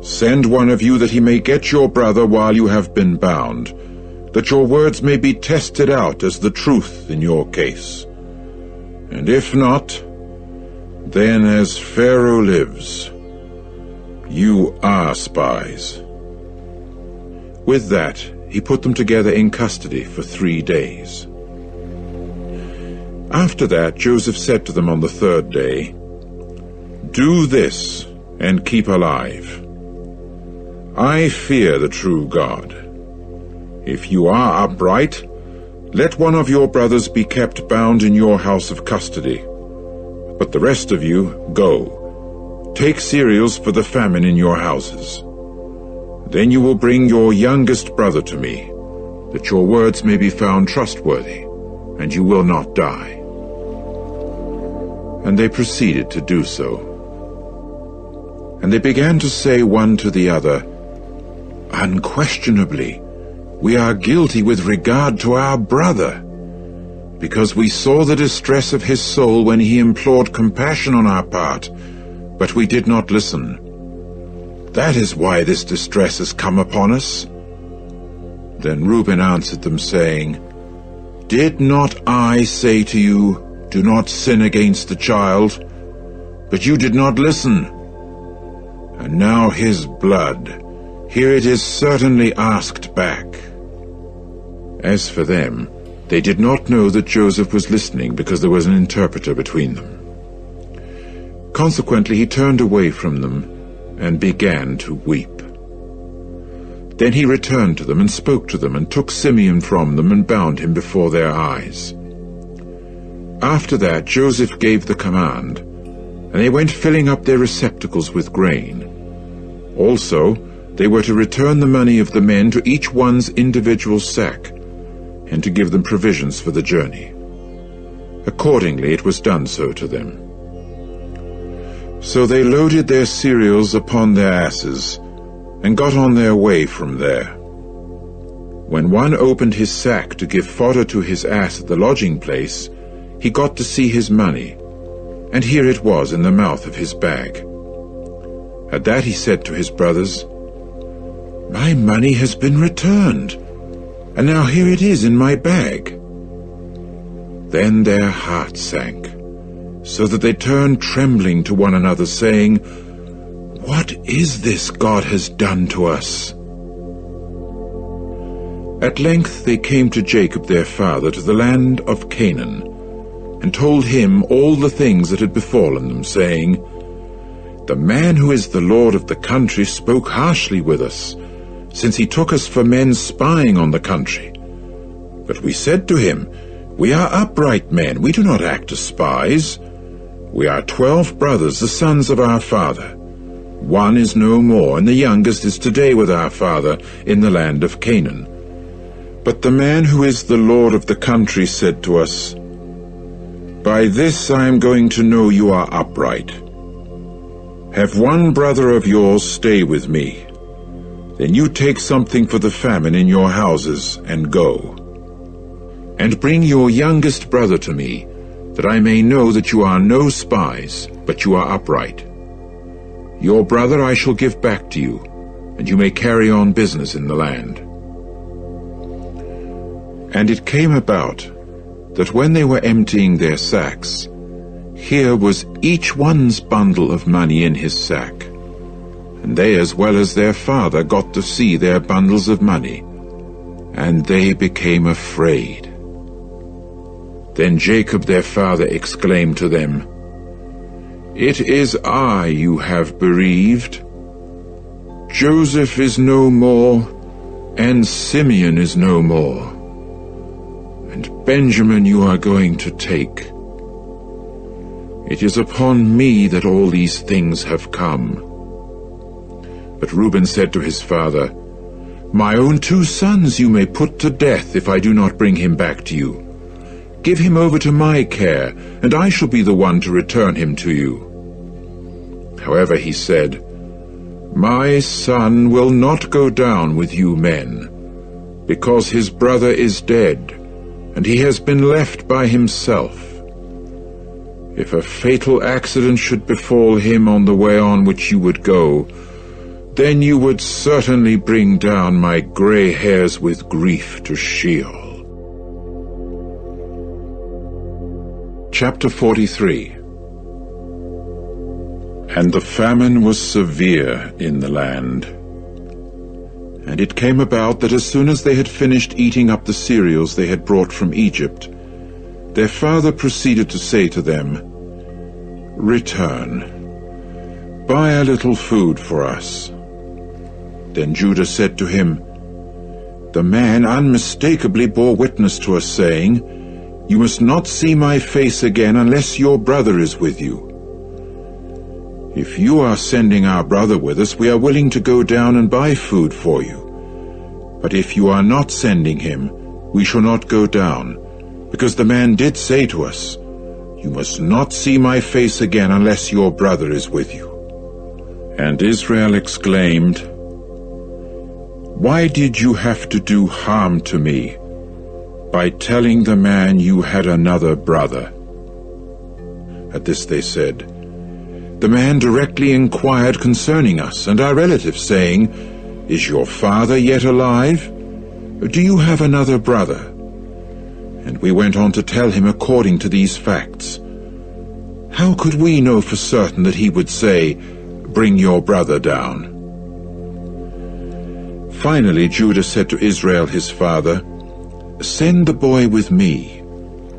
Send one of you that he may get your brother while you have been bound, that your words may be tested out as the truth in your case. And if not, then as Pharaoh lives, you are spies." With that, he put them together in custody for 3 days. After that, Joseph said to them on the 3rd day, "Do this and keep alive. I fear the true God. If you are upright, let one of your brothers be kept bound in your house of custody. But the rest of you, go. Take cereals for the famine in your houses. Then you will bring your youngest brother to me, that your words may be found trustworthy, and you will not die." And they proceeded to do so. And they began to say one to the other, "Unquestionably, we are guilty with regard to our brother. because we saw the distress of his soul when he implored compassion on our part, but we did not listen. That is why this distress has come upon us." Then Reuben answered them, saying, "Did not I say to you, 'Do not sin against the child'? But you did not listen. And now his blood, here it is certainly asked back." As for them, they did not know that Joseph was listening, because there was an interpreter between them. Consequently, he turned away from them and began to weep. Then he returned to them and spoke to them, and took Simeon from them and bound him before their eyes. After that Joseph gave the command, and they went filling up their receptacles with grain. Also, they were to return the money of the men to each one's individual sack, and to give them provisions for the journey. Accordingly it was done so to them. So they loaded their cereals upon their asses, and got on their way from there. When one opened his sack to give fodder to his ass at the lodging place, he got to see his money, and here it was in the mouth of his bag. At that he said to his brothers, "My money has been returned, and now here it is in my bag." Then their hearts sank, so that they turned trembling to one another, saying, "What is this God has done to us?" At length they came to Jacob their father, to the land of Canaan, and told him all the things that had befallen them, saying, "The man who is the lord of the country spoke harshly with us, since he took us for men spying on the country. But we said to him, 'We are upright men, we do not act as spies. We are 12 brothers, the sons of our father. One is no more, and the youngest is today with our father in the land of Canaan.' But the man who is the lord of the country said to us, 'By this I am going to know you are upright. Have one brother of yours stay with me. Then you take something for the famine in your houses, and go. And bring your youngest brother to me, that I may know that you are no spies, but you are upright. Your brother I shall give back to you, and you may carry on business in the land.' And it came about that when they were emptying their sacks, here was each one's bundle of money in his sack. And they, as well as their father, got to see their bundles of money, and they became afraid. Then Jacob their father exclaimed to them, 'It is I you have bereaved. Joseph is no more, and Simeon is no more, and Benjamin you are going to take. It is upon me that all these things have come.' But Reuben said to his father, 'My own 2 sons you may put to death if I do not bring him back to you. Give him over to my care, and I shall be the one to return him to you.' However, he said, 'My son will not go down with you men, because his brother is dead, and he has been left by himself. If a fatal accident should befall him on the way on which you would go, then you would certainly bring down my gray hairs with grief to Sheol.'" Chapter 43. And the famine was severe in the land. And it came about that as soon as they had finished eating up the cereals they had brought from Egypt, their father proceeded to say to them, "Return, buy a little food for us." Then Judah said to him, "The man unmistakably bore witness to us, saying, 'You must not see my face again unless your brother is with you.' If you are sending our brother with us, we are willing to go down and buy food for you. But if you are not sending him, we shall not go down, because the man did say to us, 'You must not see my face again unless your brother is with you.'" And Israel exclaimed, "Why did you have to do harm to me? by telling the man you had another brother." At this they said, "The man directly inquired concerning us and our relatives, saying, 'Is your father yet alive? Do you have another brother?' And we went on to tell him according to these facts. How could we know for certain that he would say, 'Bring your brother down'?" Finally Judah said to Israel his father, "Send the boy with me,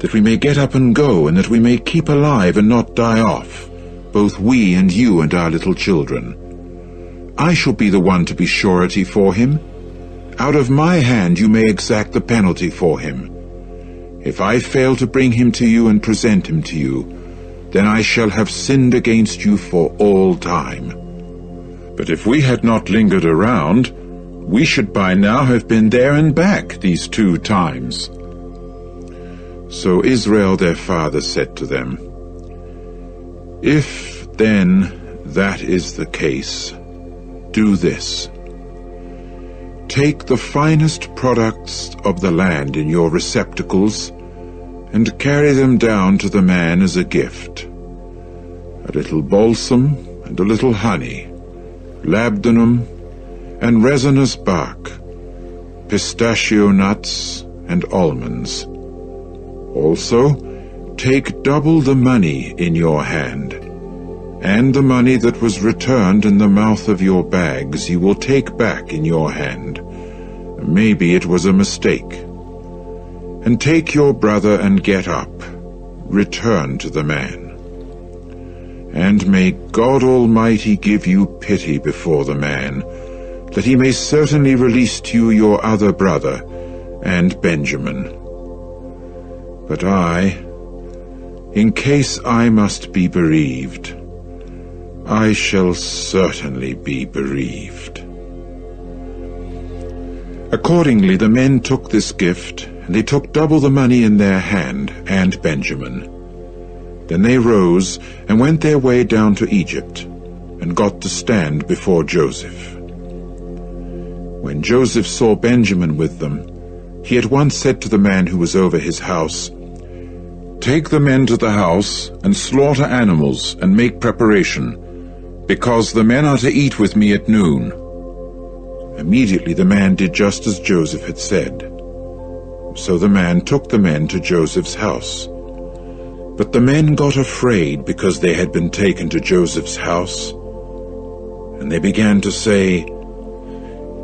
that we may get up and go, and that we may keep alive and not die off, both we and you and our little children. I shall be the one to be surety for him. Out of my hand you may exact the penalty for him. If I fail to bring him to you and present him to you, then I shall have sinned against you for all time. But if we had not lingered around, we should by now have been there and back these 2 times." So Israel their father said to them, "If, then, that is the case, do this. Take the finest products of the land in your receptacles and carry them down to the man as a gift. A little balsam and a little honey, labdanum and resinous bark, pistachio nuts and almonds. Also, take double the money in your hand, and the money that was returned in the mouth of your bags you will take back in your hand. Maybe it was a mistake. And take your brother and get up. Return to the man. And may God Almighty give you pity before the man, that he may certainly release to you your other brother and Benjamin. But I, in case I must be bereaved, I shall certainly be bereaved." Accordingly the men took this gift, and they took double the money in their hand, and Benjamin. Then they rose and went their way down to Egypt, and got to stand before Joseph. When Joseph saw Benjamin with them, he at once said to the man who was over his house, "Take the men to the house, and slaughter animals, and make preparation, because the men are to eat with me at noon." Immediately the man did just as Joseph had said. So the man took the men to Joseph's house. But the men got afraid because they had been taken to Joseph's house. And they began to say,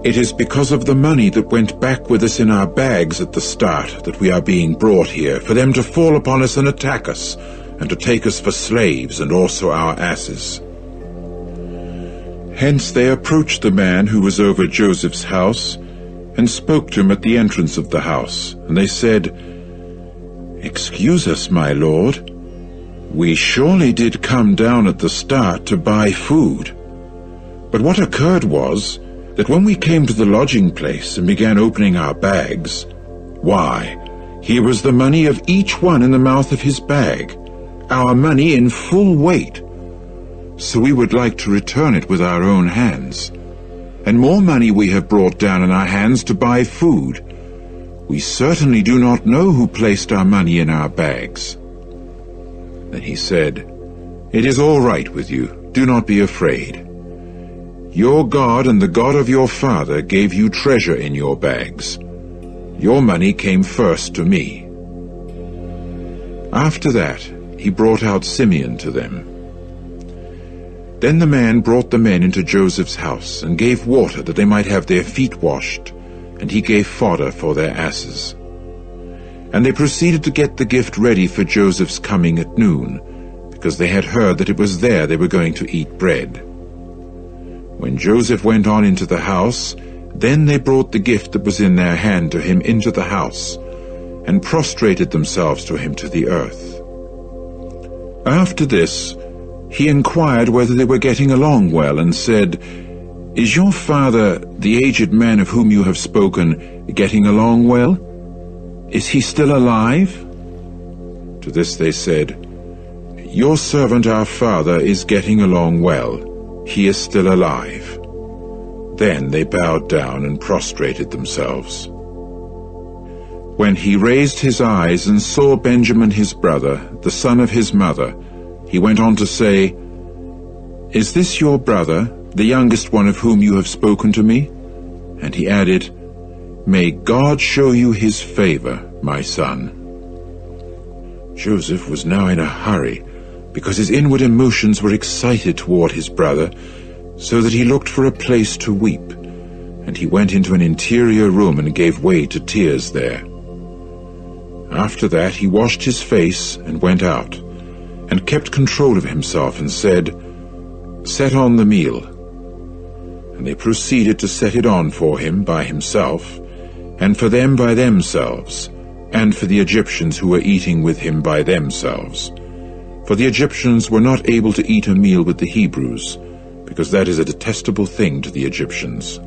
"It is because of the money that went back with us in our bags at the start that we are being brought here, for them to fall upon us and attack us, and to take us for slaves and also our asses." Hence they approached the man who was over Joseph's house, and spoke to him at the entrance of the house. And they said, "Excuse us, my lord. We surely did come down at the start to buy food. But what occurred was that when we came to the lodging place and began opening our bags, why, here was the money of each one in the mouth of his bag, our money in full weight. So we would like to return it with our own hands. And more money we have brought down in our hands to buy food. We certainly do not know who placed our money in our bags." Then he said, "It is all right with you. Do not be afraid. Your God and the God of your father gave you treasure in your bags. Your money came first to me." After that, he brought out Simeon to them. Then the man brought the men into Joseph's house, and gave water that they might have their feet washed, and he gave fodder for their asses. And they proceeded to get the gift ready for Joseph's coming at noon, because they had heard that it was there they were going to eat bread. When Joseph went on into the house, then they brought the gift that was in their hand to him into the house, and prostrated themselves to him to the earth. After this, he inquired whether they were getting along well, and said, "Is your father, the aged man of whom you have spoken, getting along well? Is he still alive?" To this they said, "Your servant our father is getting along well. He is still alive." Then they bowed down and prostrated themselves. When he raised his eyes and saw Benjamin his brother, the son of his mother, he went on to say, "Is this your brother, the youngest one of whom you have spoken to me?" And he added, "May God show you his favor, my son." Joseph was now in a hurry, because his inward emotions were excited toward his brother, so that he looked for a place to weep, and he went into an interior room and gave way to tears there. After that he washed his face and went out, and kept control of himself and said, "Set on the meal." And they proceeded to set it on for him by himself, and for them by themselves, and for the Egyptians who were eating with him by themselves. For the Egyptians were not able to eat a meal with the Hebrews, because that is a detestable thing to the Egyptians.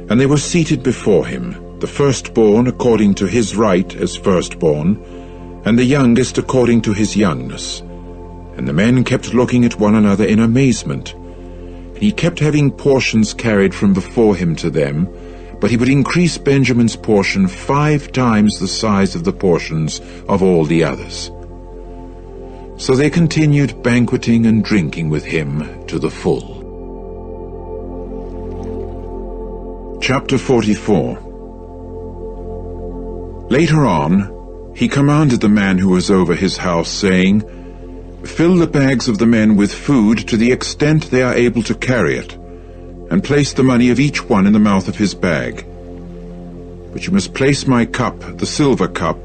And they were seated before him, the firstborn according to his right as firstborn, and the youngest according to his youngness. And the men kept looking at one another in amazement. And he kept having portions carried from before him to them, but he would increase Benjamin's portion 5 times the size of the portions of all the others. So they continued banqueting and drinking with him to the full. Chapter 44. Later on, he commanded the man who was over his house, saying, "Fill the bags of the men with food to the extent they are able to carry it, and place the money of each one in the mouth of his bag. But you must place my cup, the silver cup,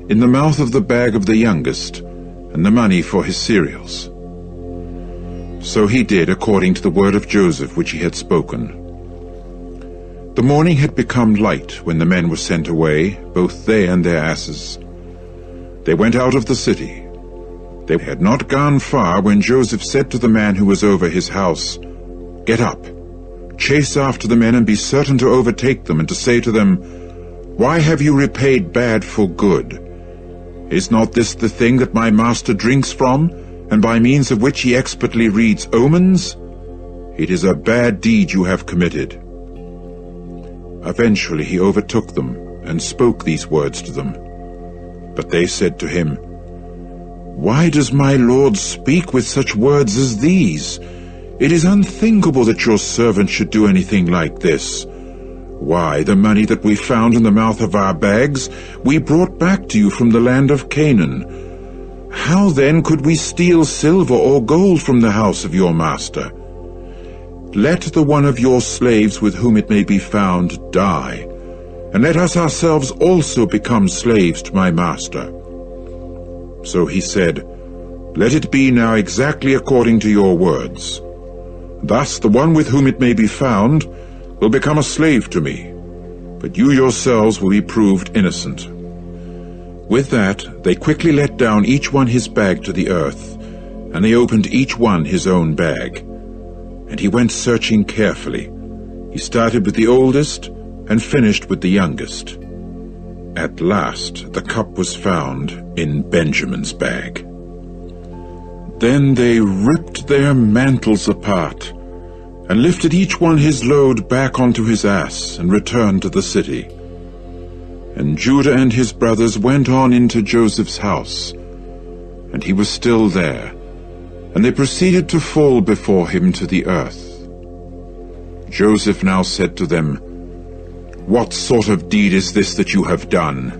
in the mouth of the bag of the youngest, and the money for his cereals." So he did according to the word of Joseph which he had spoken. The morning had become light when the men were sent away, both they and their asses. They went out of the city. They had not gone far when Joseph said to the man who was over his house, "Get up, chase after the men and be certain to overtake them and to say to them, 'Why have you repaid bad for good? Is not this the thing that my master drinks from, and by means of which he expertly reads omens? It is a bad deed you have committed.'" Eventually he overtook them and spoke these words to them. But they said to him, "Why does my lord speak with such words as these? It is unthinkable that your servant should do anything like this. Why, the money that we found in the mouth of our bags we brought back to you from the land of Canaan. How then could we steal silver or gold from the house of your master? Let the one of your slaves with whom it may be found die, and let us ourselves also become slaves to my master." So he said, "Let it be now exactly according to your words. Thus the one with whom it may be found will become a slave to me, but you yourselves will be proved innocent." With that they quickly let down each one his bag to the earth, and they opened each one his own bag. And he went searching carefully. He started with the oldest and finished with the youngest. At last the cup was found in Benjamin's bag. Then they ripped their mantles apart, and lifted each one his load back onto his ass, and returned to the city. And Judah and his brothers went on into Joseph's house, and he was still there, and they proceeded to fall before him to the earth. Joseph now said to them, "What sort of deed is this that you have done?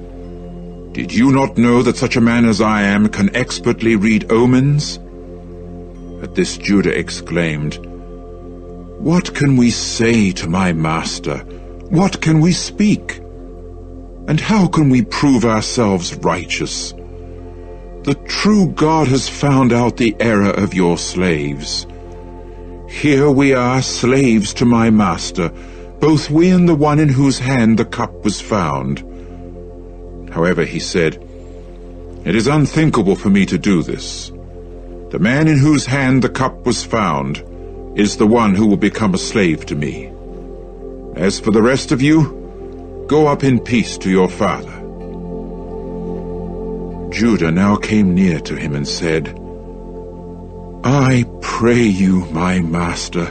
Did you not know that such a man as I am can expertly read omens?" At this Judah exclaimed, "What can we say to my master? What can we speak? And how can we prove ourselves righteous? The true God has found out the error of your slaves. Here we are slaves to my master, both we and the one in whose hand the cup was found." However, he said, "It is unthinkable for me to do this. The man in whose hand the cup was found is the one who will become a slave to me. As for the rest of you, go up in peace to your father." Judah now came near to him and said, "I pray you, my master,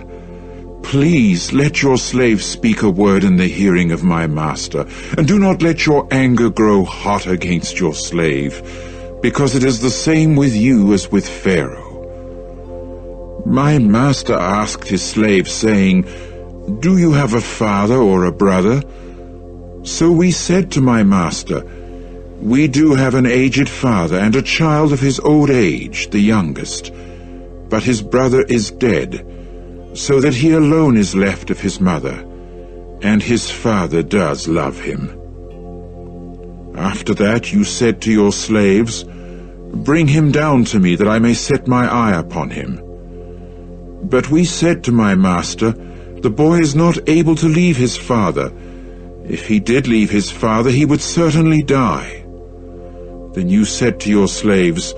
Please let your slave speak a word in the hearing of my master, and do not let your anger grow hot against your slave, because it is the same with you as with Pharaoh. My master asked his slave, saying, Do you have a father or a brother? So we said to my master, We do have an aged father and a child of his old age, the youngest, but his brother is dead, so that he alone is left of his mother, and his father does love him. After that you said to your slaves, Bring him down to me, that I may set my eye upon him. But we said to my master, The boy is not able to leave his father. If he did leave his father, he would certainly die. Then you said to your slaves,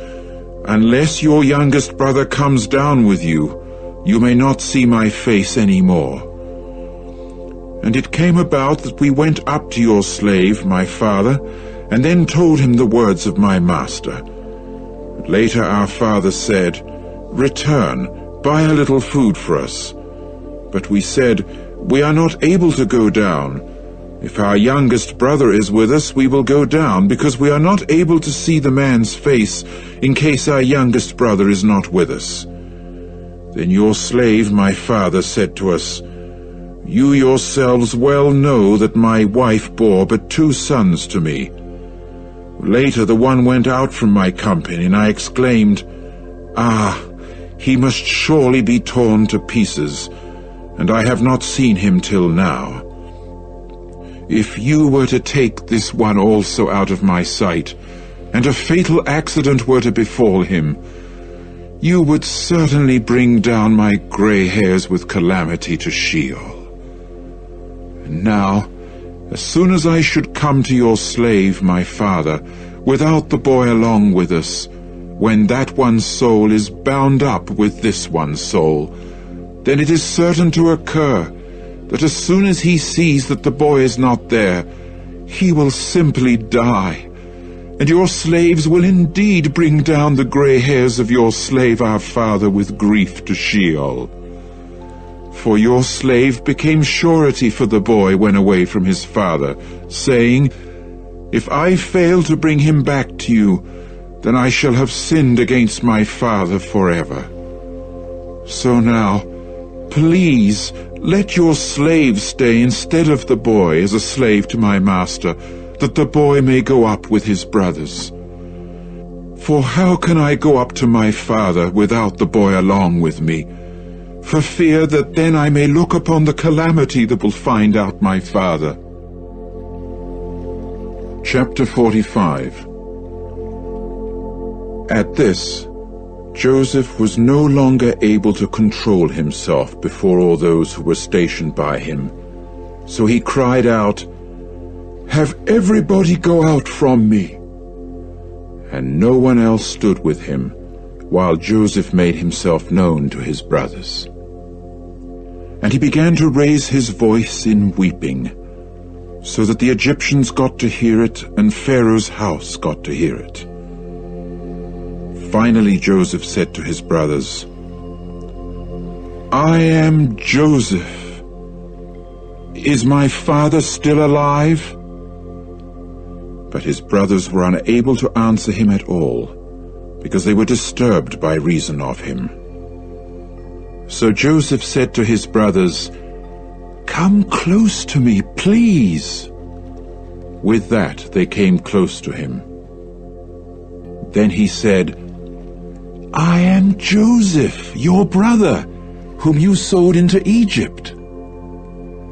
Unless your youngest brother comes down with you, you may not see my face any more. And it came about that we went up to your slave, my father, and then told him the words of my master. Later our father said, Return, buy a little food for us. But we said, We are not able to go down. If our youngest brother is with us, we will go down, because we are not able to see the man's face, in case our youngest brother is not with us. Then your slave, my father, said to us, You yourselves well know that my wife bore but 2 sons to me. Later the one went out from my company, and I exclaimed, Ah, he must surely be torn to pieces, and I have not seen him till now. If you were to take this one also out of my sight, and a fatal accident were to befall him, you would certainly bring down my gray hairs with calamity to Sheol. And now, as soon as I should come to your slave, my father, without the boy along with us, when that one's soul is bound up with this one's soul, then it is certain to occur that as soon as he sees that the boy is not there, he will simply die, and your slaves will indeed bring down the gray hairs of your slave our father with grief to Sheol. For your slave became surety for the boy when away from his father, saying, If I fail to bring him back to you, then I shall have sinned against my father forever. So now, please, let your slave stay instead of the boy as a slave to my master, that the boy may go up with his brothers. For how can I go up to my father without the boy along with me, for fear that then I may look upon the calamity that will find out my father? Chapter 45. At this, Joseph was no longer able to control himself before all those who were stationed by him. So he cried out, Have everybody go out from me. And no one else stood with him, while Joseph made himself known to his brothers. And he began to raise his voice in weeping, so that the Egyptians got to hear it, and Pharaoh's house got to hear it. Finally Joseph said to his brothers, I am Joseph. Is my father still alive? But his brothers were unable to answer him at all, because they were disturbed by reason of him. So Joseph said to his brothers, Come close to me, please. With that they came close to him. Then he said, I am Joseph, your brother, whom you sold into Egypt.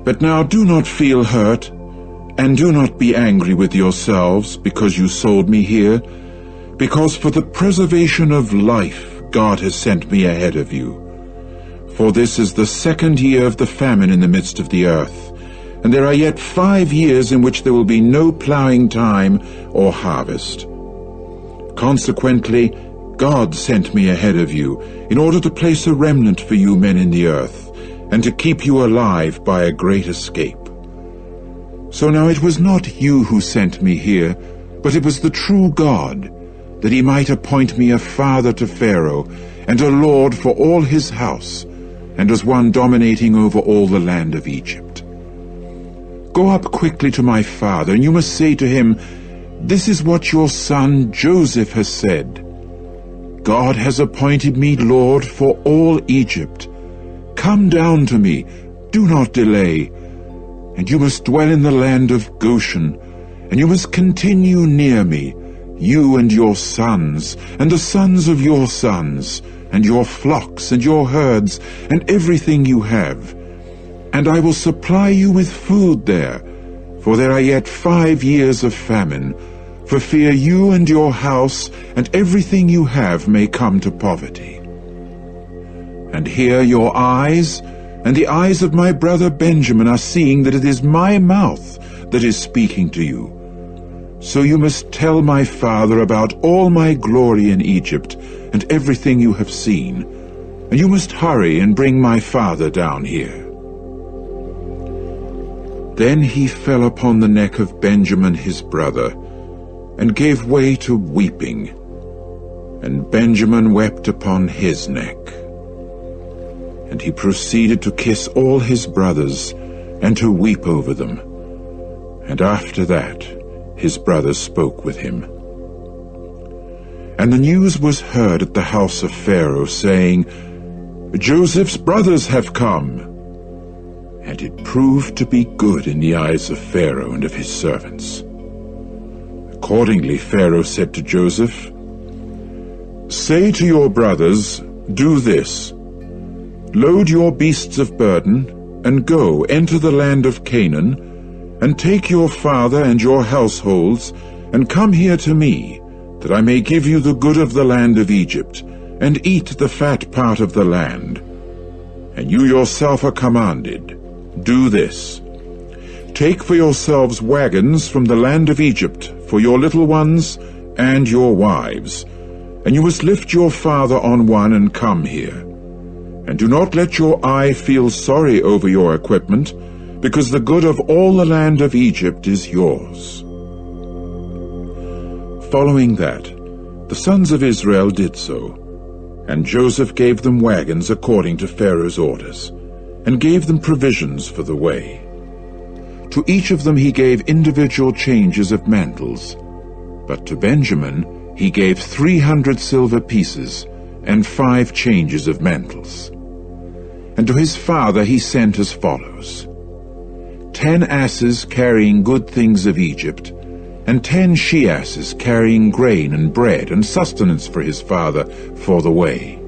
But now do not feel hurt, and do not be angry with yourselves because you sold me here, because for the preservation of life God has sent me ahead of you. For this is the 2nd year of the famine in the midst of the earth, and there are yet 5 years in which there will be no plowing time or harvest. Consequently, God sent me ahead of you, in order to place a remnant for you men in the earth, and to keep you alive by a great escape. So now it was not you who sent me here, but it was the true God, that he might appoint me a father to Pharaoh, and a lord for all his house, and as one dominating over all the land of Egypt. Go up quickly to my father, and you must say to him, 'This is what your son Joseph has said. God has appointed me Lord for all Egypt. Come down to me, do not delay. And you must dwell in the land of Goshen, and you must continue near me, you and your sons, and the sons of your sons, and your flocks and your herds, and everything you have. And I will supply you with food there, for there are yet 5 years of famine, for fear you and your house and everything you have may come to poverty. And here your eyes and the eyes of my brother Benjamin are seeing that it is my mouth that is speaking to you. So you must tell my father about all my glory in Egypt and everything you have seen, and you must hurry and bring my father down here.' Then he fell upon the neck of Benjamin his brother, and gave way to weeping, and Benjamin wept upon his neck. And he proceeded to kiss all his brothers, and to weep over them. And after that his brothers spoke with him. And the news was heard at the house of Pharaoh, saying, 'Joseph's brothers have come.' And it proved to be good in the eyes of Pharaoh and of his servants. Accordingly Pharaoh said to Joseph, 'Say to your brothers, do this: load your beasts of burden, and go, enter the land of Canaan, and take your father and your households, and come here to me, that I may give you the good of the land of Egypt, and eat the fat part of the land. And you yourself are commanded, do this: take for yourselves wagons from the land of Egypt, for your little ones and your wives, and you must lift your father on one and come here. And do not let your eye feel sorry over your equipment, because the good of all the land of Egypt is yours.' Following that, the sons of Israel did so, and Joseph gave them wagons according to Pharaoh's orders, and gave them provisions for the way. To each of them he gave individual changes of mantles, but to Benjamin he gave 300 silver pieces and 5 changes of mantles. And to his father he sent as follows: 10 asses carrying good things of Egypt, and 10 she-asses carrying grain and bread and sustenance for his father for the way.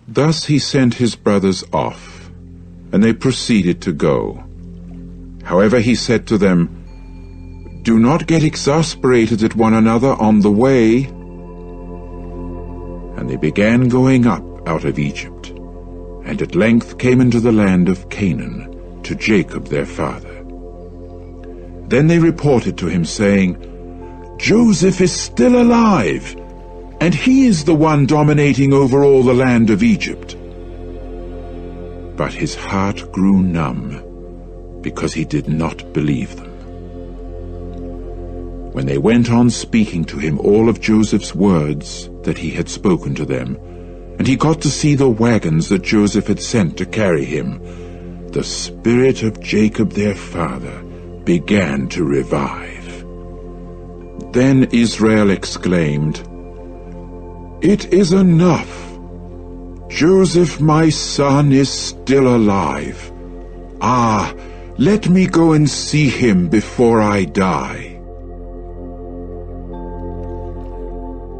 Thus he sent his brothers off, and they proceeded to go. However, he said to them, 'Do not get exasperated at one another on the way.' And they began going up out of Egypt, and at length came into the land of Canaan, to Jacob their father. Then they reported to him, saying, 'Joseph is still alive, and he is the one dominating over all the land of Egypt.' But his heart grew numb, because he did not believe them. When they went on speaking to him all of Joseph's words that he had spoken to them, and he got to see the wagons that Joseph had sent to carry him, the spirit of Jacob their father began to revive. Then Israel exclaimed, 'It is enough! Joseph my son is still alive. Ah, let me go and see him before I die.'"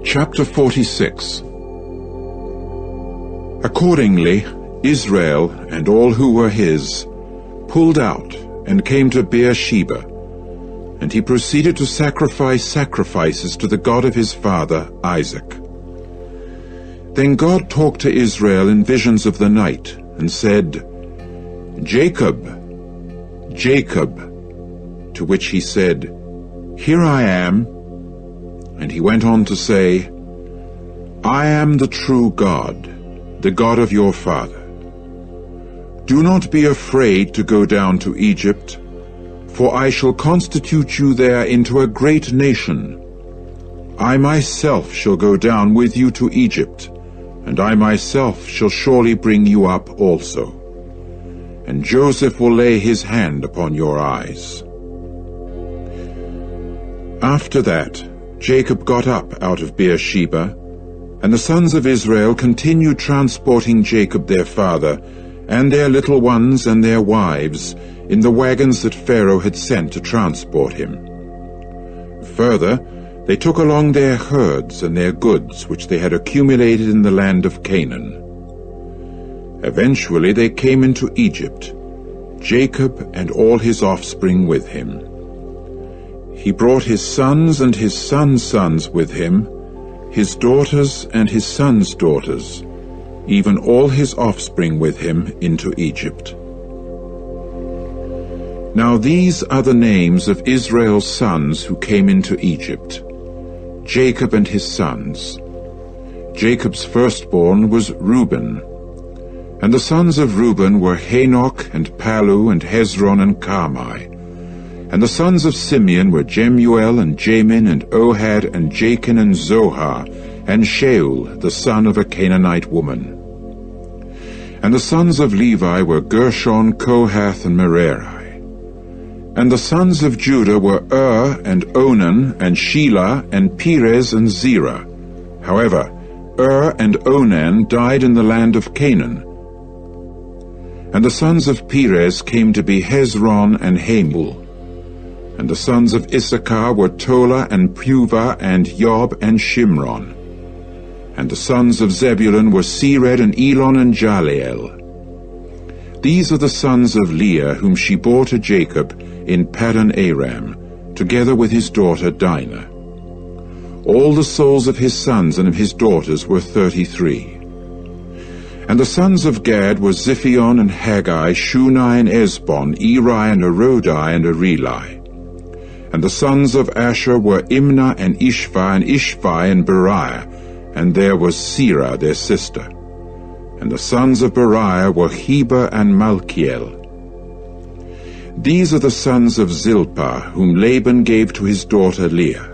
Chapter 46. Accordingly, Israel and all who were his pulled out and came to Beersheba, and he proceeded to sacrifice sacrifices to the God of his father Isaac. Then God talked to Israel in visions of the night, and said, "Jacob, Jacob," to which he said, "Here I am." And he went on to say, "I am the true God, the God of your father. Do not be afraid to go down to Egypt, for I shall constitute you there into a great nation. I myself shall go down with you to Egypt, and I myself shall surely bring you up also. And Joseph will lay his hand upon your eyes." After that, Jacob got up out of Beersheba, and the sons of Israel continued transporting Jacob their father, and their little ones and their wives, in the wagons that Pharaoh had sent to transport him. Further, they took along their herds and their goods which they had accumulated in the land of Canaan. Eventually they came into Egypt, Jacob and all his offspring with him. He brought his sons and his sons' sons with him, his daughters and his sons' daughters, even all his offspring with him into Egypt. Now these are the names of Israel's sons who came into Egypt, Jacob and his sons. Jacob's firstborn was Reuben, and the sons of Reuben were Hanoch and Palu and Hezron and Carmi. And the sons of Simeon were Jemuel and Jamin and Ohad and Jachin and Zohar and Shaul, the son of a Canaanite woman. And the sons of Levi were Gershon, Kohath, and Merari. And the sons of Judah were and Onan and Shelah and Perez and Zerah. However, and Onan died in the land of Canaan. And the sons of Perez came to be Hezron and Hamul. And the sons of Issachar were Tola and Puvah and Yob and Shimron. And the sons of Zebulun were Sered and Elon and Jaleel. These are the sons of Leah whom she bore to Jacob in Paddan Aram, together with his daughter Dinah. All the souls of his sons and of his daughters were 33. And the sons of Gad were Ziphion and Haggai, Shunai and Esbon, Eri and Arodi and Areli. And the sons of Asher were Imnah and Ishvi and Beriah, and there was Serah their sister. And the sons of Beriah were Heber and Malchiel. These are the sons of Zilpah, whom Laban gave to his daughter Leah.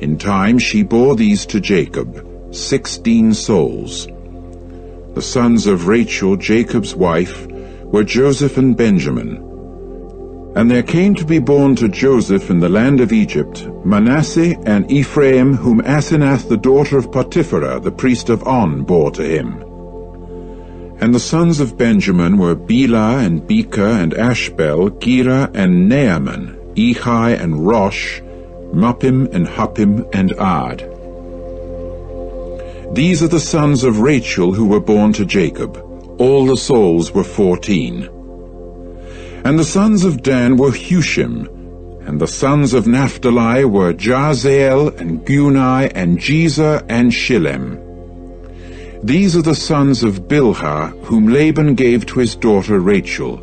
In time she bore these to Jacob, 16 souls. The sons of Rachel, Jacob's wife, were Joseph and Benjamin. And there came to be born to Joseph in the land of Egypt Manasseh and Ephraim, whom Asenath the daughter of Potipherah, the priest of On, bore to him. And the sons of Benjamin were Bela and Becher and Ashbel, Gera and Naaman, Ehi and Rosh, Muppim and Huppim and Ard. These are the sons of Rachel who were born to Jacob. All the souls were 14. And the sons of Dan were Hushim, and the sons of Naphtali were Jaziel and Guni and Jezer and Shillem. These are the sons of Bilhah, whom Laban gave to his daughter Rachel.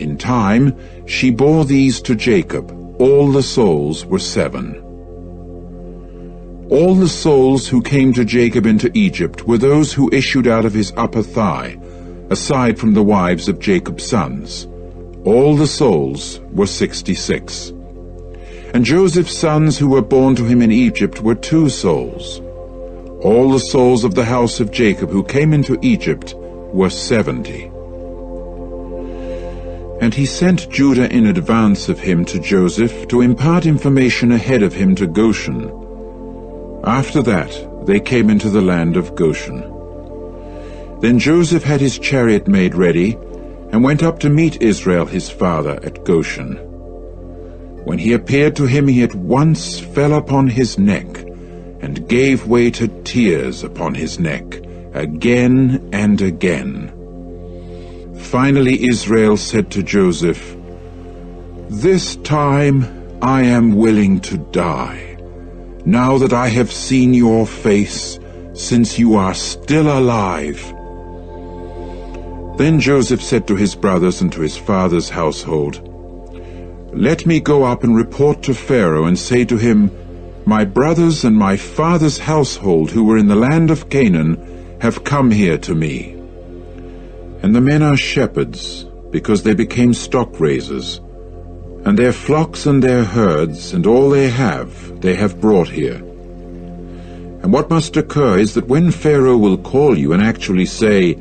In time she bore these to Jacob. All the souls were 7. All the souls who came to Jacob into Egypt were those who issued out of his upper thigh, aside from the wives of Jacob's sons. All the souls were 66. And Joseph's sons who were born to him in Egypt were 2 souls. All the souls of the house of Jacob who came into Egypt were 70. And he sent Judah in advance of him to Joseph to impart information ahead of him to Goshen. After that they came into the land of Goshen. Then Joseph had his chariot made ready, and went up to meet Israel his father at Goshen. When he appeared to him, he at once fell upon his neck, and gave way to tears upon his neck, again and again. Finally Israel said to Joseph, "This time I am willing to die, now that I have seen your face, since you are still alive." Then Joseph said to his brothers and to his father's household, "Let me go up and report to Pharaoh and say to him, 'My brothers and my father's household who were in the land of Canaan have come here to me. And the men are shepherds, because they became stock raisers, and their flocks and their herds and all they have brought here. And what must occur is that when Pharaoh will call you and actually say,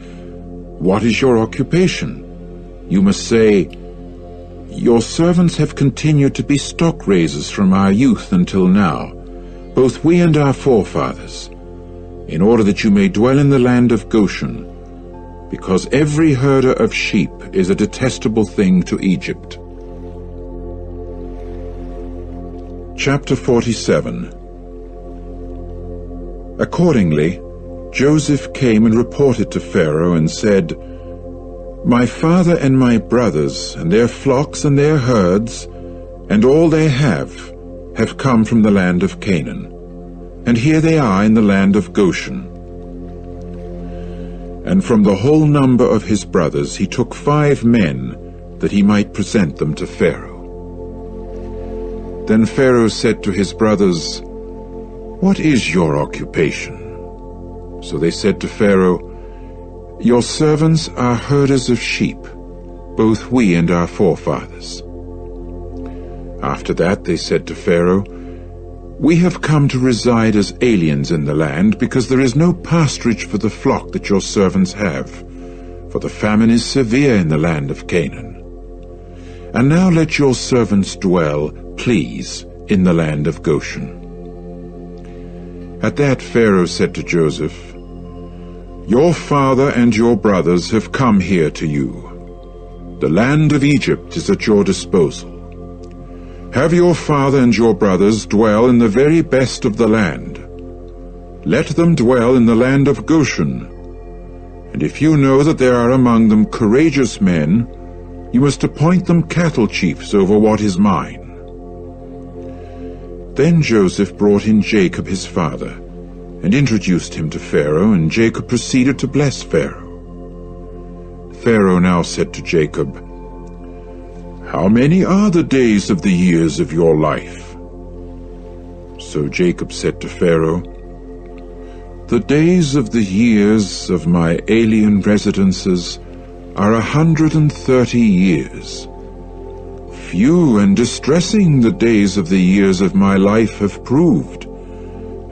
"What is your occupation?" you must say, "Your servants have continued to be stock raisers from our youth until now, both we and our forefathers, in order that you may dwell in the land of Goshen, because every herder of sheep is a detestable thing to Egypt." Chapter 47. Accordingly, Joseph came and reported to Pharaoh and said, "My father and my brothers, and their flocks and their herds, and all they have come from the land of Canaan, and here they are in the land of Goshen." And from the whole number of his brothers he took 5 men, that he might present them to Pharaoh. Then Pharaoh said to his brothers, "What is your occupation?" So they said to Pharaoh, "Your servants are herders of sheep, both we and our forefathers." After that they said to Pharaoh, "We have come to reside as aliens in the land, because there is no pasturage for the flock that your servants have, for the famine is severe in the land of Canaan. And now let your servants dwell, please, in the land of Goshen." At that Pharaoh said to Joseph, "Your father and your brothers have come here to you. The land of Egypt is at your disposal. Have your father and your brothers dwell in the very best of the land. Let them dwell in the land of Goshen. And if you know that there are among them courageous men, you must appoint them cattle chiefs over what is mine." Then Joseph brought in Jacob his father, and introduced him to Pharaoh, and Jacob proceeded to bless Pharaoh. Pharaoh now said to Jacob, "How many are the days of the years of your life?" So Jacob said to Pharaoh, "The days of the years of my alien residences are 130 years. Few and distressing the days of the years of my life have proved,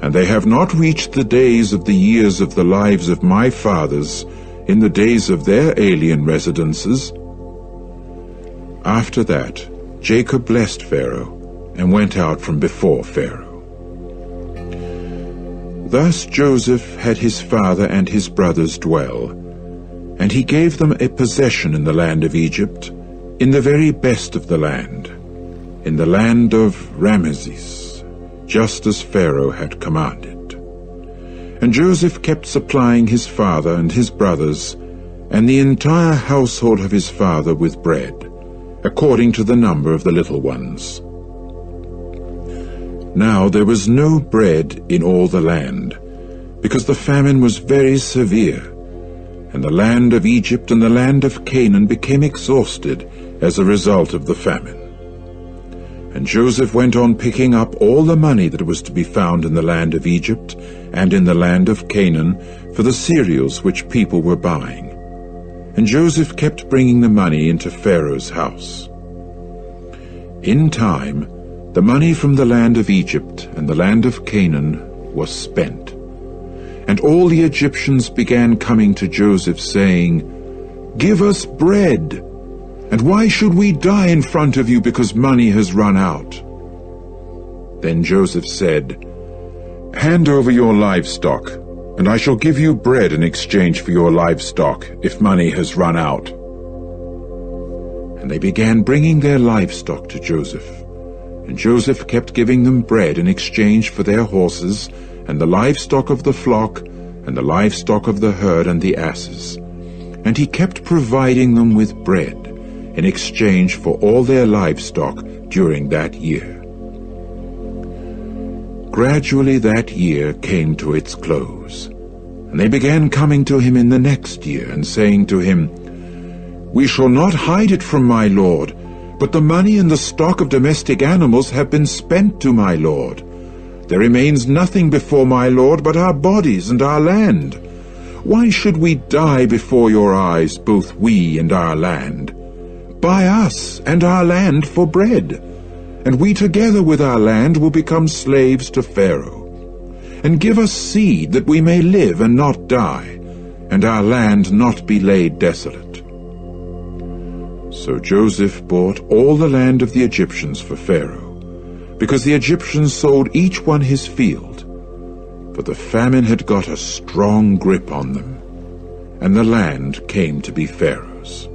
and they have not reached the days of the years of the lives of my fathers in the days of their alien residences." After that, Jacob blessed Pharaoh and went out from before Pharaoh. Thus Joseph had his father and his brothers dwell, and he gave them a possession in the land of Egypt, in the very best of the land, in the land of Ramesses, just as Pharaoh had commanded. And Joseph kept supplying his father and his brothers, and the entire household of his father with bread, according to the number of the little ones. Now there was no bread in all the land, because the famine was very severe, and the land of Egypt and the land of Canaan became exhausted as a result of the famine. And Joseph went on picking up all the money that was to be found in the land of Egypt and in the land of Canaan for the cereals which people were buying. And Joseph kept bringing the money into Pharaoh's house. In time, the money from the land of Egypt and the land of Canaan was spent. And all the Egyptians began coming to Joseph, saying, "Give us bread, and why should we die in front of you because money has run out?" Then Joseph said, "Hand over your livestock, and I shall give you bread in exchange for your livestock if money has run out." And they began bringing their livestock to Joseph, and Joseph kept giving them bread in exchange for their horses, and the livestock of the flock, and the livestock of the herd and the asses. And he kept providing them with bread in exchange for all their livestock during that year. Gradually that year came to its close, and they began coming to him in the next year, and saying to him, "We shall not hide it from my lord, but the money and the stock of domestic animals have been spent to my lord. There remains nothing before my lord but our bodies and our land. Why should we die before your eyes, both we and our land? Buy us and our land for bread, and we together with our land will become slaves to Pharaoh. and give us seed, that we may live and not die, and our land not be laid desolate. So Joseph bought all the land of the Egyptians for Pharaoh, because the Egyptians sold each one his field, for the famine had got a strong grip on them, and the land came to be Pharaoh's.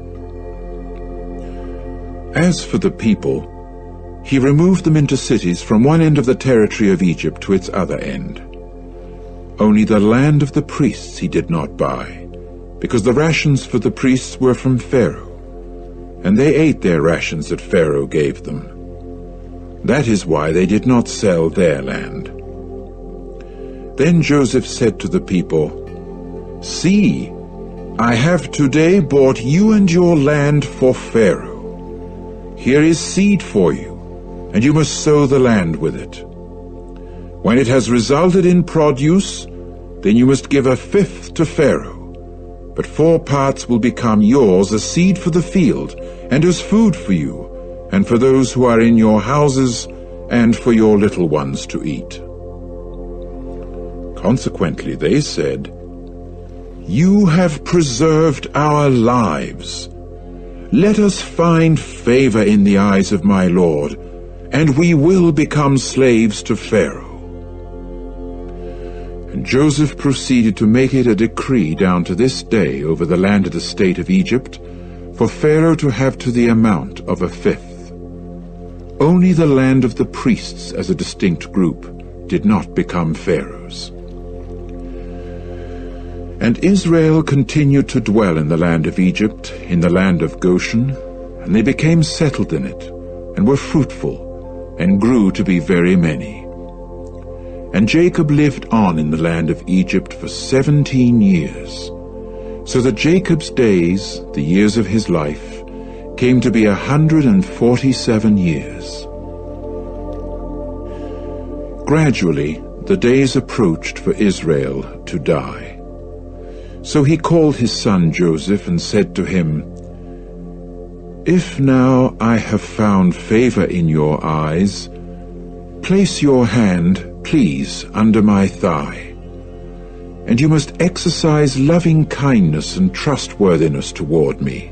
As for the people, he removed them into cities from one end of the territory of Egypt to its other end. Only the land of the priests he did not buy, because the rations for the priests were from Pharaoh, and they ate their rations that Pharaoh gave them. That is why they did not sell their land. Then Joseph said to the people, "See, I have today bought you and your land for Pharaoh. Here is seed for you, and you must sow the land with it. When it has resulted in produce, then you must give a fifth to Pharaoh, but 4 parts will become yours as seed for the field, and as food for you, and for those who are in your houses, and for your little ones to eat." Consequently they said, "You have preserved our lives. Let us find favor in the eyes of my lord, and we will become slaves to Pharaoh." And Joseph proceeded to make it a decree down to this day over the land of the state of Egypt, for Pharaoh to have to the amount of a fifth. Only the land of the priests as a distinct group did not become Pharaoh's. And Israel continued to dwell in the land of Egypt, in the land of Goshen, and they became settled in it, and were fruitful, and grew to be very many. And Jacob lived on in the land of Egypt for 17 years, so that Jacob's days, the years of his life, came to be 147 years. Gradually, the days approached for Israel to die. So he called his son Joseph and said to him, "If now I have found favor in your eyes, place your hand, please, under my thigh, and you must exercise loving kindness and trustworthiness toward me.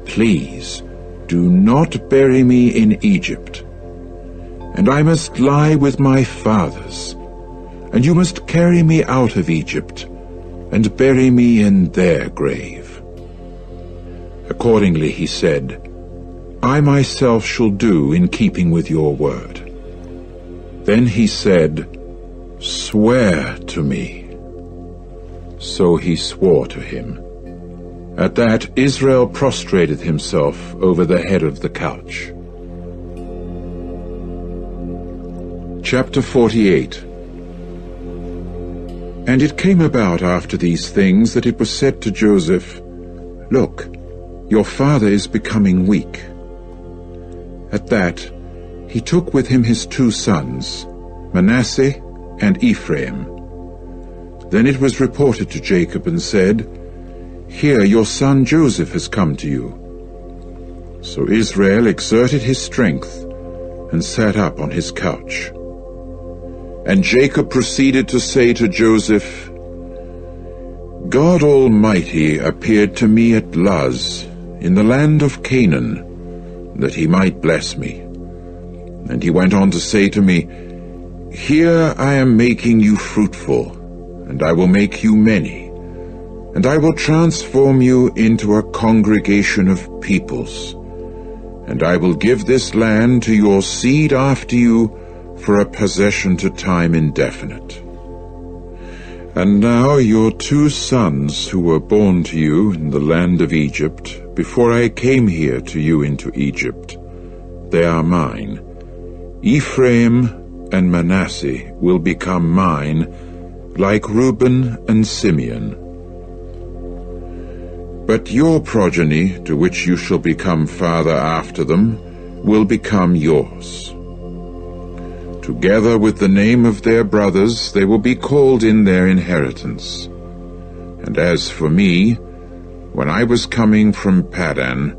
Please, do not bury me in Egypt, and I must lie with my fathers, and you must carry me out of Egypt, and bury me in their grave." Accordingly he said, "I myself shall do in keeping with your word." Then he said, "Swear to me." So he swore to him. At that Israel prostrated himself over the head of the couch. Chapter 48. And it came about after these things that it was said to Joseph, "Look, your father is becoming weak." At that he took with him his 2 sons, Manasseh and Ephraim. Then it was reported to Jacob and said, "Here your son Joseph has come to you." So Israel exerted his strength and sat up on his couch. And Jacob proceeded to say to Joseph, "God Almighty appeared to me at Luz, in the land of Canaan, that he might bless me. And he went on to say to me, Here I am making you fruitful, and I will make you many, and I will transform you into a congregation of peoples, and I will give this land to your seed after you for a possession to time indefinite. And now your 2 sons who were born to you in the land of Egypt, before I came here to you into Egypt, they are mine. Ephraim and Manasseh will become mine, like Reuben and Simeon. But your progeny, to which you shall become father after them, will become yours. Together with the name of their brothers they will be called in their inheritance. And as for me, when I was coming from Paddan,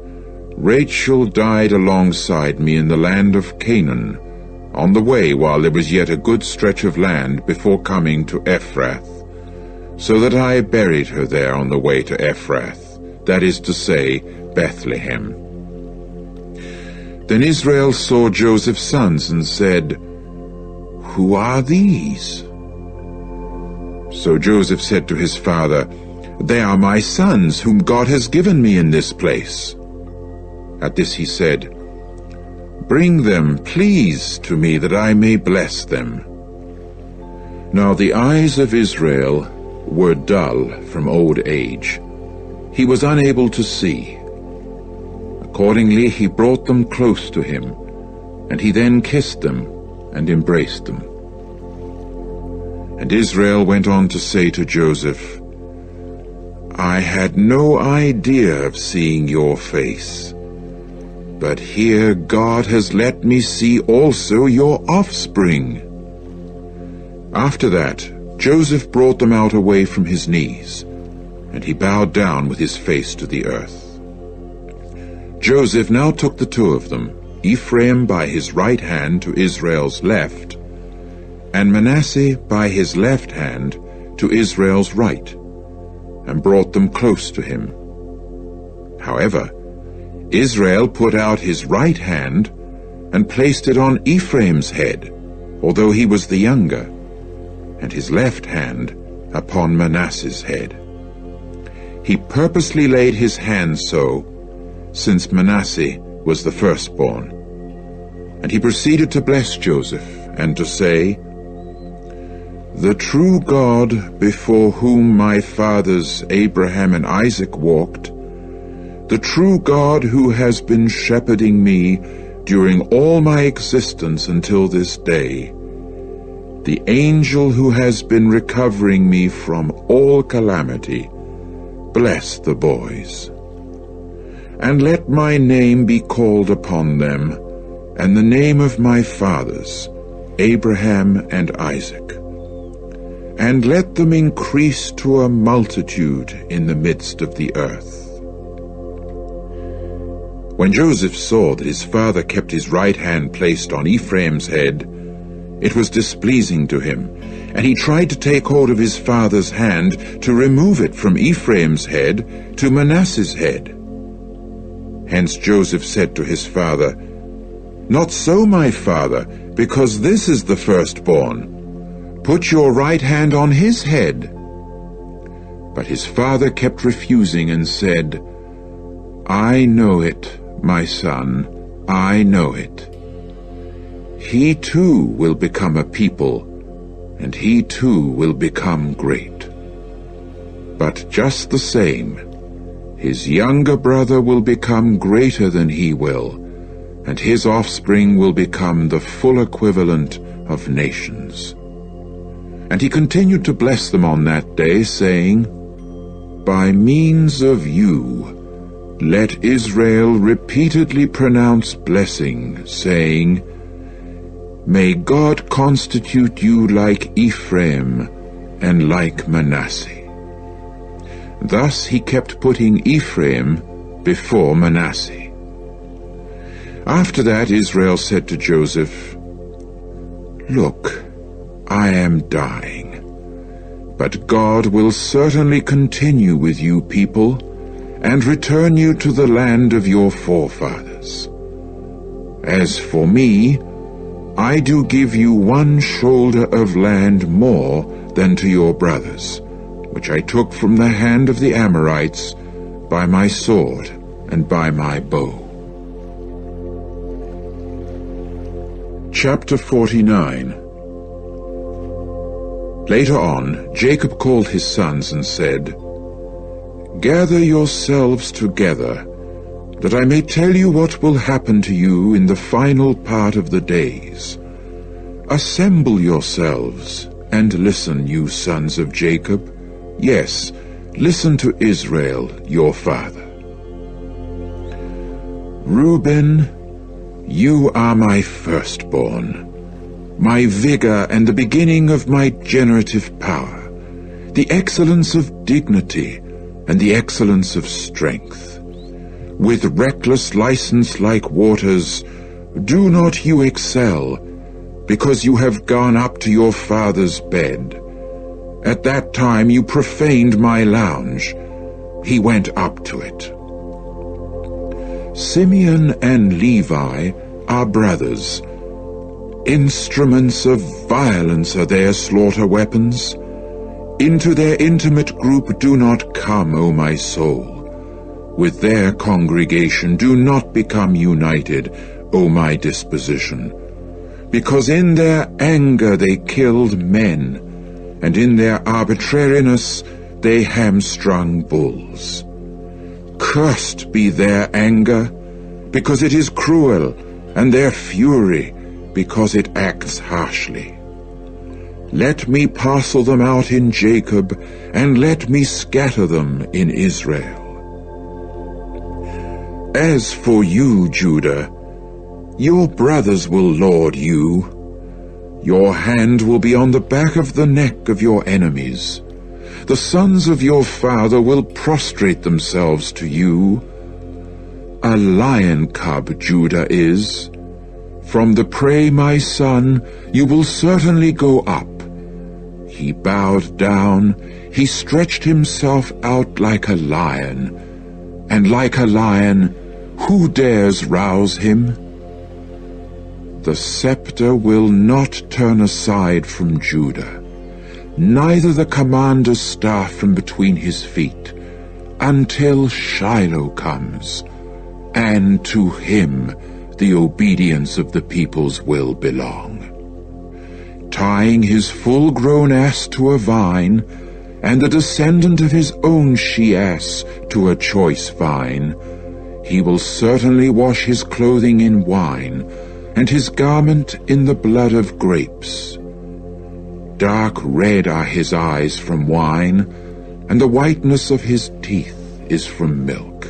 Rachel died alongside me in the land of Canaan, on the way while there was yet a good stretch of land before coming to Ephrath, so that I buried her there on the way to Ephrath, that is to say, Bethlehem. Then Israel saw Joseph's sons and said, "Who are these?" So Joseph said to his father, "They are my sons, whom God has given me in this place." At this he said, "Bring them, please, to me, that I may bless them." Now the eyes of Israel were dull from old age. He was unable to see. Accordingly he brought them close to him, and he then kissed them and embraced them. And Israel went on to say to Joseph, "I had no idea of seeing your face, but here God has let me see also your offspring." After that, Joseph brought them out away from his knees, and he bowed down with his face to the earth. Joseph now took the two of them, Ephraim by his right hand to Israel's left, and Manasseh by his left hand to Israel's right, and brought them close to him. However, Israel put out his right hand and placed it on Ephraim's head, although he was the younger, and his left hand upon Manasseh's head. He purposely laid his hand so, since Manasseh was the firstborn. And he proceeded to bless Joseph, and to say, "The true God before whom my fathers Abraham and Isaac walked, the true God who has been shepherding me during all my existence until this day, the angel who has been recovering me from all calamity, bless the boys. And let my name be called upon them, and the name of my fathers, Abraham and Isaac. And let them increase to a multitude in the midst of the earth." When Joseph saw that his father kept his right hand placed on Ephraim's head, it was displeasing to him, and he tried to take hold of his father's hand to remove it from Ephraim's head to Manasseh's head. Hence Joseph said to his father, "Not so, my father, because this is the firstborn. Put your right hand on his head." But his father kept refusing and said, "I know it, my son, I know it. He too will become a people, and he too will become great. But just the same, his younger brother will become greater than he will, and his offspring will become the full equivalent of nations." And he continued to bless them on that day, saying, "By means of you, let Israel repeatedly pronounce blessing, saying, May God constitute you like Ephraim and like Manasseh." Thus he kept putting Ephraim before Manasseh. After that Israel said to Joseph, "Look, I am dying, but God will certainly continue with you people, and return you to the land of your forefathers. As for me, I do give you 1 shoulder of land more than to your brothers, which I took from the hand of the Amorites by my sword and by my bow." Chapter 49. Later on, Jacob called his sons and said, "Gather yourselves together, that I may tell you what will happen to you in the final part of the days. Assemble yourselves, and listen, you sons of Jacob. Yes, listen to Israel, your father. Reuben, you are my firstborn, my vigor and the beginning of my generative power, the excellence of dignity and the excellence of strength. With reckless license like waters, do not you excel, because you have gone up to your father's bed. At that time you profaned my lounge. He went up to it. Simeon and Levi are brothers. Instruments of violence are their slaughter weapons. Into their intimate group do not come, O my soul. With their congregation do not become united, O my disposition. Because in their anger they killed men, and in their arbitrariness they hamstrung bulls. Cursed be their anger, because it is cruel, and their fury, because it acts harshly. Let me parcel them out in Jacob, and let me scatter them in Israel. As for you, Judah, your brothers will lord you. Your hand will be on the back of the neck of your enemies. The sons of your father will prostrate themselves to you. A lion cub Judah is. From the prey, my son, you will certainly go up. He bowed down, he stretched himself out like a lion, and like a lion, who dares rouse him? The scepter will not turn aside from Judah, neither the commander's staff from between his feet, until Shiloh comes, and to him the obedience of the peoples will belong. Tying his full-grown ass to a vine, and the descendant of his own she-ass to a choice vine, he will certainly wash his clothing in wine, and his garment in the blood of grapes. Dark red are his eyes from wine, and the whiteness of his teeth is from milk.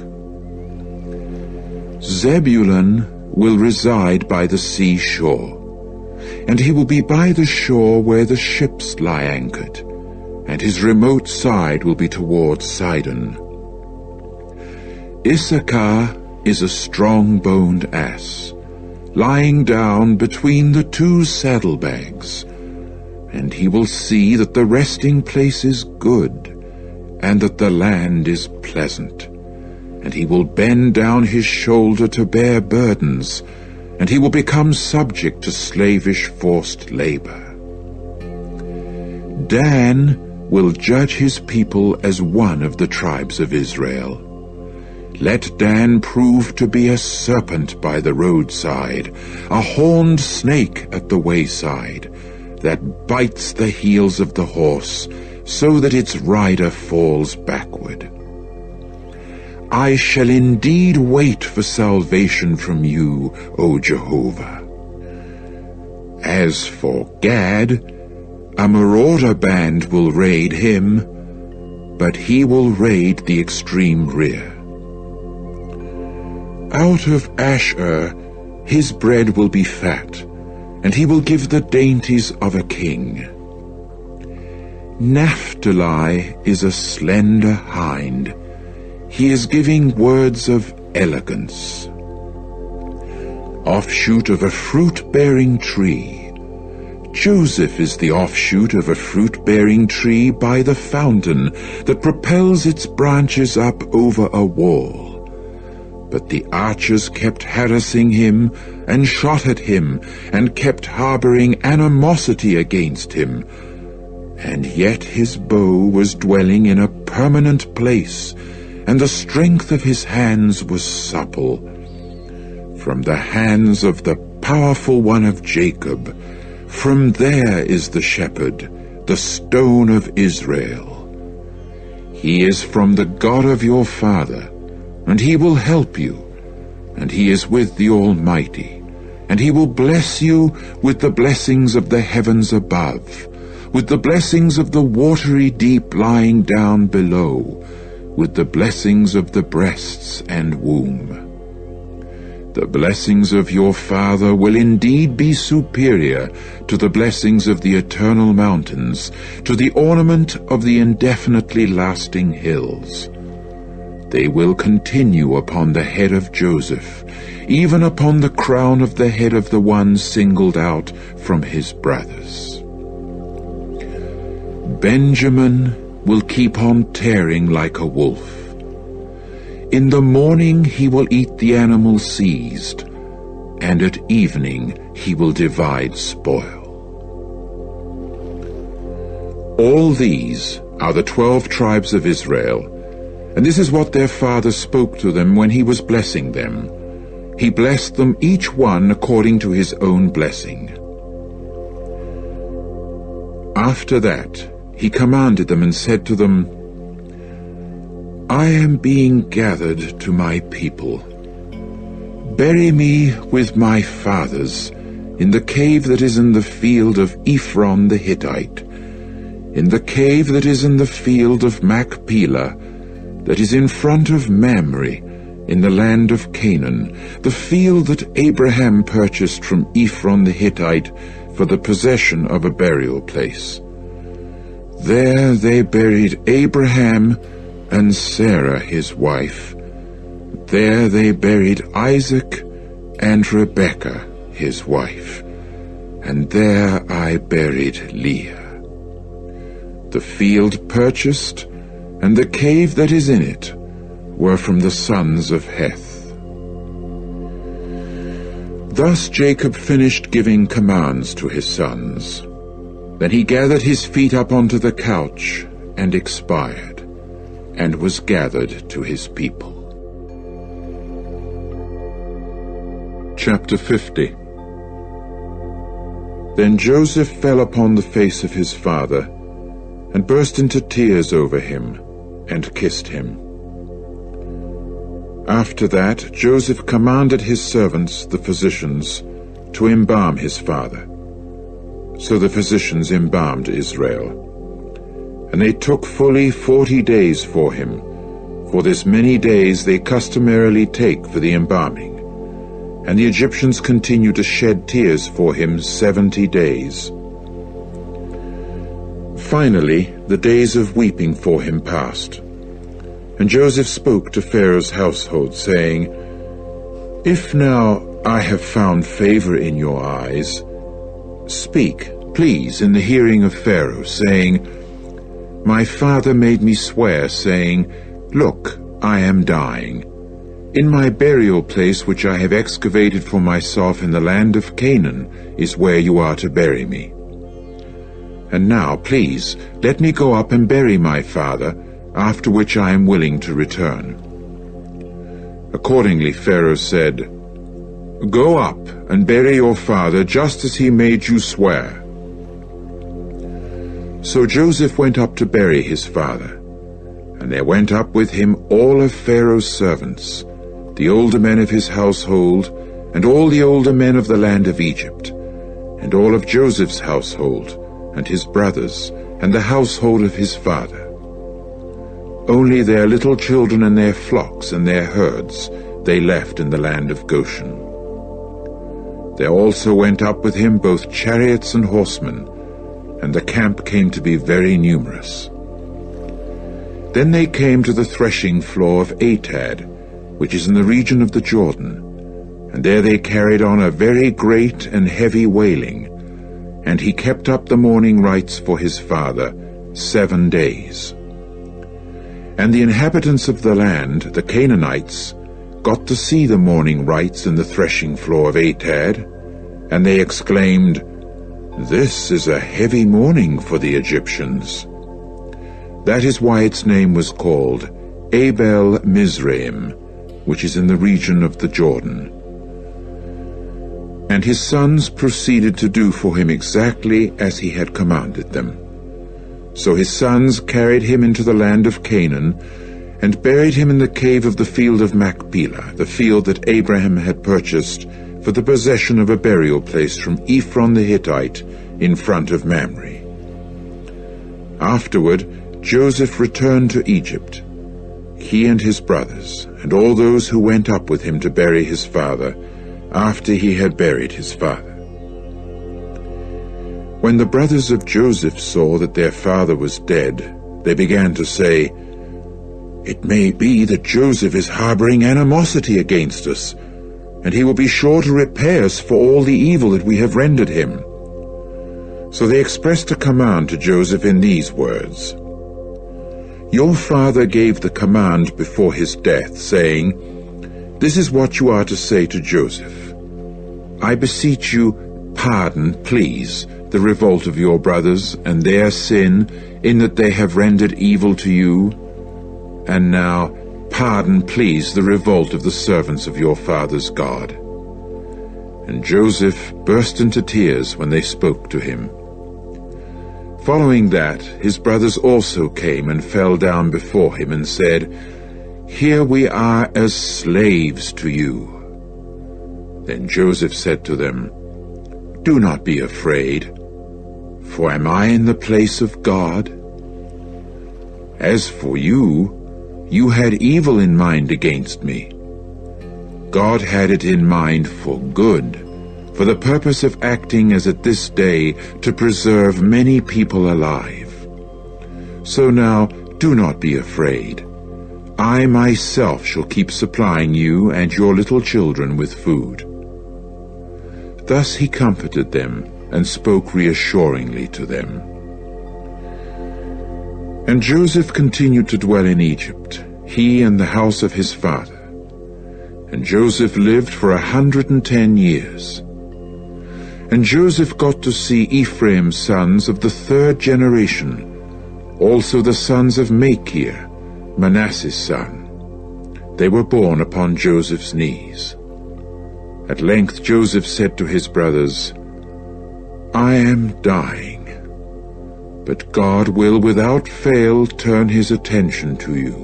Zebulun will reside by the sea shore, and he will be by the shore where the ships lie anchored, and his remote side will be toward Sidon. Issachar is a strong-boned ass, lying down between the two saddlebags, and he will see that the resting place is good, and that the land is pleasant, and he will bend down his shoulder to bear burdens, and he will become subject to slavish forced labor. Dan will judge his people as one of the tribes of Israel. Let Dan prove to be a serpent by the roadside, a horned snake at the wayside, that bites the heels of the horse, so that its rider falls backward. I shall indeed wait for salvation from you, O Jehovah. As for Gad, a marauder band will raid him, but he will raid the extreme rear. Out of Asher his bread will be fat, and he will give the dainties of a king. Naphtali is a slender hind. He is giving words of elegance. Offshoot of a fruit-bearing tree. Joseph is the offshoot of a fruit-bearing tree by the fountain that propels its branches up over a wall. But the archers kept harassing him, and shot at him, and kept harboring animosity against him. And yet his bow was dwelling in a permanent place, and the strength of his hands was supple. From the hands of the powerful one of Jacob, from there is the shepherd, the stone of Israel. He is from the God of your father, and he will help you, and he is with the Almighty, and he will bless you with the blessings of the heavens above, with the blessings of the watery deep lying down below, with the blessings of the breasts and womb. The blessings of your father will indeed be superior to the blessings of the eternal mountains, to the ornament of the indefinitely lasting hills. they will continue upon the head of Joseph, even upon the crown of the head of the one singled out from his brothers. Benjamin will keep on tearing like a wolf. In the morning he will eat the animal seized, and at evening he will divide spoil. All these are the 12 tribes of Israel, and this is what their father spoke to them when he was blessing them. He blessed them each one according to his own blessing. After that, he commanded them and said to them, I am being gathered to my people. Bury me with my fathers in the cave that is in the field of Ephron the Hittite, in the cave that is in the field of Machpelah, that is in front of Mamre, in the land of Canaan, the field that Abraham purchased from Ephron the Hittite for the possession of a burial place. There they buried Abraham and Sarah his wife. There they buried Isaac and Rebekah his wife. And there I buried Leah. The field purchased and the cave that is in it were from the sons of Heth. Thus Jacob finished giving commands to his sons. Then he gathered his feet up onto the couch and expired, and was gathered to his people. Chapter 50. Then Joseph fell upon the face of his father, and burst into tears over him, and kissed him. After that Joseph commanded his servants, the physicians, to embalm his father. So the physicians embalmed Israel. And they took fully 40 days for him, for this many days they customarily take for the embalming. And the Egyptians continued to shed tears for him 70 days. Finally, the days of weeping for him passed. And Joseph spoke to Pharaoh's household, saying, If now I have found favor in your eyes, speak, please, in the hearing of Pharaoh, saying, My father made me swear, saying, Look, I am dying. In my burial place which I have excavated for myself in the land of Canaan is where you are to bury me. And now, please, let me go up and bury my father, after which I am willing to return. Accordingly Pharaoh said, Go up and bury your father just as he made you swear. So Joseph went up to bury his father, and there went up with him all of Pharaoh's servants, the older men of his household, and all the older men of the land of Egypt, and all of Joseph's household, and his brothers, and the household of his father. Only their little children and their flocks and their herds they left in the land of Goshen. There also went up with him both chariots and horsemen, and the camp came to be very numerous. Then they came to the threshing floor of Atad, which is in the region of the Jordan, and there they carried on a very great and heavy wailing, and he kept up the mourning rites for his father 7 days. And the inhabitants of the land, the Canaanites, got to see the mourning rites in the threshing floor of Atad, and they exclaimed, This is a heavy mourning for the Egyptians. That is why its name was called Abel Mizraim, which is in the region of the Jordan. And his sons proceeded to do for him exactly as he had commanded them. So his sons carried him into the land of Canaan, and buried him in the cave of the field of Machpelah, the field that Abraham had purchased for the possession of a burial place from Ephron the Hittite in front of Mamre. Afterward Joseph returned to Egypt, he and his brothers, and all those who went up with him to bury his father, after he had buried his father. When the brothers of Joseph saw that their father was dead, they began to say, It may be that Joseph is harboring animosity against us, and he will be sure to repay us for all the evil that we have rendered him." So they expressed a command to Joseph in these words: "Your father gave the command before his death, saying, 'This is what you are to say to Joseph. I beseech you, pardon, please, the revolt of your brothers and their sin in that they have rendered evil to you. And now, pardon, please, the revolt of the servants of your father's God.' And Joseph burst into tears when they spoke to him. Following that, his brothers also came and fell down before him and said, 'Here we are as slaves to you.' Then Joseph said to them, 'Do not be afraid, for am I in the place of God? As for you, you had evil in mind against me. God had it in mind for good, for the purpose of acting as at this day to preserve many people alive. So now do not be afraid. I myself shall keep supplying you and your little children with food.' Thus he comforted them and spoke reassuringly to them. And Joseph continued to dwell in Egypt, he and the house of his father. And Joseph lived for 110 years. And Joseph got to see Ephraim's sons of the 3rd generation, also the sons of Machir, Manasseh's son. They were born upon Joseph's knees. At length Joseph said to his brothers, 'I am dying, but God will without fail turn his attention to you,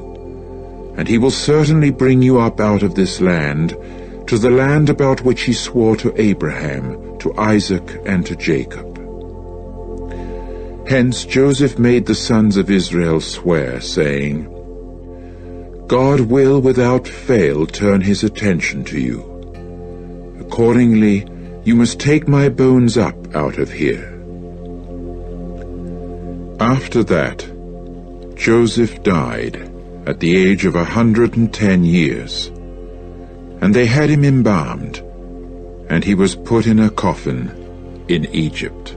and he will certainly bring you up out of this land, to the land about which he swore to Abraham, to Isaac, and to Jacob.' Hence Joseph made the sons of Israel swear, saying, 'God will without fail turn his attention to you. Accordingly, you must take my bones up out of here.' After that, Joseph died at the age of 110 years, and they had him embalmed, and he was put in a coffin in Egypt.